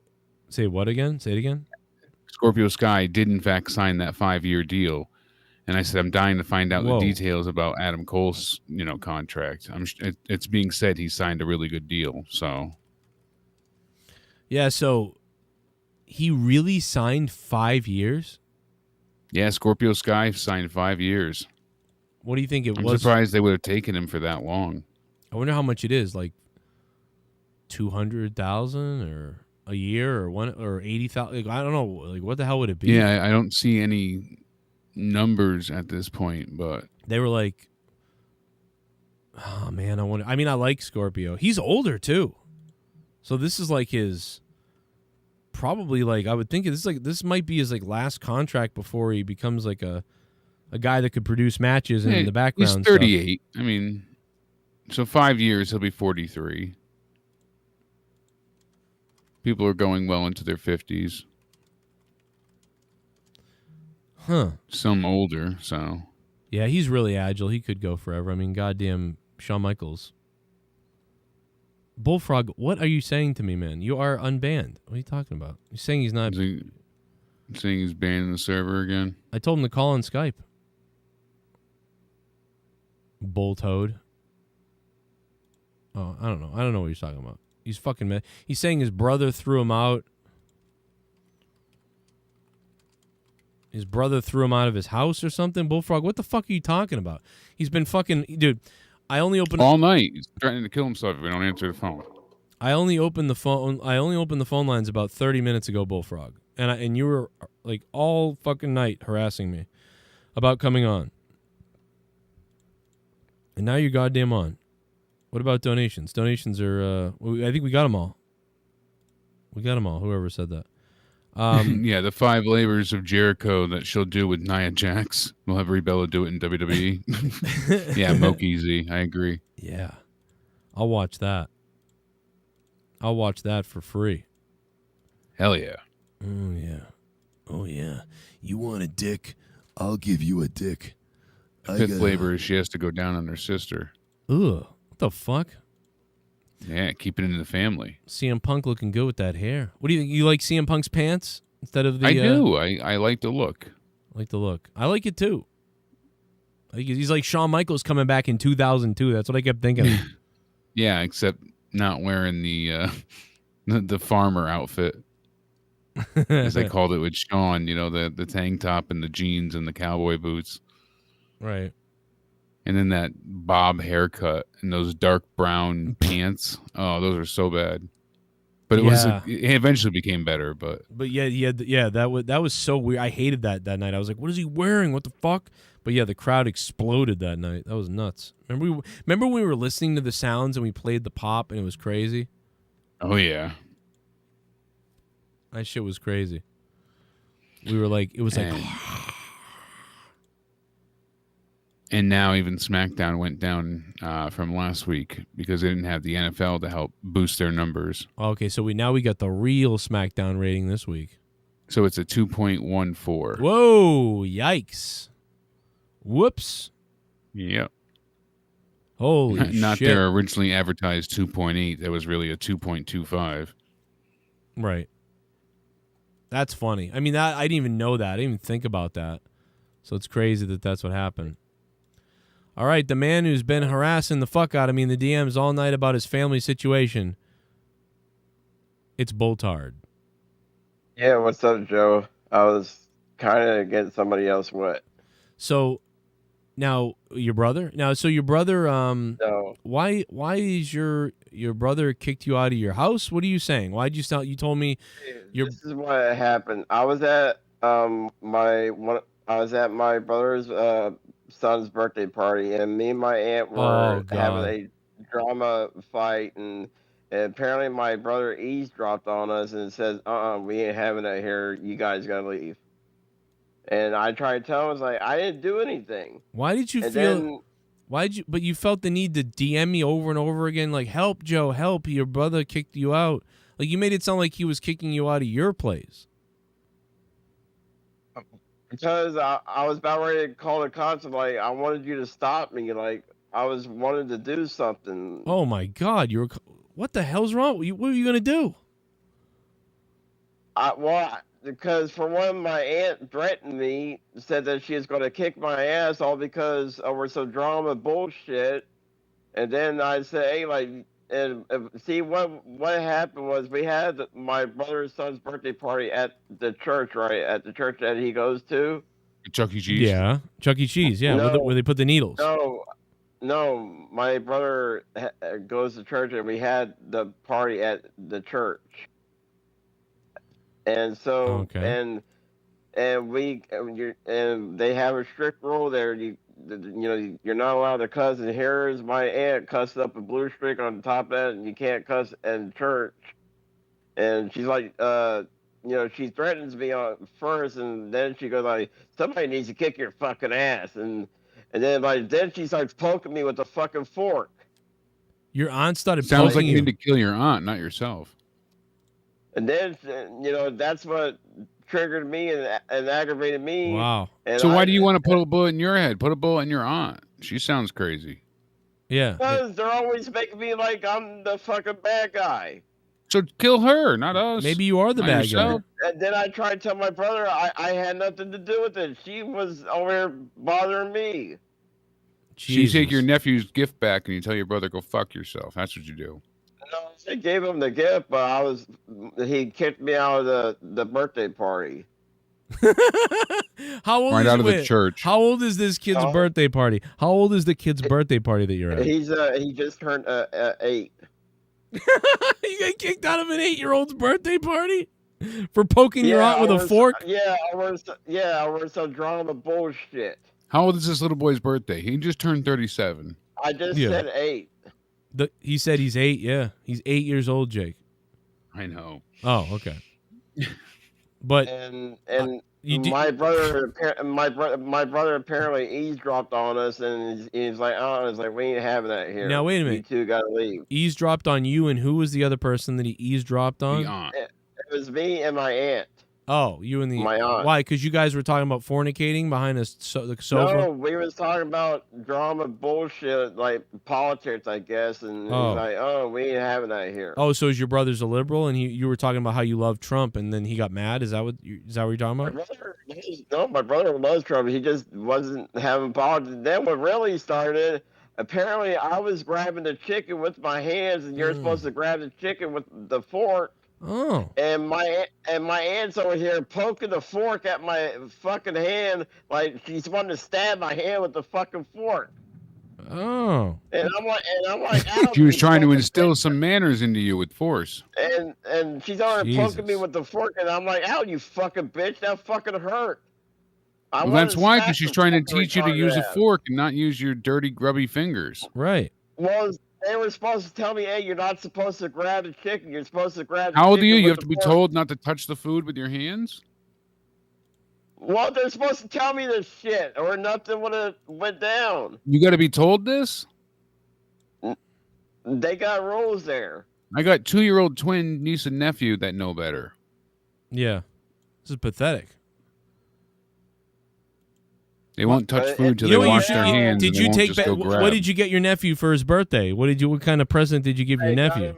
Say what again? Say it again? Scorpio Sky did, in fact, sign that 5-year deal. And I said, I'm dying to find out the details about Adam Cole's, contract. It's being said he signed a really good deal. So, yeah. So he really signed 5 years. Yeah, Scorpio Sky signed 5 years. What do you think it I'm was? surprised they would have taken him for that long. I wonder how much it is. Like 200,000 or a year or 80,000. Like, I don't know. Like, what the hell would it be? Yeah, I don't see any numbers at this point, but they were like, oh man, I wonder. I mean, I like Scorpio. He's older too, so this is like his probably like I would think this might be his like last contract before he becomes like a guy that could produce matches in the background. He's 38. Stuff. I mean, so 5 years he'll be 43. People are going well into their 50s. Huh. Some older, so. Yeah, he's really agile. He could go forever. I mean, goddamn Shawn Michaels. Bullfrog, what are you saying to me, man? You are unbanned. What are you talking about? You're saying he's not... saying he's banning the server again? I told him to call on Skype. Bull toad. Oh, I don't know. I don't know what he's talking about. He's fucking mad. He's saying his brother threw him out. His brother threw him out of his house or something. Bullfrog, what the fuck are you talking about? He's been fucking... Dude, I only opened... All night. He's threatening to kill himself if we don't answer the phone. I only opened the phone lines about 30 minutes ago, Bullfrog. And you were, like, all fucking night harassing me about coming on. And now you're goddamn on. What about donations? Donations are... I think we got them all. We got them all, whoever said that. Yeah, the 5 labors of Jericho that she'll do with Nia Jax. We'll have Bella do it in WWE. Yeah, Moke Easy. I agree. Yeah. I'll watch that. I'll watch that for free. Hell yeah. Oh, yeah. Oh, yeah. You want a dick? I'll give you a dick. The 5th labor is she has to go down on her sister. Ugh. What the fuck? Yeah, keep it in the family. CM Punk looking good with that hair. What do you think? You like CM Punk's pants instead of the... I do. I like the look. I like the look. I like it too. I think he's like Shawn Michaels coming back in 2002. That's what I kept thinking. Yeah, except not wearing the farmer outfit. As they called it with Shawn, the tank top and the jeans and the cowboy boots. Right. And then that bob haircut and those dark brown pants. Oh, those are so bad. But it eventually became better. But that was so weird. I hated that night. I was like, what is he wearing? What the fuck? But yeah, the crowd exploded that night. That was nuts. Remember when we were listening to the sounds and we played the pop and it was crazy? Oh, yeah. That shit was crazy. We were like, it was like... And now even SmackDown went down from last week because they didn't have the NFL to help boost their numbers. Okay, so we got the real SmackDown rating this week. So it's a 2.14. Whoa, yikes. Whoops. Yep. Holy Not shit. their originally advertised 2.8. That was really a 2.25. Right. That's funny. I mean, I didn't even know that. I didn't even think about that. So it's crazy that that's what happened. All right, the man who's been harassing the fuck out of me in the DMs all night about his family situation. It's Boltard. Yeah, what's up, Joe? I was kind of getting somebody else wet. So, now your brother? So your brother, No. why is your brother kicked you out of your house? What are you saying? Why'd you start? You told me This is what happened. I was at my brother's son's birthday party, and me and my aunt were having a drama fight, and And apparently my brother eavesdropped on us and says, we ain't having it here. You guys gotta leave. And I tried to tell him, I was like, I didn't do anything. Why did you And feel? then, But you felt the need to DM me over and over again, like, help, Joe, help. Your brother kicked you out. Like, you made it sound like he was kicking you out of your place. because I was about ready to call the cops. Like, I wanted you to stop me. Like, I was wanting to do something. Oh, my God. What the hell's wrong? What are you going to do? Because for one, my aunt threatened me, said that she was going to kick my ass all because over some drama bullshit. And then I said, hey, like, see, what happened was we had my brother's son's birthday party at the church, right? At the church that he goes to. Chuck E. Cheese. Yeah, Chuck E. Cheese. Yeah, No. where they put the needles. No, my brother goes to church, and we had the party at the church. And so, and they have a strict rule there. You know, you're not allowed to cuss. And here's my aunt cussed up a blue streak on top of that, and you can't cuss in church. And she's like, she threatens me first, and then she goes like, somebody needs to kick your fucking ass, and then she starts poking me with a fucking fork. Your aunt started Sounds poking like you need to kill your aunt, not yourself. And then, that's what triggered me and aggravated me. Wow. And So why do you want to put a bullet in your head? Put a bullet in your aunt. She sounds crazy. Yeah. Because they're always making me like I'm the fucking bad guy. So kill her, not us. Maybe you are the Not bad yourself. guy. And then I tried to tell my brother I had nothing to do with it. She was over here bothering me. So you take your nephew's gift back and you tell your brother, go fuck yourself. That's what you do. No, I gave him the gift, but he kicked me out of the birthday party. How old Right is out of the church. How old is this kid's birthday party? How old is the kid's birthday party that you're at? He just turned 8. You got kicked out of an 8-year-old's birthday party for poking your aunt with a fork? Yeah, over some drama bullshit. How old is this little boy's birthday? He just turned 37. I just said 8. He said he's 8, yeah. He's 8 years old, Jake. I know. Oh, okay. But my brother apparently eavesdropped on us, and he's like, we ain't having that here. Now wait a minute. You two gotta leave. Eavesdropped on you, and who was the other person that he eavesdropped on? The aunt. It was me and my aunt. Oh, you and my aunt. Why? Because you guys were talking about fornicating behind the sofa? No, we was talking about drama bullshit, like politics, I guess, and he's like, we ain't having that here. Oh, so is your brother's a liberal, and you were talking about how you love Trump, and then he got mad? Is that what you're talking about? My brother loves Trump. He just wasn't having politics. Then what really started, apparently I was grabbing the chicken with my hands, and you're supposed to grab the chicken with the fork. Oh. And my aunt's over here poking the fork at my fucking hand, like she's wanting to stab my hand with the fucking fork. Oh. And I'm like, ow, She was trying to instill some manners into you with force. and she's over here poking me with the fork, and I'm like, ow, you fucking bitch, that fucking hurt. Well, that's why, because she's trying to teach you to use a fork and not use your dirty, grubby fingers. Right. Well, they were supposed to tell me, hey, you're not supposed to grab the chicken. You're supposed to grab the How old are chicken you? You with have to the be fork. told not to touch the food with your hands? Well, they're supposed to tell me this shit, or nothing would have went down. You got to be told this? They got rules there. I got 2-year-old twin niece and nephew that know better. Yeah. This is pathetic. They won't touch food till they wash their hands. Did and you they won't take just back? go grab. What did you get your nephew for his birthday? What kind of present did you give your nephew?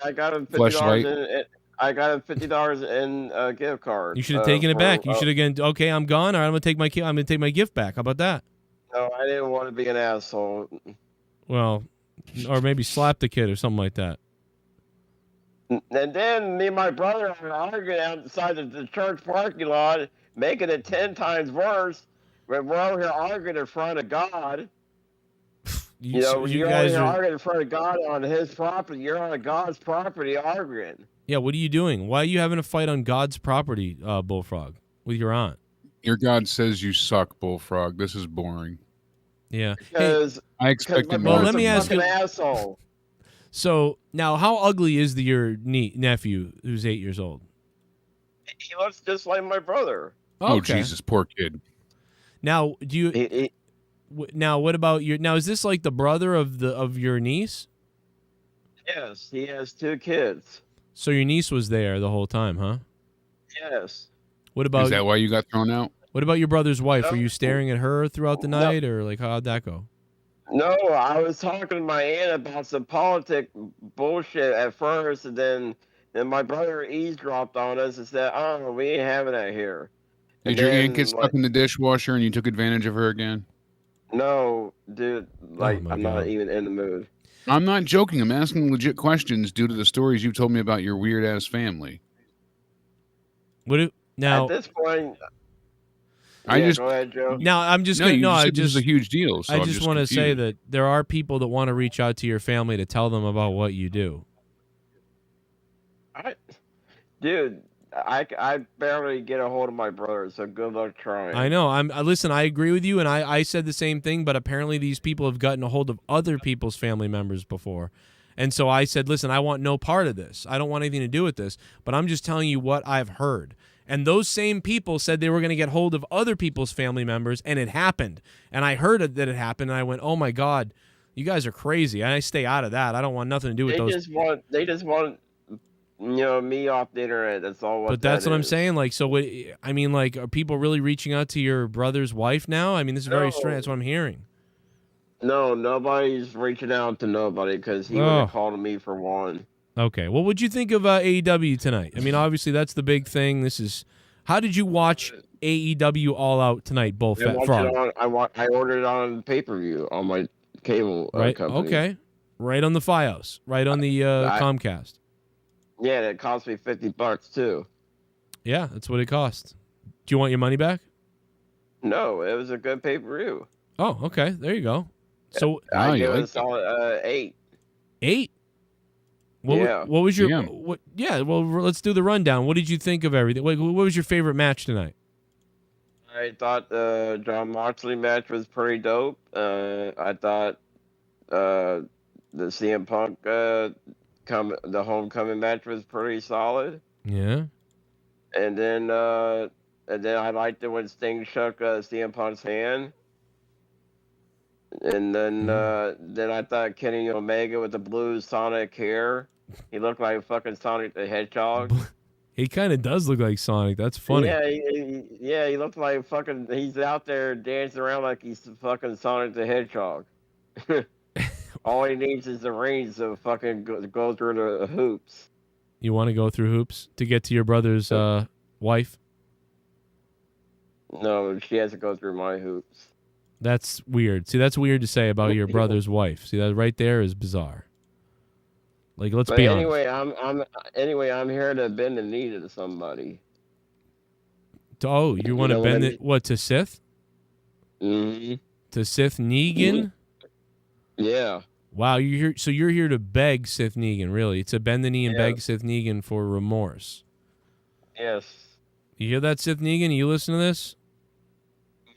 I got him Fleshlight. $50 in a gift card. You should have taken it back. You should have gone. Okay, I'm gone. All right, I'm gonna take my gift back. How about that? No, I didn't want to be an asshole. Well, or maybe slap the kid or something like that. And then me and my brother are arguing outside of the church parking lot, making it 10 times worse. We're over here arguing in front of God. You're over here arguing in front of God on his property. You're on God's property arguing. Yeah, what are you doing? Why are you having a fight on God's property, Bullfrog, with your aunt? Your God says you suck, Bullfrog. This is boring. Yeah. Because I expected my more. let me ask you. Asshole. So now, how ugly is your nephew who's 8 years old? He looks just like my brother. Oh, Okay. Jesus, poor kid. Now, do you? Now, what about your? Now, is this like the brother of your niece? Yes, he has 2 kids. So your niece was there the whole time, huh? Yes. What about? Is that why you got thrown out? What about your brother's wife? No. Were you staring at her throughout the night, or like how'd that go? No, I was talking to my aunt about some politic bullshit at first, and then my brother eavesdropped on us and said, "Oh, we ain't having that here." Did And your then, aunt get stuck in the dishwasher and you took advantage of her again? No, dude. Like, my I'm God. not even in the mood. I'm not joking. I'm asking legit questions due to the stories you told me about your weird ass family. Now? At this point, go ahead, Joe. Now I'm just No, gonna, you no, just I said this just is a huge deal. So I I'm just want to say confused. that there are people that want to reach out to your family to tell them about what you do. Dude, I barely get a hold of my brother, so good luck trying. I know. Listen. I agree with you, and I said the same thing. But apparently, these people have gotten a hold of other people's family members before, and so I said, "Listen, I want no part of this. I don't want anything to do with this. But I'm just telling you what I've heard." And those same people said they were going to get hold of other people's family members, and it happened. And I heard that it happened, and I went, "Oh my God, you guys are crazy." And I stay out of that. I don't want nothing to do with those. They just want me off the internet. That's all. But that's what I'm saying. Like, so what? I mean, like, are people really reaching out to your brother's wife now? I mean, this is very strange. That's what I'm hearing. No, nobody's reaching out to nobody because he would have called me for one. Okay. Well, what'd you think of AEW tonight? I mean, obviously that's the big thing. How did you watch AEW All Out tonight, Bull Fat Frog? I ordered it on pay-per-view on my cable Right. company. Okay. Right on the FiOS. Right on the Comcast. Yeah, it cost me $50 too. Yeah, that's what it cost. Do you want your money back? No, it was a good pay-per-view. Oh, okay. There you go. So I give it a solid 8. 8? What was your? Well, let's do the rundown. What did you think of everything? What was your favorite match tonight? I thought the John Moxley match was pretty dope. I thought the CM Punk the homecoming match was pretty solid. Yeah. And then I liked it when Sting shook CM Punk's hand. And then I thought Kenny Omega with the blue Sonic hair, he looked like fucking Sonic the Hedgehog. He kind of does look like Sonic. That's funny. Yeah, he looked like fucking. He's out there dancing around like he's fucking Sonic the Hedgehog. All he needs is the reins to fucking go through the hoops. You want to go through hoops to get to your brother's wife? No, she has to go through my hoops. That's weird. See, that's weird to say about your brother's wife. See, that right there is bizarre. Like, let's be honest. I'm here to bend the knee to somebody. Oh, you want to bend it? What, to Sith? Mm-hmm. To Sith Negan? Yeah. Wow, you're here to beg Sith Negan, really? To bend the knee and beg Sith Negan for remorse. Yes. You hear that, Sith Negan? You listen to this?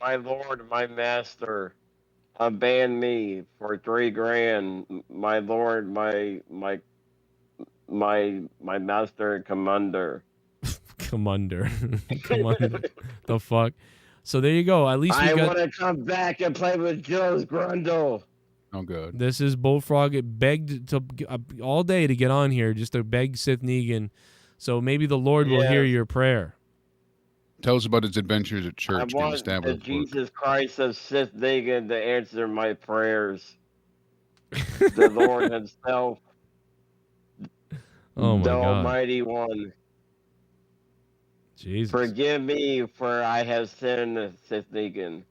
My lord, my master, unban me for $3,000. My lord, my master and commander. Commander. The fuck? So there you go. At least I want to come back and play with Joe's Grundle. Oh, good. This is Bullfrog. It begged to all day to get on here just to beg Sith Negan. So maybe the Lord will hear your prayer. Tell us about his adventures at church. I want the Jesus Christ of Sith Negan to answer my prayers. The Lord himself. Oh my the God. Almighty One. Jesus. Forgive me for I have sinned, Sith Negan.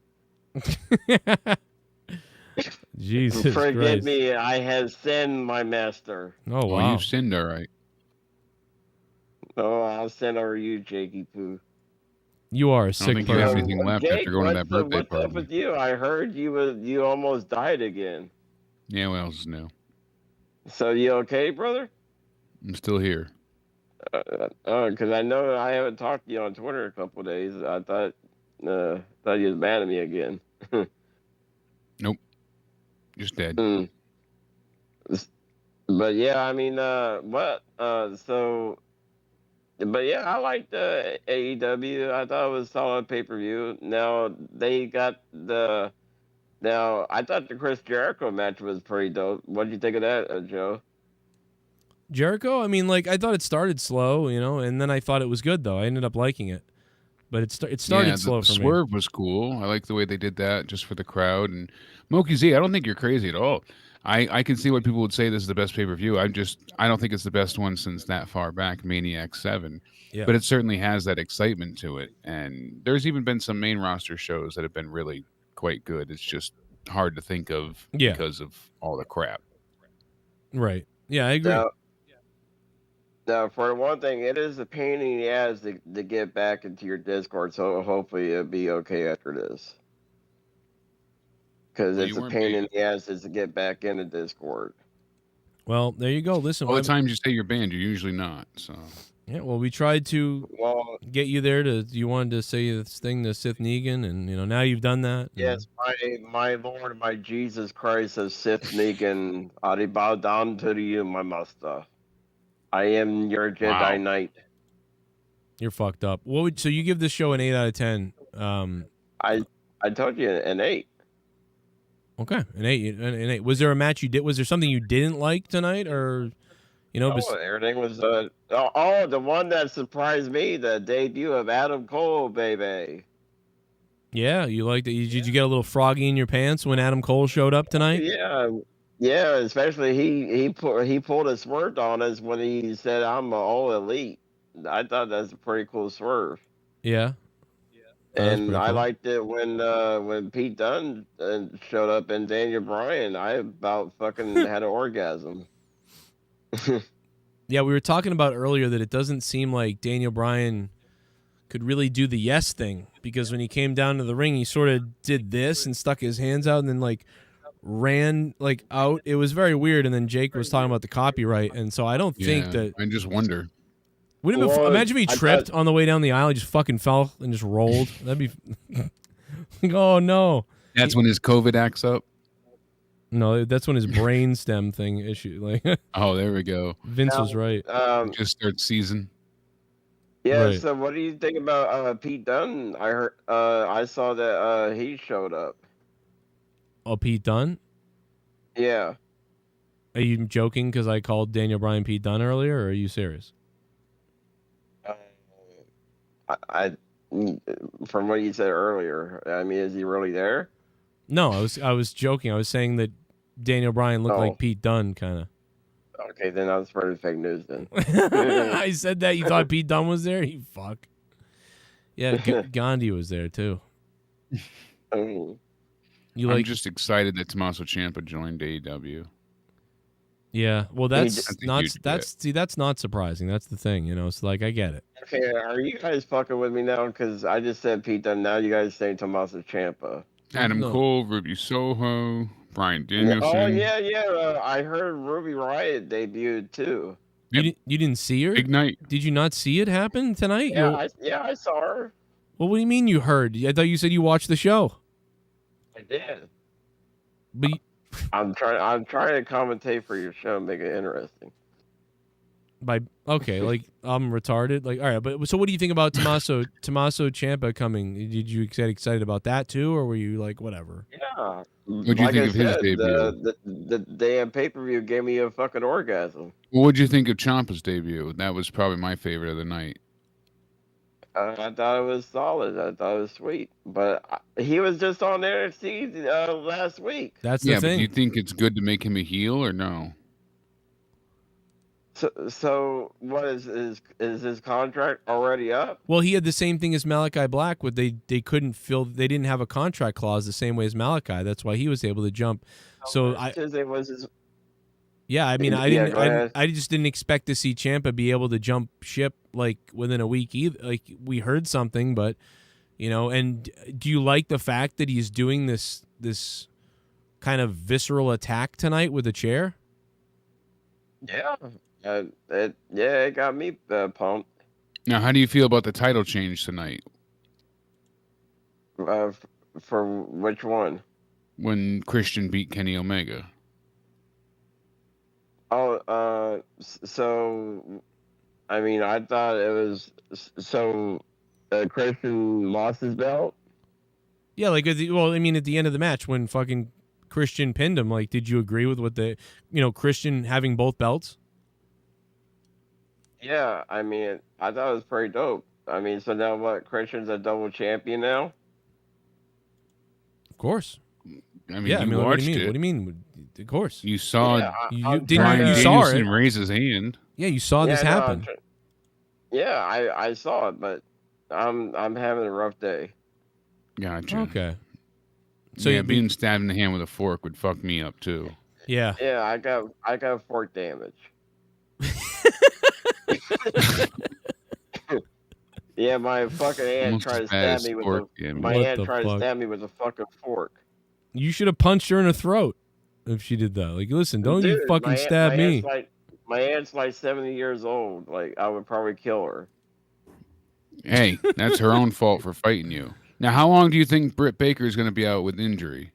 Jesus Forgive Christ. me, I have sinned, my master. Oh, wow. Well, you've sinned, all right. Oh, I'll send over you, Jakey Poo. You are a I sick don't think you have person. anything left Jake, after going to that birthday what's party. up with you? I heard you almost died again. Yeah, what else is new? So you okay, brother? I'm still here. Because I know I haven't talked to you on Twitter a couple of days. I thought you was mad at me again. Nope. Just dead. But yeah, I mean, but yeah, I liked AEW. I thought it was a solid pay-per-view. Now they got Now I thought the Chris Jericho match was pretty dope. What did you think of that, Joe? Jericho, I mean, like, I thought it started slow, and then I thought it was good, though. I ended up liking it. But it started slow the for me. swerve was cool. I like the way they did that just for the crowd. And Moki Z, I don't think you're crazy at all. I can see what people would say this is the best pay-per-view. I don't think it's the best one since that far back, Maniac 7. Yeah. But it certainly has that excitement to it. And there's even been some main roster shows that have been really quite good. It's just hard to think of because of all the crap. Right. Yeah, I agree. Now, for one thing, it is a pain in the ass to get back into your Discord, so hopefully it'll be okay after this. Because it's a pain in the ass to get back into Discord. Well, there you go. Listen, all the times you say you're banned, you're usually not. So yeah, well, we tried to get you there you wanted to say this thing to Sith Negan, and now you've done that. Yes, my Lord, my Jesus Christ, as Sith Negan, I bow down to you, my master. I am your Jedi Knight. You're fucked up. So you give this show an 8 out of 10? I told you an 8. Okay, an 8. An 8. Was there a match you did? Was there something you didn't like tonight, or everything was. The one that surprised me, the debut of Adam Cole, baby. Yeah, you liked it. Did you get a little froggy in your pants when Adam Cole showed up tonight? Yeah. Especially he pulled a swerve on us when he said, "I'm all elite." I thought that's a pretty cool swerve. Yeah. And I liked it when Pete Dunne showed up and Daniel Bryan. I about fucking had an orgasm. Yeah, we were talking about earlier that it doesn't seem like Daniel Bryan could really do the yes thing, because when he came down to the ring, he sort of did this and stuck his hands out and then ran out. It was very weird. And then Jake was talking about the copyright, and so I don't think that. I just wonder. Imagine if he tripped on the way down the aisle, he just fucking fell and just rolled. That'd be. Oh no! That's when his COVID acts up. No, that's when his brain stem thing issue. Oh, there we go. Vince was right. Just start season. Yeah. Right. So, what do you think about Pete Dunne? I heard. I saw that he showed up. Oh, Pete Dunne? Yeah. Are you joking because I called Daniel Bryan Pete Dunne earlier, or are you serious? I from what you said earlier, I mean, is he really there? No, I was joking. I was saying that Daniel Bryan looked like Pete Dunne, kind of. Okay, then I was spreading fake news then. I said that. You thought Pete Dunne was there? You fuck. Yeah, Gandhi was there, too. Oh. I'm just excited that Tommaso Ciampa joined AEW. Yeah, well, that's not surprising. That's the thing, It's like, I get it. Okay, are you guys fucking with me now? Because I just said Pete Dunne. Now you guys saying Tommaso Ciampa. Adam Cole, Ruby Soho, Bryan Danielson. Oh yeah. I heard Ruby Riott debuted too. You didn't see her? Ignite. Did you not see it happen tonight? I saw her. Well, what do you mean you heard? I thought you said you watched the show. I did. But I'm trying to commentate for your show, and make it interesting. I'm retarded. All right, but so what do you think about Tommaso Ciampa coming? Did you get excited about that too, or were you like whatever? Yeah. What'd you think of his debut? The damn pay-per-view gave me a fucking orgasm. Well, what'd you think of Ciampa's debut? That was probably my favorite of the night. I thought it was solid. I thought it was sweet. But he was just on NXT last week. That's the thing. But do you think it's good to make him a heel or no? So what is his contract already up? Well, he had the same thing as Malachi Black. They didn't have a contract clause the same way as Malachi. That's why he was able to jump. I just didn't expect to see Ciampa be able to jump ship within a week either. We heard something, but and do you like the fact that he's doing this kind of visceral attack tonight with a chair? Yeah. It got me pumped. Now, how do you feel about the title change tonight? For which one? When Christian beat Kenny Omega. So I mean, I thought it was so. Christian lost his belt. Yeah, like at the end of the match when fucking Christian pinned him, like, did you agree with what Christian having both belts? Yeah, I mean, I thought it was pretty dope. I mean, so now what? Christian's a double champion now. Of course. I mean, yeah, you what watched do you mean? it. What do you mean? Of course. You saw Brian you saw Danielson it. raise his hand. Yeah, you saw this happen. Yeah, I saw it, but I'm having a rough day. Gotcha. Okay. So yeah, being stabbed in the hand with a fork would fuck me up too. Yeah. Yeah, I got fork damage. Yeah, my fucking aunt Almost tried to as bad stab as me with fork a damage. my What aunt the tried to fuck? stab me with a fucking fork. You should have punched her in the throat if she did that. Like, listen, don't you Dude, fucking stab me. My aunt's like 70 years old. Like, I would probably kill her. Hey, that's her own fault for fighting you. Now, how long do you think Britt Baker is going to be out with injury?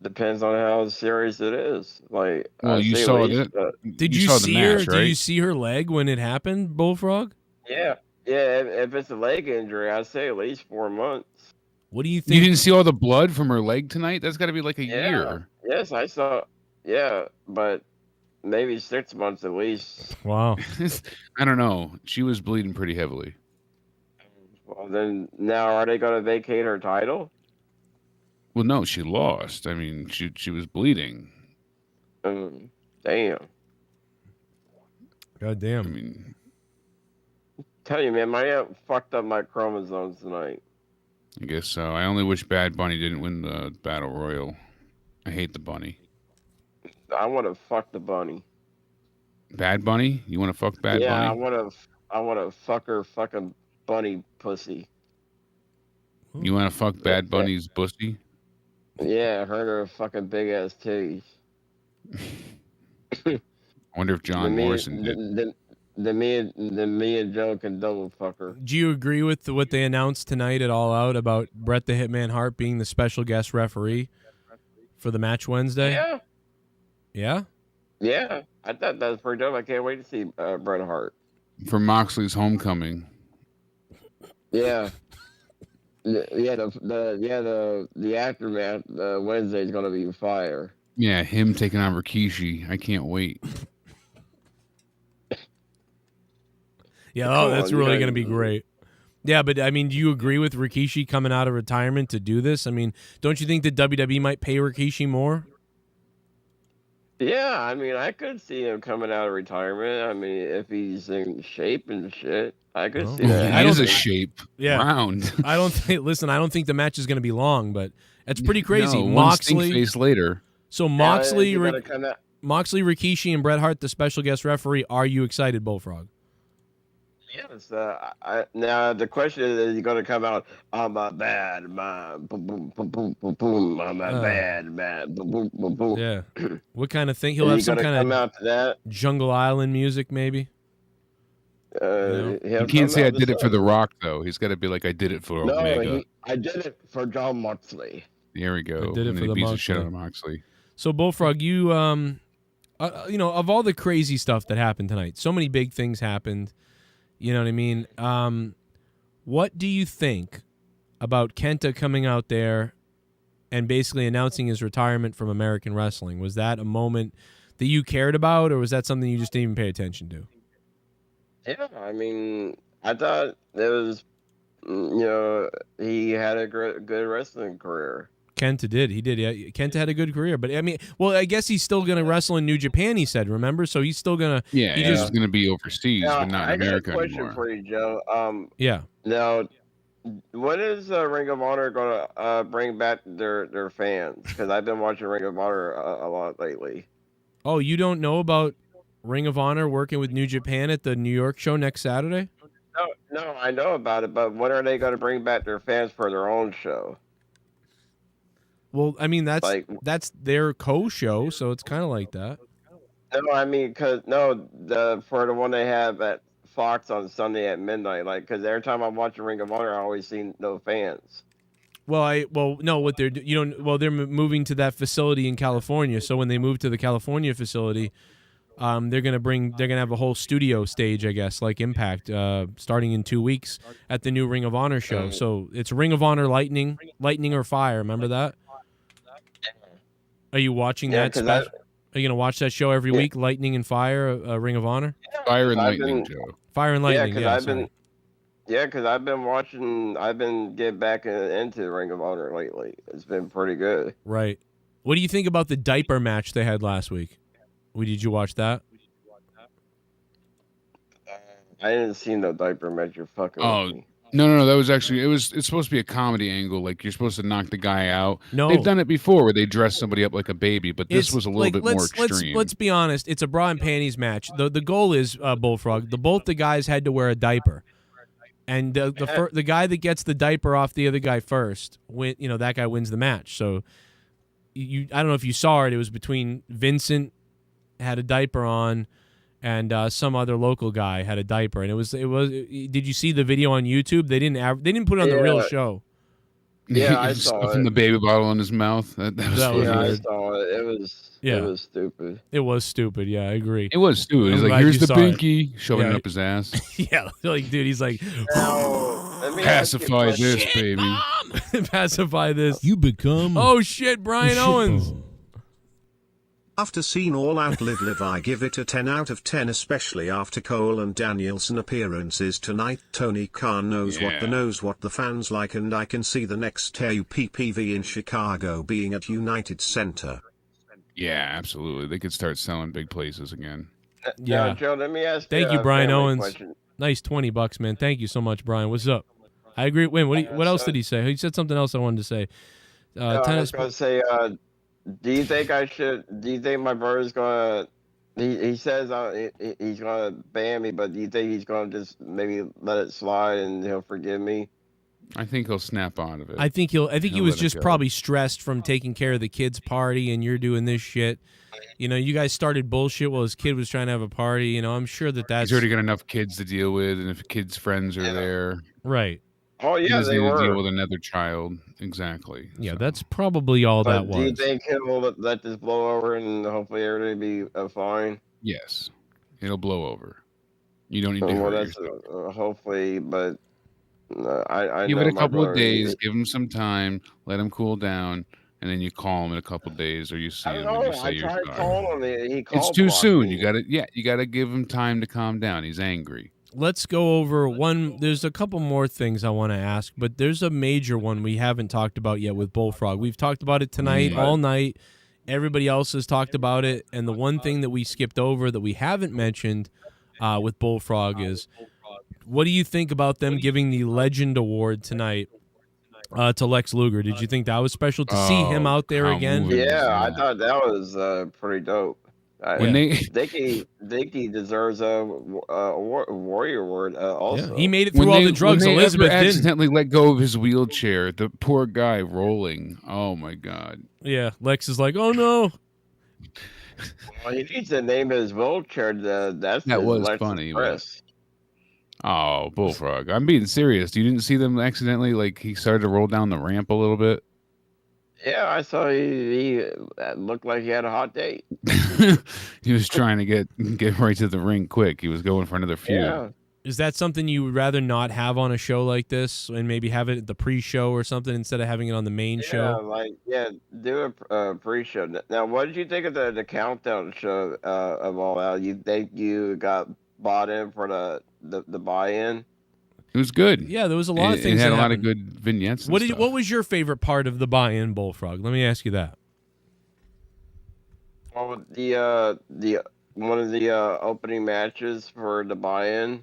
Depends on how serious it is. Like, Well, you saw that. Did you saw see the her? match, Did right? you see her leg when it happened, Bullfrog? Yeah. If it's a leg injury, I'd say at least 4 months. What do you think? You didn't see all the blood from her leg tonight? That's got to be like a Yeah. year. Yes, I saw. Yeah, but maybe 6 months at least. Wow. I don't know. She was bleeding pretty heavily. Well, then now are they going to vacate her title? Well, no, she lost. I mean, she was bleeding. Damn. God damn. I mean, Tell you, man, my aunt fucked up my chromosomes tonight. I guess so. I only wish Bad Bunny didn't win the Battle Royal. I hate the bunny. I want to fuck the bunny. Bad Bunny? You want to fuck Bad Yeah, Bunny? I want to fuck her fucking bunny pussy. You want to fuck Bad Bunny's pussy? Yeah, her fucking big ass titties. I wonder if John Morrison did. Then me and Joe can double fuck her. Do you agree with what they announced tonight at All Out about Bret the Hitman Hart being the special guest referee for the match Wednesday? Yeah. Yeah? Yeah, I thought that was pretty dope. I can't wait to see Bret Hart. For Moxley's homecoming. Yeah. The aftermath Wednesday is gonna be fire. Yeah, him taking on Rikishi. I can't wait. Yeah, that's really going to be great. Yeah, but I mean, do you agree with Rikishi coming out of retirement to do this? I mean, don't you think that WWE might pay Rikishi more? Yeah, I mean, I could see him coming out of retirement. I mean, if he's in shape and shit, I could see that. He is a shape. Yeah. Round. I don't think the match is going to be long, but it's pretty crazy. No, one Moxley stink face later. So Moxley, is he gonna come out- Moxley, Rikishi, and Bret Hart, the special guest referee. Are you excited, Bullfrog? Yes. Now the question is he going to come out? I'm a bad man. Boom, boom, boom, boom, boom, boom. I'm a bad man. Boom, boom, boom, boom. Yeah. What kind of thing? He'll Is have he some gonna kind come out to that? Jungle Island music, maybe. You can't say I did it for The Rock, though. He's got to be like, I did it for Omega. I did it for John Moxley. There we go. I did it And for then the he beats the shit Moxley. out of Moxley. So Bullfrog, you of all the crazy stuff that happened tonight, so many big things happened. You know what I mean? What do you think about Kenta coming out there and basically announcing his retirement from American wrestling? Was that a moment that you cared about, or was that something you just didn't even pay attention to? Yeah, I mean, I thought it was, he had a good wrestling career. Kenta did. He did. Yeah, Kenta had a good career, but I mean, well, I guess he's still going to wrestle in New Japan. He said, remember? So he's still going to. Yeah, he's just going to be overseas, Now, but not I in America got a question anymore. for you, Joe. Yeah. Now, when is Ring of Honor going to bring back their fans? Because I've been watching Ring of Honor a lot lately. Oh, you don't know about Ring of Honor working with New Japan at the New York show next Saturday? No, I know about it, but when are they going to bring back their fans for their own show? Well, I mean, that's Like- their co-show, so it's kind of like that. No, I mean, for the one they have at Fox on Sunday at midnight, because every time I'm watching Ring of Honor, I always see no fans. No, what they're they're moving to that facility in California. So when they move to the California facility, they're gonna have a whole studio stage, I guess, like Impact, starting in 2 weeks at the new Ring of Honor show. So it's Ring of Honor Lightning or Fire. Remember that? Are you watching that special? Are you gonna watch that show every week? Lightning and Fire, Ring of Honor. Fire and Lightning, Joe. Fire and Lightning. Because I've been watching. I've been getting back into Ring of Honor lately. It's been pretty good. Right. What do you think about the diaper match they had last week? Did you watch that? I didn't see no diaper match. You're fucking. Oh. No. That was actually it's supposed to be a comedy angle. Like you're supposed to knock the guy out. No, they've done it before where they dress somebody up like a baby, but this was a little bit more extreme. Let's be honest. It's a bra and panties match. The goal is Bullfrog. Both the guys had to wear a diaper, and the guy that gets the diaper off the other guy first, that guy wins the match. So I don't know if you saw it. It was between Vincent had a diaper on. And some other local guy had a diaper, and it was. Did you see the video on YouTube? They didn't put it on the real show. Yeah, I saw stuffing the baby bottle in his mouth. That was weird. I saw it. It was stupid. It was stupid. Yeah, I agree. It was stupid. He's like, here's the pinky, shoving it up his ass. Yeah, like dude, he's like, pacify this, baby. Pacify this. You become. Oh shit, Brian Owens. After seeing All Out Live, I give it a 10 out of 10, especially after Cole and Danielson appearances tonight. Tony Khan knows what the fans like, and I can see the next AUPPV in Chicago being at United Center. Yeah, absolutely. They could start selling big places again. Yeah, Joe, let me ask Thank you, Brian Owens. Question. Nice $20, man. Thank you so much, Brian. What's up? I agree. Wait, what else did he say? He said something else I wanted to say. I was going to say, do you think my brother's gonna? He says he's gonna ban me, but do you think he's gonna just maybe let it slide and he'll forgive me? I think he'll snap out of it. I think he was just probably stressed from taking care of the kid's party, and you're doing this shit. You guys started bullshit while his kid was trying to have a party. I'm sure that's. He's already got enough kids to deal with, and if kids' friends are there, right. Oh yeah, they were. Deal with another child, exactly. Yeah, that's probably all that was. Do you think he'll let this blow over and hopefully everybody be fine? Yes, it'll blow over. You don't need to hurt yourself. Hopefully, but I give know it a couple of days. Give him some time. Let him cool down, and then you call him in a couple of days, or you see him and you say you're sorry. It's too soon. You gotta give him time to calm down. He's angry. Let's go over one. There's a couple more things I want to ask, but there's a major one we haven't talked about yet with Bullfrog. We've talked about it tonight, all night. Everybody else has talked about it, and the one thing that we skipped over that we haven't mentioned with Bullfrog is, what do you think about them giving the Legend Award tonight to Lex Luger? Did you think that was special to see him out there again? Yeah, I thought that was pretty dope. Dicky deserves a warrior award also. Yeah, he made it through all the drugs. Elizabeth didn't. Accidentally let go of his wheelchair. The poor guy rolling. Oh my god. Yeah, Lex is like, oh no. Well, he needs to name his wheelchair. That was funny. Oh, Bullfrog. I'm being serious. You didn't see them accidentally, he started to roll down the ramp a little bit? Yeah, I saw he looked like he had a hot date. He was trying to get right to the ring quick. He was going for another feud. Yeah. Is that something you would rather not have on a show like this, and maybe have it at the pre-show or something instead of having it on the main show? Do a pre-show. Now, what did you think of the countdown show of All Out? You think you got bought in for the buy-in? It was good. Yeah, there was a lot of things. It had a lot of good vignettes. What was your favorite part of the buy-in, Bullfrog? Let me ask you that. Well, the one of the opening matches for the buy-in.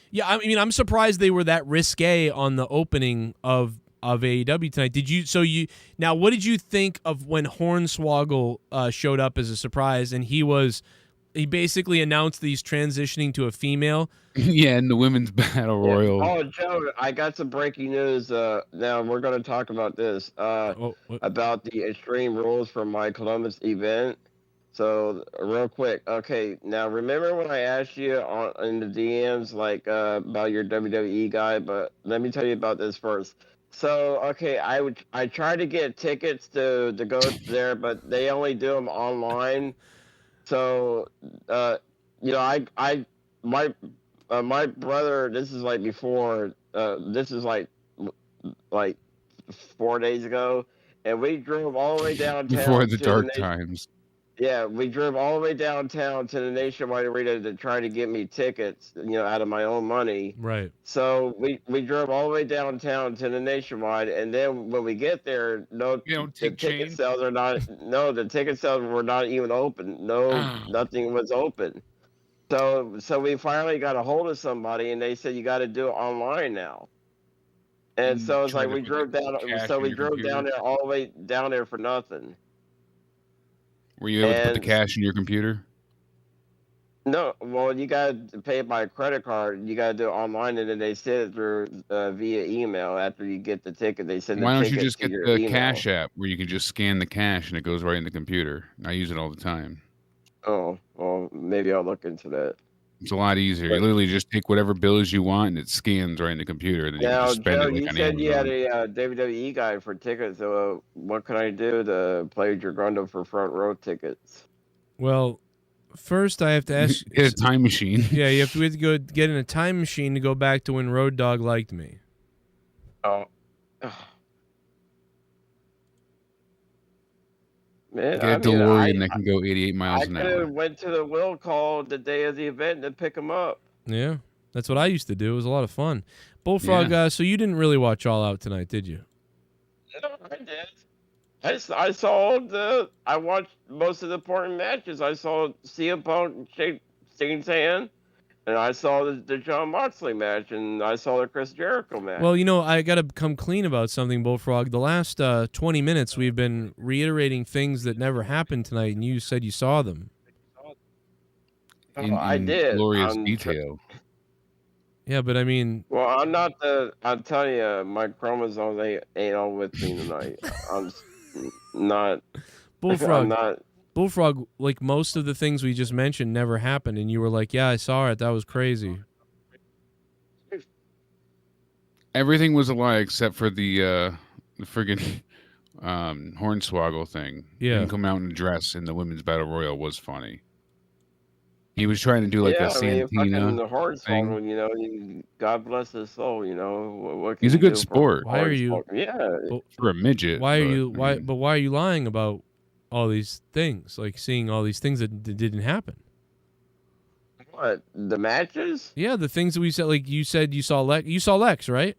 Yeah, I mean, I'm surprised they were that risque on the opening of AEW tonight. Now, what did you think of when Hornswoggle showed up as a surprise, and he basically announced that he's transitioning to a female? Yeah, in the women's battle royal. Oh, Joe, I got some breaking news. Now we're going to talk about this. About the Extreme Rules for my Columbus event. So, real quick. Okay, now remember when I asked you in the DMs about your WWE guy? But let me tell you about this first. okay, I tried to get tickets to go there, but they only do them online. So, my brother. This is like before. This is like 4 days ago, and we drove all the way downtown Before the to dark times. Yeah, we drove all the way downtown to the Nationwide Arena to try to get me tickets, out of my own money. Right. So we drove all the way downtown to the Nationwide, and then when we get there, the ticket sales are not. No, the ticket sales were not even open. Nothing was open. So we finally got a hold of somebody, and they said you got to do it online now. And so it's like we drove down. So we drove down there all the way down there for nothing. Were you able to put the cash in your computer? No, well, you got to pay it by credit card. You got to do it online, and then they send it through via email after you get the ticket. They send. Why the don't you ticket just to get your the email. Cash app where you can just scan the cash and it goes right in the computer? I use it all the time. Oh, well, maybe I'll look into that. It's a lot easier. You literally just take whatever bills you want and it scans right in the computer. And then you can Now, just spend Joe, it like you on said you had Amazon. a WWE guy for tickets. So what can I do to play Dragundo for front row tickets? Well, first I have to ask. Get a time machine. Yeah, you have to go get in a time machine to go back to when Road Dogg liked me. Oh. Man, Get a DeLorean that can go 88 miles an I hour. could have went to the will call the day of the event to pick him up. Yeah, that's what I used to do. It was a lot of fun. Bullfrog, so you didn't really watch All Out tonight, did you? No, I did. I watched most of the important matches. I saw CM Punk shake Sting's hand, and I saw the John Moxley match, and I saw the Chris Jericho match. Well, I got to come clean about something, Bullfrog. The last 20 minutes, we've been reiterating things that never happened tonight, and you said you saw them. I did. Glorious detail. Yeah, but I mean... Well, I'm telling you, my chromosomes ain't all with me tonight. I'm not... Bullfrog, I'm not... Bullfrog, like most of the things we just mentioned never happened, and you were like, yeah, I saw it. That was crazy. Everything was a lie except for the friggin' Hornswoggle thing. Yeah. Him come out in a dress in the Women's Battle Royal was funny. He was trying to do like a Santina the Hornswoggle, thing. God bless his soul, What can He's a you good do for sport. Why are you... Yeah. For a midget. Why are but, you... Why? I mean, But why are you lying about all these things? Like seeing all these things that didn't happen. What? The matches? Yeah, the things that we said. Like you said, you saw Lex. You saw Lex, right?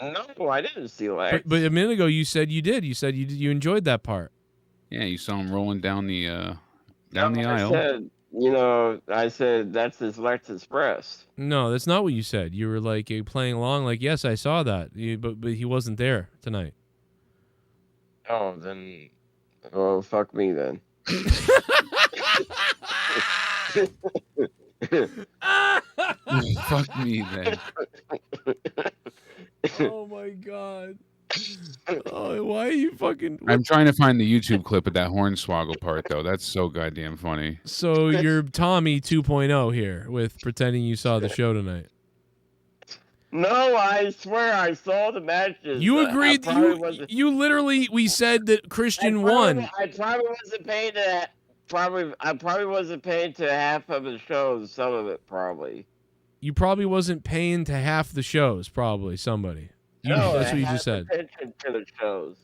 No, I didn't see Lex. But a minute ago, you said you did. You said you enjoyed that part. Yeah, you saw him rolling down the aisle. I said that's his Lex Express. No, that's not what you said. You were like playing along, like, yes, I saw that, but he wasn't there tonight. Oh, then, well, fuck me then. Fuck me then. Oh my god. Oh, why are you fucking... I'm trying to find the YouTube clip of that Hornswoggle part, though. That's so goddamn funny. So you're Tommy 2.0 here with pretending you saw the show tonight. No, I swear I saw the matches. You agreed. You literally. We said that Christian won. I probably wasn't paid to. I probably wasn't paid to half of the shows. Some of it probably. You probably wasn't paying to half the shows. Probably somebody. That's what you just said. Attention to the shows.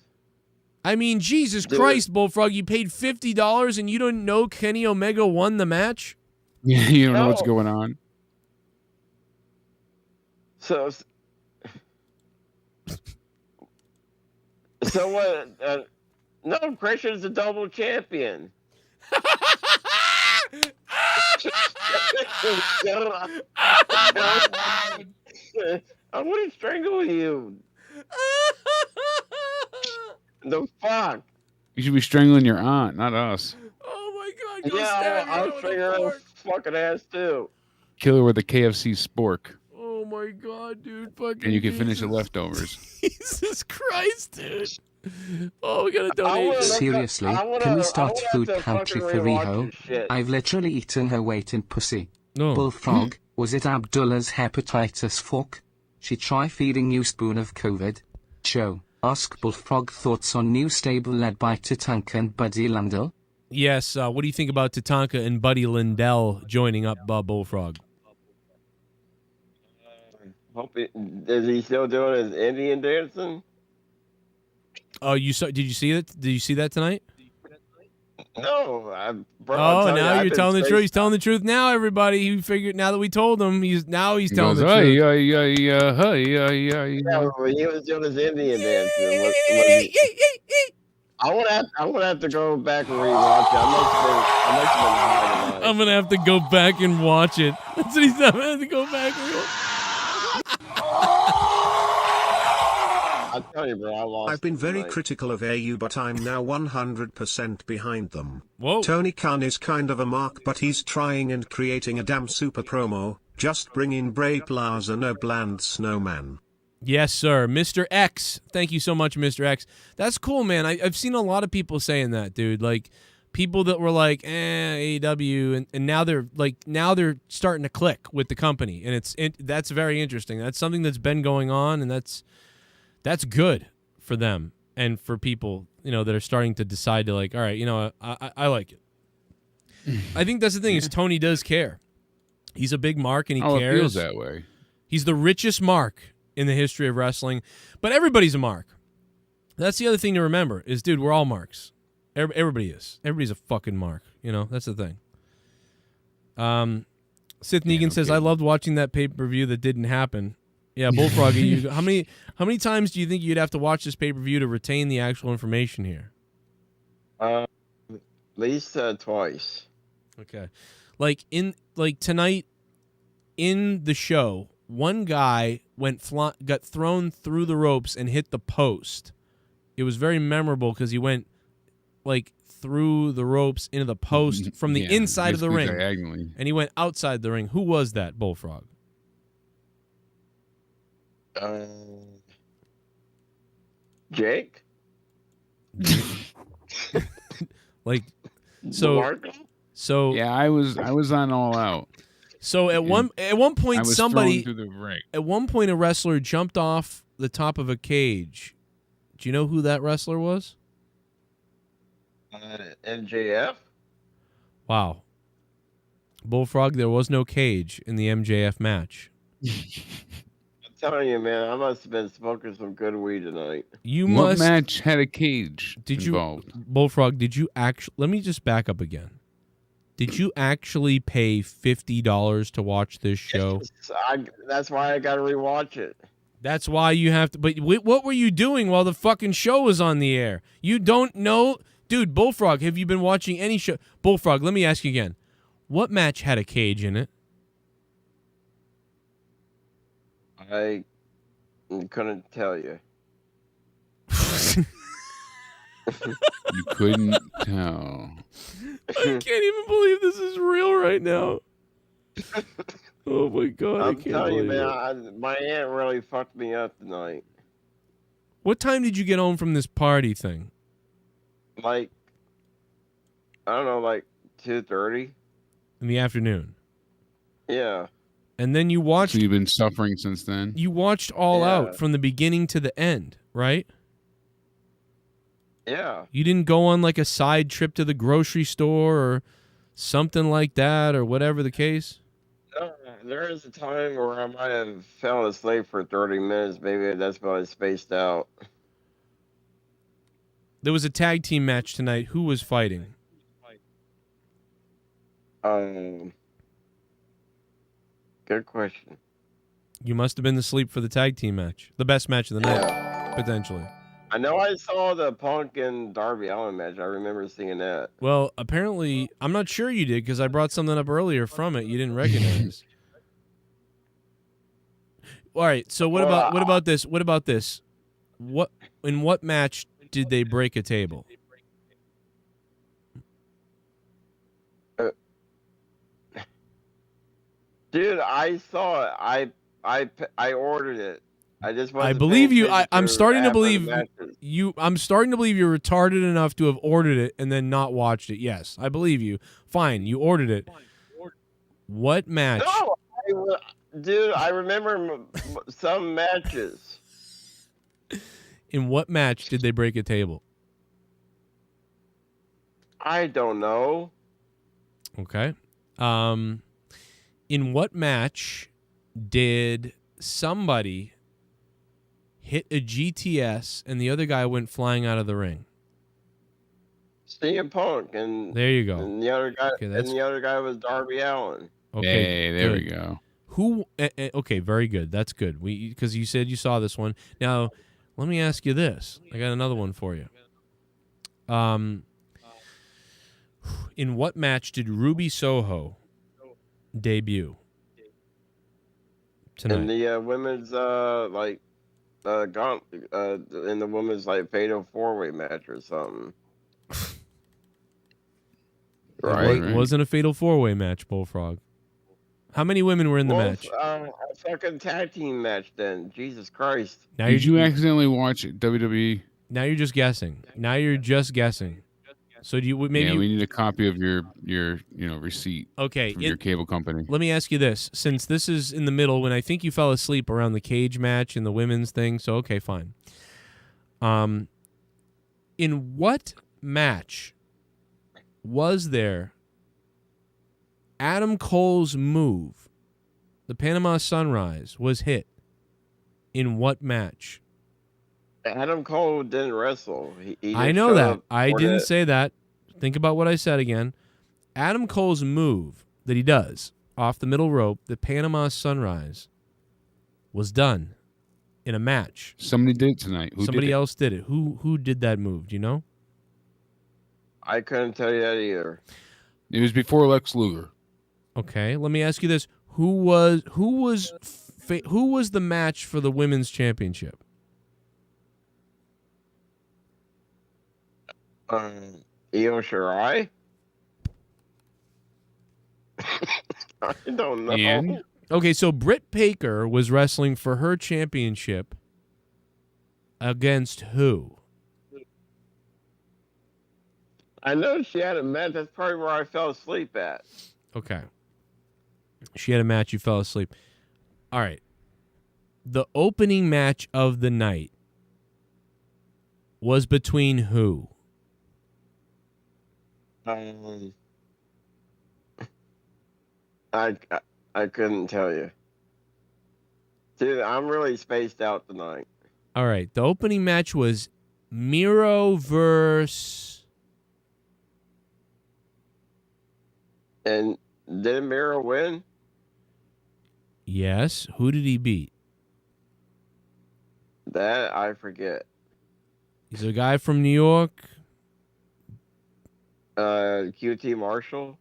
I mean, Jesus Christ, Bullfrog! You paid $50 and you don't know Kenny Omega won the match. Yeah, you don't know what's going on. So what? No, Christian's a double champion. I want to strangle you. The fuck? You should be strangling your aunt, not us. Oh my God! Yeah, I'll strangle her fucking ass too. Kill her with a KFC spork. Oh my God, dude! Fucking. And you can finish the leftovers. Jesus Christ, dude! Oh, we gotta donate. Seriously, can we start food pantry for Riho? I've literally eaten her weight in pussy. No. Bullfrog, was it Abdullah's hepatitis fork? She try feeding you spoon of COVID. show. Ask Bullfrog thoughts on new stable led by Tatanka and Buddy Landell. Yes, what do you think about Tatanka and Buddy Lindell joining up Bullfrog? Is he still doing his Indian dancing? Oh, did you see it? Did you see that tonight? No, now you're telling the truth. He's telling the truth now, everybody. He figured now that we told him, he's telling the truth. Yeah, well, he was doing his Indian dancing. I'm gonna have to go back and rewatch it. I must have been high tonight. I'm gonna have to go back and watch it. That's what he said. I'm gonna have to go back and watch. I tell you, bro, I lost. I've been very tonight. critical of AU, but I'm now 100% behind them. Whoa. Tony Khan is kind of a mark, but he's trying and creating a damn super promo. Just bring in Bray Plaza, no bland snowman. Yes, sir. Mr. X. Thank you so much, Mr. X. That's cool, man. I've seen a lot of people saying that, dude. Like, people that were like, AEW, and now they're starting to click with the company, and that's very interesting. That's something that's been going on, and that's good for them and for people, that are starting to decide to like, all right, I like it. I think that's the thing is Tony does care. He's a big mark and he cares. It feels that way. He's the richest mark in the history of wrestling, but everybody's a mark. That's the other thing to remember is, dude, we're all marks. Everybody is. Everybody's a fucking mark. That's the thing. Sith Negan says, I loved watching that pay-per-view that didn't happen. Yeah, Bullfrog, how many times do you think you'd have to watch this pay-per-view to retain the actual information here? At least twice. Okay. Like tonight in the show, one guy got thrown through the ropes and hit the post. It was very memorable because he went through the ropes into the post from the inside of the ring. Diagonally. And he went outside the ring. Who was that, Bullfrog? Jake? So yeah, I was on All Out. So at one point I was somebody thrown through the ring. At one point a wrestler jumped off the top of a cage. Do you know who that wrestler was? MJF? Wow. Bullfrog, there was no cage in the MJF match. I'm telling you, man, I must have been smoking some good weed tonight. What match had a cage involved? Bullfrog, did you actually... Let me just back up again. Did you actually pay $50 to watch this show? Yes, that's why I got to rewatch it. That's why you have to... But what were you doing while the fucking show was on the air? You don't know... Dude, Bullfrog, have you been watching any show? Bullfrog, let me ask you again. What match had a cage in it? I couldn't tell you. You couldn't tell. I can't even believe this is real right now. Oh my god! I'm I can't telling you, believe man, my aunt really fucked me up tonight. What time did you get home from this party thing? I don't know, 2:30 in the afternoon. Yeah. And then you watched... So you've been suffering since then? You watched All Out from the beginning to the end, right? Yeah. You didn't go on a side trip to the grocery store or something like that or whatever the case? No, there is a time where I might have fallen asleep for 30 minutes. Maybe that's when I spaced out. There was a tag team match tonight. Who was fighting? Good question. You must have been asleep for the tag team match. The best match of the night, potentially. I know I saw the Punk and Darby Allin match. I remember seeing that. Well, apparently, I'm not sure you did because I brought something up earlier from it you didn't recognize. All right, so what about this? What about this? In what match did they break a table? Dude, I saw it. I ordered it. I believe you. I'm starting to believe you. I'm starting to believe you're retarded enough to have ordered it and then not watched it. Yes, I believe you. Fine, you ordered it. What match? No, dude, I remember some matches. In what match did they break a table? I don't know. Okay. In what match did somebody hit a GTS and the other guy went flying out of the ring? CM Punk and There you go. And the other guy Okay, and the other guy was Darby Allin. Okay, Hey, there we good. go. Who? Okay, very good. That's good. Because you said you saw this one. Now, let me ask you this. I got another one for you. In what match did Ruby Soho debut tonight? In the women's in the women's like fatal 4-way match or something. It wasn't a fatal 4-way match, Bullfrog. How many women were in the match? A fucking tag team match then. Jesus Christ. Now Did you accidentally watch WWE? Now you're just guessing. So do you maybe? Yeah, we need a copy of your receipt. Okay, from your cable company. Let me ask you this: since this is in the middle, when I think you fell asleep around the cage match and the women's thing, so okay, fine. In what match was there Adam Cole's move, the Panama Sunrise, was hit? In what match? Adam Cole didn't wrestle. He I know that. I didn't say that. Think about what I said again. Adam Cole's move that he does off the middle rope, the Panama Sunrise, was done in a match. Somebody did it tonight. Somebody else did it. Who did that move? Do you know? I couldn't tell you that either. It was before Lex Luger. Okay, let me ask you this: who was the match for the women's championship? Io Shirai? I don't know. Okay, so Britt Baker was wrestling for her championship against who? I know she had a match. That's probably where I fell asleep at. Okay. She had a match. You fell asleep. All right. The opening match of the night was between who? I couldn't tell you. Dude, I'm really spaced out tonight. All right. The opening match was Miro versus... And did Miro win? Yes. Who did he beat? That I forget. He's a guy from New York. QT Marshall.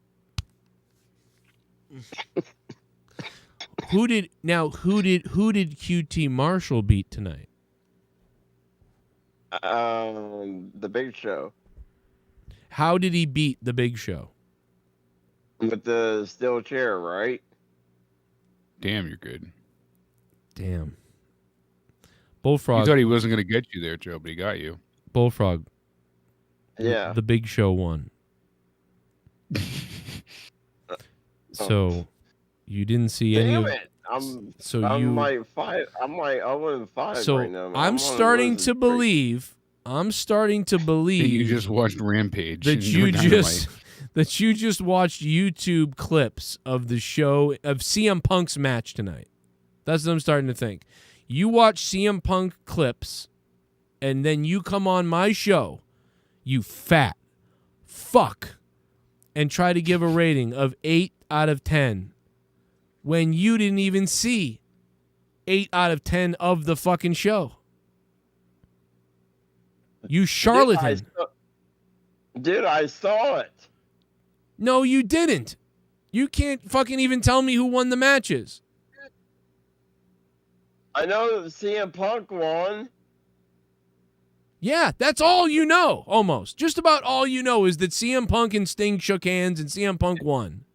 Who did QT Marshall beat tonight? The Big Show. How did he beat the Big Show? With the steel chair, right? Damn, you're good. Damn. Bullfrog. You thought he wasn't going to get you there, Joe, but he got you. Bullfrog. Yeah. The Big Show won. So you didn't see any of it. I'm like 0-5 so right now. I'm starting to believe that you just watched Rampage. that you just watched YouTube clips of the show of CM Punk's match tonight. That's what I'm starting to think. You watch CM Punk clips and then you come on my show, you fat fuck, and try to give a rating of 8 out of 10 when you didn't even see 8 out of 10 of the fucking show. You charlatan. Dude, I saw it. No, you didn't. You can't fucking even tell me who won the matches. I know that CM Punk won. Yeah, that's all you know, almost. Just about all you know is that CM Punk and Sting shook hands and CM Punk won.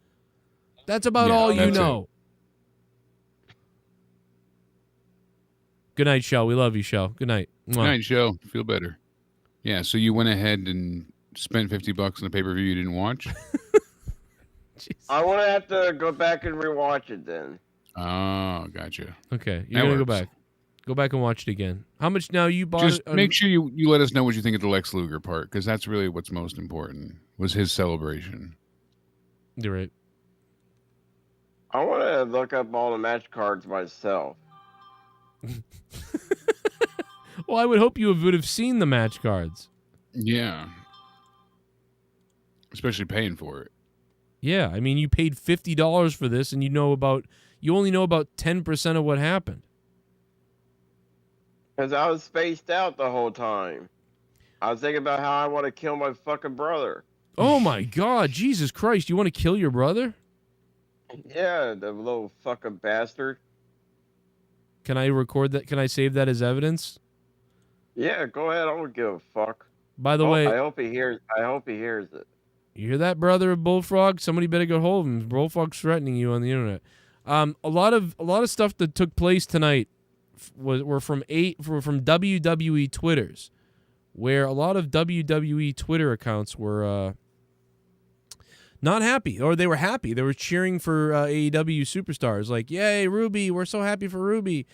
That's about all you know. Good night, Shell. We love you, Shell. Good night. Good night, Shell. Feel better. Yeah, so you went ahead and spent $50 on a pay-per-view you didn't watch? I want to have to go back and rewatch it then. Oh, gotcha. Okay, you're going to go back. Go back and watch it again. How much now you bought? Just make sure you let us know what you think of the Lex Luger part, because that's really what's most important. Was his celebration? You're right. I want to look up all the match cards myself. Well, I would hope you would have seen the match cards. Yeah. Especially paying for it. Yeah, I mean, you paid $50 for this, and you only know about 10% of what happened. Because I was spaced out the whole time. I was thinking about how I want to kill my fucking brother. Oh my God, Jesus Christ! You want to kill your brother? Yeah, the little fucking bastard. Can I record that? Can I save that as evidence? Yeah, go ahead. I don't give a fuck. By the way, I hope he hears it. You hear that, brother of Bullfrog? Somebody better get hold of him. Bullfrog's threatening you on the internet. A lot of stuff that took place tonight were from WWE Twitters, where a lot of WWE Twitter accounts were not happy, or they were happy. They were cheering for AEW superstars, like, "Yay, Ruby! We're so happy for Ruby."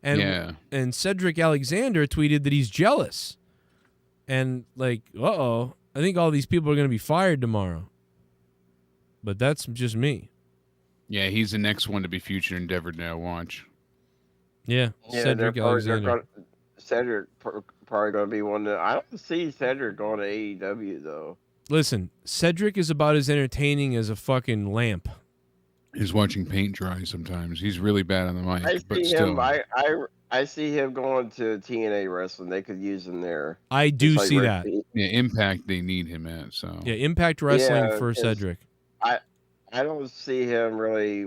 And Cedric Alexander tweeted that he's jealous, and like, uh-oh. I think all these people are going to be fired tomorrow. But that's just me. Yeah, he's the next one to be future endeavored now. Watch. Yeah, Cedric Alexander. Cedric probably going to be one I don't see Cedric going to AEW, though. Listen, Cedric is about as entertaining as a fucking lamp. He's watching paint dry sometimes. He's really bad on the mic. I see him going to TNA wrestling. They could use him there. I do see that. Yeah, Impact they need him at. So yeah, Impact Wrestling for Cedric. I don't see him really,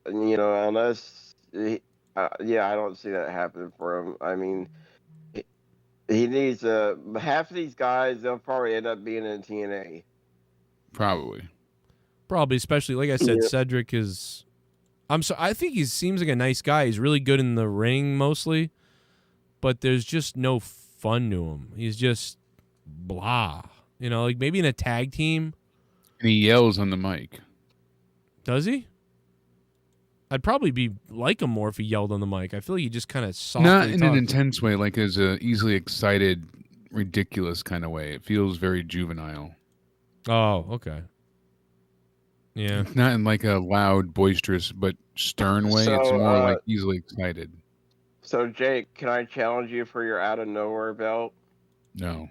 unless I don't see that happening for him. I mean, he needs half of these guys. They'll probably end up being in TNA. Probably, especially like I said, Cedric is. I think he seems like a nice guy. He's really good in the ring mostly, but there's just no fun to him. He's just blah. Like maybe in a tag team. And he yells on the mic. Does he? I'd probably like him more if he yelled on the mic. I feel like he just kind of softly Not in talks. an intense way, like as a easily excited, ridiculous kind of way. It feels very juvenile. Oh, okay. Yeah. It's not in like a loud, boisterous, but stern way. It's more like easily excited. So, Jake, can I challenge you for your out of nowhere belt? No.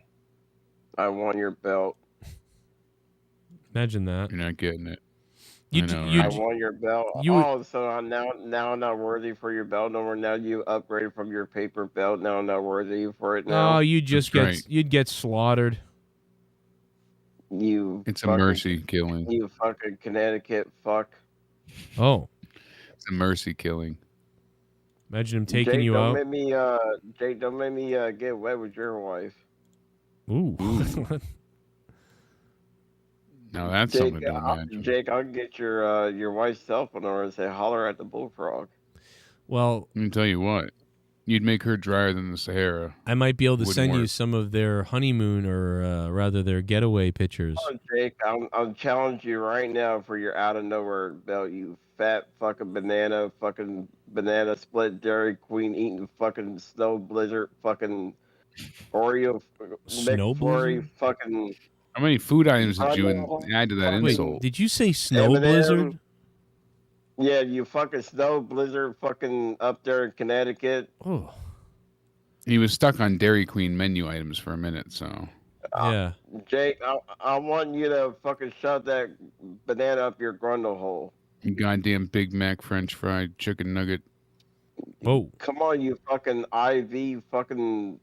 I want your belt. Imagine that. You're not getting it. I want your belt. So I'm now I'm not worthy for your belt no more. Now you upgraded from your paper belt. Now I'm not worthy for it now. Oh, you'd get slaughtered. It's a mercy killing. You fucking Connecticut fuck. Oh. It's a mercy killing. Imagine him taking you out. Jake, don't make me get wet with your wife. Ooh. Now that's something to imagine. Jake, I'll get your wife's cell phone number and say holler at the Bullfrog. Well, let me tell you what. You'd make her drier than the Sahara. I might be able to send you some of their honeymoon or rather their getaway pictures. Oh, Jake, I'll challenge you right now for your out of nowhere belt, you fat fucking banana split Dairy Queen eating fucking snow blizzard fucking Oreo snow blizzard fucking. How many food items did you add to that insult? Did you say snow blizzard? Yeah, you fucking snow blizzard fucking up there in Connecticut. Oh. He was stuck on Dairy Queen menu items for a minute, so. Yeah. Jake, I want you to fucking shove that banana up your grundle hole. You goddamn Big Mac French fried chicken nugget. Whoa. Come on, you fucking IV fucking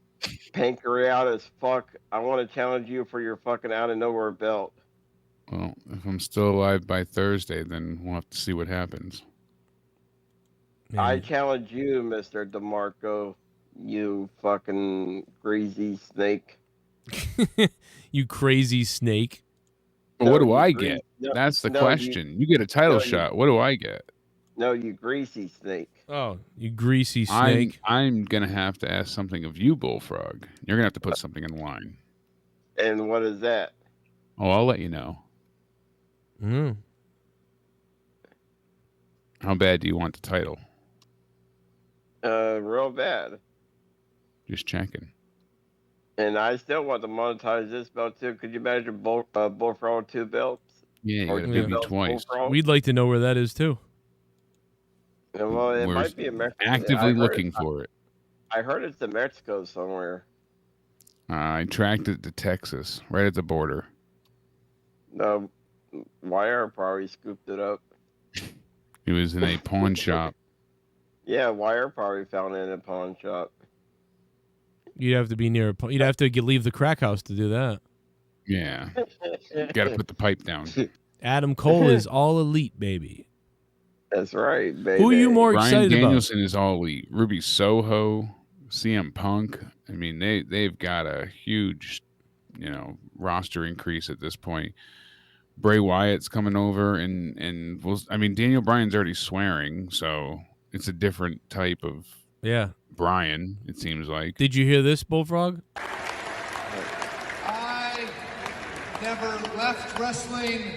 pancreatus fuck. I want to challenge you for your fucking out of nowhere belt. Well, if I'm still alive by Thursday, then we'll have to see what happens. I challenge you, Mr. DeMarco, you fucking greasy snake. You crazy snake. Well, what do I get? That's the question. You get a title shot. What do I get? No, you greasy snake. Oh, you greasy snake. I'm going to have to ask something of you, Bullfrog. You're going to have to put something in line. And what is that? Oh, I'll let you know. How bad do you want the title? Real bad. Just checking. And I still want to monetize this belt too. Could you imagine Bullfrog with 2 belts? Yeah, you Or gotta two beat me belts twice. Bullfrog? We'd like to know where that is too. Yeah, well, it We're might be in Mexico. actively looking for it. I heard it's in Mexico somewhere. I tracked it to Texas, right at the border. No, Wire probably scooped it up. It was in a pawn shop. Yeah, Wire probably found it in a pawn shop. You'd have to be near. You'd have to leave the crack house to do that. Yeah. Got to put the pipe down. Adam Cole is all elite, baby. That's right, baby. Who are you more Bryan excited Danielson is all elite. Ruby Soho, CM Punk. I mean, they've got a huge, roster increase at this point. Bray Wyatt's coming over, and Daniel Bryan's already swearing, so it's a different type of Bryan. It seems like. Did you hear this, Bullfrog? I never left wrestling.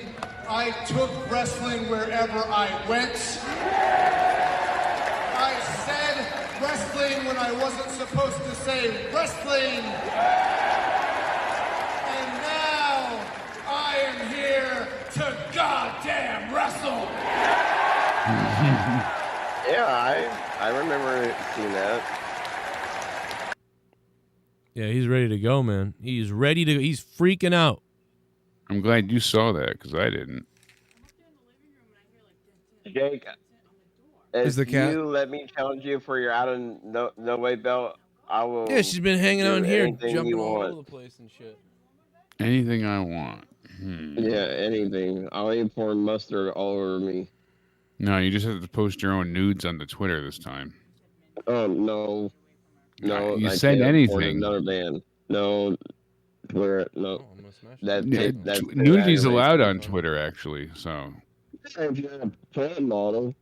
I took wrestling wherever I went. I said wrestling when I wasn't supposed to say wrestling. And now I am here to goddamn wrestle. Yeah, I remember seeing that. Yeah, he's ready to go, man. He's ready to. He's freaking out. I'm glad you saw that because I didn't. Jake, Is the if cat- you let me challenge you for your out of no way belt, I will. Yeah, she's been hanging do out in here, anything jumping you all want. over the place and shit. Anything I want. Yeah, anything. I'll even pour mustard all over me. No, you just have to post your own nudes on the Twitter this time. No. You I said can't afford anything. Another band. No. Twitter. No. Nudity's allowed on Twitter, actually. So If you're a porn model.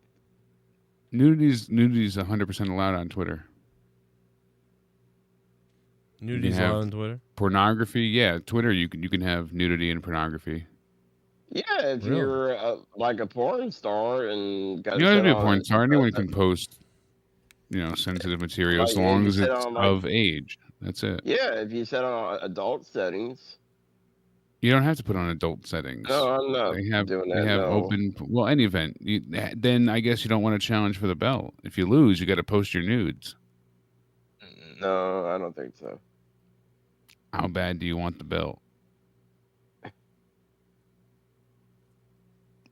nudity's 100% allowed on Twitter. Nudity's allowed on Twitter? Pornography, yeah. Twitter, you can have nudity and pornography. Yeah, if Really? you're like a porn star and got You don't have to be a porn star. Anyone can post, sensitive material as Like, long if as you it's sit on, like- of age. That's it. Yeah, if you set on adult settings. You don't have to put on adult settings. No, I'm not They have doing they that, have no. open. Well, any event. Then I guess you don't want to challenge for the belt. If you lose, you got to post your nudes. No, I don't think so. How bad do you want the belt?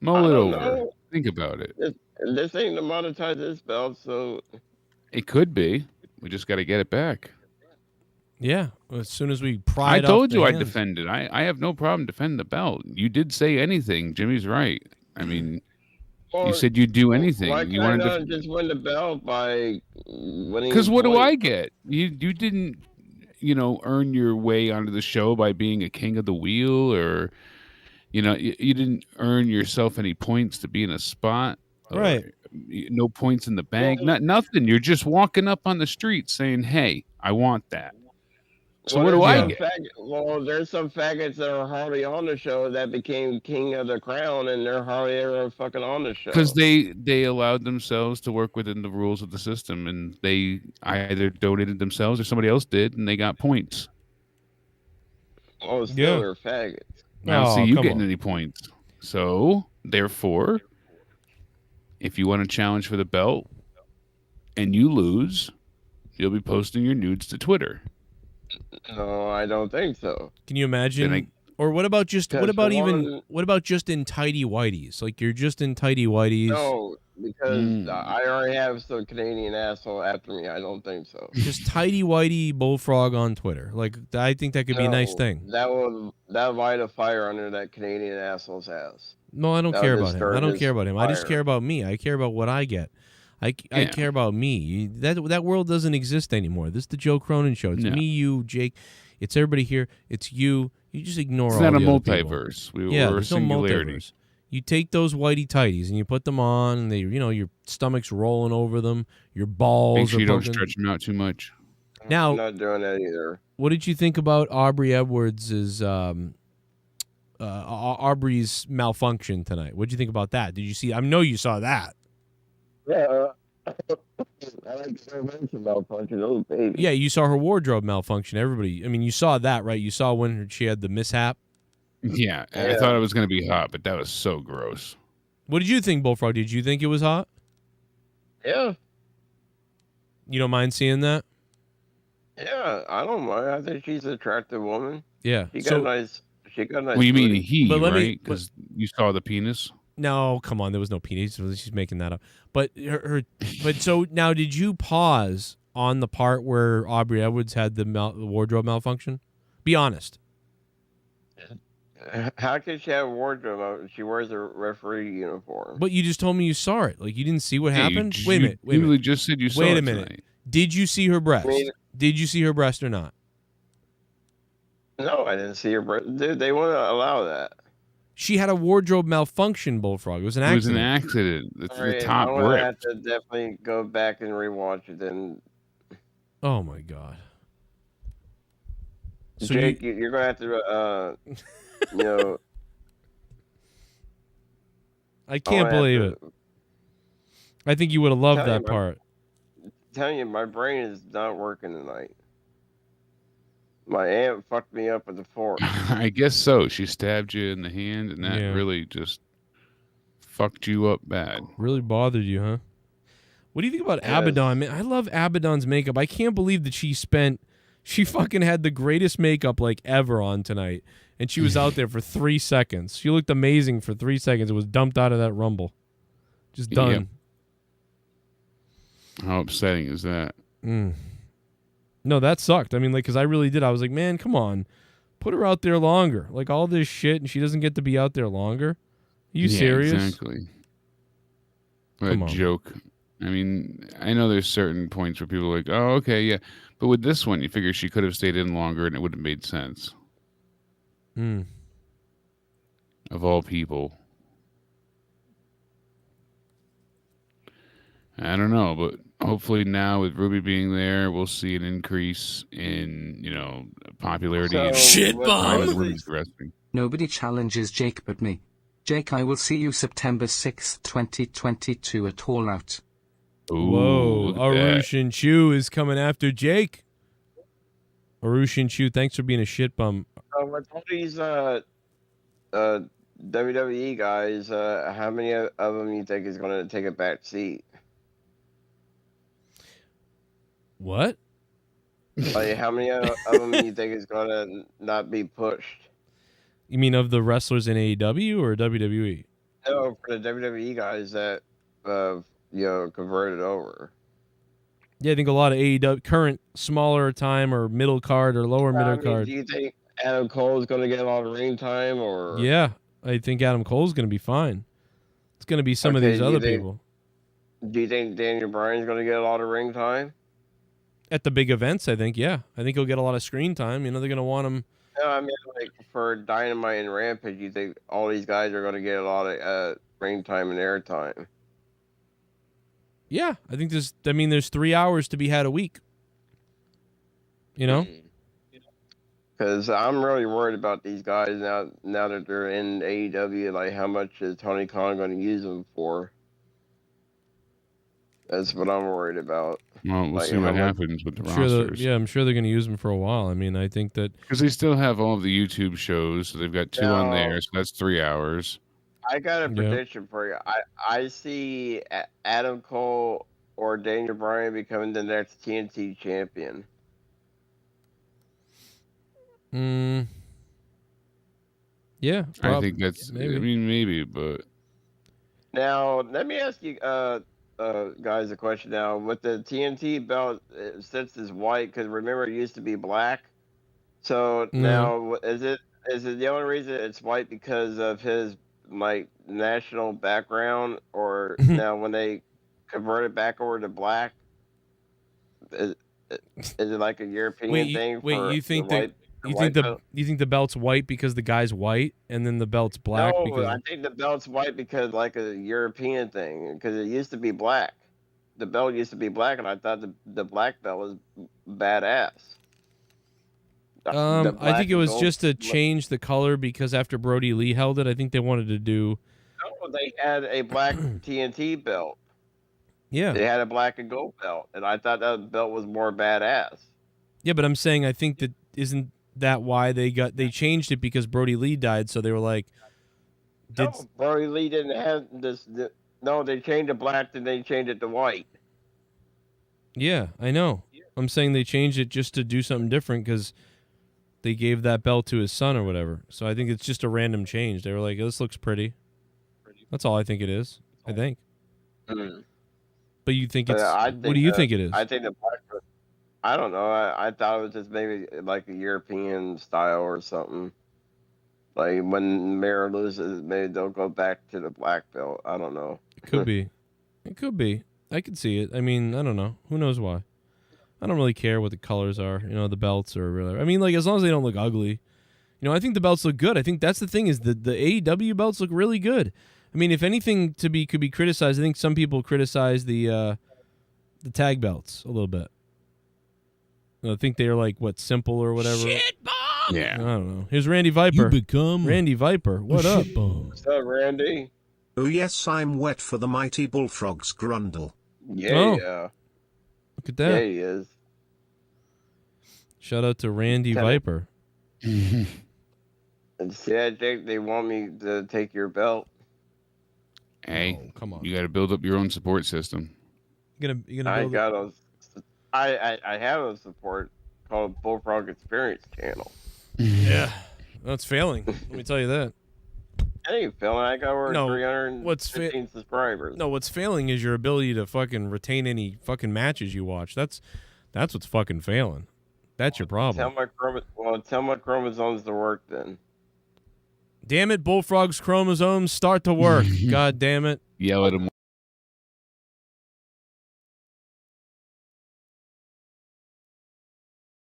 Mull it don't over. know. Think about it. This ain't to monetize this belt, so It could be. We just got to get it back. Yeah, as soon as we pry I it off told the you I'd hands. defend it. I have no problem defending the belt. You did say anything. Jimmy's right. I mean, you said you'd do anything. why You can't I wanted not just win the belt by winning? Because what do points? I get? You didn't, earn your way onto the show by being a king of the wheel, or, you didn't earn yourself any points to be in a spot. or Right. No points in the bank. Nothing. You're just walking up on the street saying, "Hey, I want that." So what do I get? Well, there's some faggots that are hardly on the show that became king of the crown, and they're hardly ever fucking on the show. Because they allowed themselves to work within the rules of the system, and they either donated themselves or somebody else did, and they got points. Oh, still they're faggots. I don't Oh, see you come getting on. any points. So, therefore, if you want to challenge for the belt and you lose, you'll be posting your nudes to Twitter. No, I don't think so. Can you imagine? Then Or what about just what Because about for even one- what about just in tidy whities? Like you're just in tidy whities. No, because I already have some Canadian asshole after me. I don't think so. Just tidy whitey bullfrog on Twitter. Like I think that could be a nice No, thing. That will light a fire under that Canadian asshole's ass. No, I don't That care would about him. I discourage don't his care about him. I just fire. care about me. I care about what I get. I Yeah. care about me. That world doesn't exist anymore. This is the Joe Cronin show. It's No. me, you, Jake. It's everybody here. It's you. You just ignore It's all not the a other people. multiverse. We're Yeah, a there's no singularity. multiverse. You take those whitey tighties and you put them on, and they, your stomach's rolling over them. Your balls Make sure are you don't poking. stretch them out too much. Now, I'm not doing that either. what did you think about Aubrey Edwards' Aubrey's malfunction tonight? What did you think about that? Did you see? I know you saw that. Yeah, I like the mention malfunction. Oh, baby. Yeah, you saw her wardrobe malfunction. Everybody, I mean, you saw that, right? You saw when she had the mishap. Yeah, I thought it was going to be hot, but that was so gross. What did you think, Bullfrog? Did you think it was hot? Yeah. You don't mind seeing that? Yeah, I don't mind. I think she's an attractive woman. Yeah. She got a nice. She got a nice. Well, you mean booty. he, But let me- right? Because you saw the penis. No, come on. There was no penis. She's making that up. But but so now, did you pause on the part where Aubrey Edwards had the wardrobe malfunction? Be honest. How can she have a wardrobe? She wears a referee uniform. But you just told me you saw it. Like, you didn't see what Yeah, you happened? j- Wait a you minute. Wait a literally minute. just said you saw Wait it a minute. tonight. Did you see her breast? I mean- Did you see her breast or not? No, I didn't see her. Dude, they want to allow that. She had a wardrobe malfunction, Bullfrog. It was an It was an accident. accident. It's All right, the top I'm gonna rip. have to definitely go back and rewatch it. Then, Oh, my God. So Jake, you're gonna have to, you know. I can't believe it. I think you would have loved Tell you, that my- part. Telling you, my brain is not working tonight. My aunt fucked me up with a fork. I guess so. She stabbed you in the hand, and that Yeah. really just fucked you up bad. Really bothered you, huh? What do you think about Yes. Abaddon, man? I love Abaddon's makeup. I can't believe that she fucking had the greatest makeup like ever on tonight. And she was out there for 3 seconds. She looked amazing for 3 seconds. It was dumped out of that Rumble. Just done. Yep. How upsetting is that? No, that sucked. I mean, like, because I really did. I was like, man, come on. Put her out there longer. Like, all this shit, and she doesn't get to be out there longer? Are you Yeah, serious? Exactly. What Come a on. joke. I mean, I know there's certain points where people are like, oh, okay, yeah. But with this one, you figure she could have stayed in longer and it would have made sense. Of all people. I don't know, but hopefully now with Ruby being there, we'll see an increase in, popularity. So, and Shit bomb. women's wrestling. Nobody challenges Jake but me. Jake, I will see you September 6th, 2022 at All Out. Whoa, look at that. Arushin Chu is coming after Jake. Arushin Chu, thanks for being a shit bum. With all these WWE guys, how many of them you think is going to take a back seat? What? Like, how many of them you think is going to not be pushed? You mean of the wrestlers in AEW or WWE? No, for the WWE guys that converted over. Yeah, I think a lot of AEW current smaller time or middle card or lower middle card. Do you think Adam Cole is going to get a lot of ring time, or Yeah, I think Adam Cole's going to be fine. It's going to be some of Okay, these do you other think- people do you think Daniel Bryan's going to get a lot of ring time? at the big events. I think, yeah, I think he'll get a lot of screen time. They're going to want him. No, I mean, like for Dynamite and Rampage, you think all these guys are going to get a lot of ring time and air time? Yeah, I think there's 3 hours to be had a week. Because I'm really worried about these guys now that they're in AEW. Like, how much is Tony Khan going to use them for? That's what I'm worried about. Well, we'll Like, see how what much- happens with the I'm sure rosters. I'm sure they're going to use him for a while. I mean, I think that Because they still have all of the YouTube shows, so they've got 2 on No. there, so that's 3 hours. I got a Yeah. prediction for you. I see Adam Cole or Daniel Bryan becoming the next TNT champion. Yeah, I think that's. maybe. I mean, maybe, but Now, let me ask you, guys, a question. Now, with the TNT belt, since it's white, because remember it used to be black. So now, is it the only reason it's white because of his national background, or now when they convert it back over to black, is it like a European thing? You think the that white- the you white think belt? you think the belt's white because the guy's white, and then the belt's black No, because I think the belt's white because like a European thing, because it used to be black. The belt used to be black, and I thought the black belt was badass. The I black think it and was gold just to look- change the color because after Brody Lee held it, I think they wanted to do. No, they had a black TNT belt. Yeah. They had a black and gold belt, and I thought that belt was more badass. Yeah, but I'm saying I think that isn't that why they changed it because Brody Lee died, so they were like, No, Brody Lee didn't have this. No, they changed it black, then they changed it to white. yeah, I know. I'm saying they changed it just to do something different because they gave that belt to his son or whatever. So I think it's just a random change. They were like, this looks pretty. That's all I think it is. I think. Mm. But you think it's? I What do you think it is? I think the black. I don't know. I thought it was just maybe like a European style or something. Like when Mara loses, maybe they'll go back to the black belt. I don't know. It could be. It could be. I could see it. I mean, I don't know. Who knows why? I don't really care what the colors are. The belts are really. I mean, like as long as they don't look ugly. I think the belts look good. I think that's the thing is the AEW belts look really good. I mean, if anything could be criticized, I think some people criticize the tag belts a little bit. I think they're like simple or whatever. Shit bomb. Yeah. I don't know. Here's Randy Viper. You become Randy Viper. What up? What's up, Randy? Oh yes, I'm wet for the mighty bullfrog's grundle. Yeah. Oh. Yeah. Look at that. Yeah, he is. Shout out to Randy Viper. And see, I think they want me to take your belt. Hey, come on. You got to build up your own support system. You gonna I build got a. I have a support called Bullfrog Experience channel. Yeah. That's failing. Let me tell you that. I ain't feeling. I got over 315 subscribers. No, what's failing is your ability to fucking retain any fucking matches you watch. That's what's fucking failing. That's your problem. Tell my chromosomes to work then. Damn it, Bullfrog's chromosomes start to work. God damn it. Yell at him.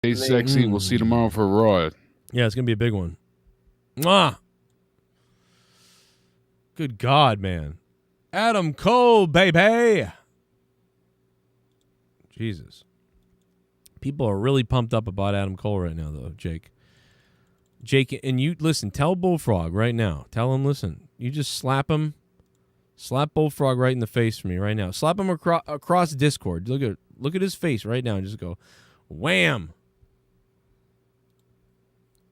Stay sexy. We'll see you tomorrow for Raw. Yeah, it's gonna be a big one. Mwah! Good God, man. Adam Cole, baby. Jesus. People are really pumped up about Adam Cole right now, though, Jake. Jake, and you, listen, tell Bullfrog right now. Tell him, listen, you just slap him. Slap Bullfrog right in the face for me right now. Slap him across Discord. Look at his face right now and just go, wham.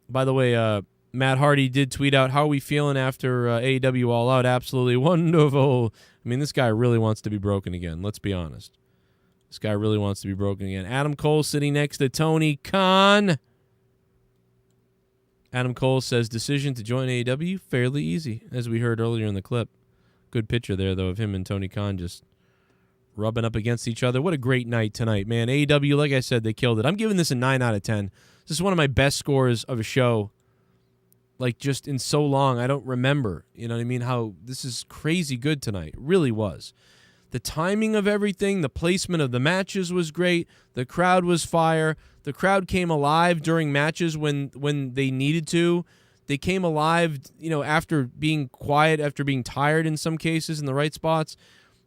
By the way, Matt Hardy did tweet out, how are we feeling after AEW All Out? Absolutely wonderful. I mean, this guy really wants to be broken again. Let's be honest. This guy really wants to be broken again. Adam Cole sitting next to Tony Khan. Adam Cole says, decision to join AEW, fairly easy, as we heard earlier in the clip. Good picture there, though, of him and Tony Khan just rubbing up against each other. What a great night tonight, man. AEW, like I said, they killed it. I'm giving this a 9 out of 10. This is one of my best scores of a show, like just in so long. I don't remember, you know what I mean, how this is crazy good tonight. It really was. The timing of everything, the placement of the matches was great. The crowd was fire. The crowd came alive during matches when they needed to. They came alive, after being quiet, after being tired in some cases in the right spots.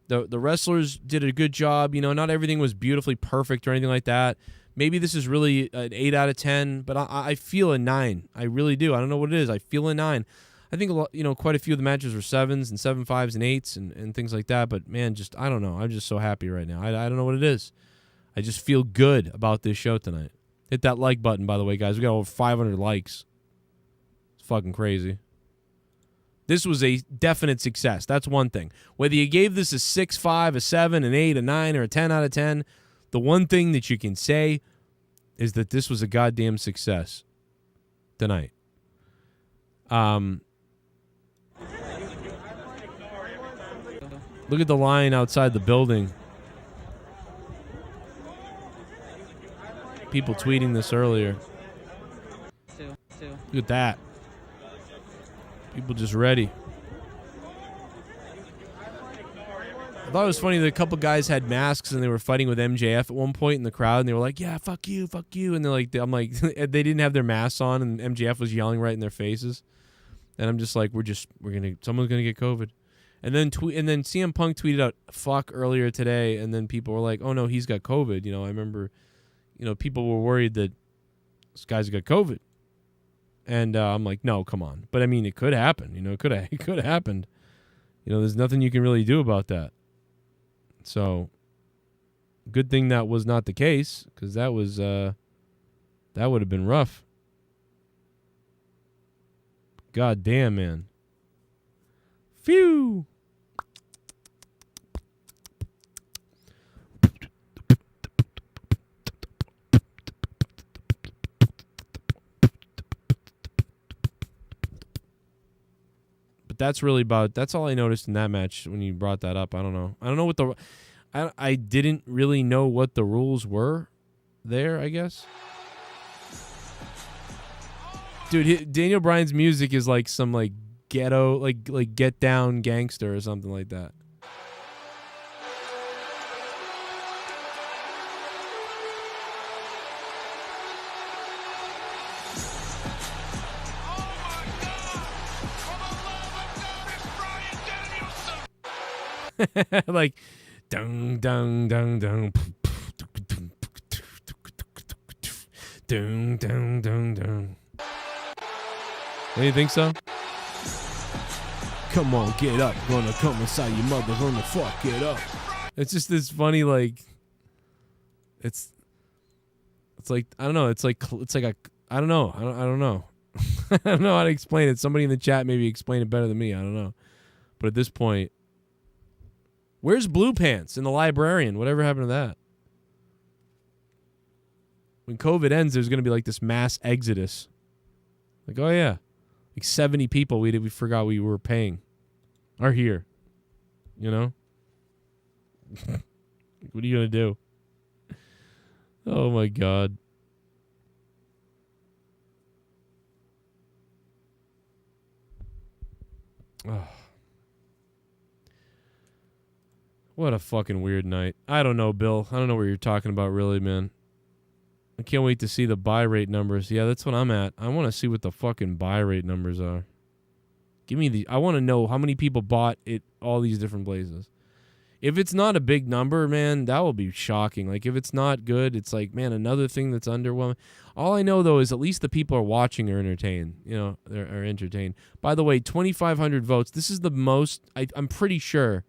The wrestlers did a good job. Not everything was beautifully perfect or anything like that. Maybe this is really an 8 out of 10, but I feel a 9. I really do. I don't know what it is. I feel a 9. I think quite a few of the matches were 7s and 7.5s and 8s and things like that. But man, I don't know. I'm just so happy right now. I don't know what it is. I just feel good about this show tonight. Hit that like button, by the way, guys. We got over 500 likes. It's fucking crazy. This was a definite success. That's one thing. Whether you gave this a 6.5, a 7, an 8, a 9, or a 10 out of 10, the one thing that you can say is that this was a goddamn success tonight. Look at the line outside the building. People tweeting this earlier. Look at that. People just ready. I thought it was funny that a couple guys had masks and they were fighting with MJF at one point in the crowd, and they were like, "Yeah, fuck you," and they're like, I'm like, they didn't have their masks on, and MJF was yelling right in their faces, and I'm just like, someone's gonna get COVID, and then CM Punk tweeted out "fuck" earlier today, and then people were like, "Oh no, he's got COVID." I remember, people were worried that this guy's got COVID, and I'm like, no, come on, but I mean, it could happen, it could have happened, there's nothing you can really do about that. So, Good thing that was not the case, because that was that would have been rough. God damn, man. Phew. That's all I noticed in that match when you brought that up. I don't know what I didn't really know what the rules were there, I guess. Dude, Daniel Bryan's music is like some like ghetto, like Get Down gangster or something like that. Like, dung, dung, dung, dung. Dung, dung, dung, dung. Don't you think so? Come on, get up. Gonna come inside your mother, gonna fuck it up. It's just this funny, like, it's like, I don't know. It's like I don't know. I don't know. I don't know how to explain it. Somebody in the chat maybe explain it better than me. I don't know. But at this point, where's Blue Pants and the Librarian? Whatever happened to that? When COVID ends, there's going to be like this mass exodus. Like, oh yeah, like 70 people we forgot we were paying are here. You know? What are you going to do? Oh my God. Oh. What a fucking weird night. I don't know, Bill. I don't know what you're talking about, really, man. I can't wait to see the buy rate numbers. Yeah, that's what I'm at. I want to see what the fucking buy rate numbers are. I want to know how many people bought it all these different places. If it's not a big number, man, that will be shocking. Like, if it's not good, it's like, man, another thing that's underwhelming. All I know, though, is at least the people are watching are entertained. You know, are entertained. By the way, 2,500 votes. This is the most, I'm pretty sure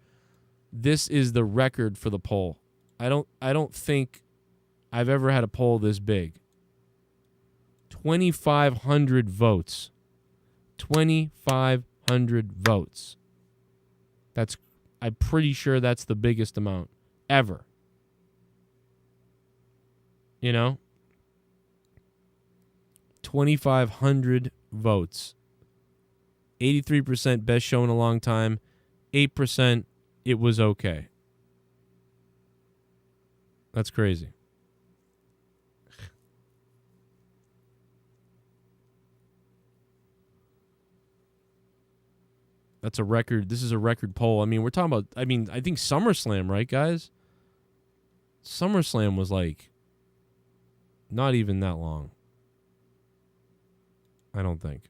this is the record for the poll. I don't think I've ever had a poll this big. 2,500 votes. 2,500 votes. I'm pretty sure that's the biggest amount ever. You know? 2,500 votes. 83% best show in a long time. 8% it was okay. That's crazy. That's a record. This is a record poll. I mean, we're talking about, I think SummerSlam, right, guys? SummerSlam was like not even that long. I don't think.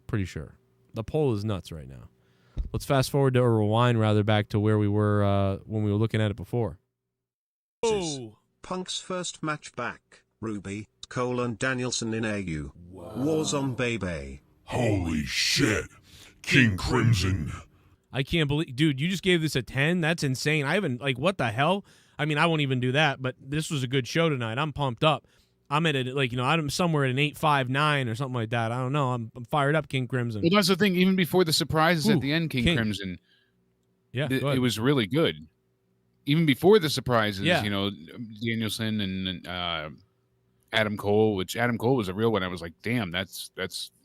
Pretty sure. The poll is nuts right now. Let's fast forward to, or rewind rather, back to where we were when we were looking at it before. Oh. Punk's first match back. Ruby, Cole and Danielson in AU. Wow. Warzone baby. Holy shit. King Crimson. I can't believe, dude, you just gave this a 10? That's insane. I haven't, like, what the hell? I mean, I won't even do that, but this was a good show tonight. I'm pumped up. I'm at it, like, you know, I'm somewhere at an 8.59 or something like that. I don't know. I'm fired up, King Crimson. Well, that's the thing. Even before the surprises at the end, King Crimson, yeah, it was really good. Even before the surprises, Yeah. you know, Danielson and Adam Cole, which Adam Cole was a real one. I was like, damn, that's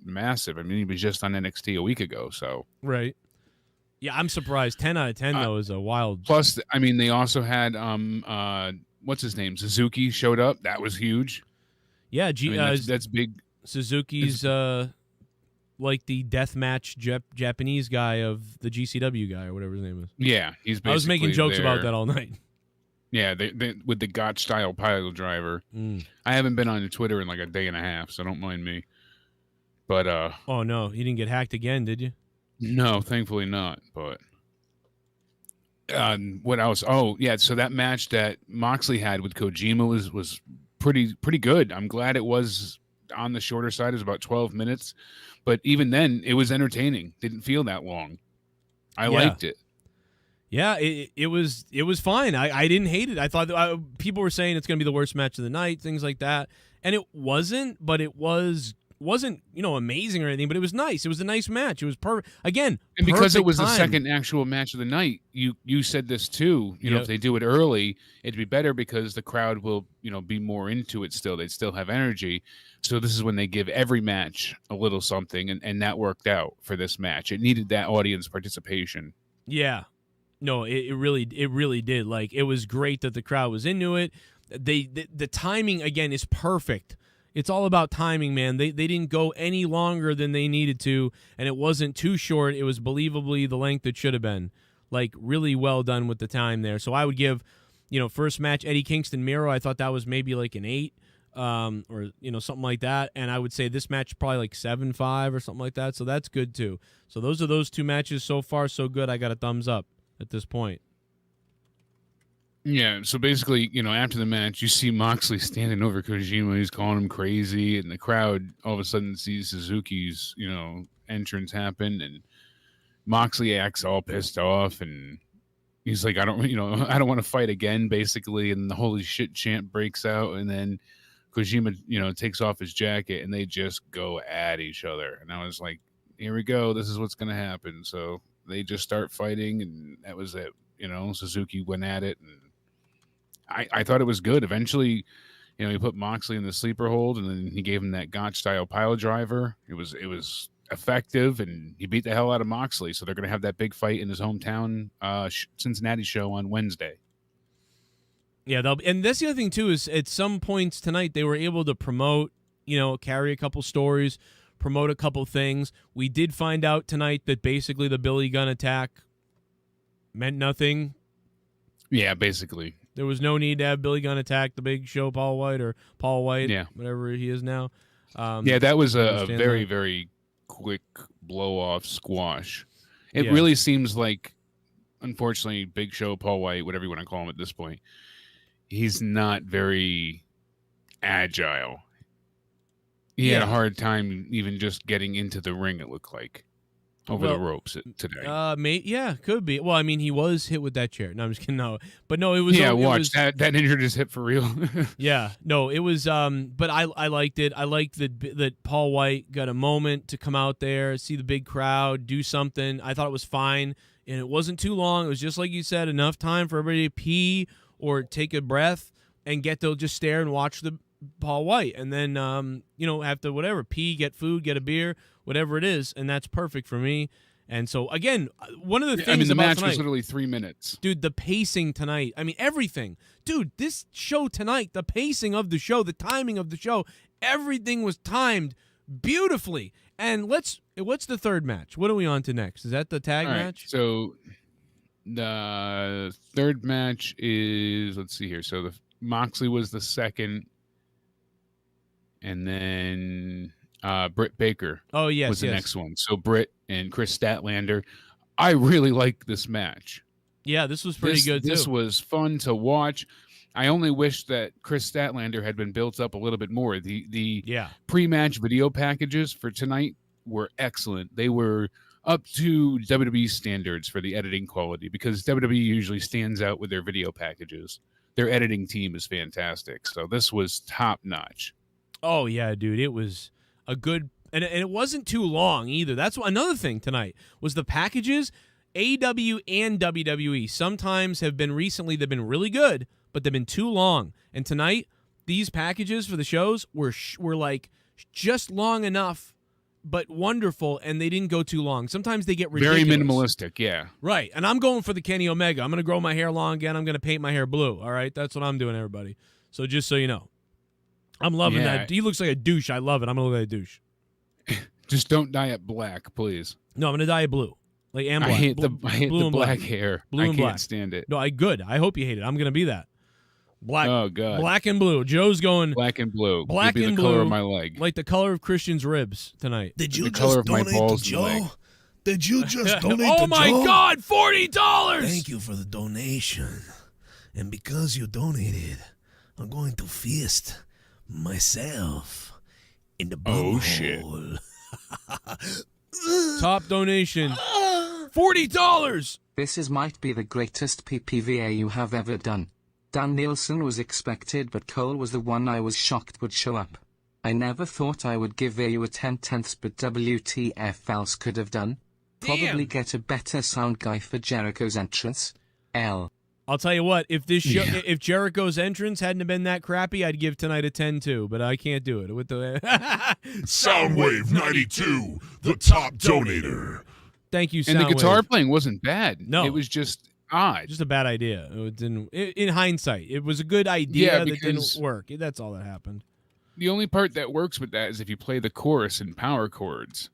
massive. I mean, he was just on NXT a week ago, so. Right. Yeah, I'm surprised. 10 out of 10, though, is a wild. Plus, I mean, they also had, what's his name? Suzuki showed up. That was huge. Yeah, that's big. Suzuki's like the deathmatch Japanese guy of the GCW guy or whatever his name is. Yeah, he's basically I was making jokes there. about that all night. Yeah, they with the Gotch style pile driver. I haven't been on Twitter in like a day and a half, so don't mind me. But oh no, you didn't get hacked again, did you? No, thankfully not. But what else? Oh yeah, so that match that Moxley had with Kojima was pretty good. I'm glad it was on the shorter side. It was about 12 minutes, but even then, it was entertaining. Didn't feel that long. I liked it. Yeah, it was fine. I didn't hate it. I thought people were saying it's going to be the worst match of the night, things like that, and it wasn't. But it wasn't amazing or anything. But it was nice. It was a nice match. It was perfect. Again, and because it was time. the second actual match of the night, you said this too. You know, if they do it early, it'd be better because the crowd will be more into it. Still, they'd still have energy. So this is when they give every match a little something, and that worked out for this match. It needed that audience participation. Yeah. No, it really did. Like, it was great that the crowd was into it. The timing again is perfect. It's all about timing, man. They didn't go any longer than they needed to, and it wasn't too short. It was believably the length it should have been. Like, really well done with the time there. So I would give, first match Eddie Kingston Miro. I thought that was maybe like an 8, or something like that. And I would say this match probably like 7.5 or something like that. So that's good too. So those are those two matches so far. So good. I got a thumbs up at this point. Yeah, so basically, after the match, you see Moxley standing over Kojima. He's calling him crazy, and the crowd all of a sudden sees Suzuki's, entrance happen, and Moxley acts all pissed off, and he's like, I don't want to fight again, basically, and the holy shit chant breaks out, and then Kojima, takes off his jacket, and they just go at each other, and I was like, here we go, this is what's going to happen. So they just start fighting, and that was it. Suzuki went at it, and I thought it was good. Eventually, he put Moxley in the sleeper hold, and then he gave him that Gotch-style pile driver. It was effective, and he beat the hell out of Moxley. So they're going to have that big fight in his hometown Cincinnati show on Wednesday. Yeah, and that's the other thing, too, is at some points tonight they were able to promote, carry a couple stories, promote a couple things. We did find out tonight that basically the Billy Gunn attack meant nothing. Yeah, basically. There was no need to have Billy Gunn attack the Big Show Paul White, yeah, whatever he is now. Yeah, that was a very, very quick blow-off squash. It really seems like, unfortunately, Big Show Paul White, whatever you want to call him at this point, he's not very agile. He had a hard time even just getting into the ring, it looked like. Over the ropes today. Could be. Well, I mean, he was hit with that chair. No, I'm just kidding. No, but no, it was. Yeah, that injured his hip for real. Yeah, no, it was. But I liked it. I liked that Paul White got a moment to come out there, see the big crowd, do something. I thought it was fine, and it wasn't too long. It was just like you said, enough time for everybody to pee or take a breath and get to just stare and watch the Paul White, and then have to pee, get food, get a beer, whatever it is, and that's perfect for me. And so again, one of the things the match tonight, was literally 3 minutes, dude. The pacing tonight, everything, dude. This show tonight, the pacing of the show, the timing of the show, everything was timed beautifully. And what's the third match? What are we on to next? Is that the tag match? So the third match is, let's see here. So the Moxley was the second. And then Britt Baker was the next one. So Britt and Chris Statlander. I really like this match. Yeah, this was pretty good, too. This was fun to watch. I only wish that Chris Statlander had been built up a little bit more. The pre-match video packages for tonight were excellent. They were up to WWE standards for the editing quality because WWE usually stands out with their video packages. Their editing team is fantastic. So this was top-notch. Oh, yeah, dude. It was a good – and it wasn't too long either. That's another thing tonight was the packages. AEW and WWE sometimes have been recently – they've been really good, but they've been too long. And tonight, these packages for the shows were like just long enough but wonderful, and they didn't go too long. Sometimes they get ridiculous. Very minimalistic, yeah. Right, and I'm going for the Kenny Omega. I'm going to grow my hair long again. I'm going to paint my hair blue, all right? That's what I'm doing, everybody. So just so you know. I'm loving that. He looks like a douche. I love it. I'm going to look like a douche. Just don't dye it black, please. No, I'm going to dye it blue. Like black. I hate the black hair. Blue and I black. Can't stand it. No, good. I hope you hate it. I'm going to be that. Black. Oh, God. Black and blue. Joe's going black and blue. Black and blue. The color of my leg. Like the color of Christian's ribs tonight. Did you just donate to Joe? Did you just donate to Joe? Oh, my God. $40. Thank you for the donation. And because you donated, I'm going to feast myself in the bum hole. Shit. Top donation. $40. This might be the greatest PPVA you have ever done. Danielson was expected, but Cole was the one I was shocked would show up. I never thought I would give AU a 10/10, but WTF else could have done? Probably get a better sound guy for Jericho's entrance. L. I'll tell you what, if this show, if Jericho's entrance hadn't have been that crappy, I'd give tonight a 10 too, but I can't do it with the Soundwave 92, the top donator. Thank you, Soundwave. And the guitar playing wasn't bad. No, it was just odd. Just a bad idea. It didn't. In hindsight, it was a good idea that didn't work. That's all that happened. The only part that works with that is if you play the chorus in power chords.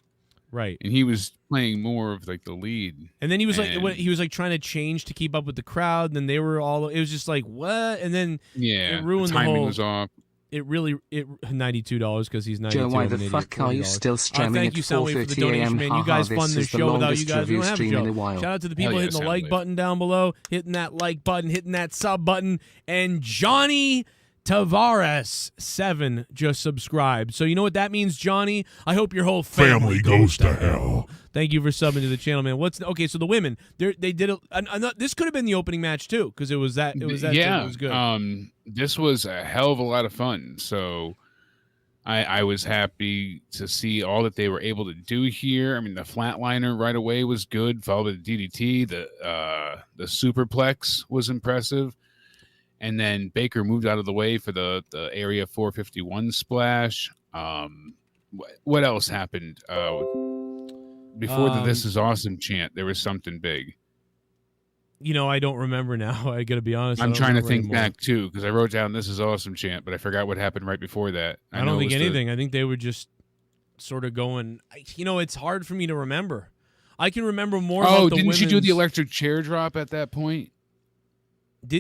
Right. And he was playing more of like the lead. And then he was like trying to change to keep up with the crowd, and then they were all, it was just like, what? And then it ruined the timing whole, was off. It $92 because he's 92. Joe, why the fuck are you still streaming at 4:30 a.m.? Man. You guys fund this show without you guys. We don't have a show. Shout out to the people hitting the like button down below, hitting that like button, hitting that sub button, and Johnny Tavares 7 just subscribed. So you know what that means, Johnny? I hope your whole family goes to hell. Thank you for subbing to the channel, man. Okay? So the women, they did this could have been the opening match too, because it was that. It was good. This was a hell of a lot of fun. So I was happy to see all that they were able to do here. I mean, the flatliner right away was good, followed by the DDT. The superplex was impressive. And then Baker moved out of the way for the Area 451 splash. What else happened? Before the This Is Awesome chant, there was something big. You know, I don't remember now. I got to be honest. I'm trying to think back, too, because I wrote down This Is Awesome chant, but I forgot what happened right before that. I don't think anything. I think they were just sort of going, it's hard for me to remember. I can remember more about the didn't she do the electric chair drop at that point?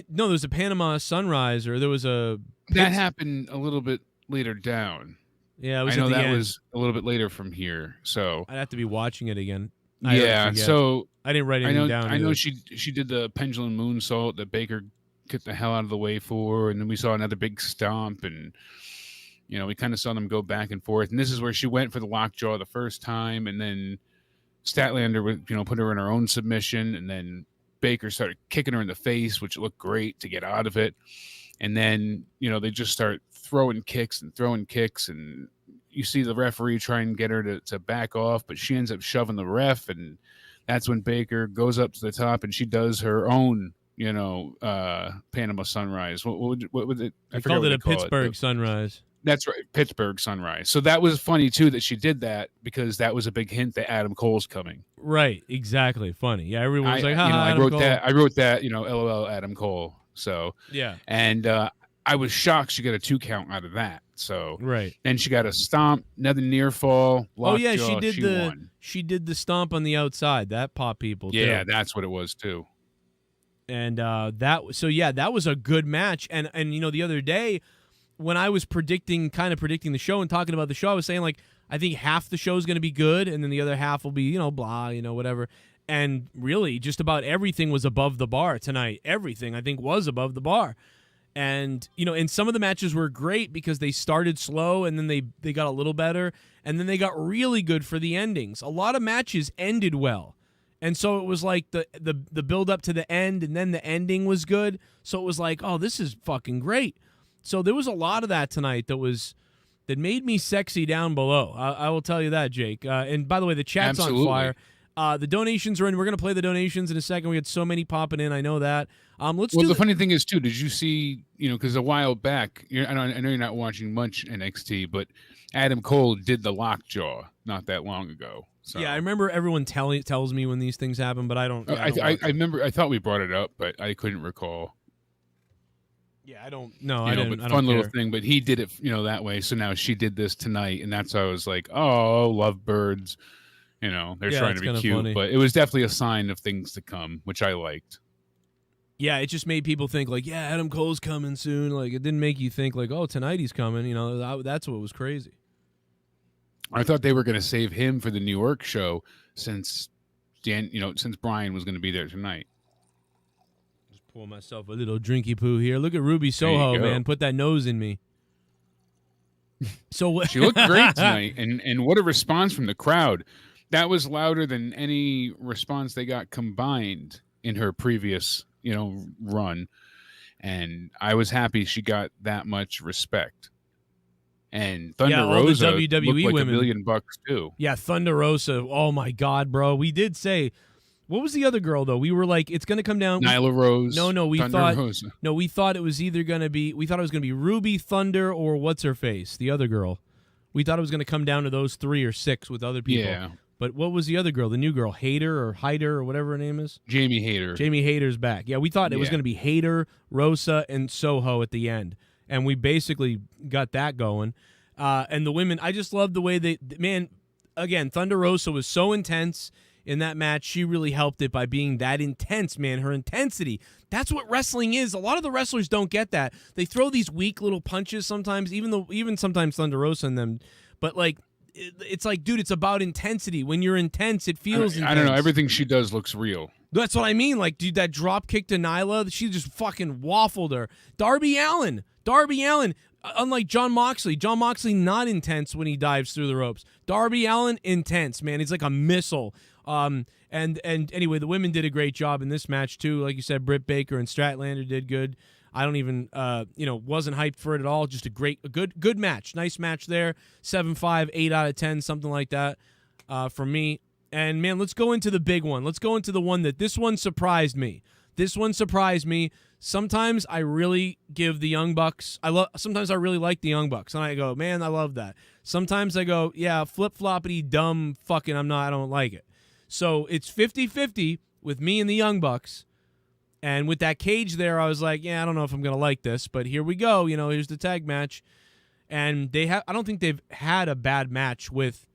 No, there was a Panama Sunrise, or there was a... That happened a little bit later down. Yeah, it was I know at the that end. was a little bit later from here, so... I'd have to be watching it again. So... I didn't write anything down. I know she did the pendulum moonsault that Baker kicked the hell out of the way for, and then we saw another big stomp, and, we kind of saw them go back and forth, and this is where she went for the lockjaw the first time, and then Statlander, put her in her own submission, and then Baker started kicking her in the face, which looked great to get out of it. And then, they just start throwing kicks, and you see the referee try and get her to back off, but she ends up shoving the ref, and that's when Baker goes up to the top and she does her own, Panama Sunrise. What would it? I called it a Pittsburgh Sunrise. That's right, Pittsburgh Sunrise. So that was funny too that she did that, because that was a big hint that Adam Cole's coming. Right, exactly. Funny. Yeah, everyone was like, I wrote that, LOL Adam Cole. So yeah. And I was shocked she got a 2 count out of that. So right. Then she got a stomp, another near fall. She did the stomp on the outside. That popped people too. Yeah, that's what it was too. And that was a good match. And the other day, when I was predicting the show and talking about the show, I was saying, like, I think half the show is going to be good, and then the other half will be, blah, whatever. And really, just about everything was above the bar tonight. Everything, I think, was above the bar. And, and some of the matches were great because they started slow, and then they got a little better, and then they got really good for the endings. A lot of matches ended well. And so it was like the build up to the end, and then the ending was good. So it was like, oh, this is fucking great. So there was a lot of that tonight that made me sexy down below. I will tell you that, Jake. And by the way, the chat's on fire. The donations are in. We're going to play the donations in a second. We had so many popping in. I know that. The funny thing is, too, did you see, because a while back, I know you're not watching much NXT, but Adam Cole did the lockjaw not that long ago. So. Yeah, I remember everyone tells me when these things happen, but I don't. I remember. I thought we brought it up, but I couldn't recall. Yeah, I don't know. I didn't. But fun little thing. But he did it, that way. So now she did this tonight, and that's why I was like, oh, lovebirds. They're trying to be cute, funny. But it was definitely a sign of things to come, which I liked. Yeah, it just made people think like, yeah, Adam Cole's coming soon. Like, it didn't make you think like, oh, tonight he's coming. That's what was crazy. I thought they were going to save him for the New York show since Brian was going to be there tonight. Just pour myself a little drinky poo here. Look at Ruby Soho, man. Put that nose in me. So she looked great tonight, and what a response from the crowd. That was louder than any response they got combined in her previous, run. And I was happy she got that much respect. And Thunder all the Rosa WWE looked like women. $1 million too. Yeah, Thunder Rosa. Oh my God, bro. We did say, what was the other girl though? We were like, it's gonna come down. Nyla Rose. No, we Thunder thought. Rosa. No, we thought it was either gonna be. We thought it was gonna be Ruby, Thunder, or what's her face, the other girl. We thought it was gonna come down to those 3 or 6 with other people. Yeah. But what was the other girl? The new girl, Hyder or whatever her name is? Jamie Hayter. Jamie Hayter's back. Yeah, we thought it was going to be Hayter, Rosa, and Soho at the end. And we basically got that going. And the women, I just love the way again, Thunder Rosa was so intense in that match. She really helped it by being that intense, man. Her intensity. That's what wrestling is. A lot of the wrestlers don't get that. They throw these weak little punches sometimes, even sometimes Thunder Rosa and them. But like, it's like, dude, it's about intensity. When you're intense, it feels intense. I don't know. Everything she does looks real. That's what I mean. Like, dude, that drop kick to Nyla, she just fucking waffled her. Darby Allin, unlike Jon Moxley not intense when he dives through the ropes. Darby Allin, intense, man. He's like a missile. And anyway, the women did a great job in this match too. Like you said, Britt Baker and Statlander did good. I don't even, wasn't hyped for it at all. Just a good match. Nice match there. 7-5, 8 out of 10, something like that for me. And, man, let's go into the big one. Let's go into the one this one surprised me. Sometimes I really give the Young Bucks, sometimes I really like the Young Bucks. And I go, man, I love that. Sometimes I go, yeah, flip-floppity, dumb, fucking, I don't like it. So it's 50-50 with me and the Young Bucks. And with that cage there, I was like, yeah, I don't know if I'm going to like this, but here we go. Here's the tag match. And I don't think they've had a bad match with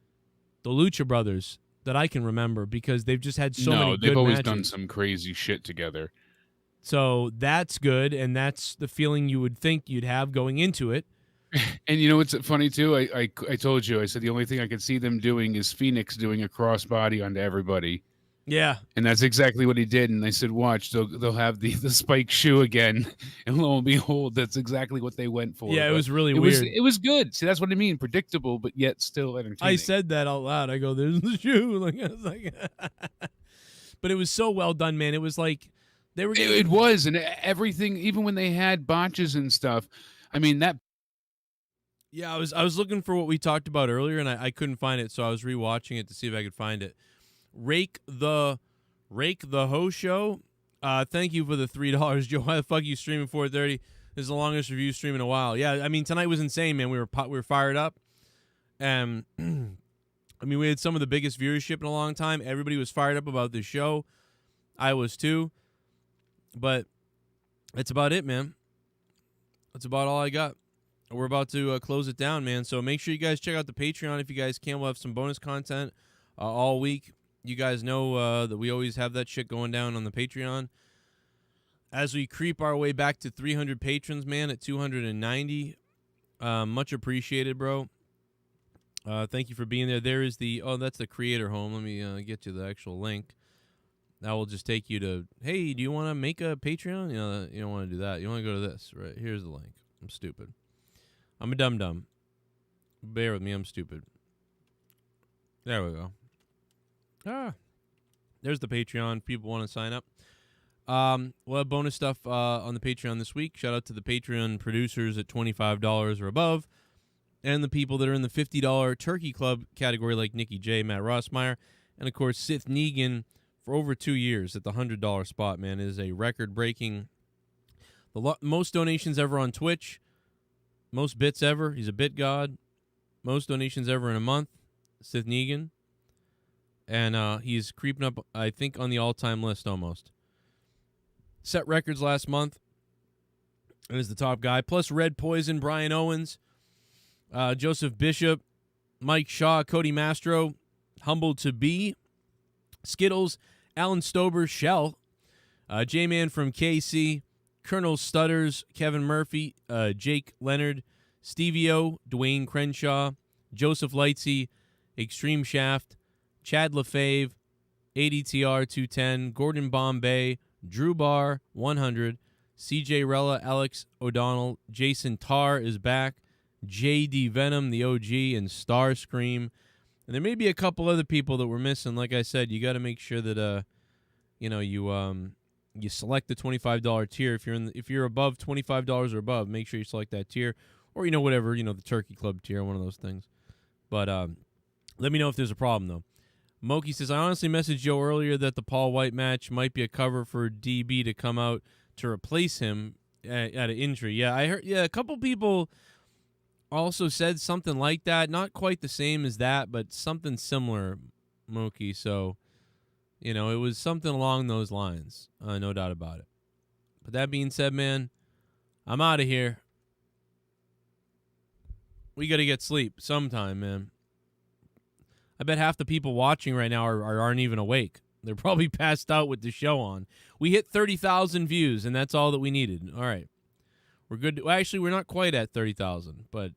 the Lucha Brothers that I can remember, because they've just had so many good matches. No, they've always done some crazy shit together. So that's good, and that's the feeling you would think you'd have going into it. And you know what's funny too? I told you, I said the only thing I could see them doing is Phoenix doing a crossbody onto everybody. Yeah. And that's exactly what he did. And I said, watch, they'll have the spike shoe again. And lo and behold, that's exactly what they went for. Yeah, it was really weird. weird. It was good. See, that's what I mean. Predictable, but yet still entertaining. I said that out loud. I go, there's the shoe. But it was so well done, man. It was like they were getting... It was. And everything, even when they had botches and stuff, I mean, that... Yeah, I was looking for what we talked about earlier, and I couldn't find it, so I was rewatching it to see if I could find it. Rake the Ho Show. Thank you for the $3, Joe. Why the fuck are you streaming 4:30? This is the longest review stream in a while. Yeah, I mean, tonight was insane, man. We were fired up. I mean, we had some of the biggest viewership in a long time. Everybody was fired up about this show. I was too. But that's about it, man. That's about all I got. We're about to close it down, man. So make sure you guys check out the Patreon if you guys can. We'll have some bonus content all week. You guys know that we always have that shit going down on the Patreon. As we creep our way back to 300 patrons, man, at 290. Much appreciated, bro. Thank you for being there. There is that's the creator home. Let me get you the actual link. That will just take you to, hey, do you want to make a Patreon? You don't want to do that. You want to go to this, right? Here's the link. I'm stupid. I'm a dum-dum. Bear with me. I'm stupid. There we go. There's the Patreon. People want to sign up. We'll have bonus stuff on the Patreon this week. Shout out to the Patreon producers at $25 or above, and the people that are in the $50 Turkey Club category, like Nikki J, Matt Rossmeyer, and of course Sith Negan for over 2 years at the $100 spot. Man, it is a record-breaking, most donations ever on Twitch, most bits ever. He's a bit god. Most donations ever in a month. Sith Negan. And he's creeping up, I think, on the all-time list almost. Set records last month. And is the top guy. Plus Red Poison, Brian Owens, Joseph Bishop, Mike Shaw, Cody Mastro, Humbled to Be, Skittles, Alan Stober, Shell, J-Man from KC, Colonel Stutters, Kevin Murphy, Jake Leonard, Stevie O, Dwayne Crenshaw, Joseph Lightsey, Extreme Shaft, Chad LaFave, ADTR 210, Gordon Bombay, Drew Barr 100, CJ Rella, Alex O'Donnell, Jason Tarr is back, JD Venom, the OG, and Starscream. And there may be a couple other people that we're missing. Like I said, you got to make sure that you select the $25 tier. If you're above $25 or above, make sure you select that tier, or whatever, the Turkey Club tier, one of those things. But let me know if there's a problem though. Moki says, I honestly messaged Joe earlier that the Paul White match might be a cover for DB to come out to replace him at an injury. Yeah, I heard. Yeah, a couple people also said something like that. Not quite the same as that, but something similar, Moki. So, it was something along those lines. No doubt about it. But that being said, man, I'm out of here. We got to get sleep sometime, man. I bet half the people watching right now aren't even awake. They're probably passed out with the show on. We hit 30,000 views, and that's all that we needed. All right. We're good. Well, actually, we're not quite at 30,000, but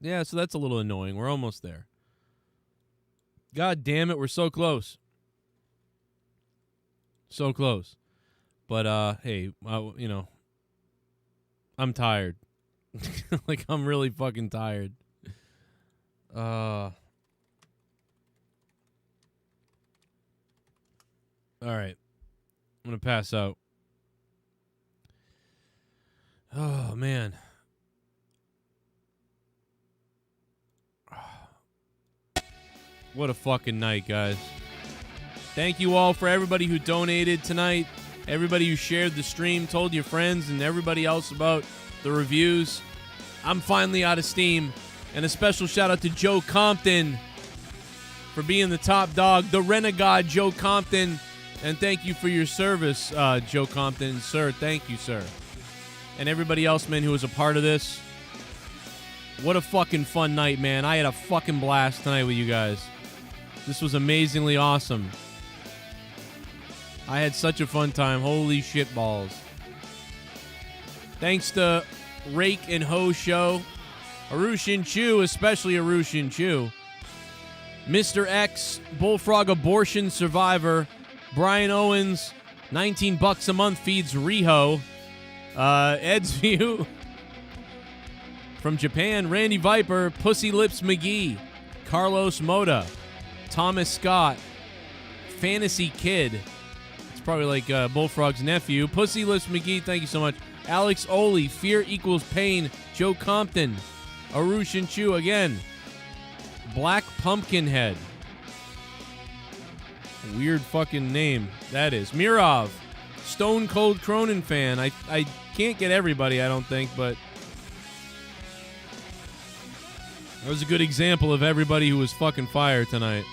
yeah, so that's a little annoying. We're almost there. God damn it, we're so close. So close. But, hey, I'm tired. Like, I'm really fucking tired. All right. I'm going to pass out. Oh, man. What a fucking night, guys. Thank you all for everybody who donated tonight, everybody who shared the stream, told your friends and everybody else about the reviews. I'm finally out of steam. And a special shout out to Joe Compton for being the top dog, the renegade Joe Compton. And thank you for your service, Joe Compton. Sir, thank you, sir. And everybody else, man, who was a part of this. What a fucking fun night, man. I had a fucking blast tonight with you guys. This was amazingly awesome. I had such a fun time. Holy shit balls. Thanks to Rake and Ho Show, Arushin Chu, especially Arushin Chu, Mr. X, Bullfrog Abortion Survivor, Brian Owens, $19 a month feeds Riho, Ed's View from Japan, Randy Viper, Pussy Lips McGee, Carlos Moda, Thomas Scott, Fantasy Kid, it's probably like Bullfrog's nephew, Pussy Lips McGee, thank you so much, Alex Oli, Fear Equals Pain, Joe Compton, Arushin Chu again, Black Pumpkinhead, weird fucking name that is, Mirov, Stone Cold Cronin fan. I can't get everybody, I don't think, but that was a good example of everybody who was fucking fire tonight.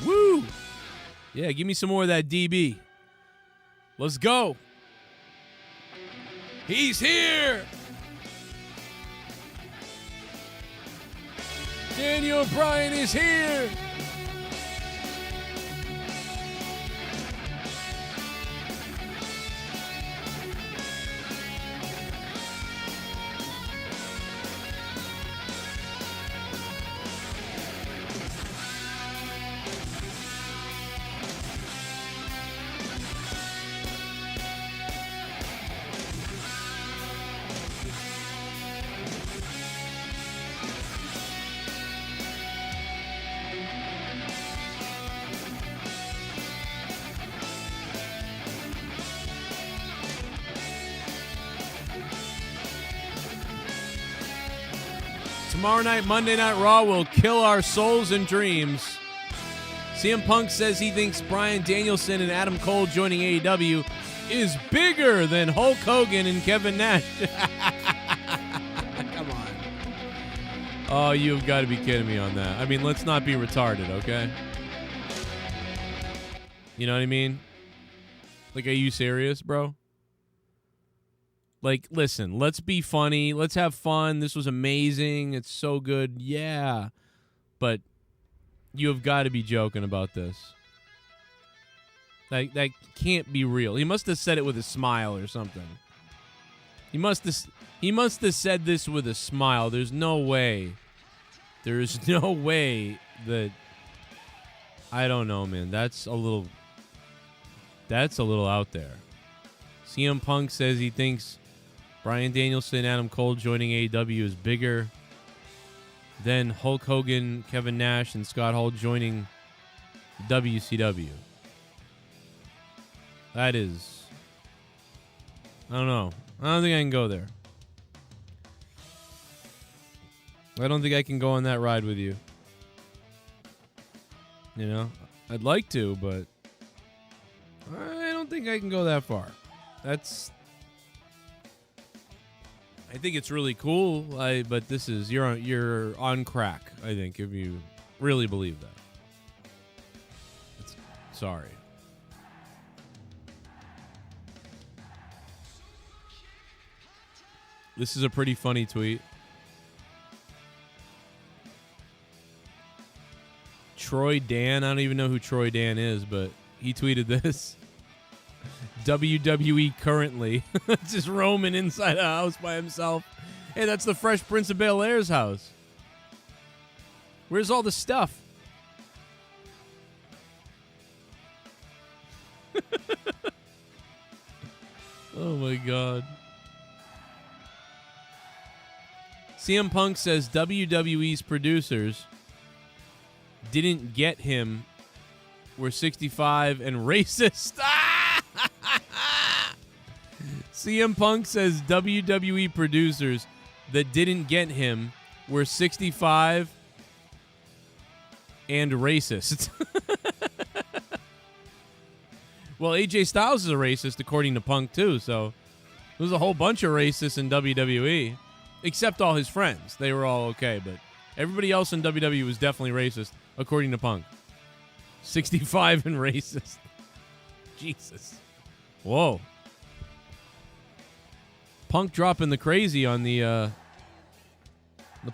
Woo! Yeah, give me some more of that DB. Let's go. He's here! Daniel Bryan is here! Tomorrow night, Monday Night Raw will kill our souls and dreams. CM Punk says he thinks Bryan Danielson and Adam Cole joining AEW is bigger than Hulk Hogan and Kevin Nash. Come on. Oh, you've got to be kidding me on that. I mean, let's not be retarded, okay? You know what I mean? Like, are you serious, bro? Like, listen, let's be funny. Let's have fun. This was amazing. It's so good. Yeah. But you have got to be joking about this. That can't be real. He must have said it with a smile or something. He must have said this with a smile. There's no way. There's no way that... I don't know, man. That's a little out there. CM Punk says he thinks Bryan Danielson and Adam Cole joining AEW is bigger. Then Hulk Hogan, Kevin Nash, and Scott Hall joining WCW. That is... I don't know. I don't think I can go there. I don't think I can go on that ride with you. You know? I'd like to, but... I don't think I can go that far. That's... I think it's really cool, but this is... You're on crack, I think, if you really believe that. Sorry. This is a pretty funny tweet. Troy Dan, I don't even know who Troy Dan is, but he tweeted this. WWE currently. Just roaming inside a house by himself. Hey, that's the Fresh Prince of Bel-Air's house. Where's all the stuff? Oh my God. CM Punk says WWE's producers didn't get him, were 65 and racist. CM Punk says WWE producers that didn't get him were 65 and racist. Well, AJ Styles is a racist, according to Punk, too, so there's a whole bunch of racists in WWE, except all his friends. They were all okay, but everybody else in WWE was definitely racist, according to Punk. 65 and racist. Jesus. Whoa. Punk dropping the crazy on the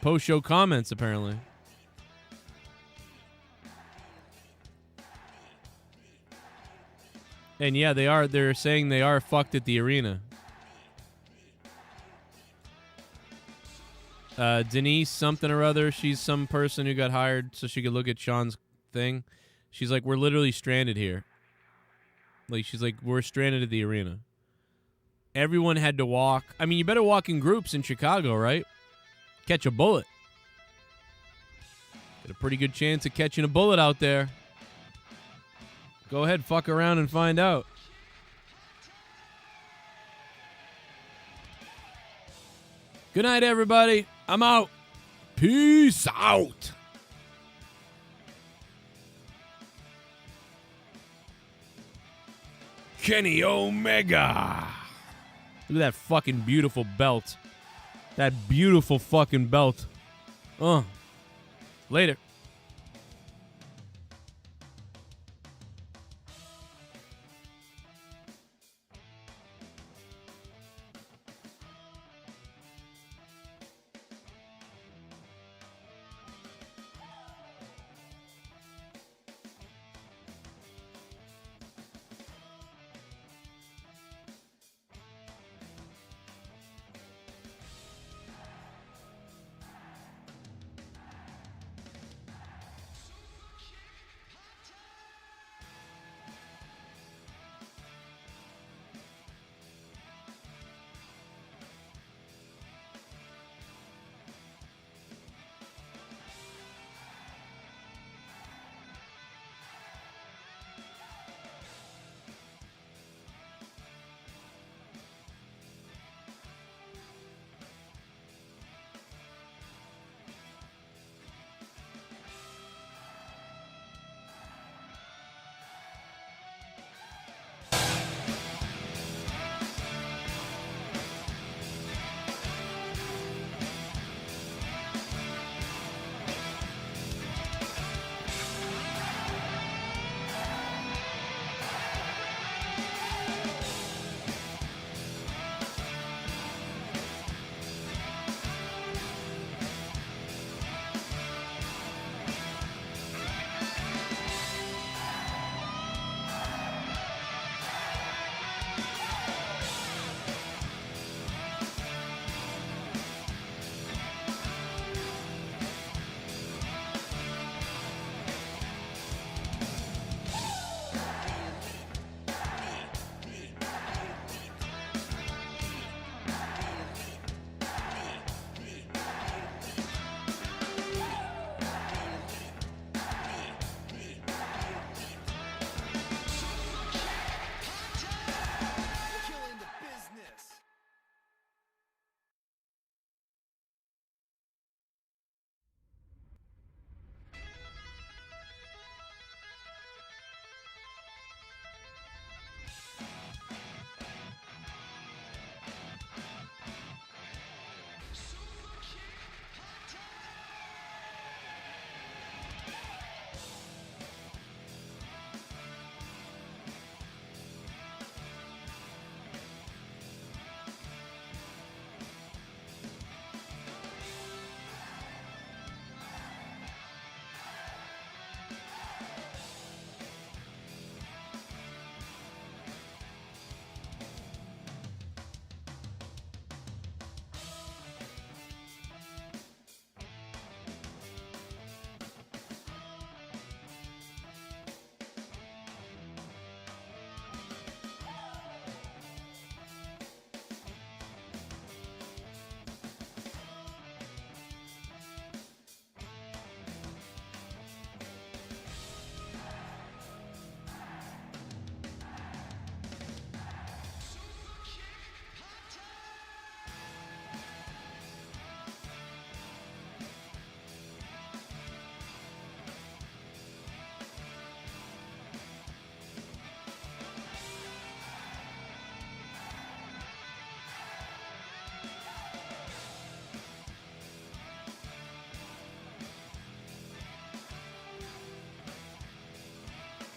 post-show comments, apparently. And yeah, they're saying they are fucked at the arena. Denise something or other, she's some person who got hired so she could look at Sean's thing. She's like, we're literally stranded here. Like, she's like, we're stranded at the arena. Everyone had to walk. I mean, you better walk in groups in Chicago, right? Catch a bullet. Got a pretty good chance of catching a bullet out there. Go ahead, fuck around and find out. Good night, everybody. I'm out. Peace out. Kenny Omega. Look at that fucking beautiful belt. That beautiful fucking belt. Later.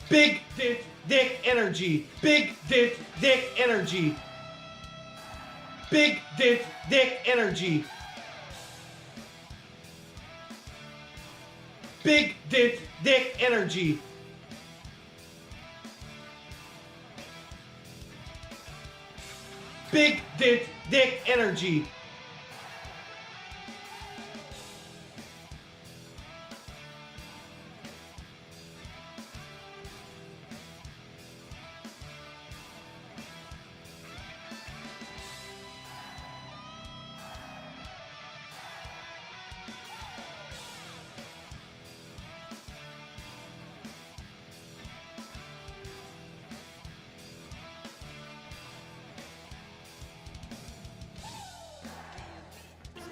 Big dick energy. Big dick energy. Big dick energy. Big dick energy. Big dick energy.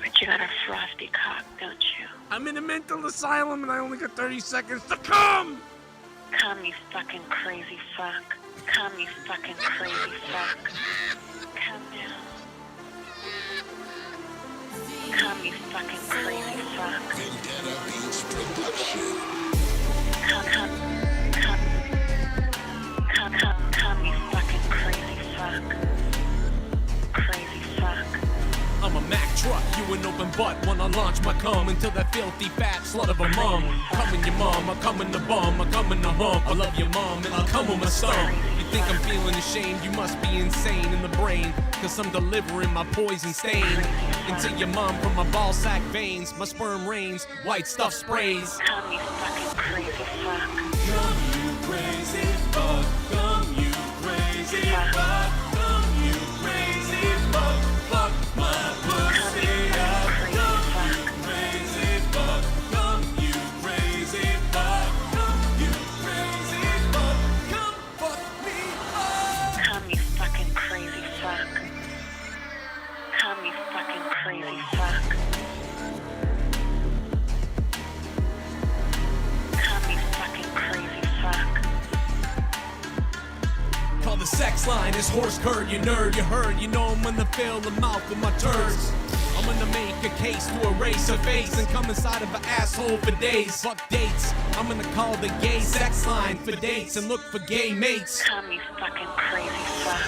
But you got a frosty cock, don't you? I'm in a mental asylum and I only got 30 seconds to come! Come, you fucking crazy fuck. Come, you fucking crazy fuck. Come down. Come, you fucking crazy fuck. Come, you fucking crazy fuck. Crazy fuck. I'm a Mack truck, you an open butt. Wanna launch my cum into that filthy fat slut of a mom. Come in your mom, I come in the bum, I come in the hump. I love your mom and I'll come with my stump. You think I'm feeling ashamed? You must be insane in the brain. Cause I'm delivering my poison stain into your mom from my ball sack veins. My sperm rains, white stuff sprays. Come, you fucking crazy fuck. Come you crazy fuck, come you crazy fuck, come you crazy fuck, fuck my pussy up. Come you crazy fuck, come you crazy fuck, come you crazy fuck, come fuck me up. Come, you fucking crazy fuck. Come, you fucking crazy fuck. Come, you fucking crazy fuck. Call the sex line, it's horse curd, you nerd, you heard. You know I'm gonna fill the mouth with my turds. I'm gonna make a case to erase her face and come inside of an asshole for days. Fuck dates, I'm gonna call the gay sex line for dates and look for gay mates. Come, you fucking crazy fuck.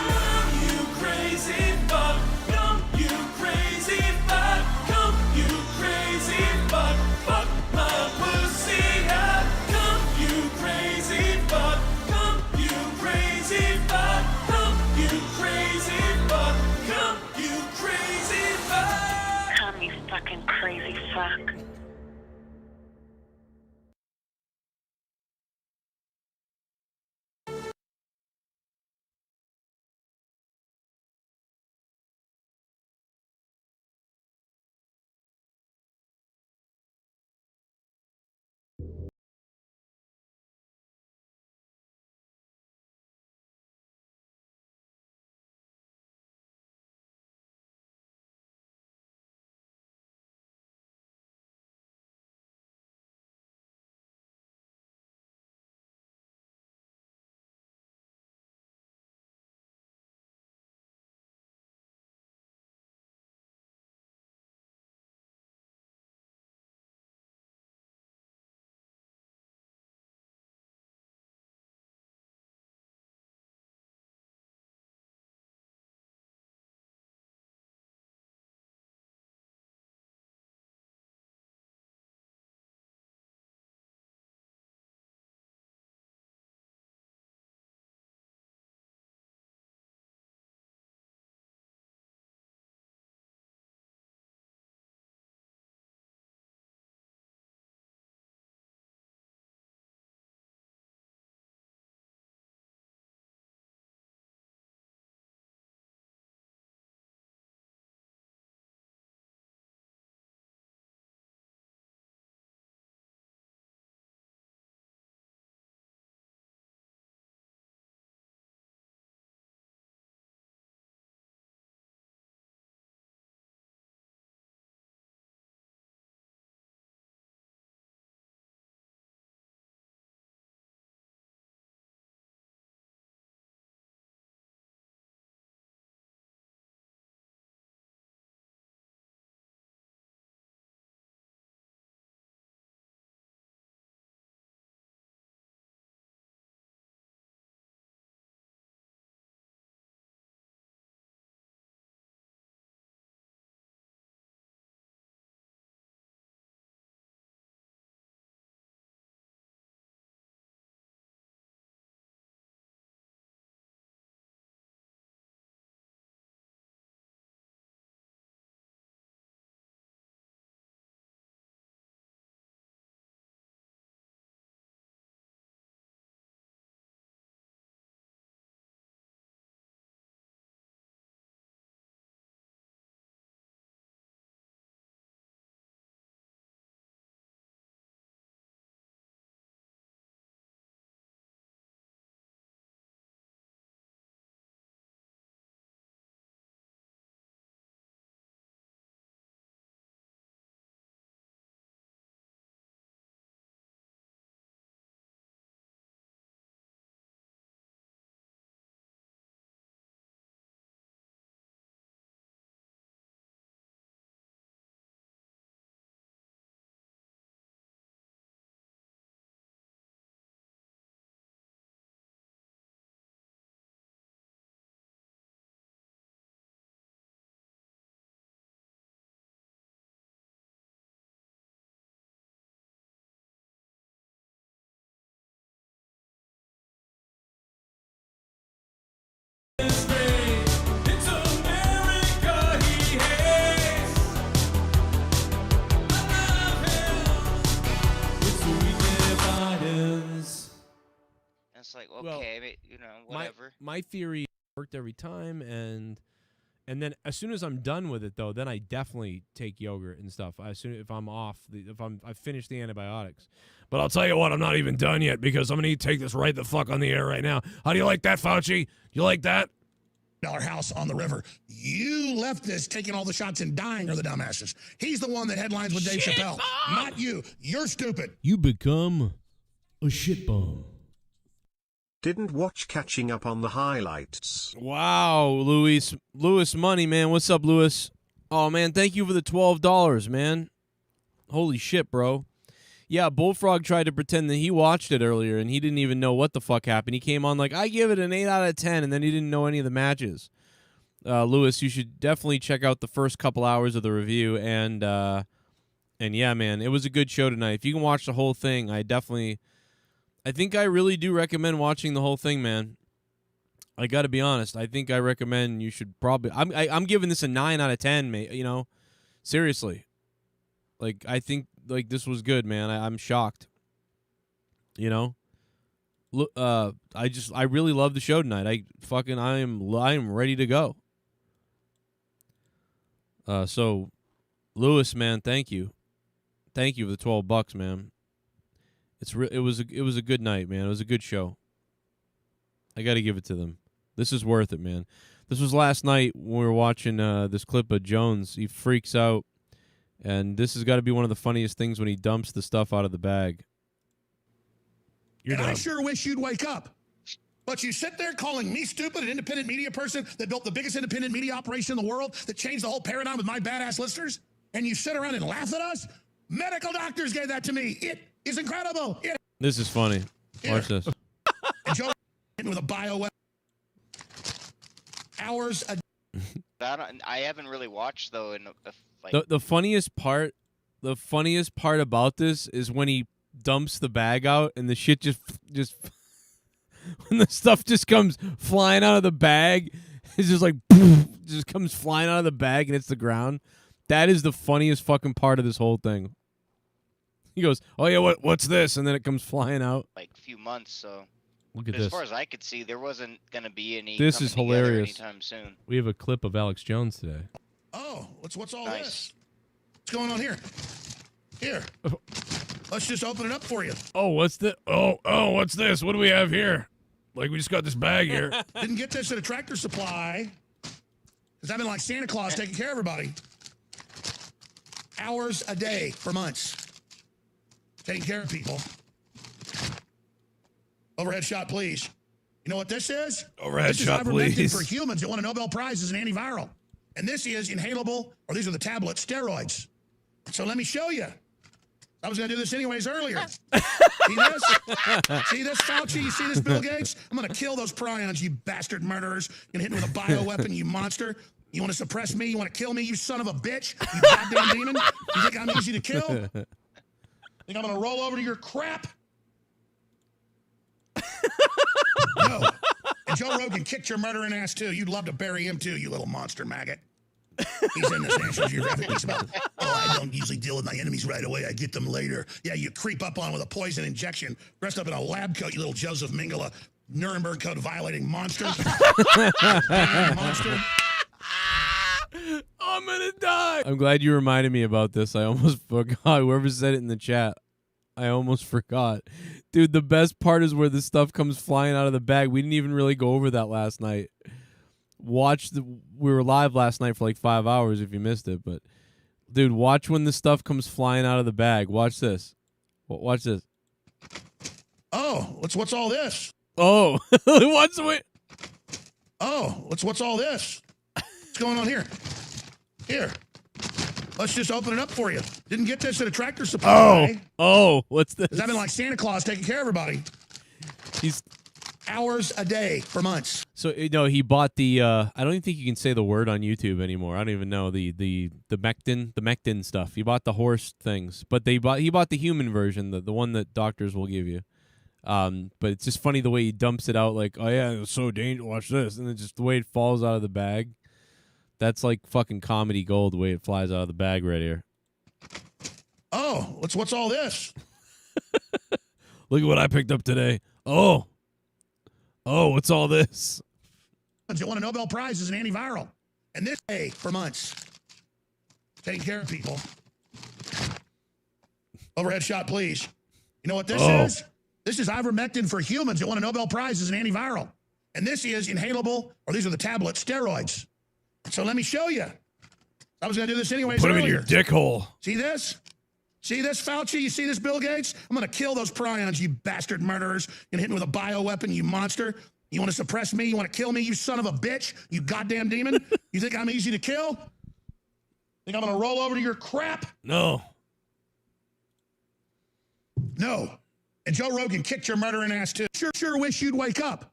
Come you crazy fuck, come you crazy fuck, come you crazy fuck, fuck my pussy up. Come you crazy fuck, come you crazy fuck, come you crazy fuck, come you crazy fuck. Come, you fucking crazy fuck. like, Well, okay, whatever. My theory worked every time, and then as soon as I'm done with it, though, then I definitely take yogurt and stuff. If I'm off, I finished the antibiotics. But I'll tell you what, I'm not even done yet because I'm gonna take this right the fuck on the air right now. How do you like that, Fauci? You like that? House on the river. You leftists taking all the shots and dying are the dumbasses. He's the one that headlines with Dave Chappelle. Not you. You're stupid. You become a shit bomb. Didn't watch catching up on the highlights. Wow, Louis Money, man. What's up, Louis? Oh, man, thank you for the $12, man. Holy shit, bro. Yeah, Bullfrog tried to pretend that he watched it earlier, and he didn't even know what the fuck happened. He came on like, I give it an 8 out of 10, and then he didn't know any of the matches. Louis, you should definitely check out the first couple hours of the review, and yeah, man, it was a good show tonight. If you can watch the whole thing, I think I really do recommend watching the whole thing, man. I got to be honest. I think I recommend you should probably. I'm giving this a 9 out of 10, mate. You know, seriously. Like I think this was good, man. I'm shocked. You know, look. I really love the show tonight. I am ready to go. So, Lewis, man, thank you for the $12, man. It was a good night, man. It was a good show. I got to give it to them. This is worth it, man. This was last night when we were watching this clip of Jones. He freaks out, and this has got to be one of the funniest things when he dumps the stuff out of the bag. I sure wish you'd wake up. But you sit there calling me stupid, an independent media person that built the biggest independent media operation in the world, that changed the whole paradigm with my badass listeners, and you sit around and laugh at us? Medical doctors gave that to me. It is incredible. This is funny. Watch this. And Joe with a bioweapon. Hours a I haven't really watched though. The funniest part about this is when he dumps the bag out and the shit just when the stuff just comes flying out of the bag, it's just like just comes flying out of the bag and hits the ground. That is the funniest fucking part of this whole thing. He goes, "Oh yeah, what's this?" And then it comes flying out. Like a few months, so. Look at As this. far as I could see, there wasn't going to be any. This is hilarious. Anytime soon. We have a clip of Alex Jones today. Oh, what's all this? What's going on here? Here. Let's just open it up for you. Oh, what's the? Oh, what's this? What do we have here? Like we just got this bag here. Didn't get this at a Tractor Supply because I've been like Santa Claus taking care of everybody. Hours a day for months. Taking care of people. Overhead shot, please. You know what this is? Overhead this shot, is ivermectin please. for humans that won a Nobel Prize as an antiviral. And this is inhalable, or these are the tablet steroids. So let me show you. I was going to do this anyways earlier. See this? See this, Fauci? You see this, Bill Gates? I'm going to kill those prions, you bastard murderers. You're going to hit me with a bioweapon, you monster. You want to suppress me? You want to kill me, you son of a bitch? You goddamn demon? You think I'm easy to kill? Think I'm going to roll over to your crap? No. And Joe Rogan kicked your murdering ass, too. You'd love to bury him, too, you little monster maggot. He's in this National Geographic piece about, I don't usually deal with my enemies right away. I get them later. Yeah, you creep up on with a poison injection, dressed up in a lab coat, you little Joseph Mengele, Nuremberg Code violating monster. Monster. I'm gonna die. I'm glad you reminded me about this. I almost forgot. Whoever said it in the chat, I almost forgot. Dude, the best part is where this stuff comes flying out of the bag. We didn't even really go over that last night. We were live last night for like 5 hours if you missed it, but dude, watch when the stuff comes flying out of the bag. Watch this. Watch this. Oh, what's all this? Oh, what's all this? What's going on here? Here. Let's just open it up for you. Didn't get this at a Tractor Supply. Oh, what's this? Because I've been like Santa Claus taking care of everybody. He's hours a day for months. So he bought the I don't even think you can say the word on YouTube anymore. I don't even know the mectin stuff. He bought the horse things, but he bought the human version, the one that doctors will give you. But it's just funny the way he dumps it out like, oh yeah, it was so dangerous. Watch this, and then just the way it falls out of the bag. That's like fucking comedy gold the way it flies out of the bag right here. Oh, what's all this? Look at what I picked up today. Oh, Oh, what's all this? You won a Nobel Prize as an antiviral. And this day for months, taking care of people. Overhead shot, please. You know what this is? This is ivermectin for humans. It won a Nobel Prize as an antiviral. And this is inhalable, or these are the tablets, steroids. So let me show you. I was going to do this anyways. Put them in earlier. your dick hole. See this? See this, Fauci? You see this, Bill Gates? I'm going to kill those prions, you bastard murderers. You're going to hit me with a bioweapon, you monster. You want to suppress me? You want to kill me, you son of a bitch? You goddamn demon? You think I'm easy to kill? Think I'm going to roll over to your crap? No. No. And Joe Rogan kicked your murdering ass too. Sure wish you'd wake up.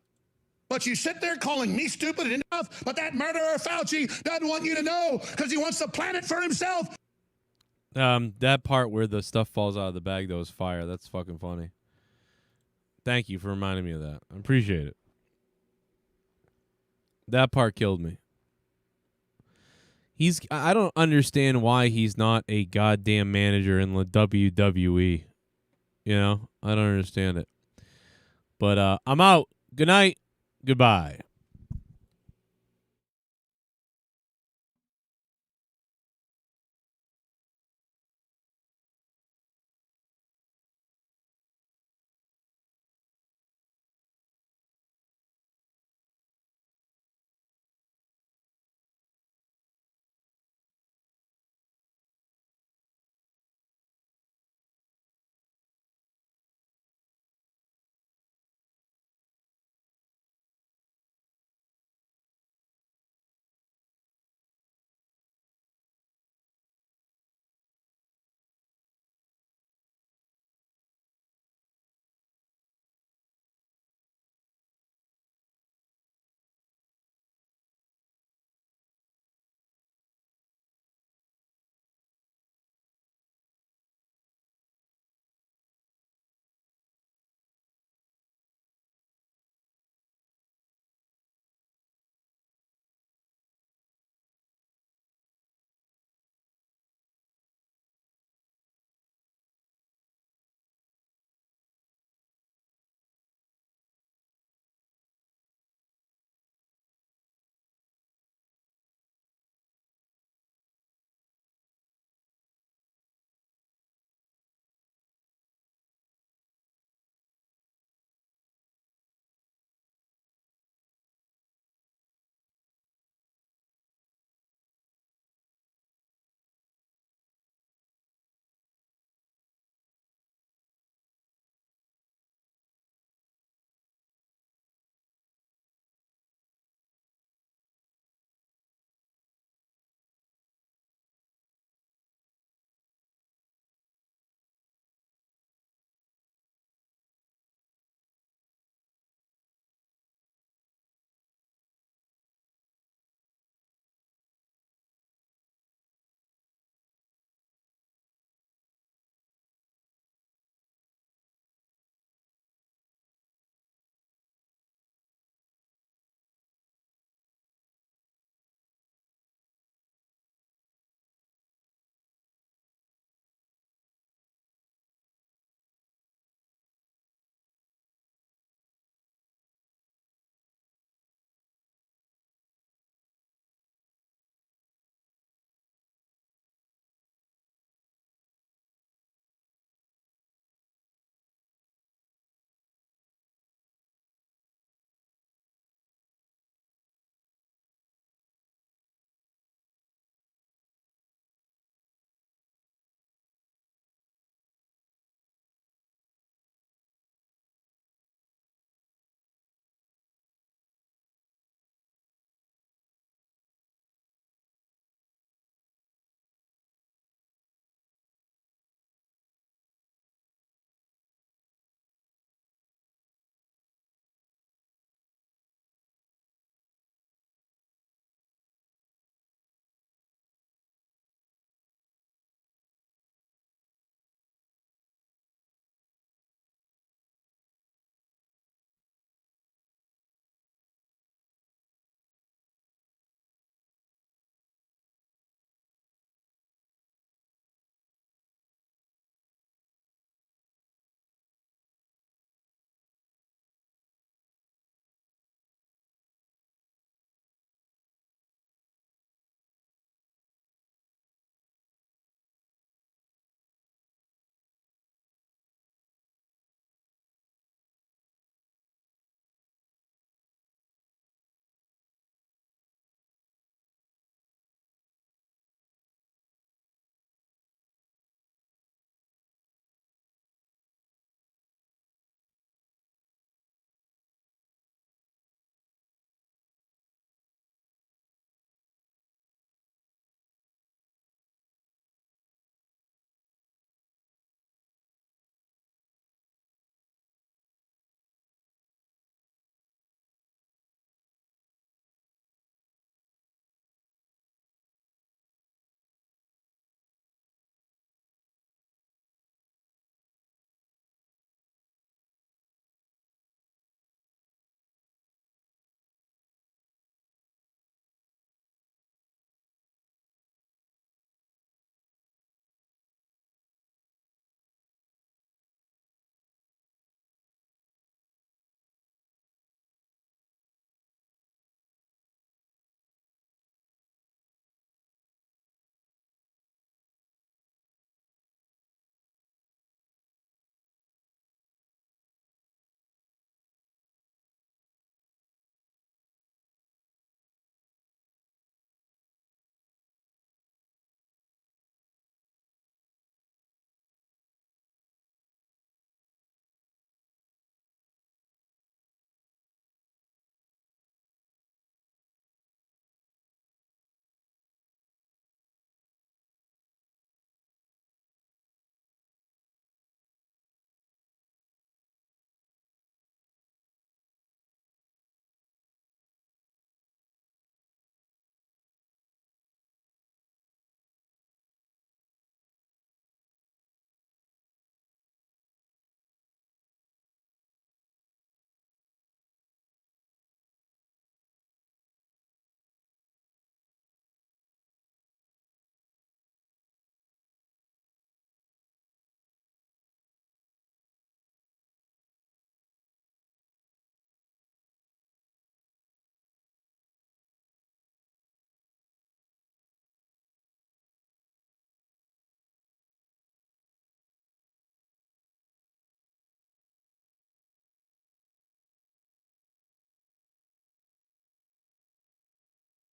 But you sit there calling me stupid enough, but that murderer Fauci doesn't want you to know because he wants the planet for himself. That part where the stuff falls out of the bag, though, is fire. That's fucking funny. Thank you for reminding me of that. I appreciate it. That part killed me. I don't understand why he's not a goddamn manager in the WWE. You know, I don't understand it. But I'm out. Good night. Goodbye.